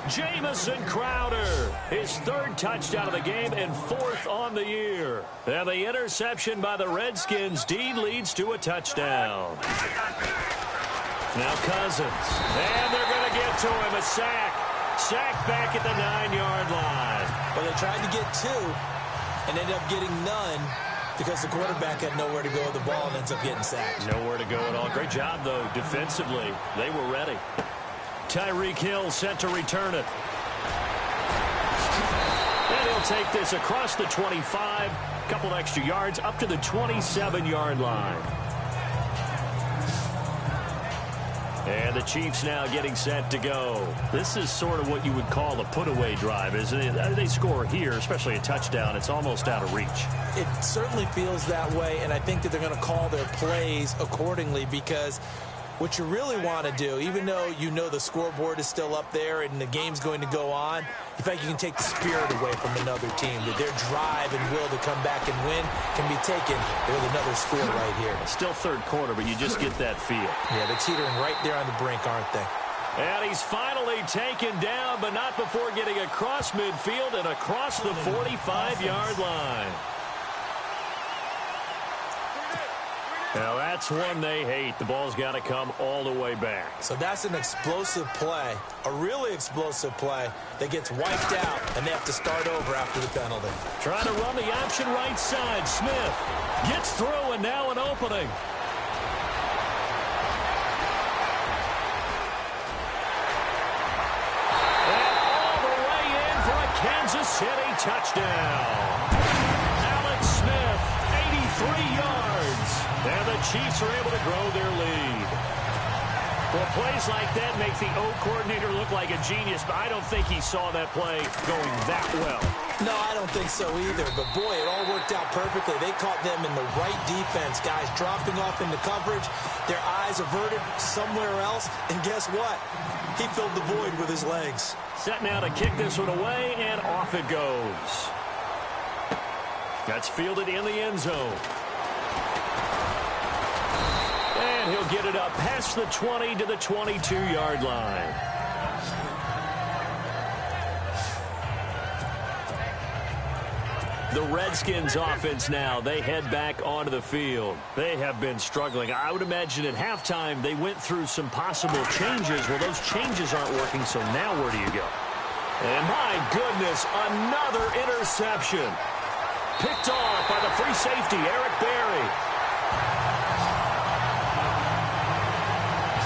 Jamison Crowder, his third touchdown of the game and fourth on the year. And the interception by the Redskins. Dean leads to a touchdown. Now Cousins. And they're going to get to him. A sack. Sack back at the 9-yard line. But they tried to get two and ended up getting none, because the quarterback had nowhere to go with the ball and ends up getting sacked. Nowhere to go at all. Great job, though, defensively. They were ready. Tyreek Hill set to return it. And he'll take this across the 25. A couple extra yards up to the 27-yard line. And the Chiefs now getting set to go. This is sort of what you would call a put-away drive, isn't it? They score here, especially a touchdown. It's almost out of reach. It certainly feels that way, and I think that they're going to call their plays accordingly, because what you really want to do, even though you know the scoreboard is still up there and the game's going to go on, in fact, you can take the spirit away from another team, that their drive and will to come back and win can be taken with another score right here. Still third quarter, but you just get that feel. Yeah, they're teetering right there on the brink, aren't they? And he's finally taken down, but not before getting across midfield and across the 45-yard line. Now, that's one they hate. The ball's got to come all the way back. So that's an explosive play, a really explosive play that gets wiped out, and they have to start over after the penalty. Trying to run the option right side. Smith gets through and now an opening. And all the way in for a Kansas City touchdown. Alex Smith, 83 yards. And the Chiefs are able to grow their lead. Well, plays like that make the O coordinator look like a genius, but I don't think he saw that play going that well. No, I don't think so either. But, boy, it all worked out perfectly. They caught them in the right defense. Guys dropping off into coverage, their eyes averted somewhere else. And guess what? He filled the void with his legs. Set now to kick this one away, and off it goes. That's fielded in the end zone. And he'll get it up past the 20 to the 22-yard line. The Redskins offense now, they head back onto the field. They have been struggling. I would imagine at halftime they went through some possible changes. Well, those changes aren't working, so now where do you go? And my goodness, another interception. Picked off by the free safety, Eric Berry.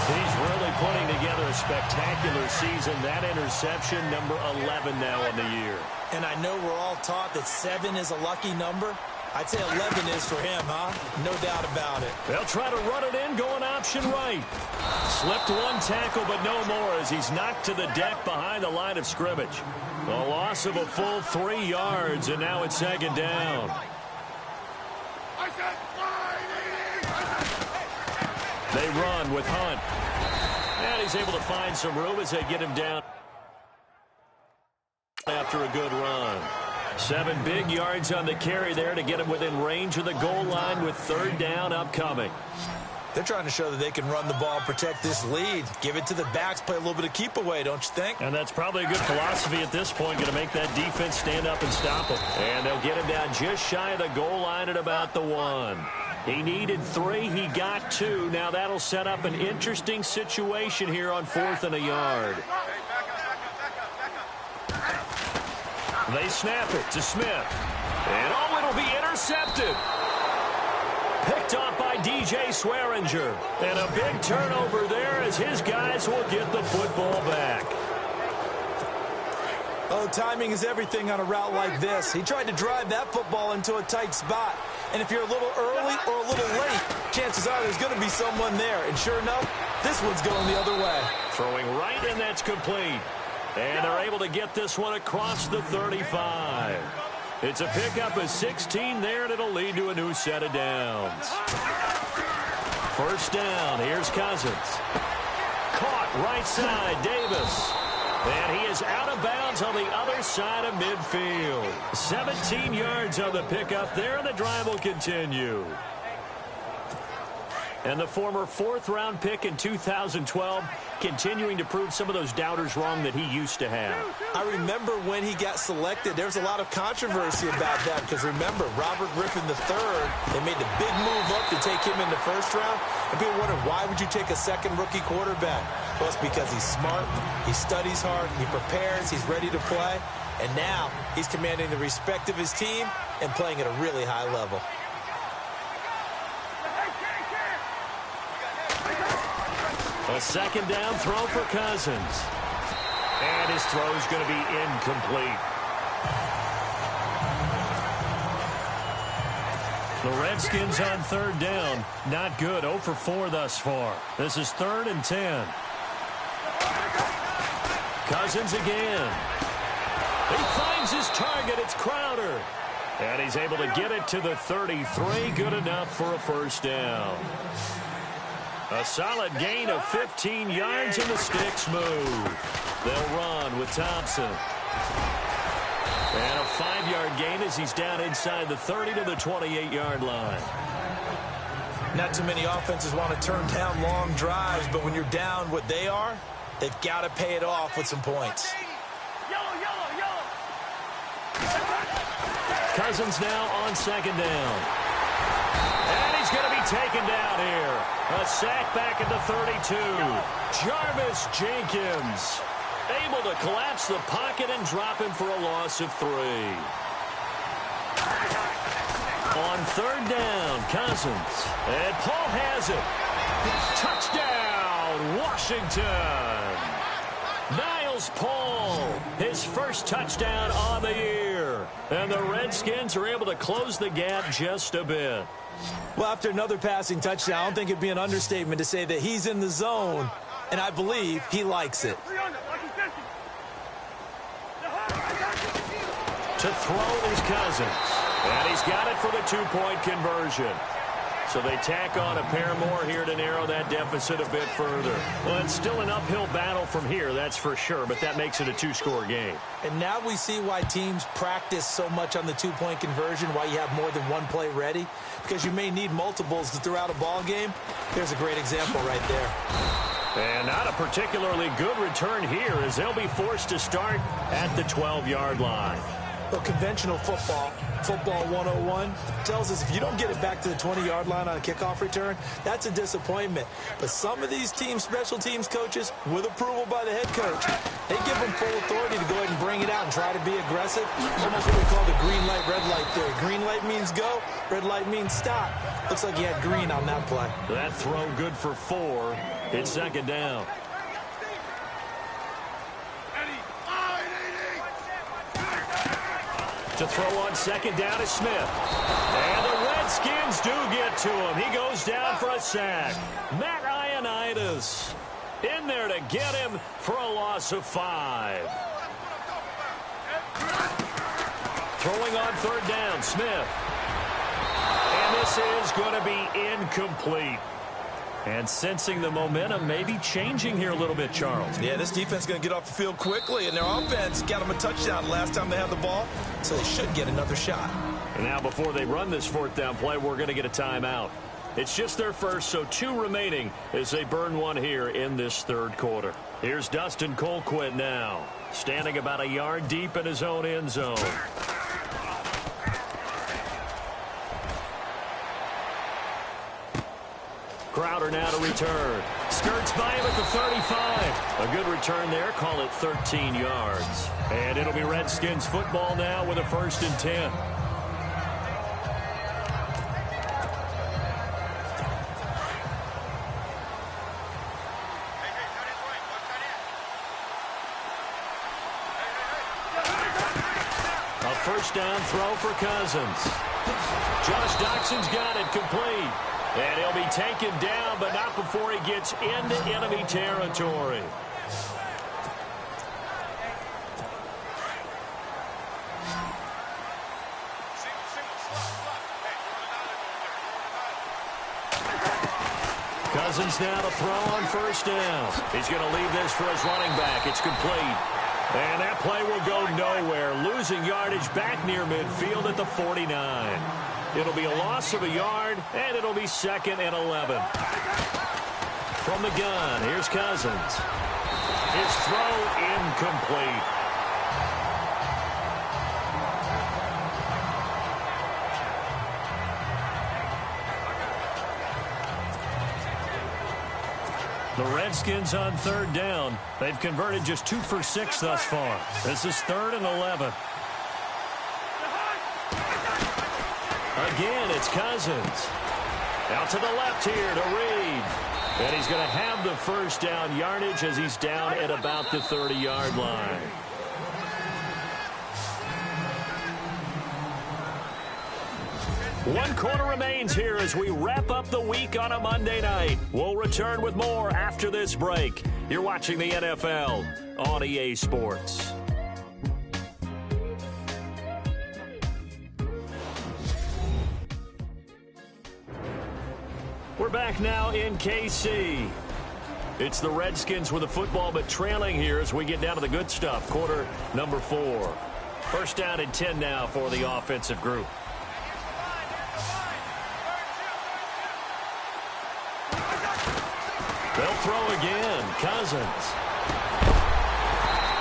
He's really putting together a spectacular season. That interception, number 11 now on the year. And I know we're all taught that 7 is a lucky number. I'd say 11 is for him, huh? No doubt about it. They'll try to run it in, going option right. Slipped one tackle, but no more as he's knocked to the deck behind the line of scrimmage. A loss of a full 3 yards, and now it's second down. They run with Hunt. And he's able to find some room as they get him down after a good run. 7 big yards on the carry there to get him within range of the goal line with third down upcoming. They're trying to show that they can run the ball, protect this lead. Give it to the backs, play a little bit of keep away, don't you think? And that's probably a good philosophy at this point, going to make that defense stand up and stop him. And they'll get him down just shy of the goal line at about the 1. He needed 3, he got 2. Now that'll set up an interesting situation here on 4th and a yard. They snap it to Smith. And oh, it'll be intercepted. Picked off by DJ Swearinger. And a big turnover there as his guys will get the football back. Oh, timing is everything on a route like this. He tried to drive that football into a tight spot. And if you're a little early or a little late, chances are there's going to be someone there. And sure enough, this one's going the other way. Throwing right, and that's complete. And they're able to get this one across the 35. It's a pickup of 16 there, and it'll lead to a new set of downs. First down, here's Cousins. Caught right side, Davis. And he is out of bounds on the other side of midfield. 17 yards on the pickup there, and the drive will continue. And the former 4th-round pick in 2012 continuing to prove some of those doubters wrong that he used to have. I remember when he got selected, there was a lot of controversy about that because remember, Robert Griffin III, they made the big move up to take him in the 1st round, and people wondered, why would you take a second rookie quarterback? Well, it's because he's smart, he studies hard, he prepares, he's ready to play, and now he's commanding the respect of his team and playing at a really high level. A second down throw for Cousins. And his throw is going to be incomplete. The Redskins on 3rd down. Not good. 0 for 4 thus far. This is 3rd and 10. Cousins again. He finds his target. It's Crowder. And he's able to get it to the 33. Good enough for a first down. A solid gain of 15 yards, and the sticks move. They'll run with Thompson. And a 5-yard gain as he's down inside the 30 to the 28-yard line. Not too many offenses want to turn down long drives, but when you're down what they are, they've got to pay it off with some points. Cousins now on 2nd down. And he's going to be taken down here. A sack back at the 32. Jarvis Jenkins able to collapse the pocket and drop him for a loss of 3. On third down, Cousins. And Paul has it. Touchdown, Washington. Niles Paul, his first touchdown on the year. And the Redskins are able to close the gap just a bit. Well, after another passing touchdown, I don't think it'd be an understatement to say that he's in the zone, and I believe he likes it. To throw is Cousins. And he's got it for the two-point conversion. So they tack on a pair more here to narrow that deficit a bit further. Well, it's still an uphill battle from here, that's for sure, but that makes it a two-score game. And now we see why teams practice so much on the two-point conversion, why you have more than one play ready, because you may need multiples to throw out a ball game. There's a great example right there. And not a particularly good return here as they'll be forced to start at the 12-yard line. Well, conventional football 101, tells us if you don't get it back to the 20-yard line on a kickoff return, that's a disappointment. But some of these teams, special teams coaches, with approval by the head coach, they give them full authority to go ahead and bring it out and try to be aggressive. Almost what we call the green light, red light theory. Green light means go, red light means stop. Looks like he had green on that play. That throw good for 4. It's second down. To throw on second down is Smith. And the Redskins do get to him. He goes down for a sack. Matt Ioannidis in there to get him for a loss of 5. Throwing on third down, Smith. And this is going to be incomplete. And sensing the momentum maybe changing here a little bit, Charles. Yeah, this defense is going to get off the field quickly, and their offense got them a touchdown last time they had the ball, so they should get another shot. And now before they run this fourth down play, we're going to get a timeout. It's just their first, so 2 remaining as they burn one here in this third quarter. Here's Dustin Colquitt now, standing about a yard deep in his own end zone. Crowder now to return. Skirts by him at the 35. A good return there. Call it 13 yards. And it'll be Redskins football now with a 1st and 10. A first down throw for Cousins. Josh Doxson's got it complete. And he'll be taken down, but not before he gets into enemy territory. Cousins now to throw on first down. He's going to leave this for his running back. It's complete. And that play will go nowhere. Losing yardage back near midfield at the 49. It'll be a loss of a yard, and it'll be 2nd and 11. From the gun, here's Cousins. His throw incomplete. The Redskins on third down. They've converted just 2 for 6 thus far. This is 3rd and 11. Again, it's Cousins. Out to the left here to Reed. And he's going to have the first down yardage as he's down at about the 30-yard line. One quarter remains here as we wrap up the week on a Monday night. We'll return with more after this break. You're watching the NFL on EA Sports. We're back now in KC. It's the Redskins with the football, but trailing here as we get down to the good stuff. Quarter number 4. First down and 10 now for the offensive group. They'll throw again. Cousins.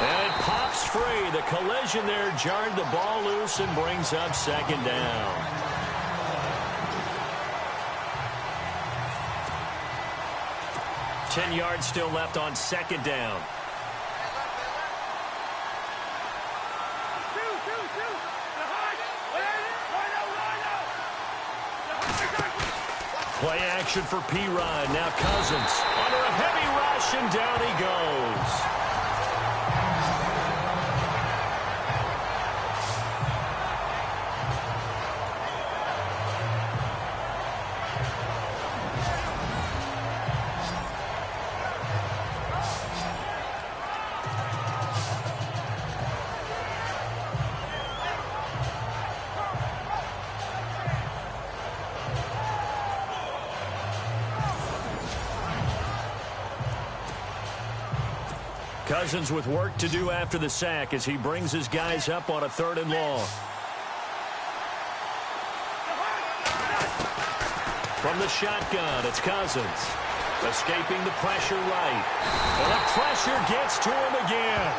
And it pops free. The collision there jarred the ball loose and brings up 2nd down. Ten yards still left on 2nd down. Play action for P-Ryan. Now Cousins under a heavy rush, and down he goes. Cousins with work to do after the sack as he brings his guys up on a 3rd and long. From the shotgun, it's Cousins. Escaping the pressure right. And the pressure gets to him again.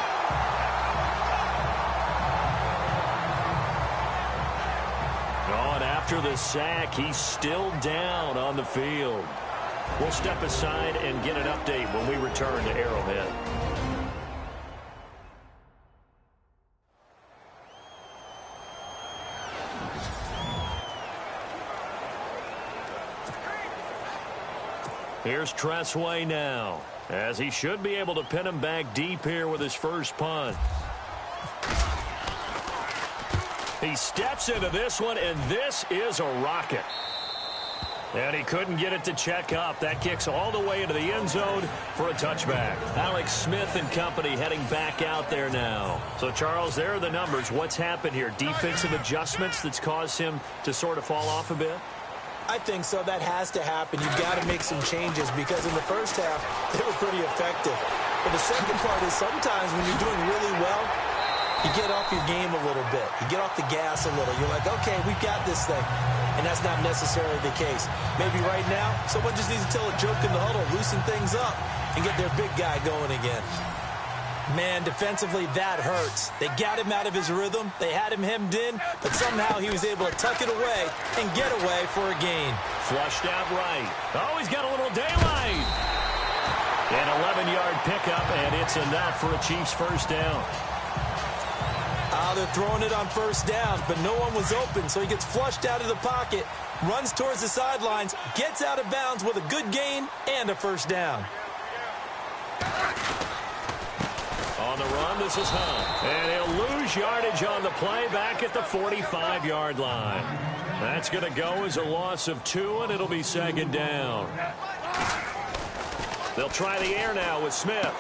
Oh, and after the sack, he's still down on the field. We'll step aside and get an update when we return to Arrowhead. Here's Tressway now, as he should be able to pin him back deep here with his first punt. He steps into this one, and this is a rocket. And he couldn't get it to check up. That kicks all the way into the end zone for a touchback. Alex Smith and company heading back out there now. So, Charles, there are the numbers. What's happened here? Defensive adjustments that's caused him to sort of fall off a bit? I think so. That has to happen. You've got to make some changes because in the first half, they were pretty effective. But the second part is sometimes when you're doing really well, you get off your game a little bit. You get off the gas a little. You're like, okay, we've got this thing. And that's not necessarily the case. Maybe right now, someone just needs to tell a joke in the huddle, loosen things up, and get their big guy going again. Man, defensively, that hurts. They got him out of his rhythm. They had him hemmed in, but somehow he was able to tuck it away and get away for a gain. Flushed out right. Oh, he's got a little daylight. An 11-yard pickup, and it's enough for a Chiefs first down. They're throwing it on first down, but no one was open, so he gets flushed out of the pocket, runs towards the sidelines, gets out of bounds with a good gain and a first down. On the run, this is Hunt. And he'll lose yardage on the play back at the 45-yard line. That's going to go as a loss of 2, and it'll be 2nd down. They'll try the air now with Smith.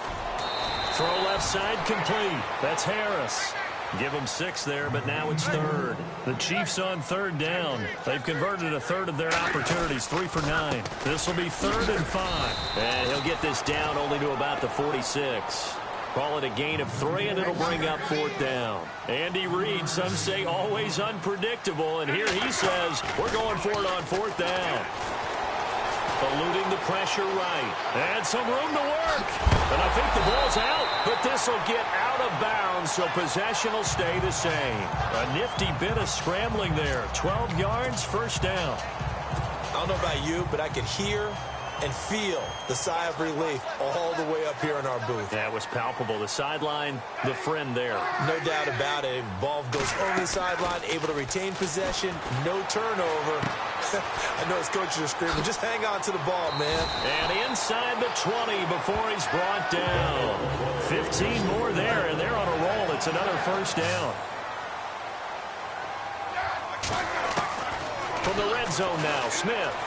Throw left side complete. That's Harris. Give him 6 there, but now it's 3rd. The Chiefs on 3rd down. They've converted a 3rd of their opportunities, 3 for 9. This will be 3rd and 5. And he'll get this down only to about the 46. Call it a gain of 3, and it'll bring up 4th down. Andy Reid, some say always unpredictable, and here he says, we're going for it on 4th down. Eluding the pressure right. And some room to work. And I think the ball's out, but this will get out of bounds, so possession will stay the same. A nifty bit of scrambling there. 12 yards, first down. I don't know about you, but I could hear and feel the sigh of relief all the way up here in our booth. That was palpable. The sideline, the friend there. No doubt about it. Ball goes over the sideline, able to retain possession, no turnover. I know his coaches are screaming, just hang on to the ball, man. And inside the 20 before he's brought down. 15 more there, and they're on a roll. It's another first down. From the red zone now, Smith.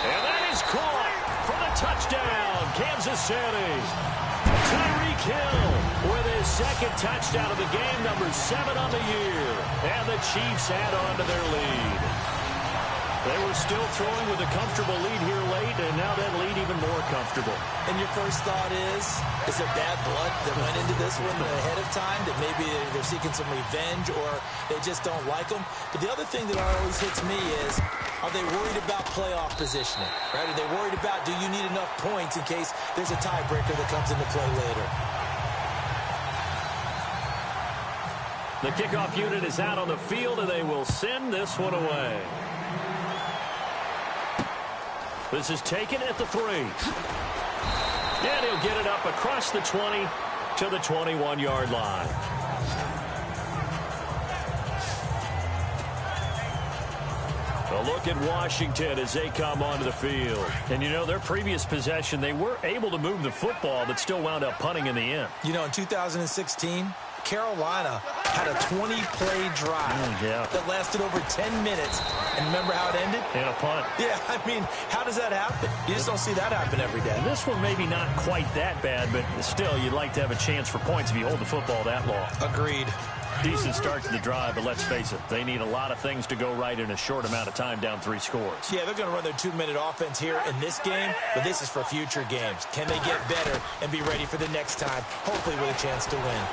And that is caught for the touchdown, Kansas City. Tyreek Hill with his 2nd touchdown of the game, number 7 on the year. And the Chiefs add on to their lead. They were still throwing with a comfortable lead here late, and now that lead even more comfortable. And your first thought is there bad blood that went into this one ahead of time, that maybe they're seeking some revenge or they just don't like them? But the other thing that always hits me is, are they worried about playoff positioning? Right? Are they worried about, do you need enough points in case there's a tiebreaker that comes into play later? The kickoff unit is out on the field, and they will send this one away. This is taken at the 3. And he'll get it up across the 20 to the 21-yard line. A look at Washington as they come onto the field. And, you know, their previous possession, they were able to move the football, but still wound up punting in the end. You know, in 2016, Carolina had a 20-play drive that lasted over 10 minutes. And remember how it ended? In a punt. Yeah, I mean, how does that happen? You just don't see that happen every day. And this one maybe not quite that bad, but still, you'd like to have a chance for points if you hold the football that long. Agreed. Decent start to the drive, but let's face it, they need a lot of things to go right in a short amount of time, down 3 scores. Yeah, they're going to run their 2-minute offense here in this game, but this is for future games. Can they get better and be ready for the next time, hopefully with a chance to win?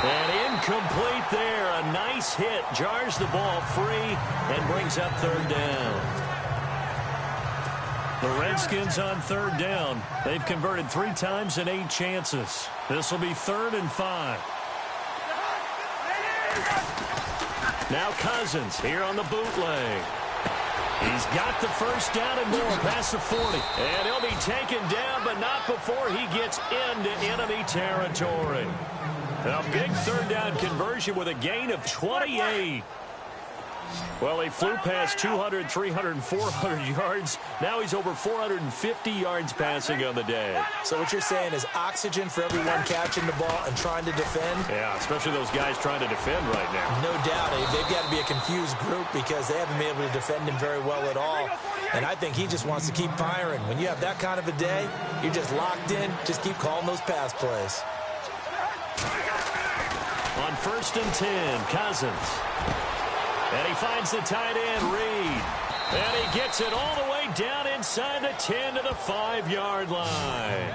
And incomplete there. A nice hit. Jars the ball free and brings up 3rd down. The Redskins on 3rd down. They've converted 3 times in 8 chances. This will be 3rd and 5. Now Cousins here on the bootleg. He's got the 1st down and more past the 40. And he'll be taken down, but not before he gets into enemy territory. A big 3rd down conversion with a gain of 28. Well, he flew past 200, 300, 400 yards. Now he's over 450 yards passing on the day. So what you're saying is oxygen for everyone catching the ball and trying to defend? Yeah, especially those guys trying to defend right now. No doubt. They've got to be a confused group because they haven't been able to defend him very well at all. And I think he just wants to keep firing. When you have that kind of a day, you're just locked in. Just keep calling those pass plays. On 1st and 10, Cousins. And he finds the tight end, Reed. And he gets it all the way down inside the 10 to the 5-yard line.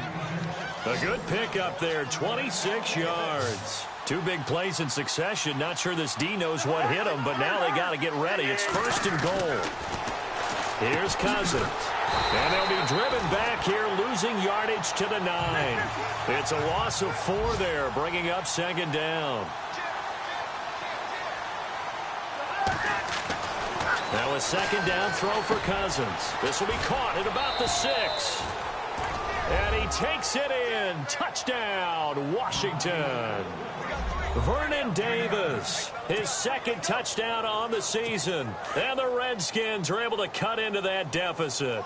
A good pickup there, 26 yards. 2 big plays in succession. Not sure this D knows what hit him, but now they got to get ready. It's 1st and goal. Here's Cousins. And they'll be driven back here, losing yardage to the 9. It's a loss of 4 there, bringing up 2nd down. Now a 2nd down throw for Cousins. This will be caught at about the 6. And he takes it in. Touchdown, Washington. Vernon Davis, his 2nd touchdown on the season. And the Redskins are able to cut into that deficit.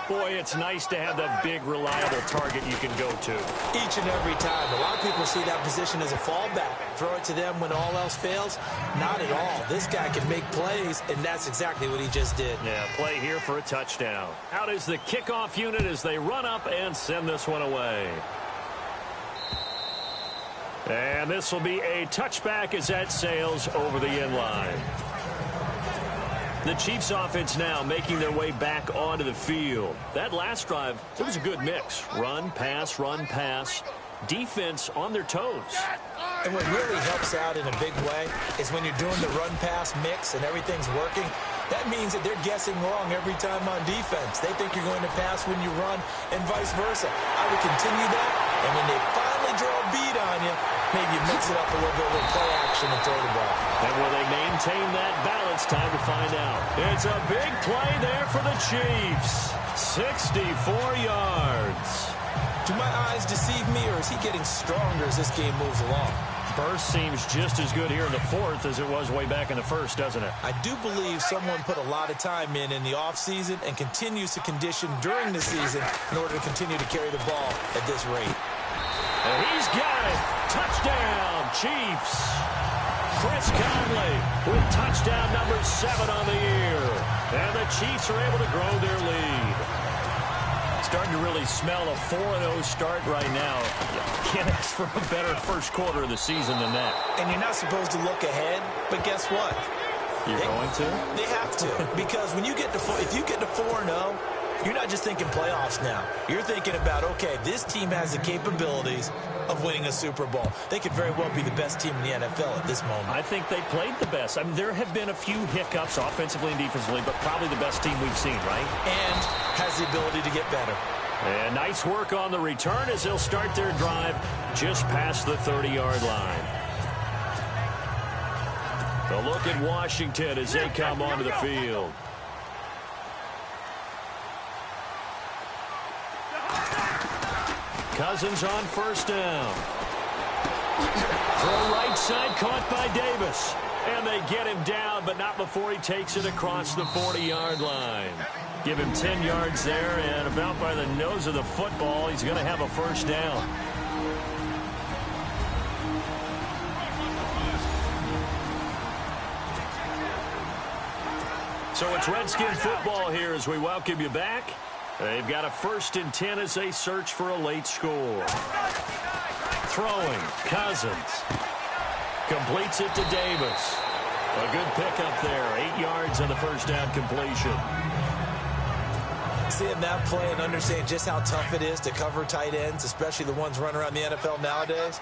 Boy, it's nice to have that big, reliable target you can go to. Each and every time. A lot of people see that position as a fallback. Throw it to them when all else fails. Not at all. This guy can make plays, and that's exactly what he just did. Yeah, play here for a touchdown. Out is the kickoff unit as they run up and send this one away. And this will be a touchback as that sails over the end line. The Chiefs offense now making their way back onto the field. That last drive, it was a good mix. Run, pass, defense on their toes. And what really helps out in a big way is when you're doing the run-pass mix and everything's working, that means that they're guessing wrong every time on defense. They think you're going to pass when you run and vice versa. I would continue that, and when they finally draw a beat on you, maybe you mix it up a little bit with play action and throw the ball. And will they maintain that balance? Time to find out. It's a big play there for the Chiefs. 64 yards. Do my eyes deceive me, or is he getting stronger as this game moves along? Burst seems just as good here in the 4th as it was way back in the 1st, doesn't it? I do believe someone put a lot of time in the offseason and continues to condition during the season in order to continue to carry the ball at this rate. And he's got it. Touchdown, Chiefs. Chris Conley with touchdown number 7 on the year. And the Chiefs are able to grow their lead. Starting to really smell a 4-0 start right now. Can't ask for a better first quarter of the season than that. And you're not supposed to look ahead, but guess what? You're going to? They have to. Because when you get to if you get to 4-0, you're not just thinking playoffs now. You're thinking about, okay, this team has the capabilities of winning a Super Bowl. They could very well be the best team in the NFL at this moment. I think they played the best. I mean, there have been a few hiccups offensively and defensively, but probably the best team we've seen, right? And has the ability to get better. And nice work on the return as they'll start their drive just past the 30-yard line. A look at Washington as they come onto the field. Cousins on 1st down. Throw right side caught by Davis. And they get him down, but not before he takes it across the 40-yard line. Give him 10 yards there, and about by the nose of the football, he's going to have a first down. So it's Redskin football here as we welcome you back. They've got a 1st and 10 as they search for a late score. Throwing, Cousins. Completes it to Davis. A good pickup there. 8 yards on the first down completion. Seeing that play and understand just how tough it is to cover tight ends, especially the ones running around the NFL nowadays,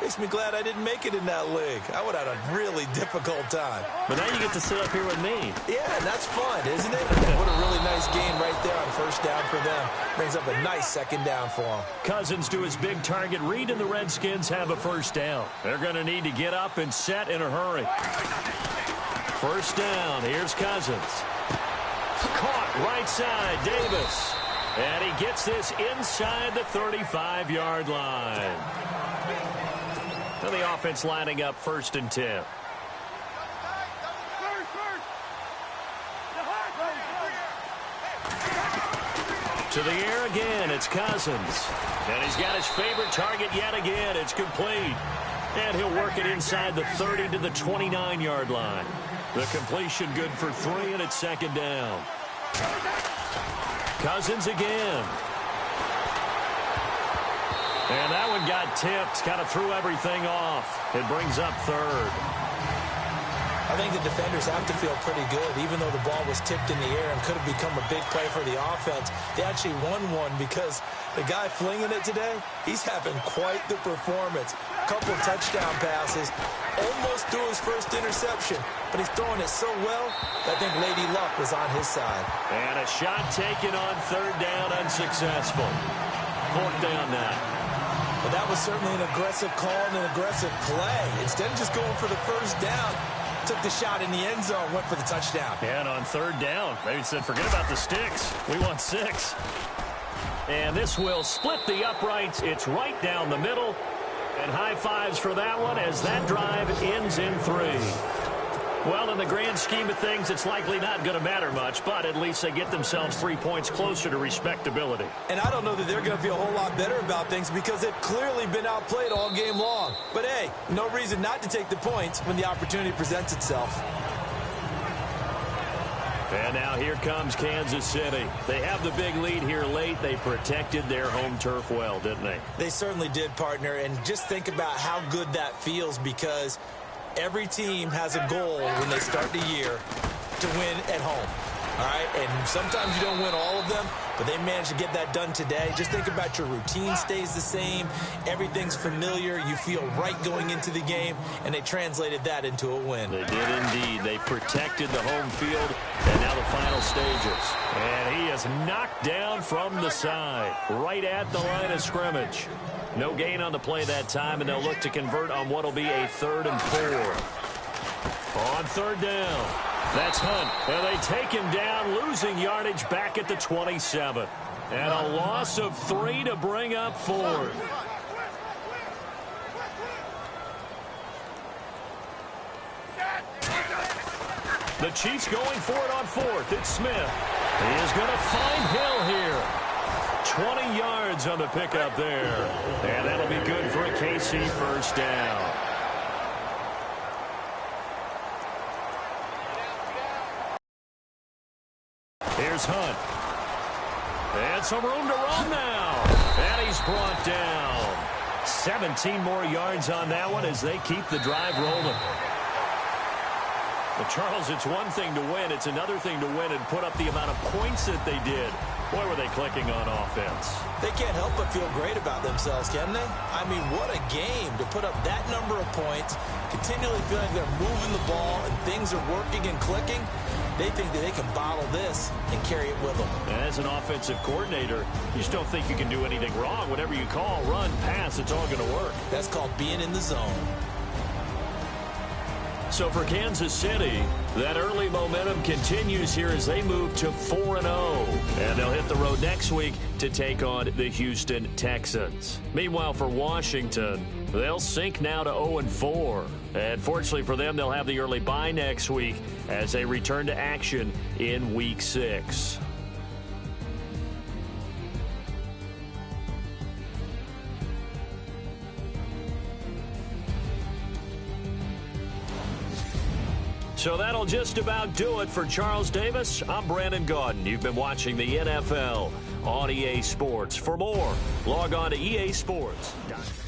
makes me glad I didn't make it in that league. I would have had a really difficult time. But now you get to sit up here with me. Yeah, that's fun, isn't it? What a really nice game right there on first down for them. Brings up a nice second down for them. Cousins to his big target. Reed and the Redskins have a first down. They're going to need to get up and set in a hurry. First down. Here's Cousins. Caught right side. Davis. And he gets this inside the 35-yard line. So the offense lining up 1st and 10. To the air again, it's Cousins. And he's got his favorite target yet again. It's complete. And he'll work it inside the 30 to the 29-yard line. The completion good for 3, and it's second down. Cousins again. And that one got tipped. Kind of threw everything off. It brings up 3rd. I think the defenders have to feel pretty good. Even though the ball was tipped in the air and could have become a big play for the offense, they actually won one because the guy flinging it today, he's having quite the performance. Couple touchdown passes, almost threw his first interception, but he's throwing it so well, I think Lady Luck was on his side. And a shot taken on 3rd down, unsuccessful. 4th down now. But that was certainly an aggressive call and an aggressive play. Instead of just going for the first down, took the shot in the end zone, went for the touchdown. And on 3rd down, maybe said, forget about the sticks. We want 6. And this will split the uprights. It's right down the middle. And high fives for that one as that drive ends in 3. Well, in the grand scheme of things, it's likely not going to matter much, but at least they get themselves 3 points closer to respectability. And I don't know that they're going to feel a whole lot better about things because they've clearly been outplayed all game long. But, hey, no reason not to take the points when the opportunity presents itself. And now here comes Kansas City. They have the big lead here late. They protected their home turf well, didn't they? They certainly did, partner. And just think about how good that feels because every team has a goal when they start the year to win at home. All right, and sometimes you don't win all of them, but they managed to get that done today. Just think about your routine stays the same. Everything's familiar. You feel right going into the game, and they translated that into a win. They did indeed. They protected the home field, and now the final stages. And he is knocked down from the side, right at the line of scrimmage. No gain on the play that time, and they'll look to convert on what will be a 3rd and 4. On 3rd down. That's Hunt. And they take him down, losing yardage back at the 27. And a loss of 3 to bring up 4th. The Chiefs going for it on 4th. It's Smith. He is going to find Hill here. 20 yards on the pickup there. And that'll be good for a KC first down. Here's Hunt. And some room to run now. And he's brought down. 17 more yards on that one as they keep the drive rolling. But, Charles, it's one thing to win. It's another thing to win and put up the amount of points that they did. Boy, were they clicking on offense. They can't help but feel great about themselves, can they? I mean, what a game to put up that number of points, continually feeling they're moving the ball and things are working and clicking. They think that they can bottle this and carry it with them. As an offensive coordinator, you just don't think you can do anything wrong. Whatever you call, run, pass, it's all going to work. That's called being in the zone. So for Kansas City, that early momentum continues here as they move to 4-0. And they'll hit the road next week to take on the Houston Texans. Meanwhile, for Washington, they'll sink now to 0-4. And fortunately for them, they'll have the early bye next week as they return to action in Week 6. So that'll just about do it for Charles Davis. I'm Brandon Gaudin. You've been watching the NFL on EA Sports. For more, log on to easports.com.